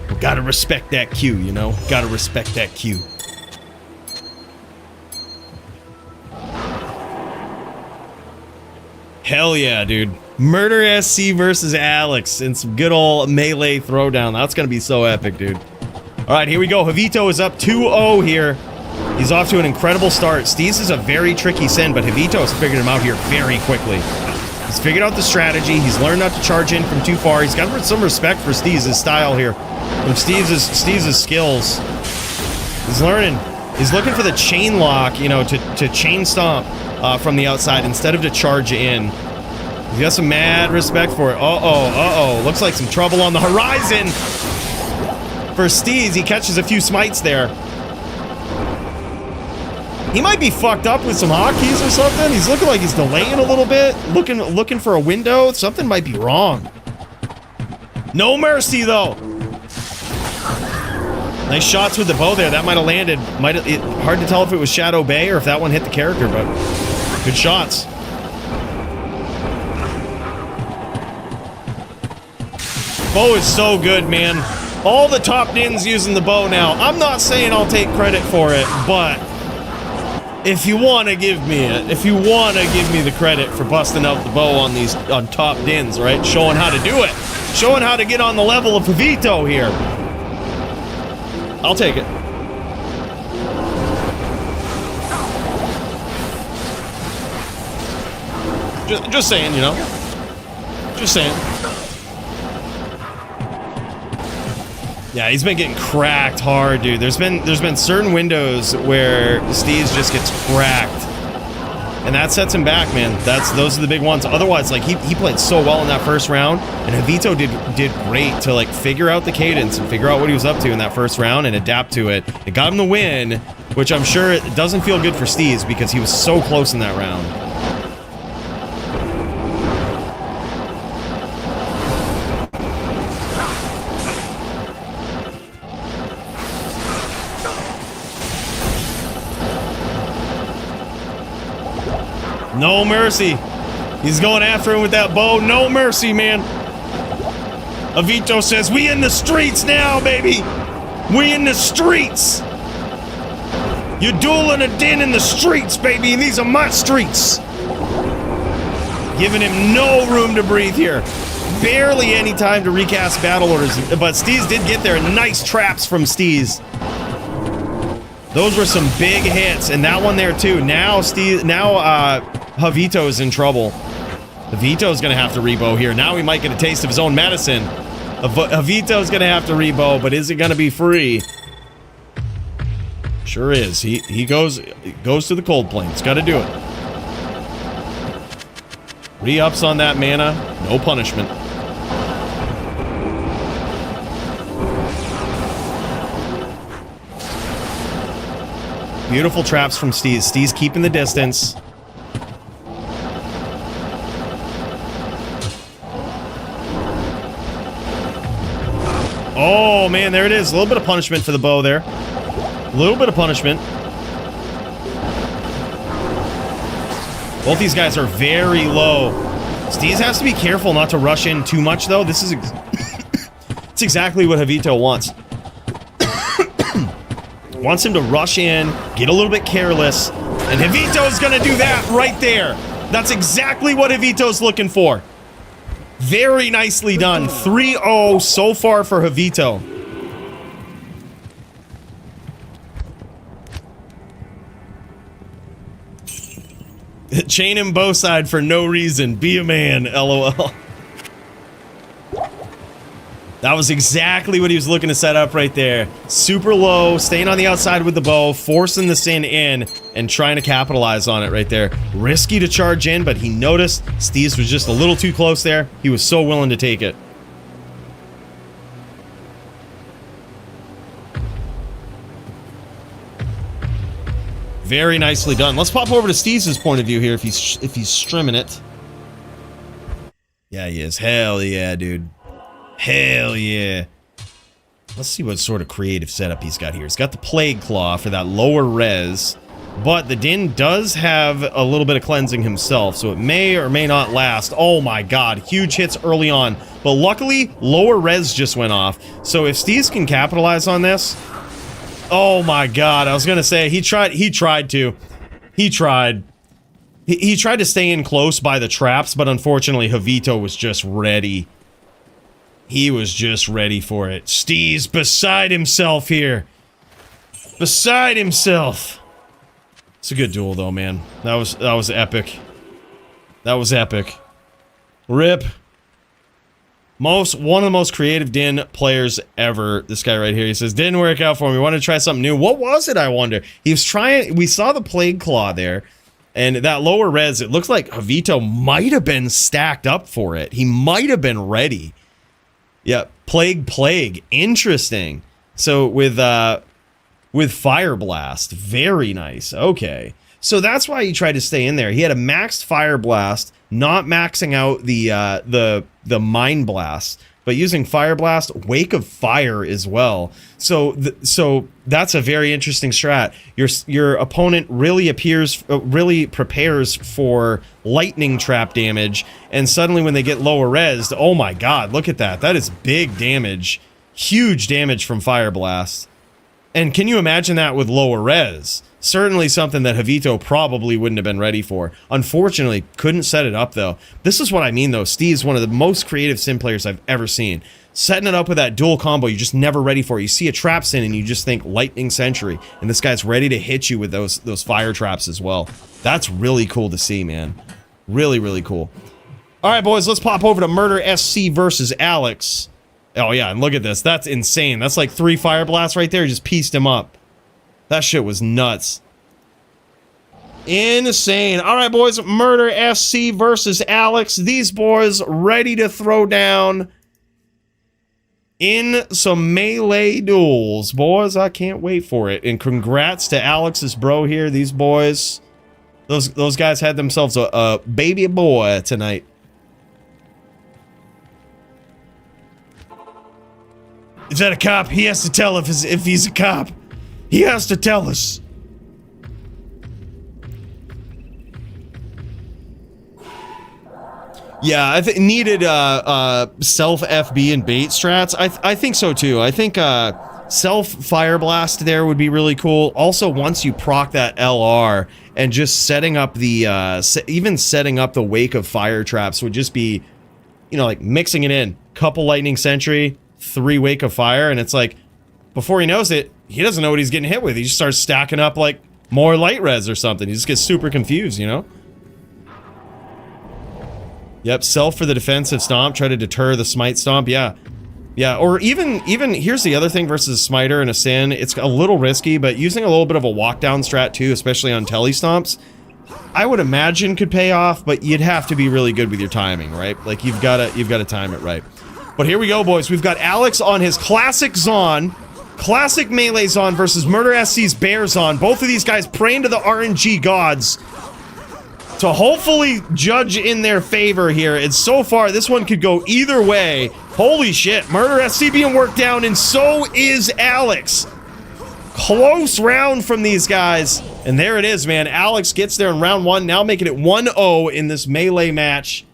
we gotta respect that queue, you know? Gotta respect that queue. Hell yeah, dude. Murder SC versus Alex in some good old melee throwdown. That's gonna be so epic, dude. Alright, here we go. Javito is up 2-0 here. He's off to an incredible start. Steez is a very tricky sin, but Javito's figured him out here very quickly. He's figured out the strategy. He's learned not to charge in from too far. He's got some respect for Steez's style here. From Steez's skills. He's learning. He's looking for the chain lock, you know, to chain stomp from the outside instead of to charge in. He's got some mad respect for it. Uh-oh. Looks like some trouble on the horizon for Steez. He catches a few smites there. He might be fucked up with some hotkeys or something. He's looking like he's delaying a little bit. Looking for a window. Something might be wrong. No mercy, though. Nice shots with the bow there. That might have landed. Hard to tell if it was Shadow Bay or if that one hit the character, but good shots. Bow is so good, man. All the top dins using the bow now. I'm not saying I'll take credit for it, but if you want to give me it, if you want to give me the credit for busting out the bow on top dins, right? Showing how to do it. Showing how to get on the level of Javito here. I'll take it. Just saying, you know. Just saying. Yeah, he's been getting cracked hard, dude. There's been certain windows where Steez just gets cracked, and that sets him back, man. Those are the big ones. Otherwise, like he played so well in that first round, and Javito did great to like figure out the cadence and figure out what he was up to in that first round and adapt to it. It got him the win, which I'm sure it doesn't feel good for Steez because he was so close in that round. No mercy. He's going after him with that bow. No mercy, man. Javito says, we in the streets now, baby. We in the streets. You're dueling a din in the streets, baby. These are my streets. Giving him no room to breathe here. Barely any time to recast battle orders. But Steez did get there. Nice traps from Steez. Those were some big hits. And that one there, too. Now, Javito's in trouble. Javito's gonna have to rebow here. Now he might get a taste of his own medicine. Javito's gonna have to rebow, but is it gonna be free? Sure is. He goes to the cold plains. Gotta do it. Re-ups on that mana, no punishment. Beautiful traps from Steez. Steez keeping the distance. Oh, man, there it is. A little bit of punishment for the bow there. A little bit of punishment. Both these guys are very low. Steez has to be careful not to rush in too much, though. This is it's exactly what Javito wants. Wants him to rush in, get a little bit careless, and Javito's gonna do that right there. That's exactly what Javito's looking for. Very nicely done. 3-0 so far for Javito. Chain him bow side for no reason. Be a man, LOL. That was exactly what he was looking to set up right there. Super low, staying on the outside with the bow, forcing the Sin in, and trying to capitalize on it right there. Risky to charge in, but he noticed Steez was just a little too close there. He was so willing to take it. Very nicely done. Let's pop over to Steez's point of view here if he's streaming it. Yeah, he is. Hell yeah, dude. Hell yeah. Let's see what sort of creative setup he's got here. He's got the Plague Claw for that lower res, but the Din does have a little bit of cleansing himself, so it may or may not last. Oh my god, huge hits early on. But luckily, lower res just went off. So if Steez can capitalize on this... Oh my god, I was gonna say, he tried to stay in close by the traps, but unfortunately, Javito was just ready. He was just ready for it. Steez beside himself here. Beside himself. It's a good duel though, man. That was epic. That was epic. RIP. One of the most creative Din players ever. This guy right here, he says, didn't work out for me. Wanted to try something new. What was it, I wonder? He was trying, we saw the Plague Claw there, and that lower res, it looks like Javito might have been stacked up for it. He might have been ready. Yeah, Plague. Interesting. So with Fire Blast, very nice. Okay. So that's why he tried to stay in there. He had a maxed Fire Blast, not maxing out the Mind Blast, but using Fire Blast, Wake of Fire as well. So that's a very interesting strat. Your opponent really prepares for lightning trap damage, and suddenly when they get lower res, oh my god, look at that. That is big damage. Huge damage from Fire Blast. And can you imagine that with lower res? Certainly something that Javito probably wouldn't have been ready for. Unfortunately, couldn't set it up though. This is what I mean though. Steve's one of the most creative Sin players I've ever seen. Setting it up with that dual combo, you're just never ready for it. You see a trap Sin and you just think Lightning Sentry, and this guy's ready to hit you with those fire traps as well. That's really cool to see, man. Really, really cool. All right, boys, let's pop over to Murder SC versus Alex. Oh yeah, and look at this. That's insane. That's like 3 Fire Blasts right there. Just pieced him up. That shit was nuts. Insane. All right, boys. Murder SC versus Alex. These boys ready to throw down in some melee duels. Boys, I can't wait for it. And congrats to Alex's bro here. These boys, those guys had themselves a baby boy tonight. Is that a cop? He has to tell if he's a cop. He has to tell us. Yeah, I think needed self FB and bait strats. I think so too. I think self Fire Blast there would be really cool. Also, once you proc that LR and just setting up the even setting up the Wake of Fire traps would just be, you know, like mixing it in. Couple Lightning Sentry, 3 Wake of Fire, and it's like before he knows it, he doesn't know what he's getting hit with. He just starts stacking up like more light res or something. He just gets super confused, you know? Yep, self for the defensive stomp, try to deter the smite stomp, yeah. Yeah, or even here's the other thing versus a smiter and a Sin. It's a little risky, but using a little bit of a walk down strat too, especially on tele stomps, I would imagine could pay off, but you'd have to be really good with your timing, right? Like you've got to time it right. But here we go, boys. We've got Alex on his classic Zon, classic melee Zon versus Murder SC's Bear Zon. Both of these guys praying to the RNG gods to hopefully judge in their favor here. And so far, this one could go either way. Holy shit, Murder SC being worked down, and so is Alex. Close round from these guys. And there it is, man. Alex gets there in round 1, now making it 1-0 in this melee match.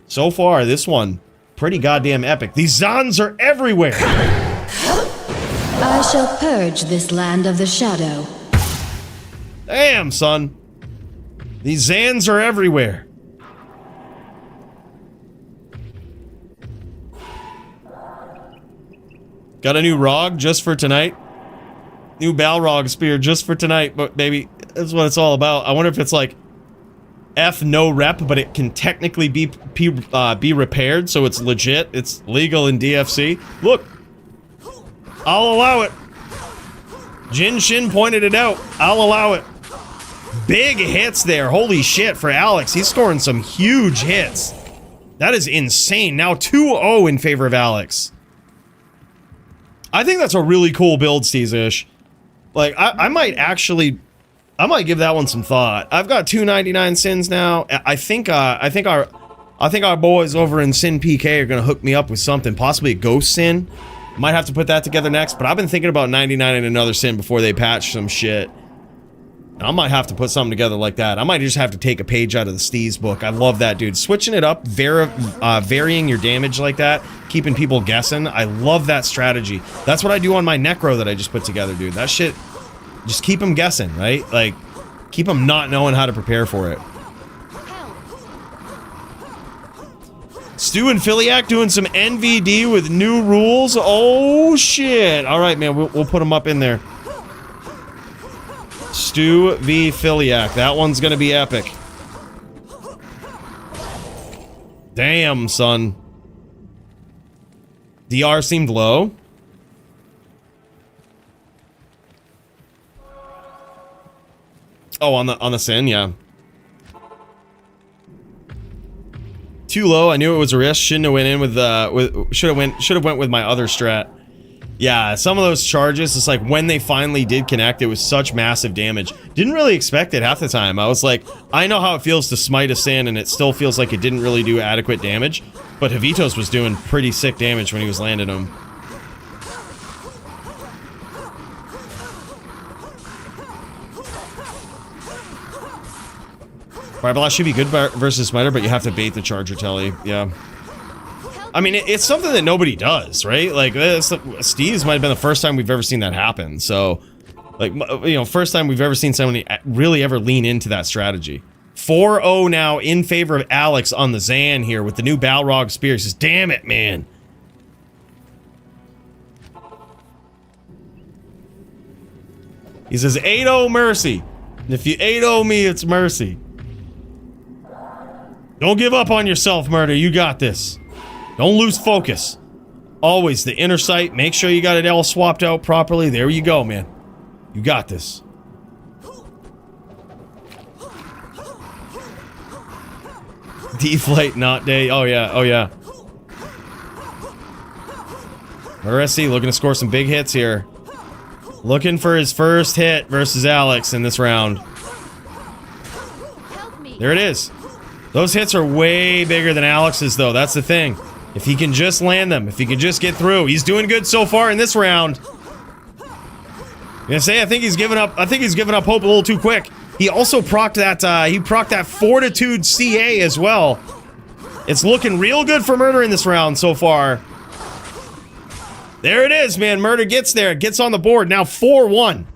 So far, this one, pretty goddamn epic. These Zons are everywhere. I shall purge this land of the shadow. Damn, son. These Zans are everywhere. Got a new Rog just for tonight. New Balrog spear just for tonight, but baby, that's what it's all about. I wonder if it's like F no rep, but it can technically be repaired, so it's legit. It's legal in DFC. Look, I'll allow it. Jin Shin pointed it out. I'll allow it. Big hits there. Holy shit for Alex. He's scoring some huge hits. That is insane. Now 2-0 in favor of Alex. I think that's a really cool build, Steezish. Like, I might give that one some thought. I've got 299 sins now. I think our boys over in Sin PK are gonna hook me up with something, possibly a ghost sin. Might have to put that together next, but I've been thinking about 99 and another sin before they patch some shit. I might have to put something together like that. I might just have to take a page out of the Steez book. I love that, dude. Switching it up, varying your damage like that, keeping people guessing. I love that strategy. That's what I do on my Necro that I just put together, dude. That shit, just keep them guessing, right? Like, keep them not knowing how to prepare for it. Stu and Philiac doing some NVD with new rules. Oh, shit. All right, man. We'll put them up in there. Stu v. Philiac. That one's gonna be epic. Damn, son. DR seemed low. Oh, on the sin, yeah. Too low. I knew it was a risk. Shouldn't have went in with should have went with my other strat. Yeah, some of those charges, it's like when they finally did connect, it was such massive damage. Didn't really expect it half the time. I was like, I know how it feels to smite a sin, and it still feels like it didn't really do adequate damage. But Javitos was doing pretty sick damage when he was landing them. Fire Blast should be good versus Smiter, but you have to bait the charger telly. Yeah. I mean, it's something that nobody does, right? Like, Steve's might have been the first time we've ever seen that happen. So, like, you know, first time we've ever seen somebody really ever lean into that strategy. 4-0 now in favor of Alex on the Zan here with the new Balrog spear. He says, damn it, man. He says, 8-0 mercy. And if you 8-0 me, it's mercy. Don't give up on yourself, Murder. You got this. Don't lose focus. Always the inner sight. Make sure you got it all swapped out properly. There you go, man. You got this. Deflate, not day. Oh, yeah. Oh, yeah. RSC looking to score some big hits here. Looking for his first hit versus Alex in this round. There it is. Those hits are way bigger than Alex's, though. That's the thing. If he can just land them, if he can just get through, he's doing good so far in this round. I'm gonna say I think he's given up hope a little too quick. He also procced that Fortitude CA as well. It's looking real good for Murder in this round so far. There it is, man. Murder gets there, gets on the board. Now 4-1.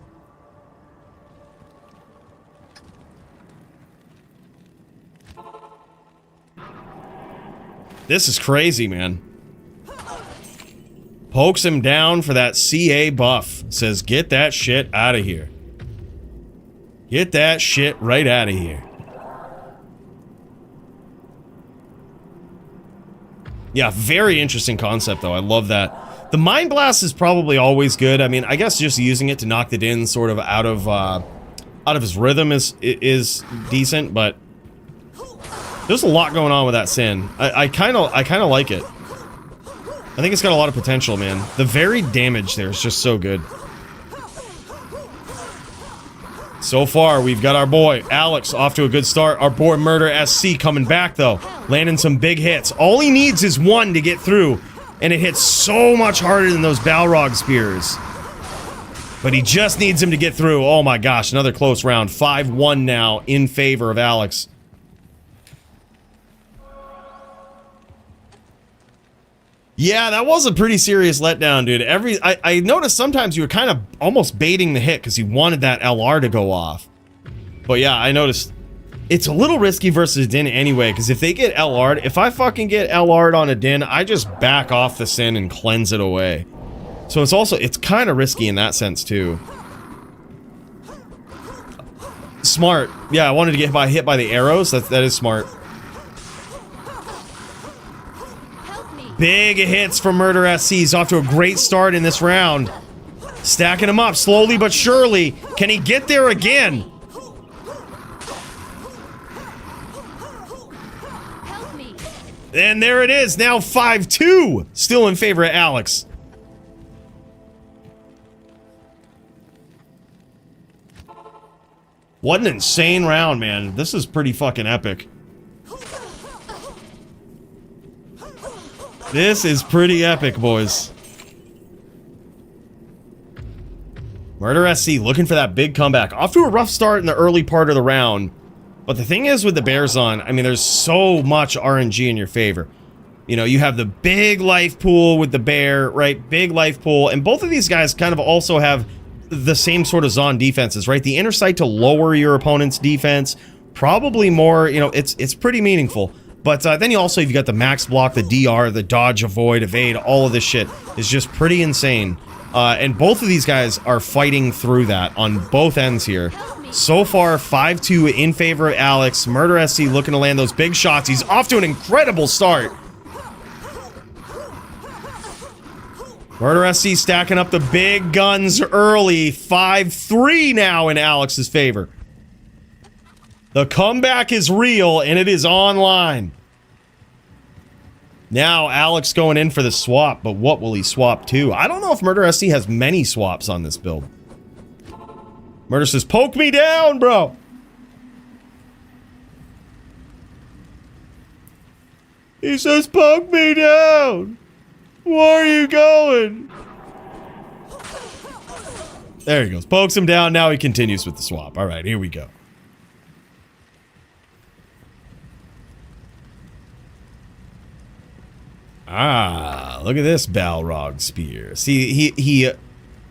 This is crazy, man. Pokes him down for that CA buff. Says, get that shit out of here. Get that shit right out of here. Yeah, very interesting concept, though. I love that. The Mind Blast is probably always good. I mean, I guess just using it to knock the din sort of out of out of his rhythm is decent, but there's a lot going on with that Sin. I kind of like it. I think it's got a lot of potential, man. The varied damage there is just so good. So far, we've got our boy Alex off to a good start. Our boy Murder SC coming back, though. Landing some big hits. All he needs is one to get through. And it hits so much harder than those Balrog spears. But he just needs him to get through. Oh my gosh, another close round. 5-1 now in favor of Alex. Yeah, that was a pretty serious letdown, dude. I noticed sometimes you were kind of almost baiting the hit because you wanted that LR to go off. But yeah, I noticed it's a little risky versus Din anyway, because if they get LR'd, if I fucking get LR'd on a Din, I just back off the Sin and cleanse it away. So it's kind of risky in that sense too. Smart. Yeah, I wanted to get hit by the arrows. That is smart. Big hits from Murder SC. He's off to a great start in this round. Stacking him up slowly but surely. Can he get there again? And there it is. Now 5-2. Still in favor of Alex. What an insane round, man. This is pretty fucking epic. This is pretty epic, boys. Murder SC looking for that big comeback. Off to a rough start in the early part of the round. But the thing is with the Bears on, I mean, there's so much RNG in your favor. You know, you have the big life pool with the Bear, right? Big life pool. And both of these guys kind of also have the same sort of Zon defenses, right? The inner sight to lower your opponent's defense. Probably more, you know, it's pretty meaningful. But then you've got the max block, the DR, the dodge, avoid, evade, all of this shit is just pretty insane. And both of these guys are fighting through that on both ends here. So far, 5-2 in favor of Alex. Murder SC looking to land those big shots. He's off to an incredible start. Murder SC stacking up the big guns early. 5-3 now in Alex's favor. The comeback is real, and it is online. Now, Alex going in for the swap, but what will he swap to? I don't know if Murder SC has many swaps on this build. Murder says, poke me down, bro! He says, poke me down! Where are you going? There he goes. Pokes him down. Now he continues with the swap. All right, here we go. Ah, look at this Balrog spear. See, he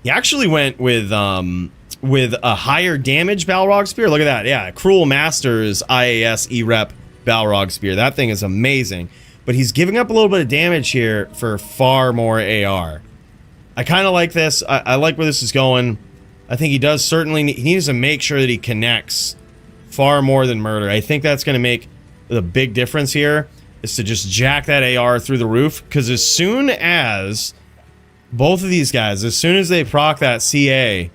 actually went with a higher damage Balrog spear. Look at that. Yeah, Cruel Masters IAS E-Rep Balrog spear. That thing is amazing. But he's giving up a little bit of damage here for far more AR. I kind of like this. I like where this is going. I think he does certainly he needs to make sure that he connects far more than Murder. I think that's going to make the big difference here. Is to just jack that AR through the roof, because as soon as both of these guys, as soon as they proc that CA,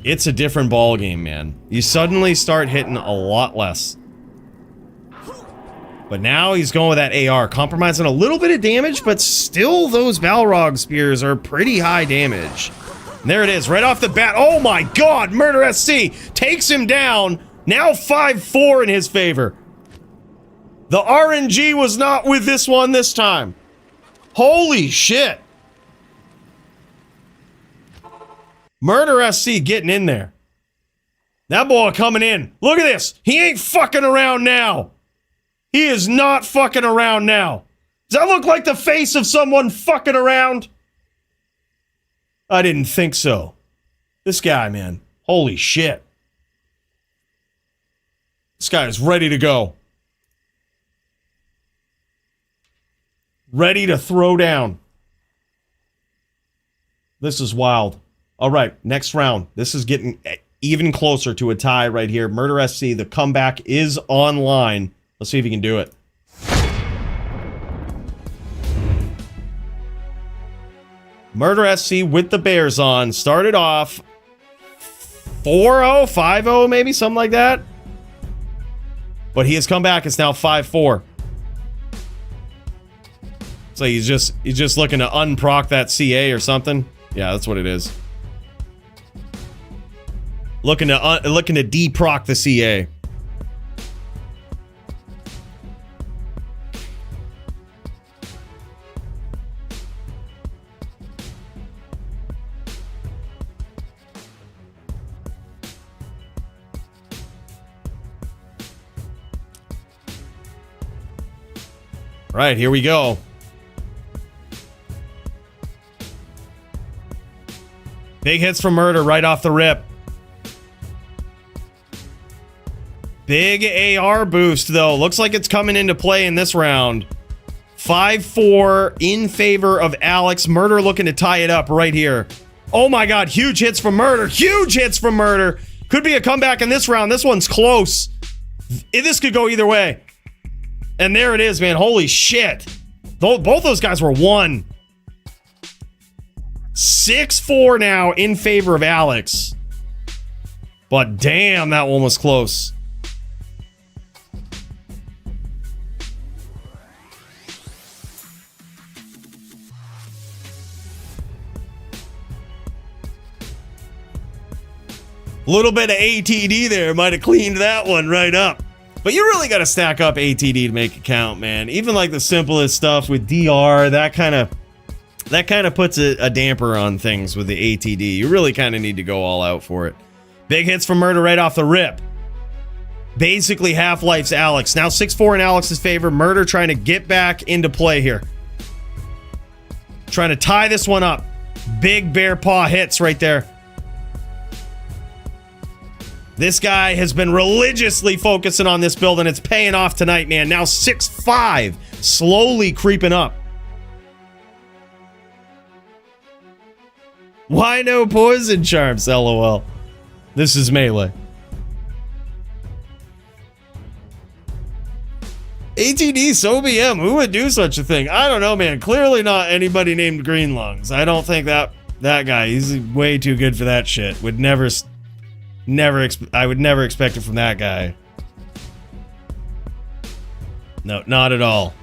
it's a different ball game, man. You suddenly start hitting a lot less. But now he's going with that AR, compromising a little bit of damage, but still those Balrog spears are pretty high damage. And there it is, right off the bat. Oh my god, Murder SC takes him down. Now 5-4 in his favor. The RNG was not with this one this time. Holy shit. Murder SC getting in there. That boy coming in. Look at this. He ain't fucking around now. He is not fucking around now. Does that look like the face of someone fucking around? I didn't think so. This guy, man. Holy shit. This guy is ready to go. Ready to throw down. This is wild. All right, next round. This is getting even closer to a tie right here. Murder SC, the comeback is online. Let's see if he can do it. Murder SC with the Bears on. Started off 4-0, 5-0, maybe something like that. But he has come back. It's now 5-4. So he's just looking to unproc that CA or something. Yeah, that's what it is. Looking to deproc the CA. Right, here we go. Big hits from Murder right off the rip. Big AR boost, though. Looks like it's coming into play in this round. 5-4 in favor of Alex. Murder looking to tie it up right here. Oh my god, huge hits from Murder. Huge hits from Murder. Could be a comeback in this round. This one's close. This could go either way. And there it is, man. Holy shit. Both those guys were 1. 6-4 now in favor of Alex. But damn, that one was close. A little bit of ATD there might have cleaned that one right up. But you really got to stack up ATD to make it count, man. Even like the simplest stuff with DR, that kind of puts a damper on things with the ATD. You really kind of need to go all out for it. Big hits from Murder right off the rip. Basically Half-Life's Alex. Now 6-4 in Alex's favor. Murder trying to get back into play here. Trying to tie this one up. Big bear paw hits right there. This guy has been religiously focusing on this build, and it's paying off tonight, man. Now 6-5, slowly creeping up. Why no poison charms, LOL? This is Melee. ATD SoBM, who would do such a thing? I don't know, man. Clearly not anybody named Green Lungs. I don't think that guy, he's way too good for that shit. Would never... I would never expect it from that guy. No, not at all.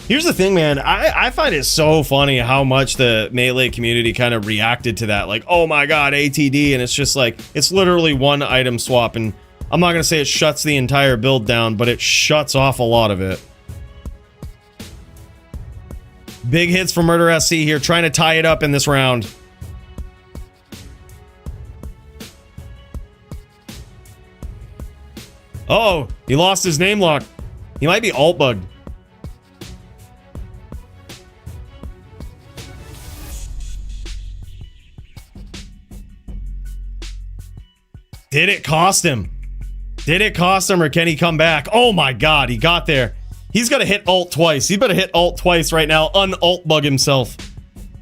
Here's the thing, man. I find it so funny how much the Melee community kind of reacted to that. Like, oh my god, ATD. And it's just like, it's literally one item swap. And I'm not going to say it shuts the entire build down, but it shuts off a lot of it. Big hits from Murder SC here, trying to tie it up in this round. Oh, he lost his name lock. He might be alt bugged. Did it cost him? Did it cost him, or can he come back? Oh my god, he got there. He's got to hit alt twice. He better hit alt twice right now. Un-alt bug himself.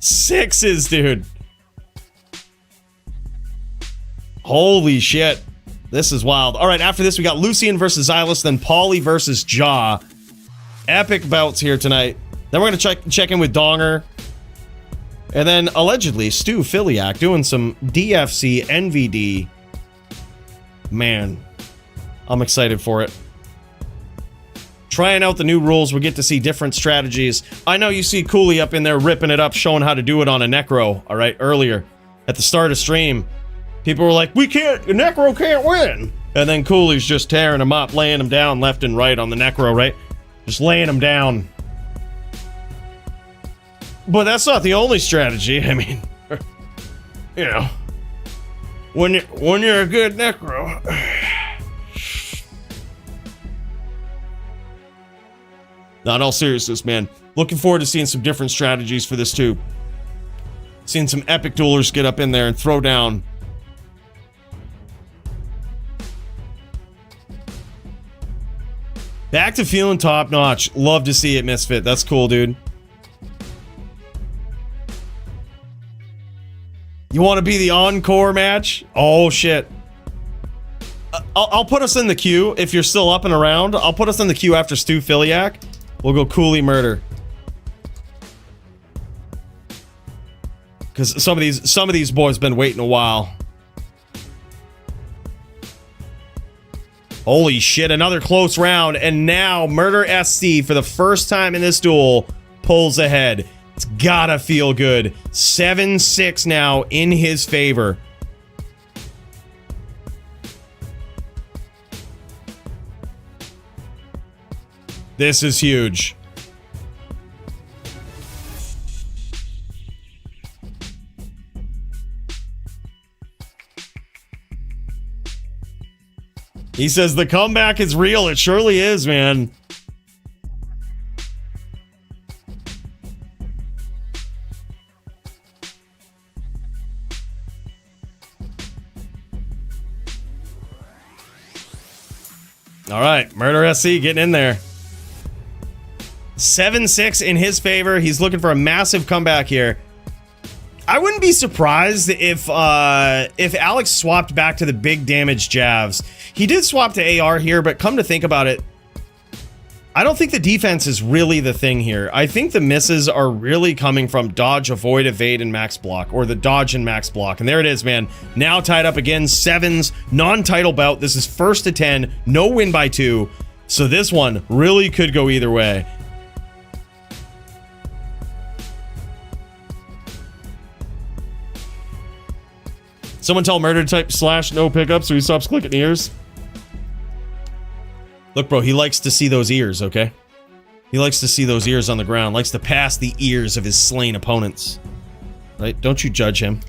6s, dude. Holy shit. This is wild. All right, after this, we got Lucian versus Xylus, then Pauly versus Jaw. Epic bouts here tonight. Then we're going to check in with Donger. And then, allegedly, Stu Filiak doing some DFC NVD. Man, I'm excited for it. Trying out the new rules, we get to see different strategies. I know you see Coooley up in there ripping it up, showing how to do it on a Necro, all right, earlier. At the start of stream. People were like, Necro can't win. And then Cooley's just tearing him up, laying him down left and right on the Necro, right? Just laying him down. But that's not the only strategy. I mean, you know, when you're a good Necro. Not all seriousness, man. Looking forward to seeing some different strategies for this too. Seeing some epic duelers get up in there and throw down. Back to feeling top notch. Love to see it, Misfit. That's cool, dude. You want to be the encore match? Oh, shit. I'll put us in the queue if you're still up and around. I'll put us in the queue after Stu Filiak. We'll go Coooley Murder. Because some of these boys been waiting a while. Holy shit, another close round, and now Murder SC, for the first time in this duel, pulls ahead. It's gotta feel good. 7-6 now in his favor. This is huge. He says the comeback is real. It surely is, man. All right, Murder SC getting in there. 7-6 in his favor. He's looking for a massive comeback here. I wouldn't be surprised if Alex swapped back to the big damage jabs. He did swap to AR here, but come to think about it, I don't think the defense is really the thing here. I think the misses are really coming from dodge, avoid, evade, and max block, or the dodge and max block. And there it is, man. Now tied up again, 7s, non-title bout. This is first to 10, no win by 2. So this one really could go either way. Someone tell Murder to type / no pickup so he stops clicking ears. Look, bro, he likes to see those ears, okay? He likes to see those ears on the ground. Likes to pass the ears of his slain opponents. Right? Don't you judge him.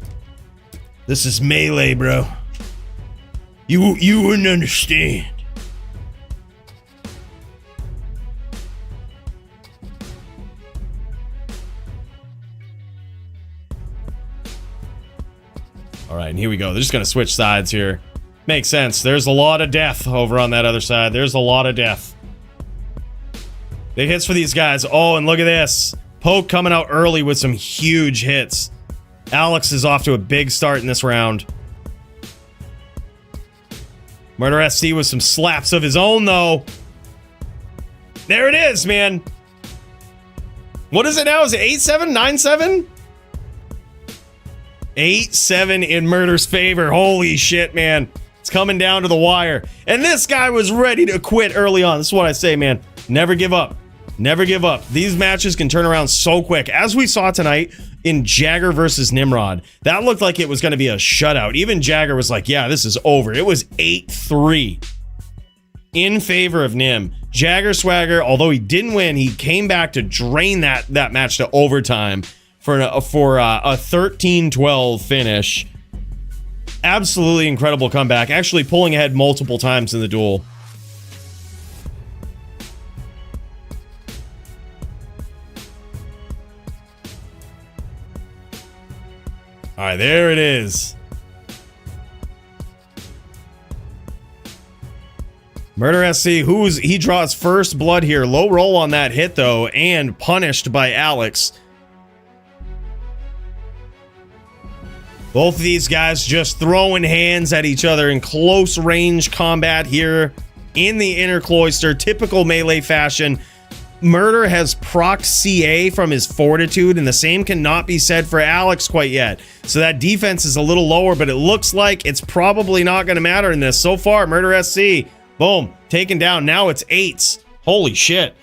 This is melee, bro. You wouldn't understand. All right, and here we go. They're just going to switch sides here. Makes sense. There's a lot of death over on that other side. There's a lot of death. Big hits for these guys. Oh, and look at this. Poke coming out early with some huge hits. Alex is off to a big start in this round. Murder SC with some slaps of his own, though. There it is, man. What is it now? Is it 8-7? 9-7? 8-7 in Murder's favor. Holy shit, man. It's coming down to the wire. And this guy was ready to quit early on. This is what I say, man. Never give up. Never give up. These matches can turn around so quick. As we saw tonight in Jagger versus Nimrod, that looked like it was going to be a shutout. Even Jagger was like, yeah, this is over. It was 8-3 in favor of Nim. Jagger Swagger, although he didn't win, he came back to drain that match to overtime for a 13-12 finish. Absolutely incredible comeback. Actually pulling ahead multiple times in the duel. All right, there it is. Murder SC, he draws first blood here. Low roll on that hit, though, and punished by Alex. Both of these guys just throwing hands at each other in close range combat here in the inner cloister. Typical melee fashion. Murder has proc CA from his fortitude, and the same cannot be said for Alex quite yet. So that defense is a little lower, but it looks like it's probably not going to matter in this. So far, Murder SC, boom, taken down. Now it's 8s. Holy shit.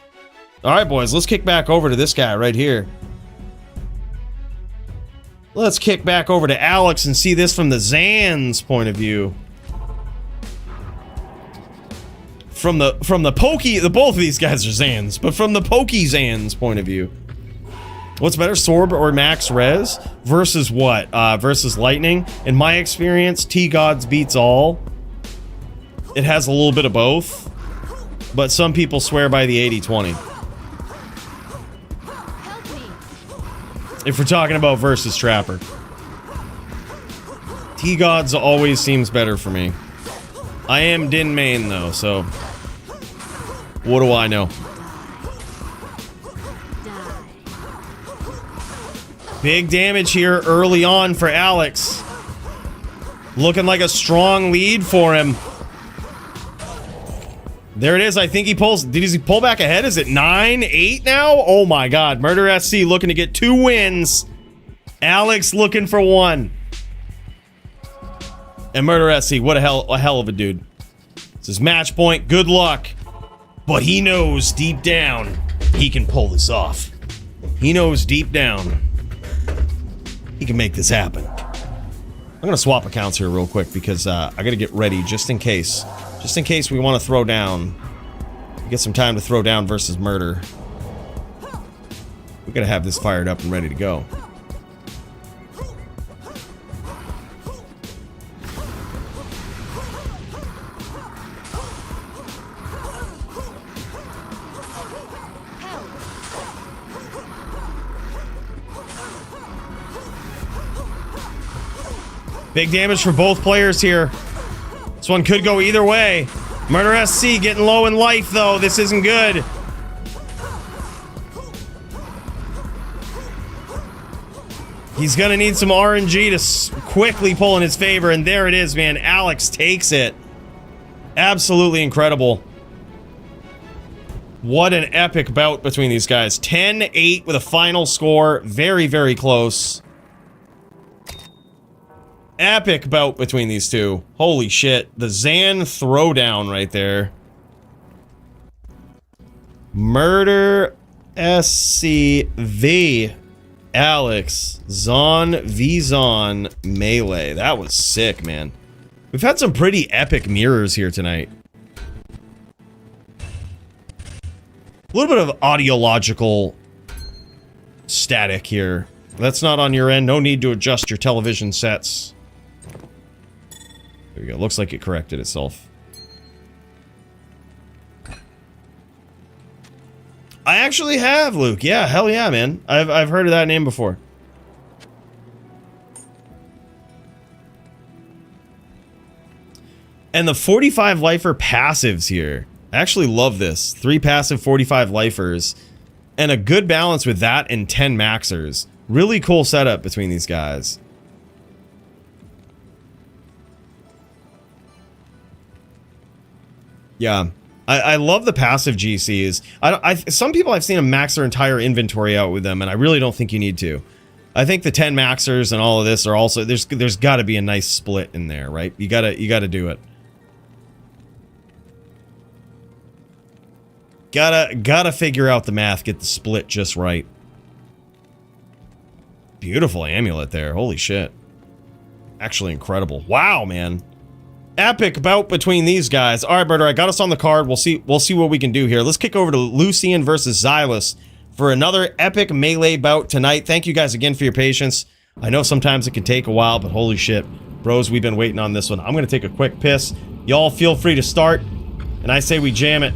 All right, boys, let's kick back over to this guy right here. Let's kick back over to Alex and see this from the Zan's point of view. From the Pokey, both of these guys are Zans, but from the Pokey Zan's point of view. What's better, Sorb or Max Res? Versus what? Versus Lightning? In my experience, T-Gods beats all. It has a little bit of both, but some people swear by the 80-20. If we're talking about versus Trapper. T-Gods always seems better for me. I am Din main though, so what do I know? Big damage here early on for Alex. Looking like a strong lead for him. There it is. I think he pulls. Did he pull back ahead? Is it 9-8 now? Oh my god. Murder SC looking to get 2 wins Alex looking for one. And Murder SC, what a hell of a dude. This is match point. Good luck. But he knows deep down he can pull this off. He knows deep down he can make this happen. I'm going to swap accounts here real quick because I got to get ready just in case. Just in case we want to throw down. Get some time to throw down versus Murder. We got to have this fired up and ready to go. Big damage for both players here. This one could go either way. Murder SC getting low in life, though. This isn't good. He's gonna need some RNG to quickly pull in his favor, and there it is, man. Alex takes it. Absolutely incredible. What an epic bout between these guys. 10-8 with a final score. Very, very close. Epic bout between these two. Holy shit. The Zan throwdown right there. Murder SC v Alex. Zon v Zon melee. That was sick, man. We've had some pretty epic mirrors here tonight. A little bit of audiological static here. That's not on your end. No need to adjust your television sets. There we go. Looks like it corrected itself. I actually have, Luke. Yeah, hell yeah, man. I've heard of that name before. And the 45 lifer passives here. I actually love this. 3 passive 45 lifers. And a good balance with that and 10 maxers. Really cool setup between these guys. Yeah. I love the passive GCs. Some people I've seen them max their entire inventory out with them, and I really don't think you need to. I think the 10 maxers and all of this are also there's got to be a nice split in there, right? You gotta do it. Gotta figure out the math, get the split just right. Beautiful amulet there. Holy shit. Actually incredible. Wow, man. Epic bout between these guys. All right, Murder, I got us on the card. We'll see what we can do here. Let's kick over to Lucian versus Xylus for another epic melee bout tonight. Thank you guys again for your patience. I know sometimes it can take a while, but holy shit. Bros, we've been waiting on this one. I'm going to take a quick piss. Y'all feel free to start, and I say we jam it.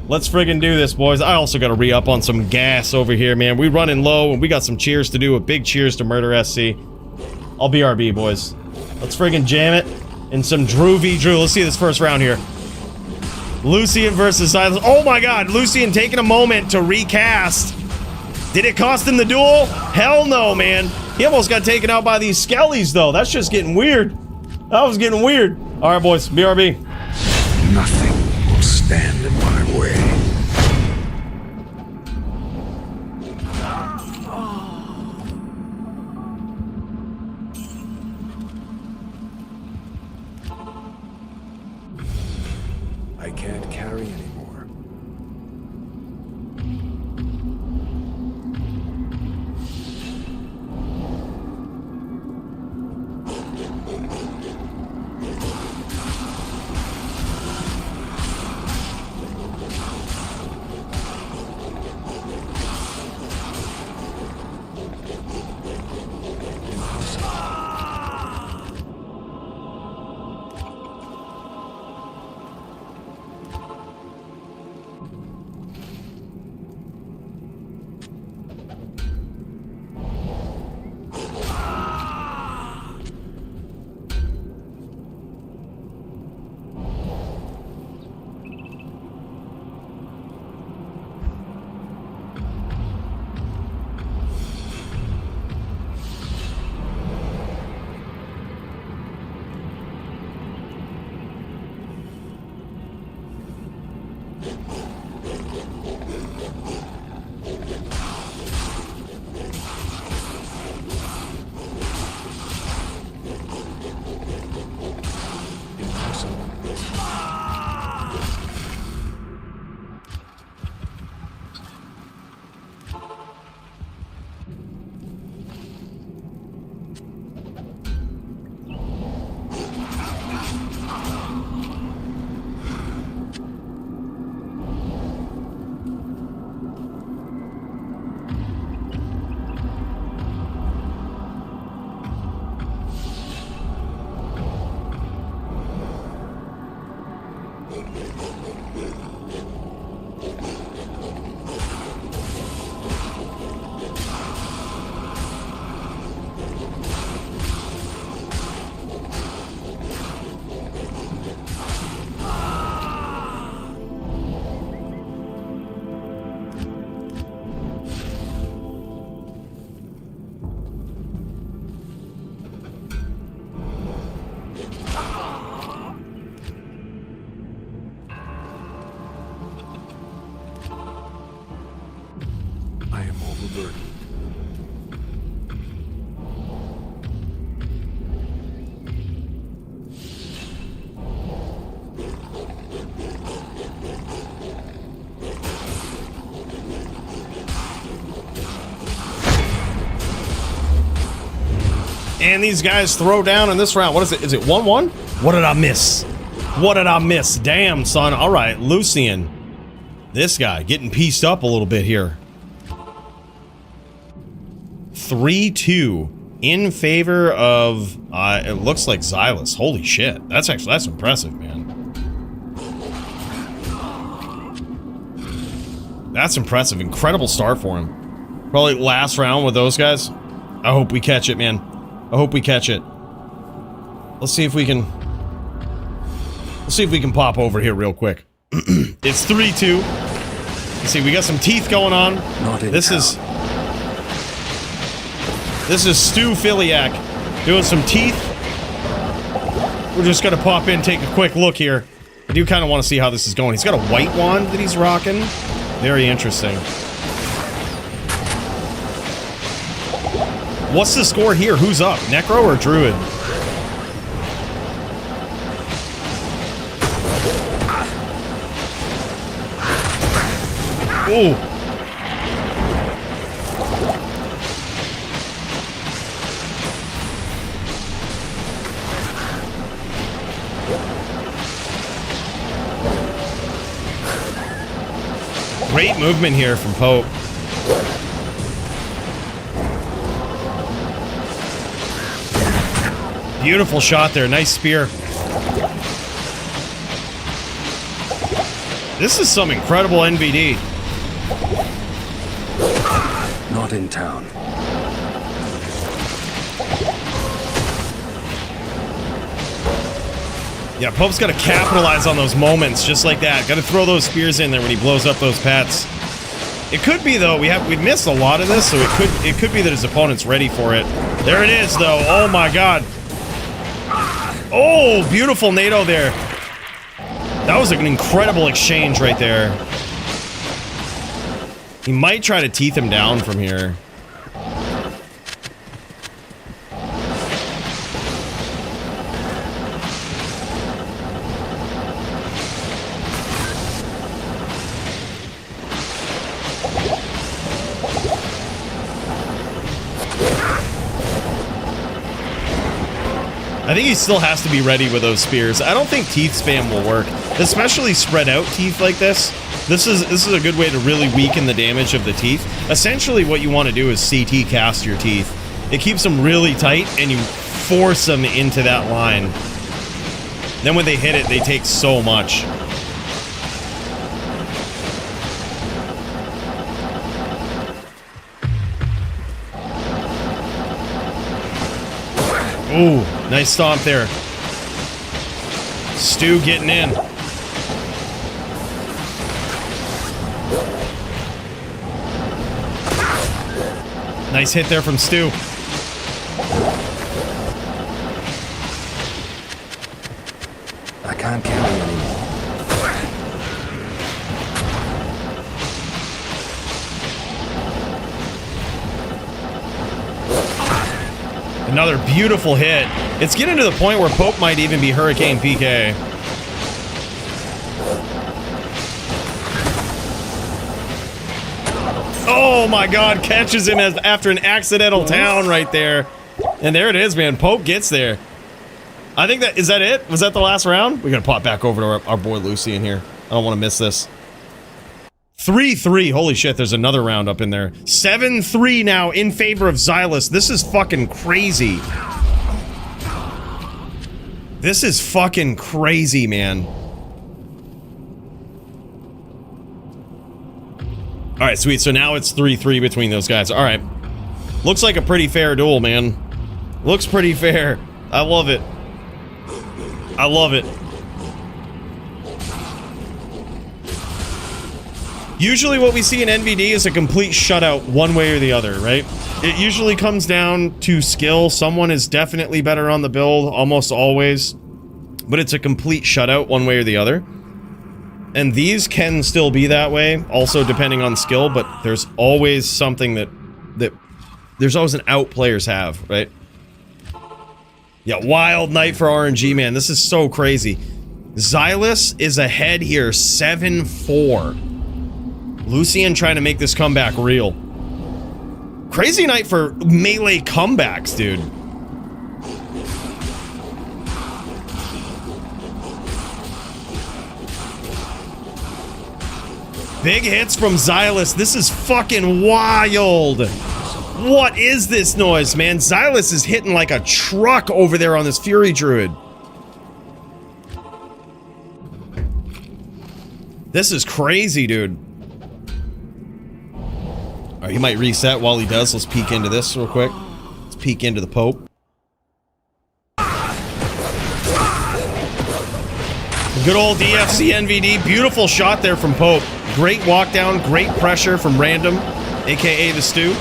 Let's friggin' do this, boys. I also got to re-up on some gas over here, man. We running low, and we got some cheers to do. A big cheers to Murder SC. I'll BRB, boys. Let's friggin' jam it. And some Drew v. Drew. Let's see this first round here. Lucian versus Xylus. Oh my god, Lucian taking a moment to recast. Did it cost him the duel? Hell no, man. He almost got taken out by these skellies, though. That's just getting weird. That was getting weird. All right, boys. BRB. Nothing will stand in my way. I can't carry anymore. And these guys throw down in this round. What is it? Is it 1-1? What did I miss? What did I miss? Damn, son. All right, Lucian. This guy getting pieced up a little bit here. 3-2 in favor of, it looks like Xylus. Holy shit. That's impressive, man. That's impressive. Incredible start for him. Probably last round with those guys. I hope we catch it, man. I hope we catch it. Let's see if we can pop over here real quick. It's 3-2. Let's see, we got some teeth going on. This is Stu Filiak doing some teeth. We're just gonna pop in, take a quick look here. I do kind of want to see how this is going. He's got a white wand that he's rocking. Very interesting. What's the score here? Who's up? Necro or Druid? Ooh. Great movement here from Pope. Beautiful shot there. Nice spear. This is some incredible NVD. Not in town. Yeah, Pope's got to capitalize on those moments just like that. Got to throw those spears in there when he blows up those pets. It could be though, we missed a lot of this, so it could be that his opponent's ready for it. There it is though. Oh my god. Oh, beautiful NATO there. That was an incredible exchange right there. He might try to teeth him down from here. I think he still has to be ready with those spears. I don't think teeth spam will work, especially spread out teeth like this. This is a good way to really weaken the damage of the teeth. Essentially, what you want to do is CT cast your teeth. It keeps them really tight, and you force them into that line. Then when they hit it, they take so much. Ooh, nice stomp there. Stu getting in. Nice hit there from Stu. I can't carry anymore. Another beautiful hit. It's getting to the point where Pope might even be Hurricane PK. Oh my god, catches him after an accidental town right there. And there it is, man. Pope gets there. I think is that it? Was that the last round? We're gonna pop back over to our boy Lucy in here. I don't want to miss this. 3-3. Holy shit, there's another round up in there. 7-3 now in favor of Xylus. This is fucking crazy. This is fucking crazy, man. Alright, sweet. So now it's 3-3 between those guys. Alright. Looks like a pretty fair duel, man. Looks pretty fair. I love it. I love it. Usually what we see in NVD is a complete shutout one way or the other, right? It usually comes down to skill. Someone is definitely better on the build, almost always. But it's a complete shutout one way or the other. And these can still be that way, also depending on skill, but there's always something that there's always an out players have, right? Yeah, wild night for RNG, man. This is so crazy. Xylus is ahead here, 7-4. Lucian trying to make this comeback real. Crazy night for melee comebacks, dude. Big hits from Xylus. This is fucking wild. What is this noise, man? Xylus is hitting like a truck over there on this Fury Druid. This is crazy, dude. Alright, he might reset while he does. Let's peek into this real quick. Let's peek into the Pope. Good old DFC NVD. Beautiful shot there from Pope. Great walk down, great pressure from Random, aka the Stew.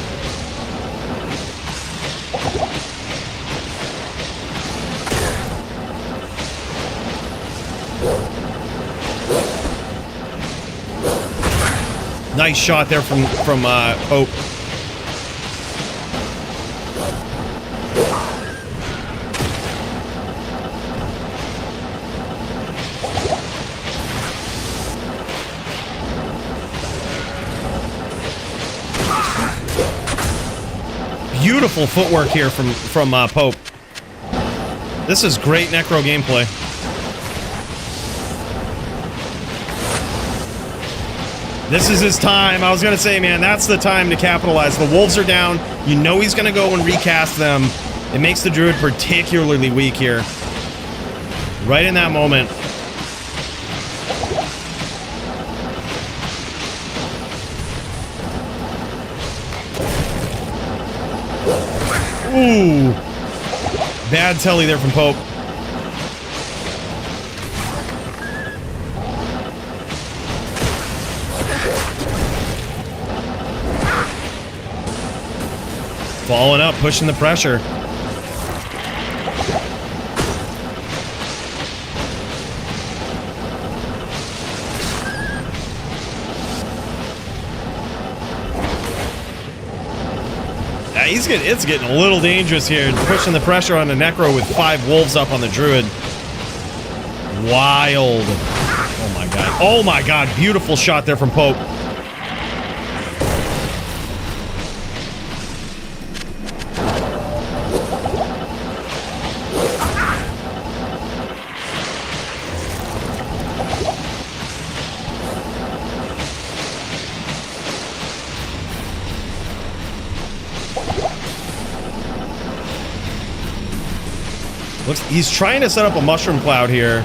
Nice shot there from Pope. Beautiful footwork here from Pope. This is great Necro gameplay. This is his time. I was gonna say, man, that's the time to capitalize. The wolves are down. You know he's gonna go and recast them. It makes the druid particularly weak here. Right in that moment. Ooh. Bad telly there from Pope. Following up, pushing the pressure. It's getting a little dangerous here. Pushing the pressure on the Necro with 5 wolves up on the Druid. Wild. Oh my god. Oh my god. Beautiful shot there from Pope. He's trying to set up a mushroom cloud here.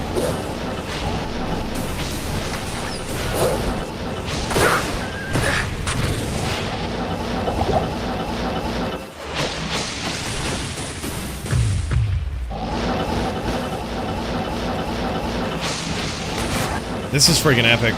This is friggin' epic.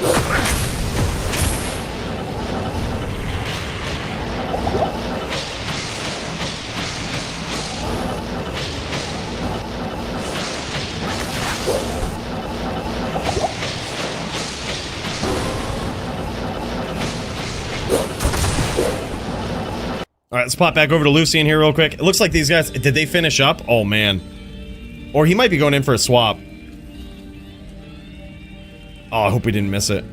Alright, let's pop back over to Lucian here real quick. It looks like these guys... Did they finish up? Oh, man. Or he might be going in for a swap. Oh, I hope we didn't miss it.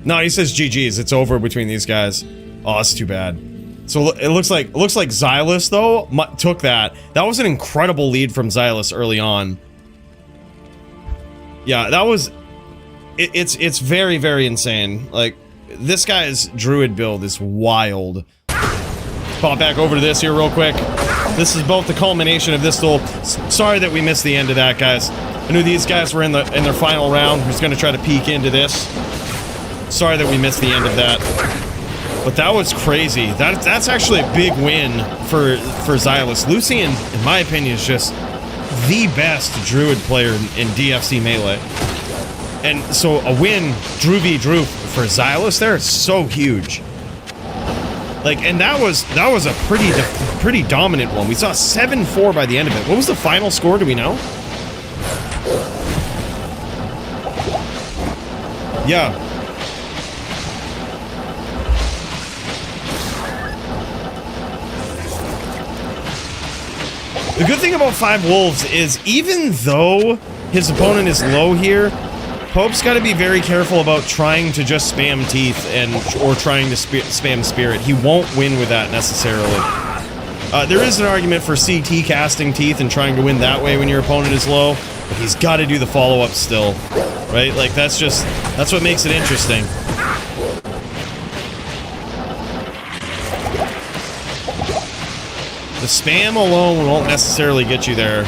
No, he says GG's. It's over between these guys. Oh, that's too bad. So it looks like Xylus, though, took that. That was an incredible lead from Xylus early on. Yeah, that was... It's very, very insane. Like, this guy's druid build is wild. Pop back over to this here real quick. This is both the culmination of this duel. Sorry that we missed the end of that, guys. I knew these guys were in their final round. Who's going to try to peek into this? Sorry that we missed the end of that. But that was crazy. That's actually a big win for Xylus. Lucian, in my opinion, is just the best druid player in DFC Melee. And so a win, Drew v. Drew for Xylus there, is so huge. Like, and that was a pretty dominant one. We saw 7-4 by the end of it. What was the final score? Do we know? Yeah. The good thing about 5 wolves is even though his opponent is low here, Pope's got to be very careful about trying to just spam teeth or trying to spam spirit. He won't win with that necessarily. There is an argument for CT casting teeth and trying to win that way when your opponent is low, but he's got to do the follow-up still, right? Like, that's what makes it interesting. The spam alone won't necessarily get you there.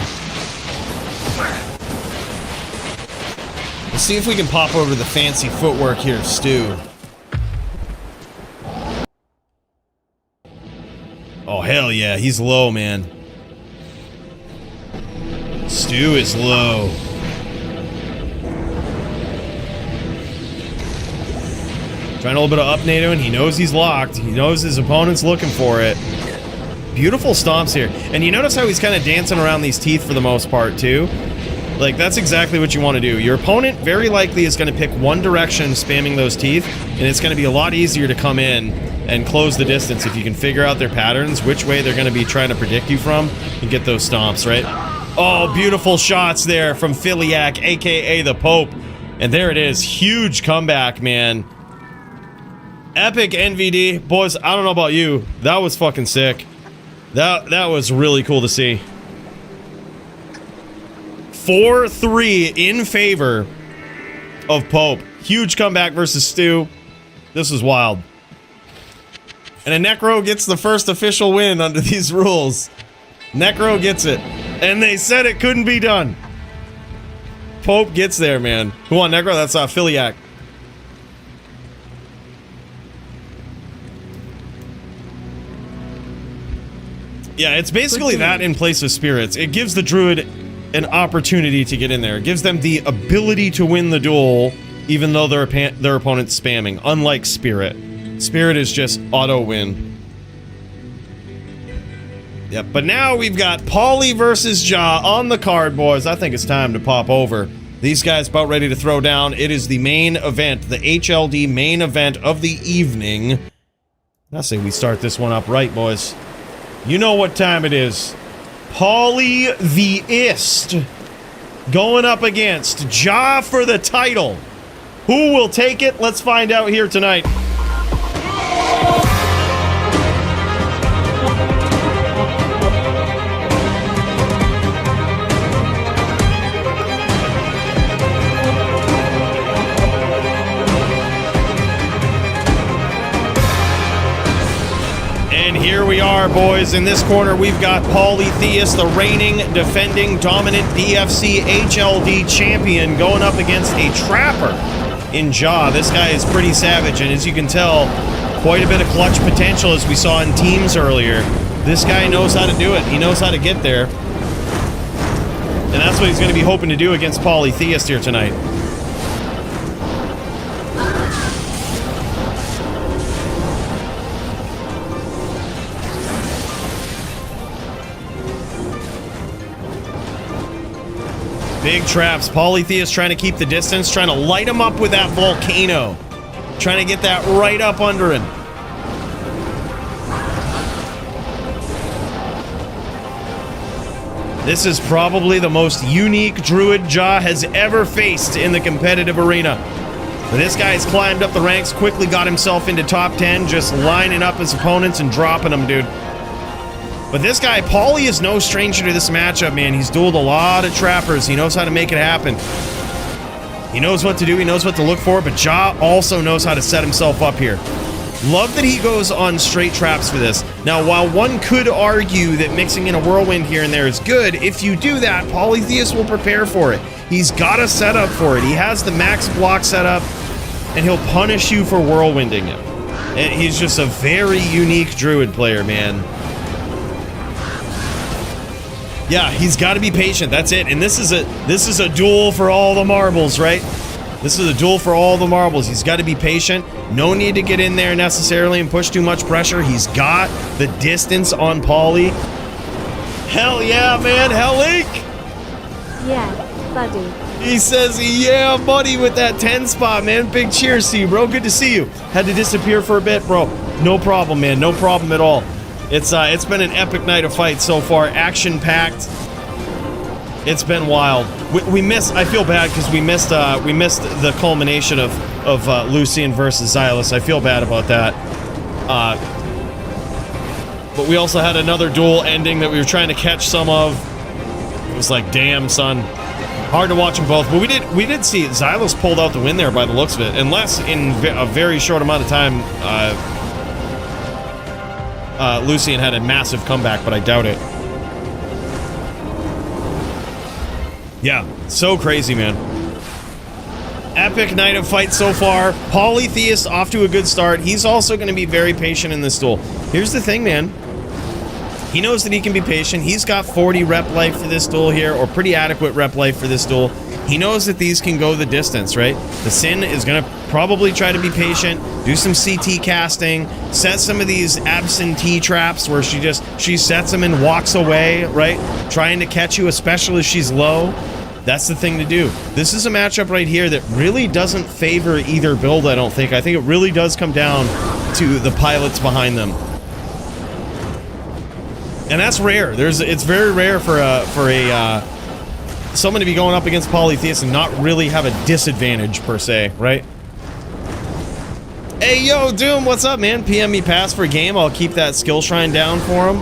Let's see if we can pop over the fancy footwork here of Stu. Oh, hell yeah, he's low, man. Stu is low. Trying a little bit of up NATO, and he knows he's locked. He knows his opponent's looking for it. Beautiful stomps here. And you notice how he's kind of dancing around these teeth for the most part, too? Like, that's exactly what you want to do. Your opponent very likely is going to pick one direction, spamming those teeth, and it's going to be a lot easier to come in and close the distance if you can figure out their patterns, which way they're going to be trying to predict you from, and get those stomps, right? Oh, beautiful shots there from Philiac, aka the Pope. And there it is. Huge comeback, man. Epic NVD. Boys, I don't know about you. That was fucking sick. That was really cool to see. 4-3 in favor of Pope. Huge comeback versus Stu. This is wild. And a Necro gets the first official win under these rules. Necro gets it. And they said it couldn't be done. Pope gets there, man. Who won, Necro? That's Philiac. Yeah, it's basically that in place of spirits. It gives the druid an opportunity to get in there. It gives them the ability to win the duel, even though their opponent's spamming. Unlike spirit. Spirit is just auto win. Yep, but now we've got Paulie versus Ja on the card, boys. I think it's time to pop over. These guys about ready to throw down. It is the main event, the HLD main event of the evening. I say we start this one up right, boys. You know what time it is. Paulie the Ist going up against Ja for the title. Who will take it? Let's find out here tonight. Here we are, boys. In this corner, we've got Paulie Theus, the reigning, defending, dominant DFC HLD champion, going up against a trapper in Ja. This guy is pretty savage, and as you can tell, quite a bit of clutch potential, as we saw in teams earlier. This guy knows how to do it. He knows how to get there. And that's what he's going to be hoping to do against Paulie Theus here tonight. Big traps. Paulie Theus trying to keep the distance, trying to light him up with that volcano. Trying to get that right up under him. This is probably the most unique druid Ja has ever faced in the competitive arena. But this guy's climbed up the ranks, quickly got himself into top 10, just lining up his opponents and dropping them, dude. But this guy, Paulie, is no stranger to this matchup, man. He's dueled a lot of trappers. He knows how to make it happen. He knows what to do. He knows what to look for. But Ja also knows how to set himself up here. Love that he goes on straight traps for this. Now, while one could argue that mixing in a whirlwind here and there is good, if you do that, Paulie Theus will prepare for it. He's got a setup for it. He has the max block set up, and he'll punish you for whirlwinding him. And he's just a very unique druid player, man. Yeah, he's got to be patient. That's it. And this is a duel for all the marbles, right? This is a duel for all the marbles. He's got to be patient. No need to get in there necessarily and push too much pressure. He's got the distance on Paulie. Hell yeah, man. Hell Link. Yeah, buddy. He says, yeah, buddy, with that 10 spot, man. Big cheers to you, bro. Good to see you. Had to disappear for a bit, bro. No problem, man. No problem at all. It's been an epic night of fights so far. Action-packed. It's been wild. We missed. I feel bad because we missed the culmination of Lucian versus Xylus. I feel bad about that. But we also had another duel ending that we were trying to catch some of. It was like, damn, son. Hard to watch them both. But we did see Xylos pulled out the win there by the looks of it. Unless in a very short amount of time, Lucian had a massive comeback, but I doubt it. Yeah, so crazy, man. Epic night of fights so far. Polytheist off to a good start. He's also going to be very patient in this duel. Here's the thing, man. He knows that he can be patient. He's got 40 rep life for this duel here, or pretty adequate rep life for this duel. He knows that these can go the distance, right? The Sin is going to probably try to be patient, do some CT casting, set some of these absentee traps where she sets them and walks away, right? Trying to catch you, especially if she's low. That's the thing to do. This is a matchup right here that really doesn't favor either build, I don't think. I think it really does come down to the pilots behind them. And that's rare. It's very rare for someone to be going up against Polytheist and not really have a disadvantage per se, right? Hey, yo, Doom, what's up, man? PM me pass for a game. I'll keep that skill shrine down for him.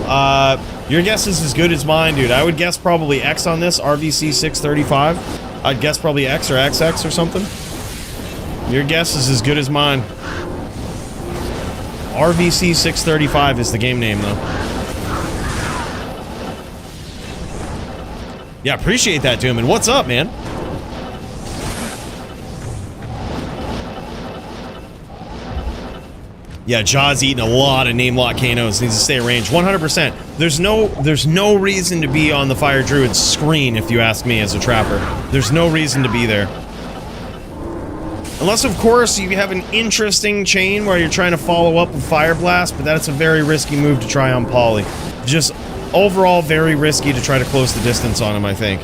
Your guess is as good as mine, dude. I would guess probably X on this, RVC 635. I'd guess probably X or XX or something. Your guess is as good as mine. RVC 635 is the game name, though. Yeah, appreciate that, Doom. And what's up, man? Yeah, Jaw's eating a lot of name lock Kanos. Needs to stay in range. 100%. There's no reason to be on the Fire Druid's screen, if you ask me, as a trapper. There's no reason to be there. Unless, of course, you have an interesting chain where you're trying to follow up with Fire Blast, but that's a very risky move to try on Poly. Just overall very risky to try to close the distance on him, I think.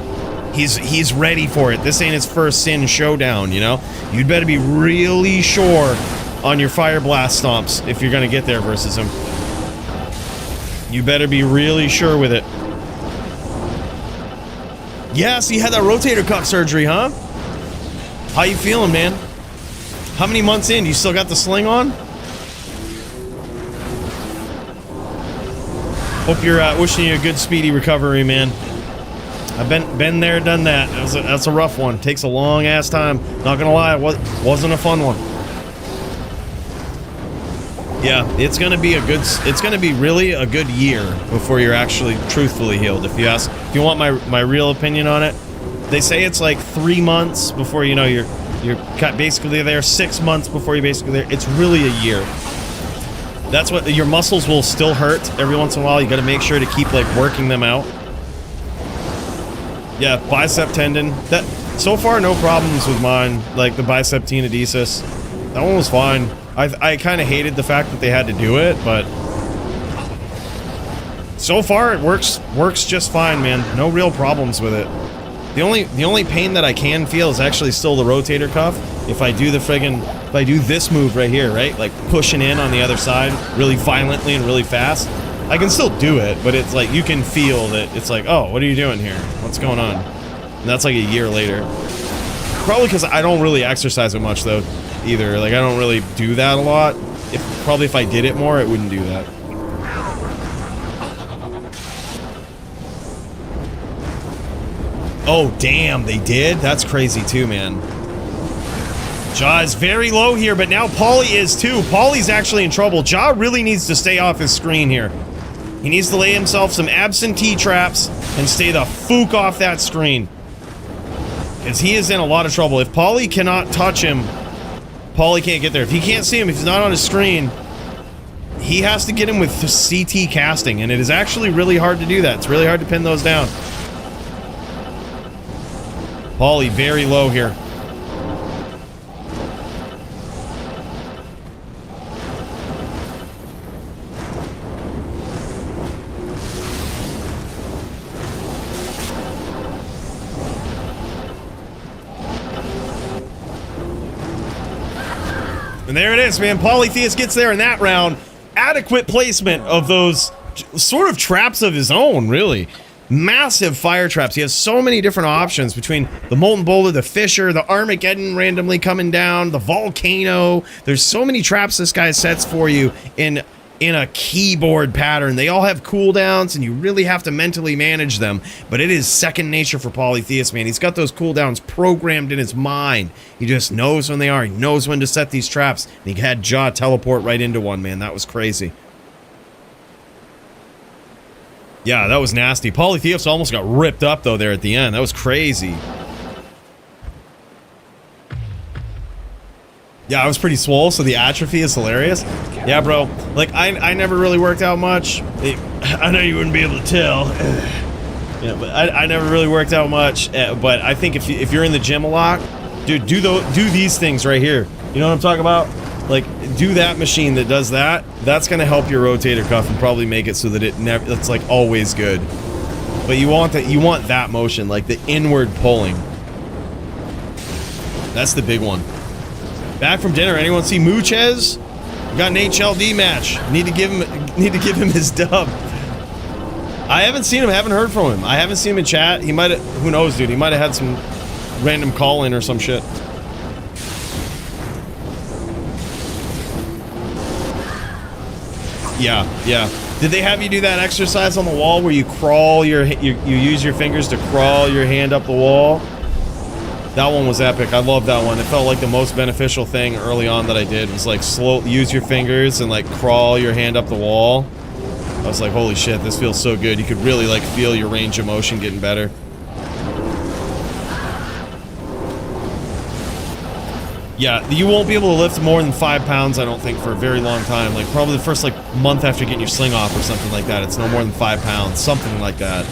He's ready for it. This ain't his first Sin showdown, you know? You'd better be really sure on your Fire Blast stomps if you're gonna get there versus him. You better be really sure with it. Yeah, so you had that rotator cuff surgery, huh? How you feeling, man? How many months in? You still got the sling on? Hope you're wishing you a good speedy recovery, man. I've been there, done that. That's a rough one. Takes a long ass time. Not gonna lie, it wasn't a fun one. Yeah, it's gonna be really a good year before you're actually truthfully healed. If you want my real opinion on it, they say it's like 3 months before you know you're basically there, 6 months before you're basically there. It's really a year. That's what your muscles will still hurt every once in a while. You got to make sure to keep like working them out. Yeah, bicep tendon. That so far no problems with mine. Like the bicep tenodesis, that one was fine. I kind of hated the fact that they had to do it, but so far it works just fine, man. No real problems with it. The only pain that I can feel is actually still the rotator cuff. If I do this move right here, right? Like pushing in on the other side really violently and really fast. I can still do it, but it's like you can feel that it's like, oh, what are you doing here? What's going on? And that's like a year later. Probably because I don't really exercise it much though, either. Like I don't really do that a lot. Probably if I did it more, it wouldn't do that. Oh, damn, they did? That's crazy too, man. Jaw is very low here, but now Pauly is too. Pauly's actually in trouble. Jaw really needs to stay off his screen here. He needs to lay himself some absentee traps and stay the fook off that screen. Because he is in a lot of trouble. If Pauly cannot touch him, Pauly can't get there. If he can't see him, if he's not on his screen, he has to get him with CT casting, and it is actually really hard to do that. It's really hard to pin those down. Pauly very low here. And there it is, man. Polytheist gets there in that round. Adequate placement of those sort of traps of his own, really. Massive fire traps. He has so many different options between the Molten Boulder, the Fissure, the Armageddon randomly coming down, the Volcano. There's so many traps this guy sets for you in in a keyboard pattern. They all have cooldowns, and you really have to mentally manage them. But it is second nature for Polytheus, man. He's got those cooldowns programmed in his mind. He just knows when they are. He knows when to set these traps. And he had Jaw teleport right into one, man. That was crazy. Yeah, that was nasty. Polytheus almost got ripped up, though, there at the end. That was crazy. Yeah, I was pretty swole, so the atrophy is hilarious. Yeah, bro. Like, I never really worked out much. I know you wouldn't be able to tell. Yeah, but I never really worked out much. But I think if you're in the gym a lot, dude, do these things right here. You know what I'm talking about? Like, do that machine that does that. That's gonna help your rotator cuff and probably make it so that it's like always good. But you want that motion, like the inward pulling. That's the big one. Back from dinner. Anyone see Mooches? We got an HLD match. Need to give him his dub. I haven't seen him. Haven't heard from him. I haven't seen him in chat. He might have. Who knows, dude? He might have had some random call in or some shit. Yeah. Did they have you do that exercise on the wall where you crawl you use your fingers to crawl your hand up the wall? That one was epic. I love that one. It felt like the most beneficial thing early on that I did was like use your fingers and like crawl your hand up the wall. I was like, holy shit, this feels so good. You could really like feel your range of motion getting better. Yeah, you won't be able to lift more than 5 pounds, I don't think, for a very long time. Like probably the first like month after getting your sling off or something like that. It's no more than 5 pounds, something like that.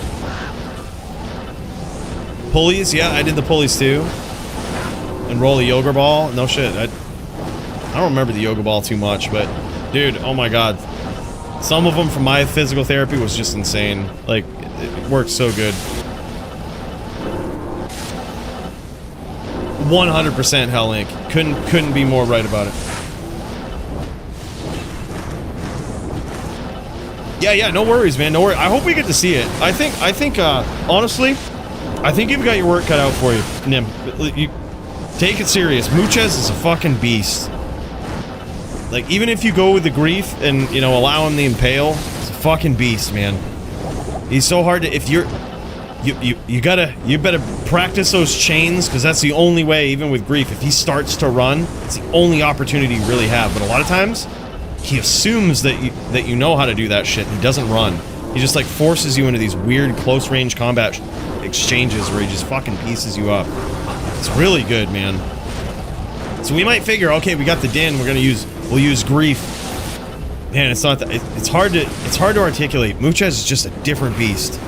Pulleys, yeah, I did the pulleys too. And roll a yoga ball. No shit. I don't remember the yoga ball too much, but dude, oh my god. Some of them from my physical therapy was just insane. Like, it worked so good. 100% Hell Inc. Couldn't be more right about it. Yeah, no worries, man. No worries. I hope we get to see it. I think, honestly, I think you've got your work cut out for you, Nim. You take it serious. Mooches is a fucking beast. Like, even if you go with the grief and, you know, allow him the impale, it's a fucking beast, man. He's so hard to, if you're, you better practice those chains, because that's the only way, even with grief, if he starts to run, it's the only opportunity you really have. But a lot of times, he assumes that you know how to do that shit, and he doesn't run. He just, like, forces you into these weird close-range combat exchanges where he just fucking pieces you up. It's really good, man. So we might figure, okay, we got the Din, we'll use grief. Man, it's not that, it's hard to articulate. Mooches is just a different beast.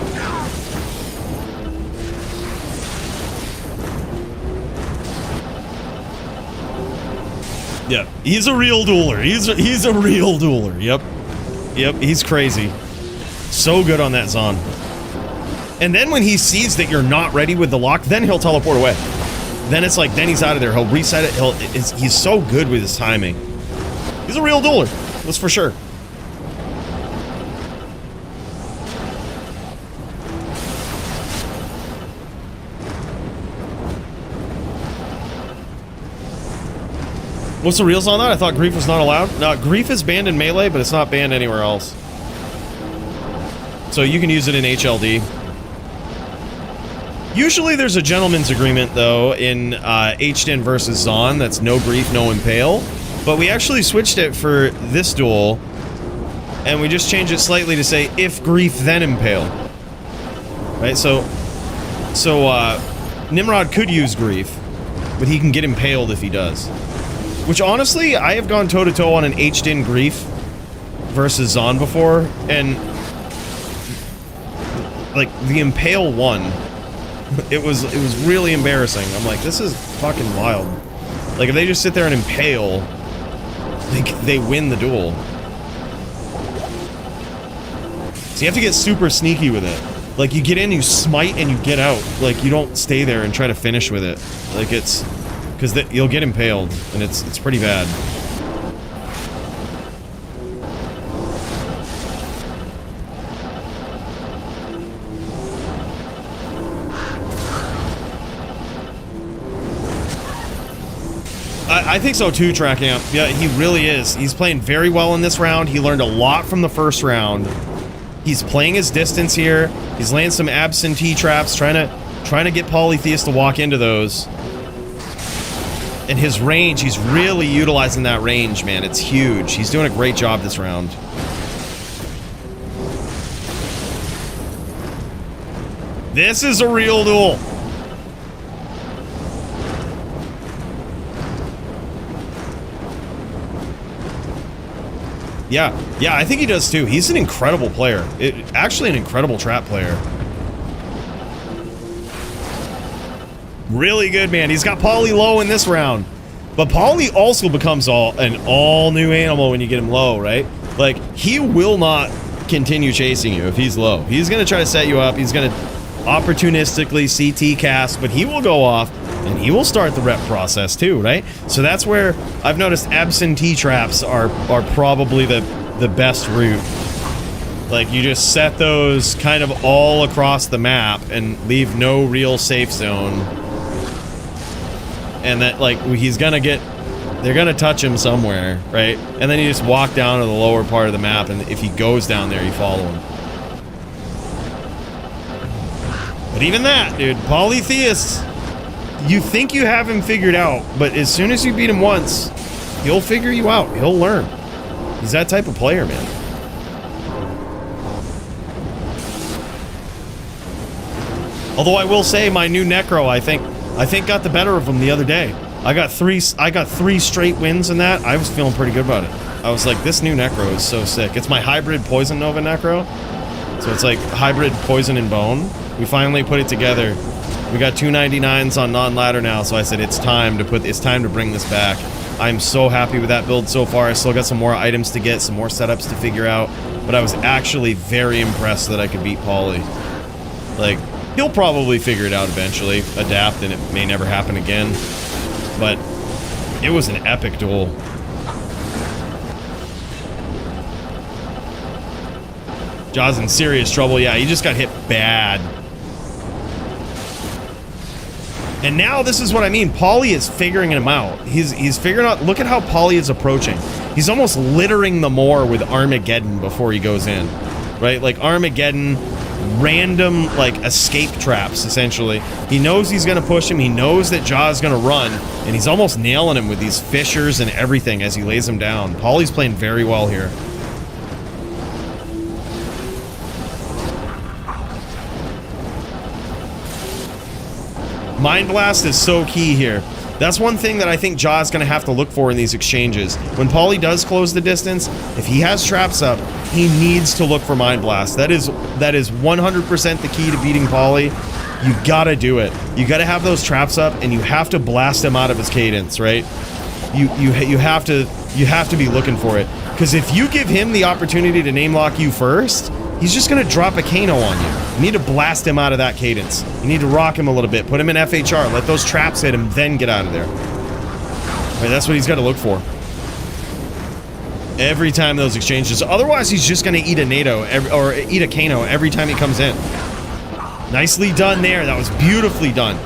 Yeah, he's a real dueler. He's a real dueler. Yep, he's crazy. So good on that Zon. And then when he sees that you're not ready with the lock, then he'll teleport away. Then it's like, then he's out of there. He'll reset it. He's so good with his timing. He's a real dueler. That's for sure. What's the reels on that? I thought grief was not allowed. No, grief is banned in Melee, but it's not banned anywhere else. So you can use it in HLD. Usually there's a gentleman's agreement, though, in HDN versus Zon that's no grief, no impale. But we actually switched it for this duel, and we just changed it slightly to say, if grief, then impale. Right, so Nimrod could use grief, but he can get impaled if he does. Which, honestly, I have gone toe-to-toe on an HDN grief versus Zon before, and like, the impale won. It was really embarrassing. I'm like, this is fucking wild. Like, if they just sit there and impale, they win the duel. So you have to get super sneaky with it. Like, you get in, you smite, and you get out. Like, you don't stay there and try to finish with it. Like, it's... because you'll get impaled, and it's pretty bad. I think so too, Trackamp. Yeah, he really is. He's playing very well in this round. He learned a lot from the first round. He's playing his distance here. He's laying some absentee traps, trying to get Polytheist to walk into those. And his range, he's really utilizing that range, man. It's huge. He's doing a great job this round. This is a real duel. Yeah, I think he does too. He's an incredible player. Actually an incredible trap player. Really good, man. He's got Polly low in this round. But Polly also becomes an all-new animal when you get him low, right? Like, he will not continue chasing you if he's low. He's going to try to set you up. He's going to opportunistically CT cast, but he will go off and he will start the rep process too, right? So that's where I've noticed absentee traps are probably the best route. Like, you just set those kind of all across the map and leave no real safe zone. And that, like, they're gonna touch him somewhere, right? And then you just walk down to the lower part of the map, and if he goes down there, you follow him. But even that, dude, Polytheist, you think you have him figured out, but as soon as you beat him once, he'll figure you out. He'll learn. He's that type of player, man. Although I will say my new Necro, I think got the better of him the other day. I got three straight wins in that. I was feeling pretty good about it. I was like, this new Necro is so sick. It's my hybrid Poison Nova Necro. So it's like hybrid Poison and Bone. We finally put it together. We got 299s on non-ladder now, so I said it's time to bring this back. I'm so happy with that build so far. I still got some more items to get, some more setups to figure out, but I was actually very impressed that I could beat Pauly. Like, he'll probably figure it out eventually, adapt, and it may never happen again. But it was an epic duel. Jaws in serious trouble. Yeah, he just got hit bad. And now this is what I mean. Pauly is figuring him out. He's figuring out. Look at how Pauly is approaching. He's almost littering the moor with Armageddon before he goes in, right? Like Armageddon, random like escape traps. Essentially, he knows he's gonna push him. He knows that Jaw's gonna run, and he's almost nailing him with these fissures and everything as he lays him down. Pauly's playing very well here. Mind Blast is so key here. That's one thing that I think Jaw's going to have to look for in these exchanges. When Pauly does close the distance, if he has traps up, he needs to look for Mind Blast. That is 100% the key to beating Pauly. You gotta do it. You gotta have those traps up, and you have to blast him out of his cadence, right? You have to be looking for it. Because if you give him the opportunity to name lock you first, he's just going to drop a Kano on you. You need to blast him out of that cadence. You need to rock him a little bit. Put him in FHR. Let those traps hit him, then get out of there. Right, that's what he's got to look for. Every time those exchanges. Otherwise, he's just going to eat a NATO or eat a Kano every time he comes in. Nicely done there. That was beautifully done.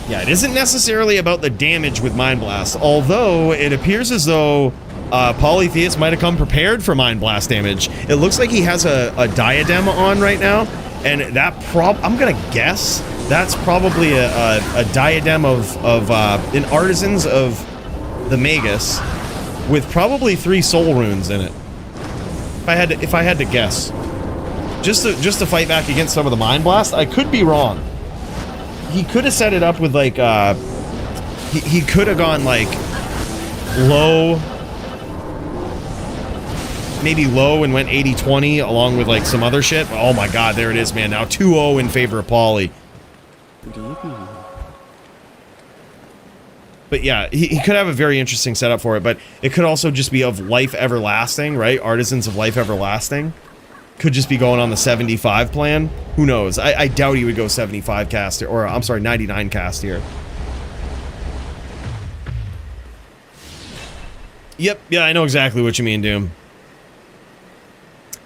Yeah, it isn't necessarily about the damage with Mind Blast, although it appears as though Polytheist might have come prepared for Mind Blast damage. It looks like he has a diadem on right now, and that I'm gonna guess that's probably a diadem of an Artisans of the Magus with probably 3 soul runes in it. If I had to guess, just to fight back against some of the Mind Blast, I could be wrong. He could have set it up with like he could have gone like low, maybe low, and went 80-20 along with like some other shit. Oh my god, there it is, man. Now 2-0 in favor of Pauly. But yeah, he could have a very interesting setup for it, but it could also just be of Life Everlasting, right? Artisans of Life Everlasting. Could just be going on the 75 plan. Who knows? I doubt he would go 75 cast, or I'm sorry, 99 cast here. Yep, yeah, I know exactly what you mean, Doom.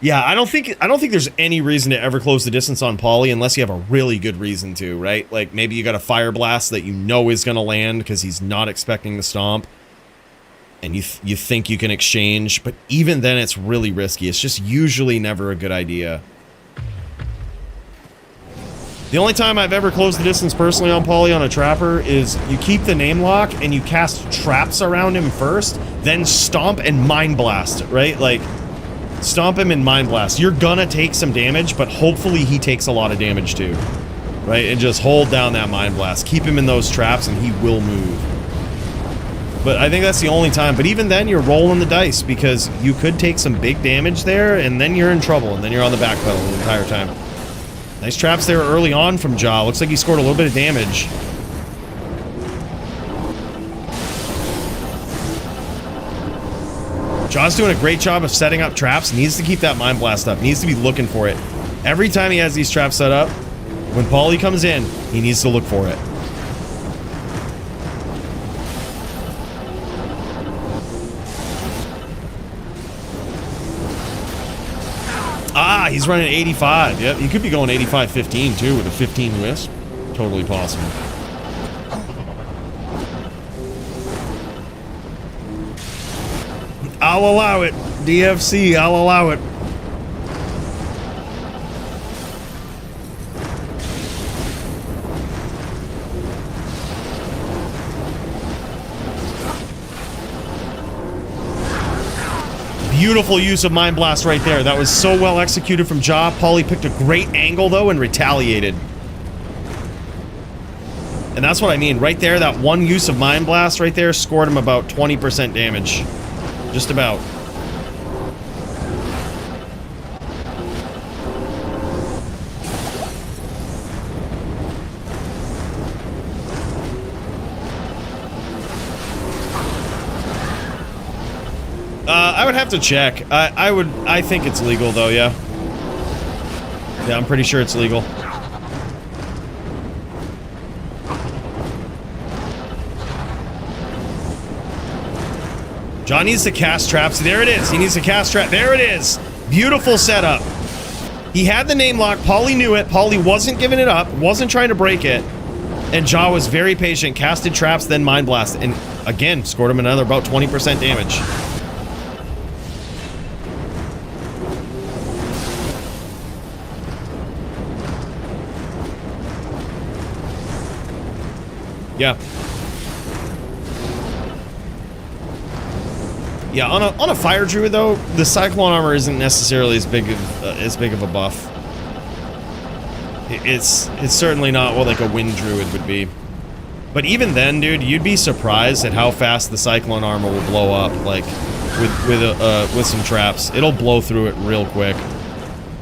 Yeah, I don't think there's any reason to ever close the distance on Pauly unless you have a really good reason to, right? Like maybe you got a fire blast that you know is going to land because he's not expecting the stomp, and you think you can exchange, but even then it's really risky. It's just usually never a good idea. The only time I've ever closed the distance personally on Pauly on a trapper is you keep the name lock and you cast traps around him first, then stomp and mind blast, right? Like stomp him and mind blast. You're gonna take some damage, but hopefully he takes a lot of damage too, right? And just hold down that mind blast. Keep him in those traps and he will move. But I think that's the only time. But even then, you're rolling the dice because you could take some big damage there and then you're in trouble and then you're on the back pedal the entire time. Nice traps there early on from Ja. Looks like he scored a little bit of damage. Ja's doing a great job of setting up traps. Needs to keep that Mind Blast up. Needs to be looking for it. Every time he has these traps set up, when Pauly comes in, he needs to look for it. Ah, he's running 85. Yep, he could be going 85-15 too with a 15 wisp. Totally possible. I'll allow it. DFC, I'll allow it. Beautiful use of Mind Blast right there. That was so well executed from Ja. Pauly picked a great angle though and retaliated. And that's what I mean. Right there, that one use of Mind Blast right there scored him about 20% damage. Just about. I would have to check. I think it's legal though, yeah. Yeah, I'm pretty sure it's legal. John needs to cast traps. There it is. He needs to cast trap. There it is. Beautiful setup. He had the name lock. Pauly knew it. Pauly wasn't giving it up. Wasn't trying to break it. And Ja was very patient. Casted traps, then Mind Blast. And again, scored him another about 20% damage. Yeah. Yeah, on a fire druid though, the cyclone armor isn't necessarily as big of a buff. It's certainly not what like a wind druid would be. But even then, dude, you'd be surprised at how fast the cyclone armor will blow up. Like with some traps, it'll blow through it real quick.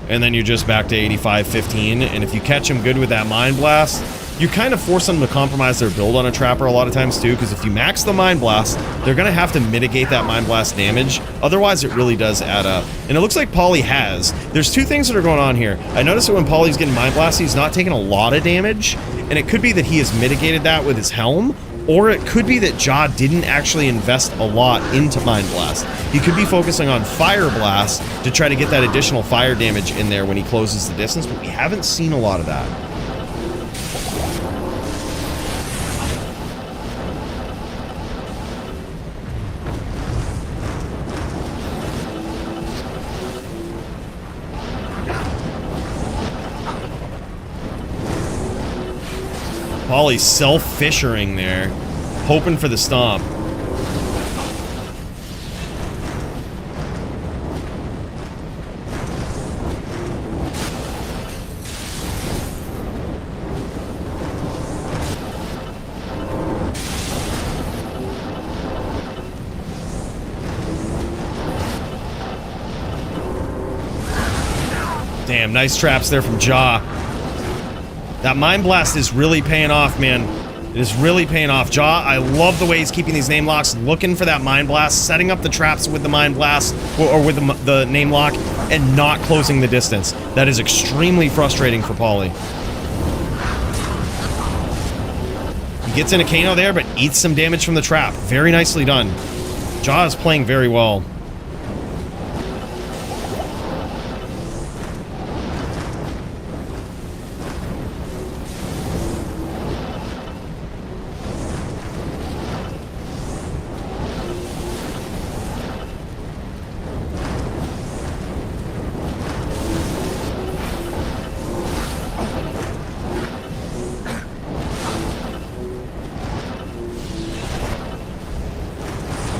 And then you're just back to 85-15. And if you catch him good with that Mind Blast, you kind of force them to compromise their build on a trapper a lot of times too, because if you max the Mind Blast, they're going to have to mitigate that Mind Blast damage. Otherwise, it really does add up. And it looks like Pauly has. There's two things that are going on here. I noticed that when Pauly's getting Mind Blast, he's not taking a lot of damage, and it could be that he has mitigated that with his helm, or it could be that Ja didn't actually invest a lot into Mind Blast. He could be focusing on Fire Blast to try to get that additional fire damage in there when he closes the distance, but we haven't seen a lot of that. Pauly's self-fissuring there, hoping for the stomp. Damn, nice traps there from Ja. That Mind Blast is really paying off, man. It is really paying off. Ja, I love the way he's keeping these name locks, looking for that Mind Blast, setting up the traps with the Mind Blast, or with the name lock, and not closing the distance. That is extremely frustrating for Pauly. He gets in a Kano there, but eats some damage from the trap. Very nicely done. Ja is playing very well.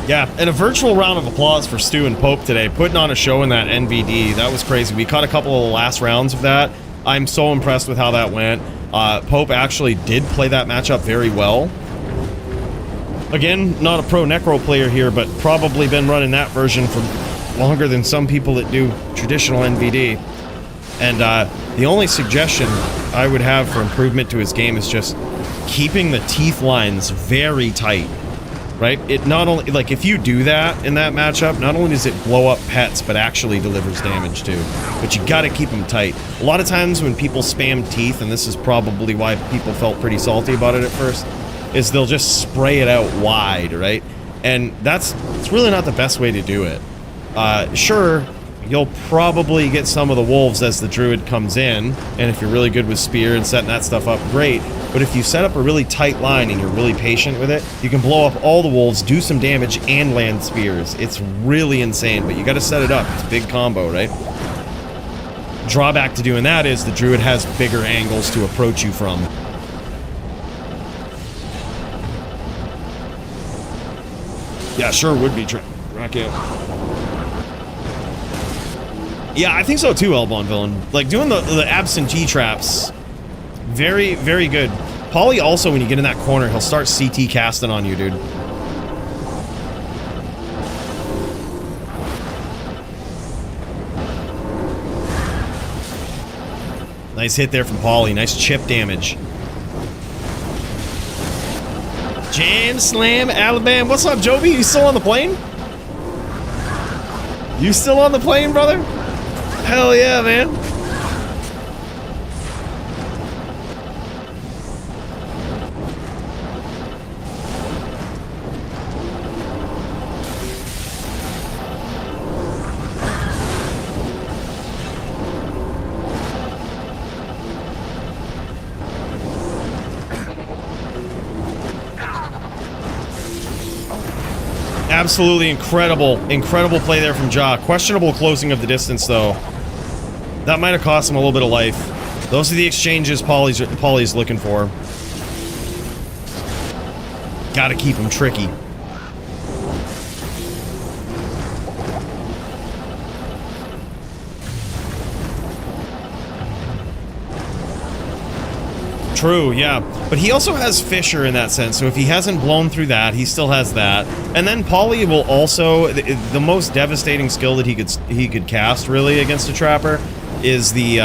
Yeah, and a virtual round of applause for Stu and Pope today, putting on a show in that NVD. That was crazy. We caught a couple of the last rounds of that. I'm so impressed with how that went. Pope actually did play that matchup very well. Again, not a pro Necro player here, but probably been running that version for longer than some people that do traditional NVD. And the only suggestion I would have for improvement to his game is just keeping the teeth lines very tight. Right? It not only, like, if you do that in that matchup, not only does it blow up pets, but actually delivers damage too. But you gotta keep them tight. A lot of times when people spam teeth, and this is probably why people felt pretty salty about it at first, is they'll just spray it out wide, right? And it's really not the best way to do it. Sure, you'll probably get some of the wolves as the druid comes in, and if you're really good with spear and setting that stuff up, great. But if you set up a really tight line and you're really patient with it, you can blow up all the wolves, do some damage, and land spears. It's really insane, but you gotta set it up. It's a big combo, right? Drawback to doing that is the druid has bigger angles to approach you from. Yeah, sure would be rack out. Yeah, I think so too, Elbon Villain. Like, doing the absentee traps, very, very good. Polly also, when you get in that corner, he'll start CT casting on you, dude. Nice hit there from Polly. Nice chip damage. Jan Slam Alabama. What's up, Joby? You still on the plane? You still on the plane, brother? Hell yeah, man. Absolutely incredible play there from Ja. Questionable closing of the distance, though. That might have cost him a little bit of life. Those are the exchanges Polly's looking for. Gotta keep him tricky. True, yeah. But he also has Fissure in that sense, so if he hasn't blown through that, he still has that. And then Polly will also... The most devastating skill that he could cast, really, against a Trapper is the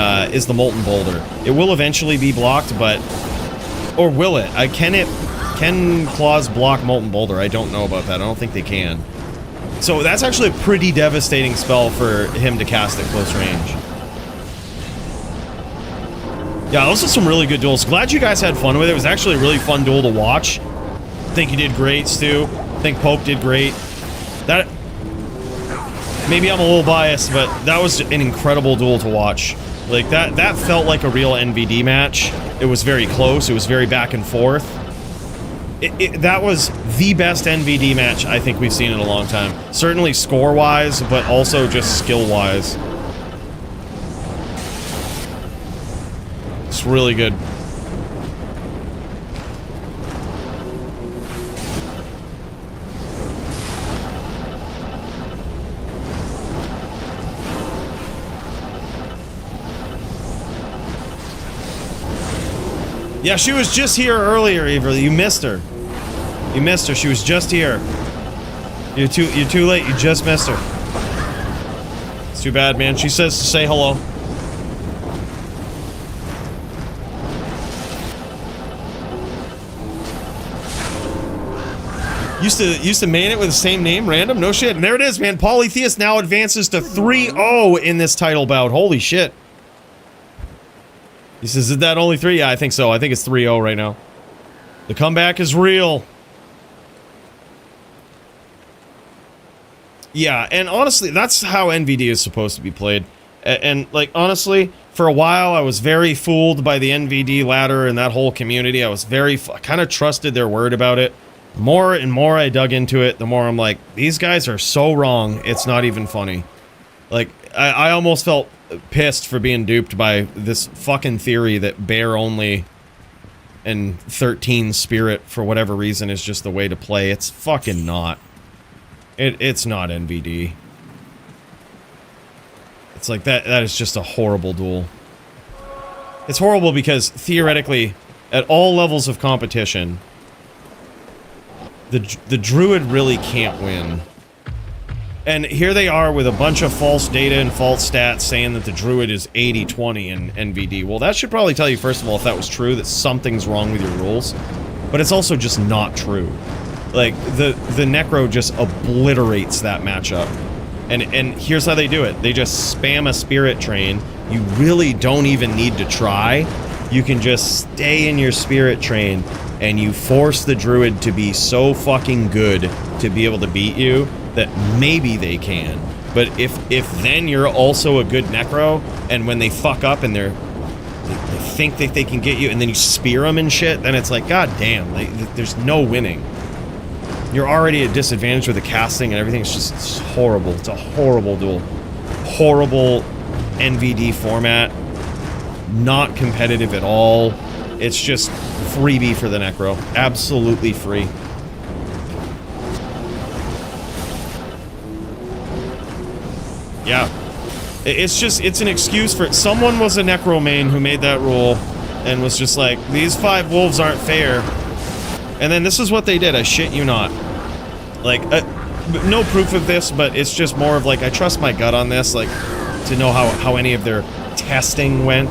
Molten Boulder. It will eventually be blocked, but... Or will it? Can Claws block Molten Boulder? I don't know about that. I don't think they can. So that's actually a pretty devastating spell for him to cast at close range. Yeah, those are some really good duels. Glad you guys had fun with it. It was actually a really fun duel to watch. I think you did great, Stu. I think Pope did great. That... Maybe I'm a little biased, but that was an incredible duel to watch. Like, that felt like a real NVD match. It was very close. It was very back and forth. That was the best NVD match I think we've seen in a long time. Certainly score-wise, but also just skill-wise. It's really good. Yeah, she was just here earlier, Eva. You missed her. You missed her. She was just here. You're too late. You just missed her. It's too bad, man. She says to say hello. Used to main it with the same name, random? No shit. And there it is, man. Polytheist now advances to 3-0 in this title bout. Holy shit. He says, is that only 3? Yeah, I think so. I think it's 3-0 right now. The comeback is real. Yeah, and honestly, that's how NVD is supposed to be played. And like, honestly, for a while, I was very fooled by the NVD ladder and that whole community. I kind of trusted their word about it. The more and more I dug into it, the more I'm like, these guys are so wrong, it's not even funny. Like, I almost felt pissed for being duped by this fucking theory that bear only and 13 spirit, for whatever reason, is just the way to play. It's fucking not. It's not NVD. It's like that is just a horrible duel. It's horrible because theoretically, at all levels of competition, the druid really can't win. And here they are with a bunch of false data and false stats saying that the druid is 80-20 in NVD. Well, that should probably tell you, first of all, if that was true, that something's wrong with your rules. But it's also just not true. Like, the Necro just obliterates that matchup. And here's how they do it. They just spam a Spirit Train. You really don't even need to try. You can just stay in your Spirit Train, and you force the druid to be so fucking good to be able to beat you that maybe they can. But if then you're also a good Necro, and when they fuck up and they think that they can get you, and then you spear them and shit, then it's like, god damn, like, there's no winning. You're already at disadvantage with the casting and everything. It's horrible. It's a horrible duel. Horrible NVD format. Not competitive at all. It's just freebie for the Necro. Absolutely free. Yeah. It's an excuse for... Someone was a Necro main who made that rule and was just like, these 5 wolves aren't fair. And then this is what they did, I shit you not. Like, no proof of this, but it's just more of like, I trust my gut on this, like, to know how any of their testing went.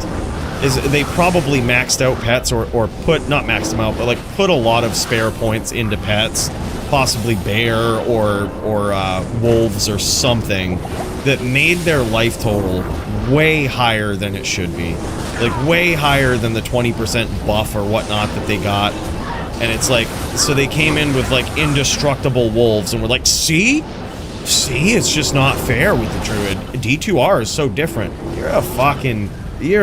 Is they probably maxed out pets or put, not maxed them out, but like put a lot of spare points into pets. Possibly bear or wolves or something that made their life total way higher than it should be. Like, way higher than the 20% buff or whatnot that they got. And it's like, so they came in with like indestructible wolves and we're like, see? See, it's just not fair with the druid. D2R is so different. You're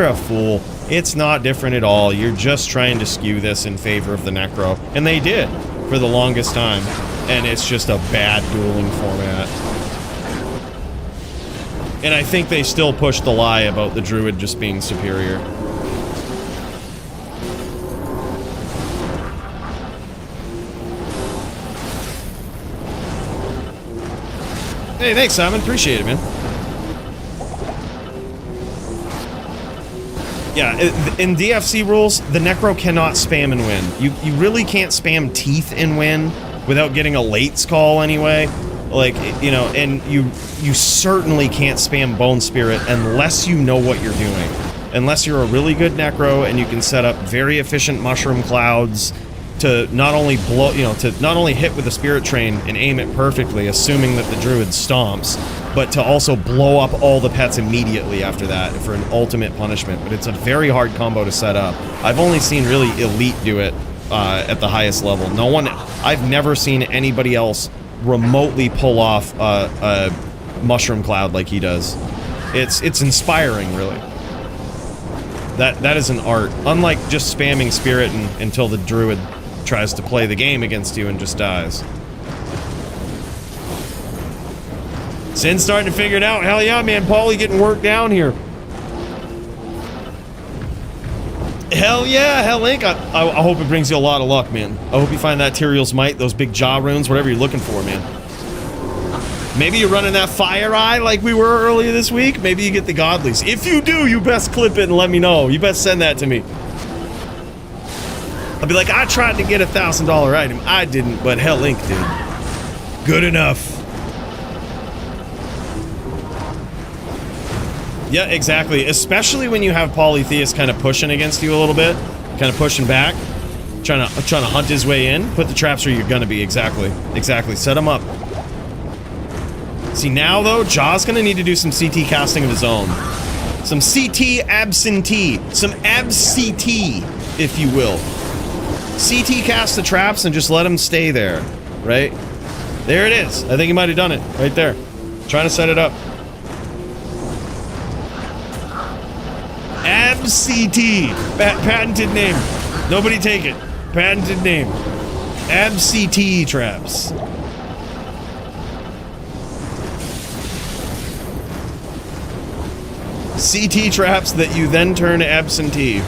a fool. It's not different at all. You're just trying to skew this in favor of the Necro. And they did for the longest time. And it's just a bad dueling format. And I think they still push the lie about the druid just being superior. Hey, thanks, Simon. Appreciate it, man. Yeah, in DFC rules, the Necro cannot spam and win. You really can't spam Teeth and win without getting a lates call anyway. Like, you know, and you certainly can't spam Bone Spirit unless you know what you're doing. Unless you're a really good Necro and you can set up very efficient Mushroom Clouds to not only blow, you know, to not only hit with the Spirit Train and aim it perfectly, assuming that the Druid stomps, but to also blow up all the pets immediately after that for an ultimate punishment. But it's a very hard combo to set up. I've only seen really Elite do it at the highest level. I've never seen anybody else remotely pull off a Mushroom Cloud like he does. It's inspiring, really. That is an art. Unlike just spamming Spirit until the Druid tries to play the game against you and just dies. Sin's starting to figure it out. Hell yeah, man. Paulie getting worked down here. Hell yeah, Hell Link. I hope it brings you a lot of luck, man. I hope you find that Tyrael's Might, those big jaw runes, whatever you're looking for, man. Maybe you're running that Fire Eye like we were earlier this week. Maybe you get the Godlies. If you do, you best clip it and let me know. You best send that to me. I'll be like, I tried to get a $1,000 item. I didn't, but Hell Link did. Good enough. Yeah, exactly. Especially when you have Polytheist kind of pushing against you a little bit. Kind of pushing back. Trying to hunt his way in. Put the traps where you're gonna be. Exactly. Exactly. Set him up. See, now, though, Jaw's gonna need to do some CT casting of his own. Some CT absentee. Some abs-CT, if you will. CT cast the traps and just let them stay there. Right? There it is. I think he might have done it. Right there. Trying to set it up. AbCT. Patented name. Nobody take it. Patented name. AbCT traps. CT traps that you then turn absentee.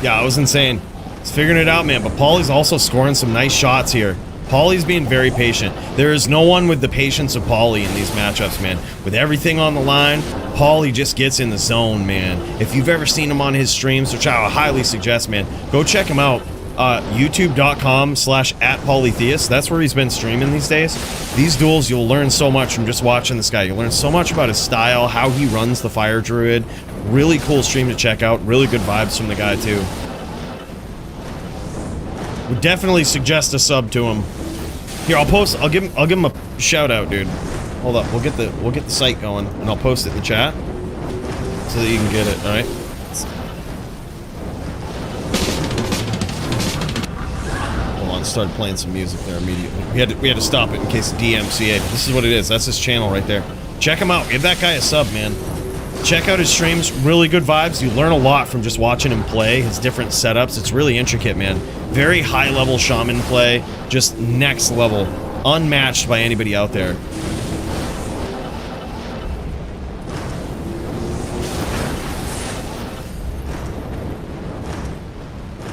Yeah, it was insane. He's figuring it out, man. But Paulie's also scoring some nice shots here. Paulie's being very patient. There is no one with the patience of Paulie in these matchups, man. With everything on the line, Paulie just gets in the zone, man. If you've ever seen him on his streams, which I would highly suggest, man, go check him out. YouTube.com/@PaulieTheus. That's where he's been streaming these days. These duels, you'll learn so much from just watching this guy. You'll learn so much about his style, how he runs the Fire Druid. Really cool stream to check out. Really good vibes from the guy, too. Would definitely suggest a sub to him. Here, I'll give him a shout out, dude. Hold up, we'll get the site going, and I'll post it in the chat so that you can get it. All right. Hold on, started playing some music there immediately. We had to stop it in case of DMCA. But this is what it is. That's his channel right there. Check him out. Give that guy a sub, man. Check out his streams. Really good vibes. You learn a lot from just watching him play. His different setups. It's really intricate, man. Very high level shaman play. Just next level. Unmatched by anybody out there.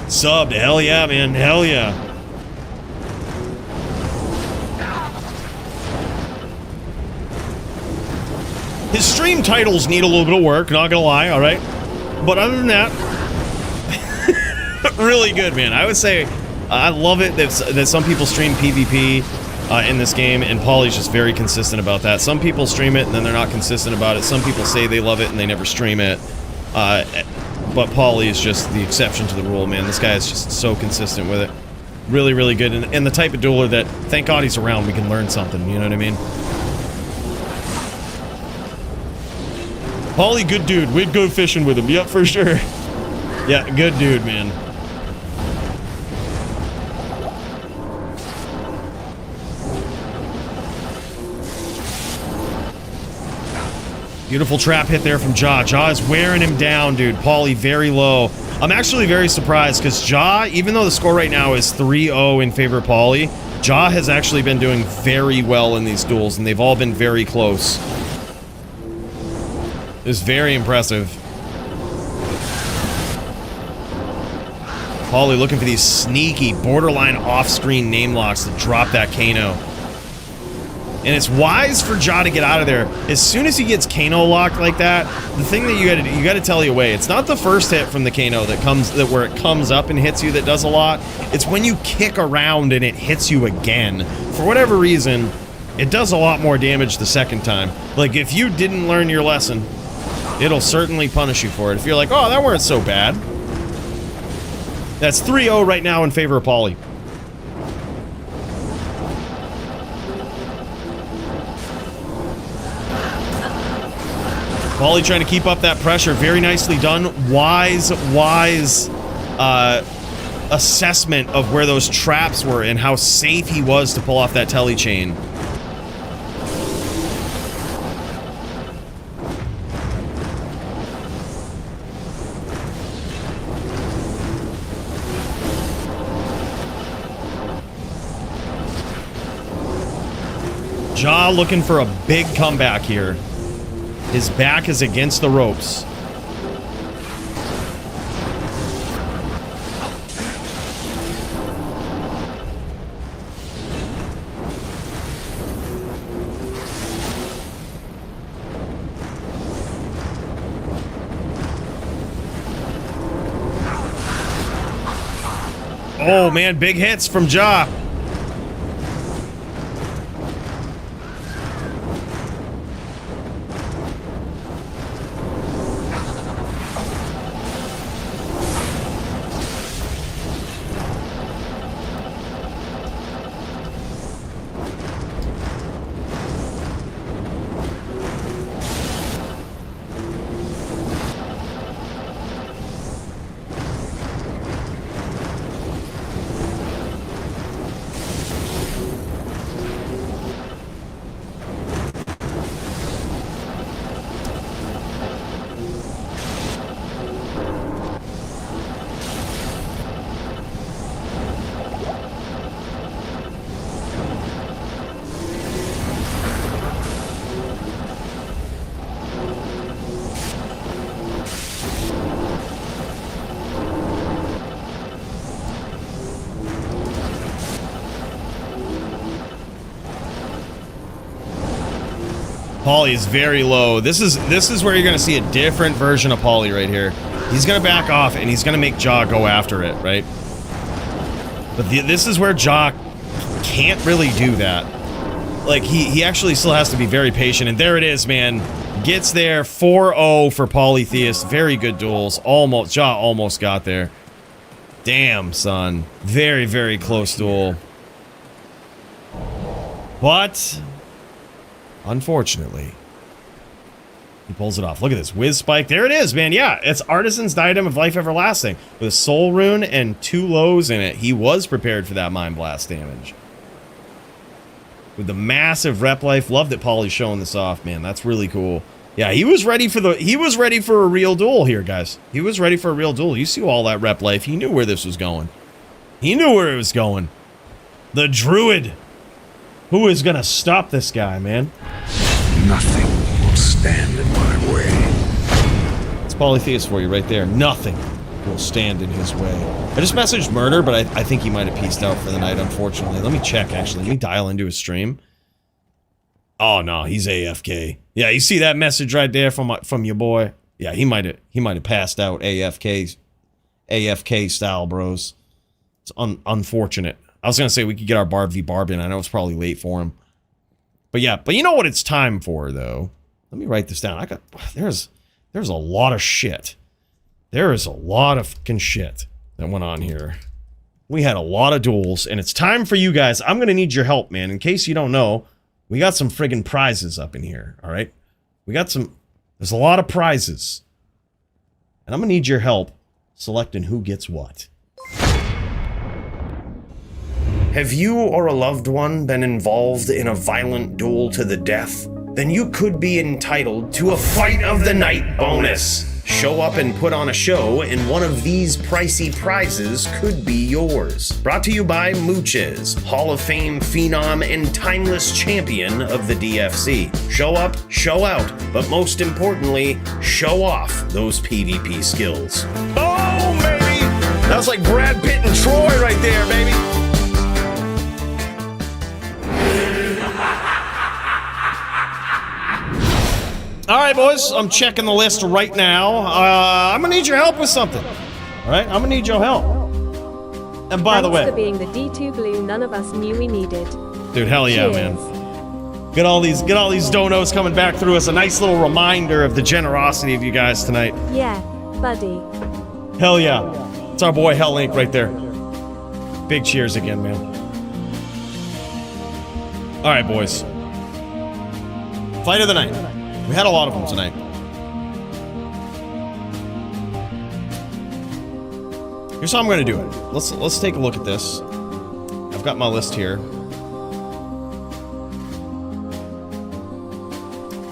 Subbed. Hell yeah, man. Hell yeah. His stream titles need a little bit of work, not gonna lie, alright? But other than that, really good, man. I would say I love it that some people stream PvP in this game, and Paulie's just very consistent about that. Some people stream it and then they're not consistent about it. Some people say they love it and they never stream it. But Paulie is just the exception to the rule, man. This guy is just so consistent with it. Really, really good. And the type of dueler that, thank God he's around, we can learn something, you know what I mean? Paulie, good dude. We'd go fishing with him. Yep, for sure. Yeah, good dude, man. Beautiful trap hit there from Jaw. Jaw is wearing him down, dude. Paulie very low. I'm actually very surprised because Jaw, even though the score right now is 3-0 in favor of Paulie, Jaw has actually been doing very well in these duels, and they've all been very close. It's very impressive. Paulie looking for these sneaky, borderline off-screen name locks to drop that Kano. And it's wise for Jaw to get out of there. As soon as he gets Kano locked like that, the thing that you gotta tell you away, it's not the first hit from the Kano where it comes up and hits you that does a lot. It's when you kick around and it hits you again. For whatever reason, it does a lot more damage the second time. Like, if you didn't learn your lesson, it'll certainly punish you for it. If you're like, oh, that weren't so bad. That's 3-0 right now in favor of Paulie. Paulie trying to keep up that pressure. Very nicely done. Wise assessment of where those traps were and how safe he was to pull off that telly chain. Jaw looking for a big comeback here. His back is against the ropes. Oh man, big hits from Jaw. Pauly is very low. This is where you're gonna see a different version of Pauly right here. He's gonna back off and he's gonna make Jaw go after it, right? But this is where Jaw can't really do that. Like he actually still has to be very patient, and there it is, man. Gets there, 4-0 for Polytheist. Very good duels. Almost, Jaw almost got there. Damn, son. Very, very close duel. But unfortunately, he pulls it off. Look at this. Whiz Spike. There it is, man. Yeah, it's Artisan's Diadem of Life Everlasting. With a Soul Rune and 2 lows in it. He was prepared for that Mind Blast damage. With the massive rep life. Love that Pauly's showing this off, man. That's really cool. Yeah, he was ready for a real duel here, guys. He was ready for a real duel. You see all that rep life. He knew where this was going. He knew where it was going. The Druid. Who is gonna stop this guy, man? Nothing will stand in my way. It's Polytheist for you right there. Nothing will stand in his way. I just messaged Murder, but I think he might have pieced out for the night, unfortunately. Let me check, actually. Let me dial into his stream. Oh, no, he's AFK. Yeah, you see that message right there from your boy? Yeah, he might have passed out AFK style, bros. It's unfortunate. I was gonna say we could get our Barb v Barb in. I know it's probably late for him. But yeah, but you know what it's time for, though? Let me write this down. There's a lot of shit. There is a lot of fucking shit that went on here. We had a lot of duels, and it's time for you guys. I'm gonna need your help, man. In case you don't know, we got some friggin' prizes up in here, all right? There's a lot of prizes. And I'm gonna need your help selecting who gets what. Have you or a loved one been involved in a violent duel to the death? Then you could be entitled to a Fight of the Night bonus. Show up and put on a show, and one of these pricey prizes could be yours. Brought to you by Mooches, Hall of Fame phenom and timeless champion of the DFC. Show up, show out, but most importantly, show off those PvP skills. Oh, baby! That was like Brad Pitt and Troy right there, baby. All right, boys, I'm checking the list right now. I'm gonna need your help with something. All right, I'm gonna need your help. And by the way, thanks for being the D2 glue none of us knew we needed. Dude, hell yeah, Cheers. man. Get all these donos coming back through us. A nice little reminder of the generosity of you guys tonight. Yeah, buddy. Hell yeah. It's our boy Hell Inc. right there. Big cheers again, man. All right, boys. Fight of the night. We had a lot of them tonight. Here's how I'm going to do it. Let's take a look at this. I've got my list here.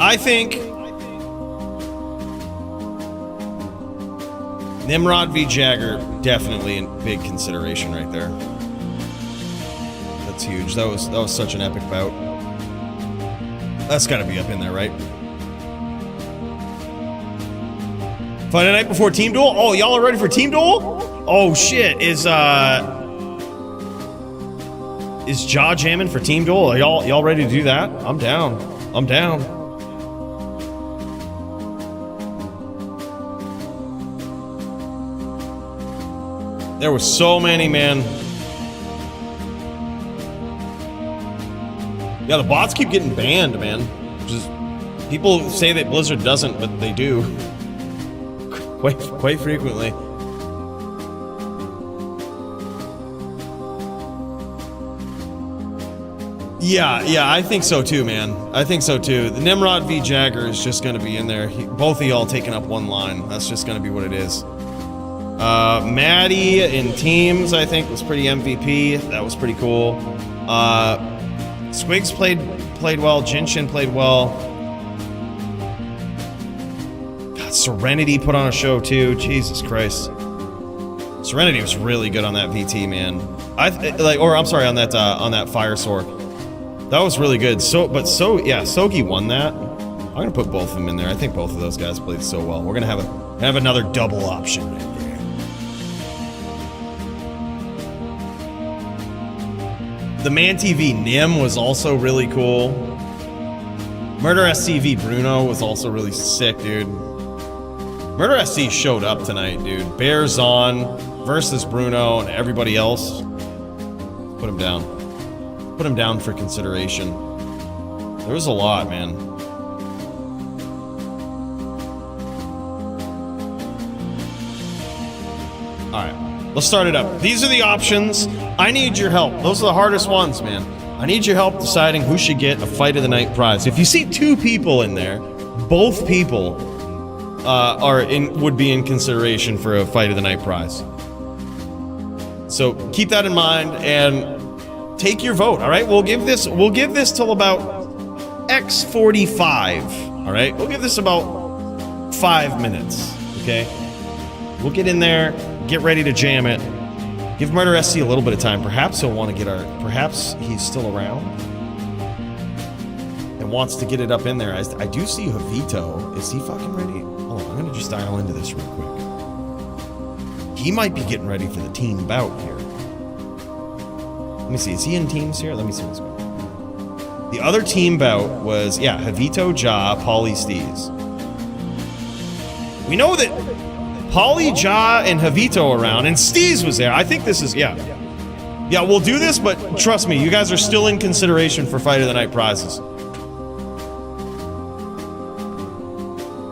I think Nimrod v. Jagger, definitely in big consideration right there. That's huge. That was such an epic bout. That's got to be up in there, right? Fight a night before Team Duel? Oh, y'all are ready for Team Duel? Oh shit, is Jaw jamming for Team Duel? Are y'all ready to do that? I'm down. I'm down. There were so many, man. Yeah, the bots keep getting banned, man. Just people say that Blizzard doesn't, but they do. Quite frequently. Yeah, I think so too, man. I think so too. The Nimrod v. Jagger is just going to be in there. Both of y'all taking up one line. That's just going to be what it is. Maddie in teams, I think, was pretty MVP. That was pretty cool. Squigs played well. Jinshin played well. Serenity put on a show too. Jesus Christ. Serenity was really good on that VT, man. I'm sorry, on that Fire Sword. That was really good. Sogi won that. I'm gonna put both of them in there. I think both of those guys played so well. We're gonna have another double option right there. The Man TV Nim was also really cool. Murder SCV Bruno was also really sick, dude. Murder SC showed up tonight, dude. Bears on versus Bruno and everybody else. Put him down. Put him down for consideration. There was a lot, man. Alright, let's start it up. These are the options. I need your help. Those are the hardest ones, man. I need your help deciding who should get a Fight of the Night prize. If you see two people in there, both people would be in consideration for a Fight of the Night prize. So keep that in mind and take your vote. All right, we'll give this till about X45. All right, we'll give this about 5 minutes. Okay, we'll get in there, get ready to jam it. Give Murder SC a little bit of time. Perhaps he'll want to get our. Perhaps he's still around and wants to get it up in there. I do see Javito. Is he fucking ready? Hold on, I'm gonna just dial into this real quick. He might be getting ready for the team bout here. Let me see. Is he in teams here? Let me see what's going on. The other team bout was, yeah, Javito, Ja, Pauly, Steez. We know that Pauly, Ja, and Javito around, and Steez was there. I think this is, yeah. Yeah, we'll do this, but trust me, you guys are still in consideration for Fight of the Night prizes.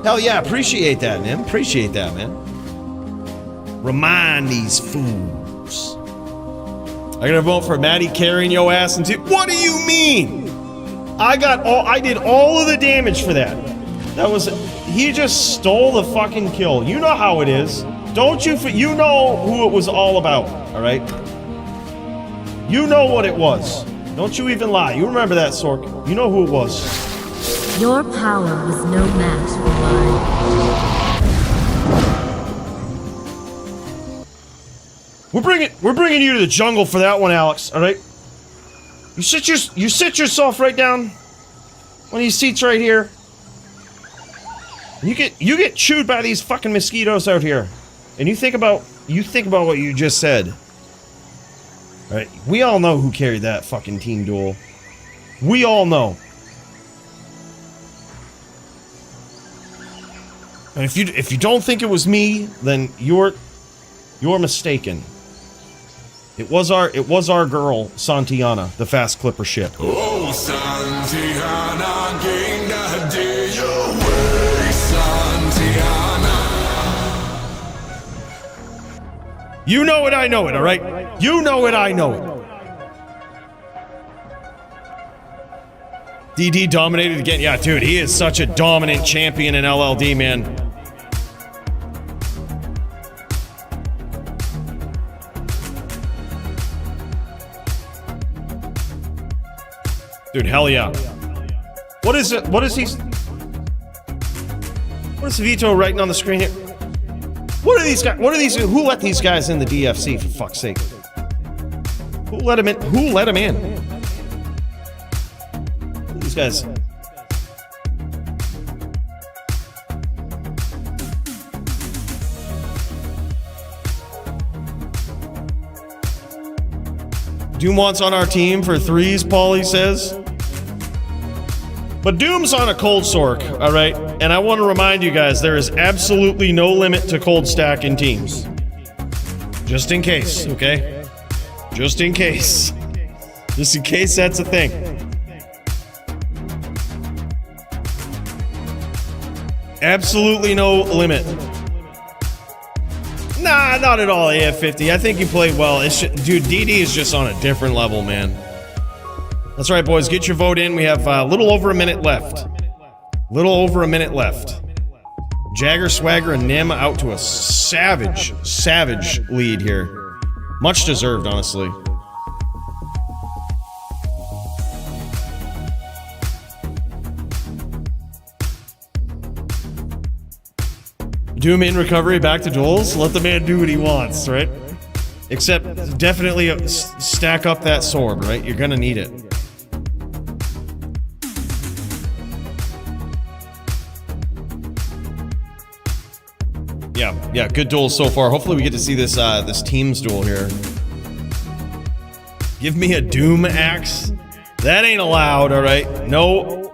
Hell yeah, appreciate that, man. Appreciate that, man. Remind these fools. I'm gonna vote for Maddie carrying your ass into. What do you mean? I did all of the damage for that. That was, he just stole the fucking kill. You know how it is. Don't you, you know who it was all about, all right? You know what it was. Don't you even lie. You remember that, Sork. You know who it was. Your power was no match for mine. We're bringing you to the jungle for that one, Alex. All right. You sit yourself right down. One of these seats right here. You get chewed by these fucking mosquitoes out here, and you think about what you just said. All right. We all know who carried that fucking team duel. We all know. And if you don't think it was me, then you're mistaken. It was our girl Santiana, the fast clipper ship. Oh, Santiana, gain that day away, Santiana. You know it, I know it, all right? You know it, I know it. DD dominated again. Yeah, dude, he is such a dominant champion in LLD, man. Dude, hell yeah. What is it? What is he? What is Vito writing on the screen here? What are these guys? What are these? Who let these guys in the DFC, for fuck's sake? Who let him in? Who let him in? These guys. Doom wants on our team for threes, Paulie says. But Doom's on a cold sork, alright? And I want to remind you guys, there is absolutely no limit to cold stack in teams. Just in case, okay? Just in case. Just in case that's a thing. Absolutely no limit. Nah, not at all, AF50. I think you played well. Dude, DD is just on a different level, man. That's right, boys. Get your vote in. We have a little over a minute left. Little over a minute left. Jagger, Swagger, and Nim out to a savage lead here. Much deserved, honestly. Doom in recovery, back to duels. Let the man do what he wants, right? Except definitely stack up that sword, right? You're gonna need it. Yeah, good duels so far. Hopefully we get to see this this team's duel here. Give me a Doom axe. That ain't allowed, all right? No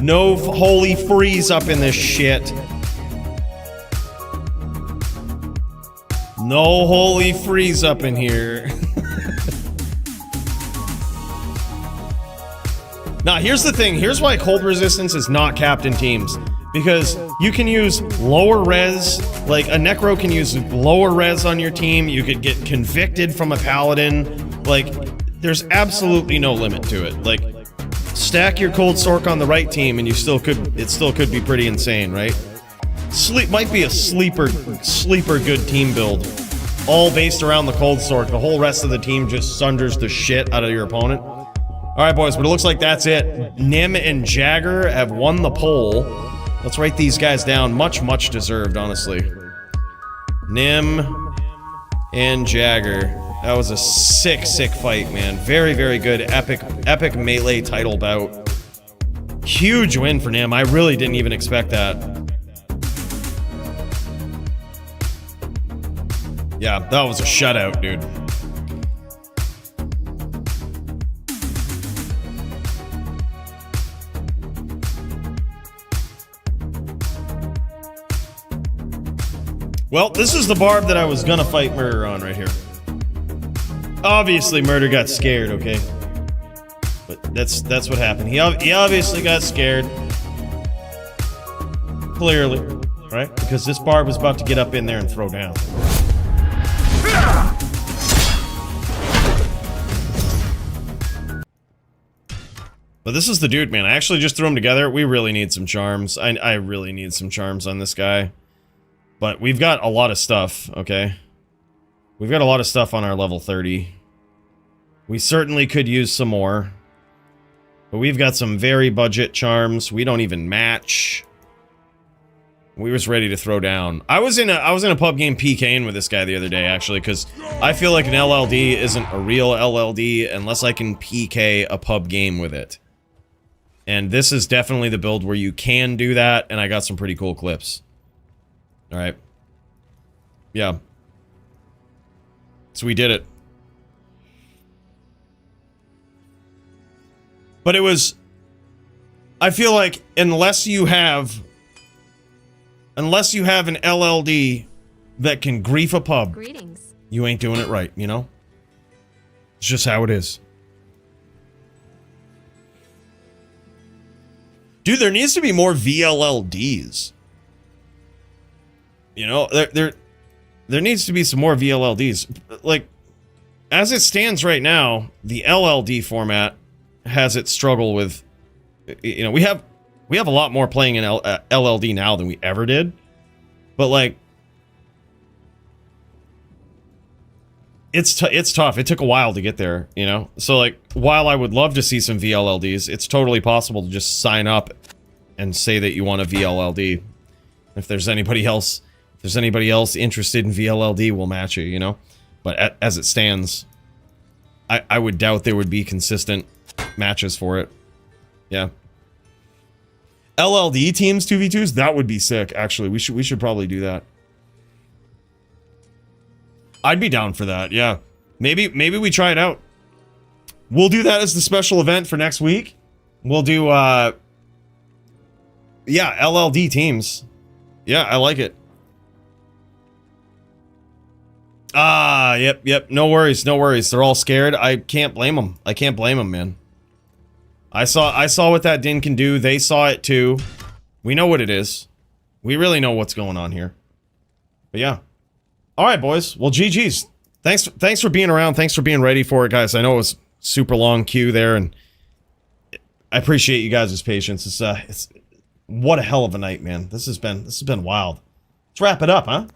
No holy freeze up in this shit. No holy freeze up in here. Now, here's the thing. Here's why cold resistance is not capped in teams. Because you can use lower res, like a Necro can use lower res on your team. You could get convicted from a Paladin. Like, there's absolutely no limit to it. Like, stack your Cold Sork on the right team and you still could, it still could be pretty insane, right? Might be a sleeper good team build. All based around the Cold Sork. The whole rest of the team just sunders the shit out of your opponent. Alright, boys, but it looks like that's it. Nim and Jagger have won the poll. Let's write these guys down. Much, much deserved, honestly. Nim and Jagger. That was a sick, sick fight, man. Very, very good. Epic melee title bout. Huge win for Nim. I really didn't even expect that. Yeah, that was a shutout, dude. Well, this is the barb that I was gonna fight Murder on right here. Obviously, Murder got scared, okay? But that's what happened. He obviously got scared. Clearly, right? Because this barb was about to get up in there and throw down. But this is the dude, man. I actually just threw him together. We really need some charms. I really need some charms on this guy. But we've got a lot of stuff, okay? We've got a lot of stuff on our level 30. We certainly could use some more. But we've got some very budget charms. We don't even match. We was ready to throw down. I was in a pub game PKing with this guy the other day, actually, because I feel like an LLD isn't a real LLD unless I can PK a pub game with it. And this is definitely the build where you can do that, and I got some pretty cool clips. Alright. Yeah. So we did it. But it was... I feel like unless you have an LLD that can grief a pub, Greetings. You ain't doing it right, you know? It's just how it is. Dude, there needs to be more VLLDs. You know, there needs to be some more VLLDs. Like, as it stands right now, the LLD format has its struggle with, you know, we have a lot more playing in LLD now than we ever did. But like, it's tough. It took a while to get there, you know? So like, while I would love to see some VLLDs, it's totally possible to just sign up and say that you want a VLLD. If there's anybody else interested in VLLD, we'll match you, you know? But as it stands, I would doubt there would be consistent matches for it. Yeah. LLD teams 2v2s, that would be sick, actually. We should probably do that. I'd be down for that, yeah. Maybe we try it out. We'll do that as the special event for next week. We'll do, yeah, LLD teams. Yeah, I like it. Ah, yep. No worries. They're all scared. I can't blame them. Man. I saw what that Din can do. They saw it too. We know what it is. We really know what's going on here. But yeah. All right, boys. Well, GG's. Thanks for being around. Thanks for being ready for it, guys. I know it was super long queue there, and I appreciate you guys' patience. It's what a hell of a night, man. This has been wild. Let's wrap it up, huh?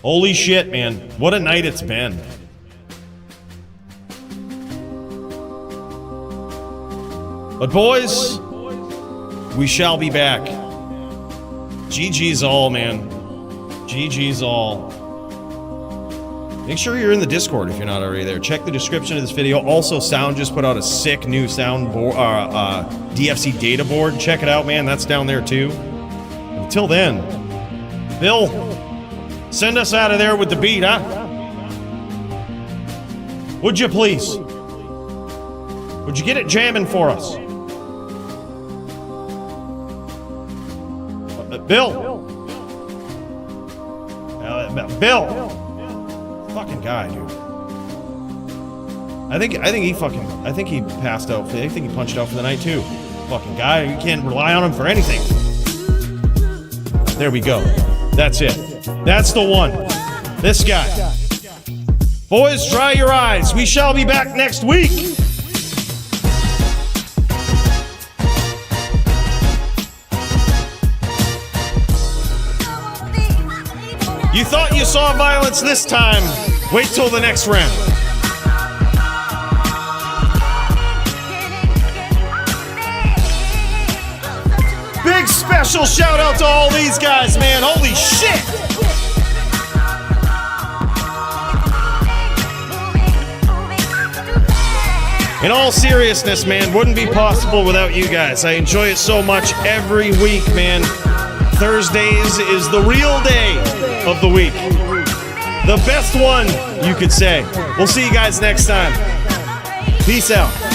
Holy shit, man. What a night it's been. But boys, we shall be back. GG's all, man. GG's all. Make sure you're in the Discord if you're not already there. Check the description of this video. Also, Sound just put out a sick new sound board, DFC data board. Check it out, man. That's down there too. Until then, Bill, send us out of there with the beat, huh? Would you please? Would you get it jamming for us? Bill! Bill! Fucking guy, dude. I think he passed out. I think he punched out for the night too. Fucking guy, you can't rely on him for anything. There we go. That's it. That's the one. This guy. Boys, dry your eyes. We shall be back next week. You thought you saw violence this time. Wait till the next round. Big special shout out to all these guys, man. Holy shit! In all seriousness, man, wouldn't be possible without you guys. I enjoy it so much every week, man. Thursdays is the real day of the week. The best one, you could say. We'll see you guys next time. Peace out.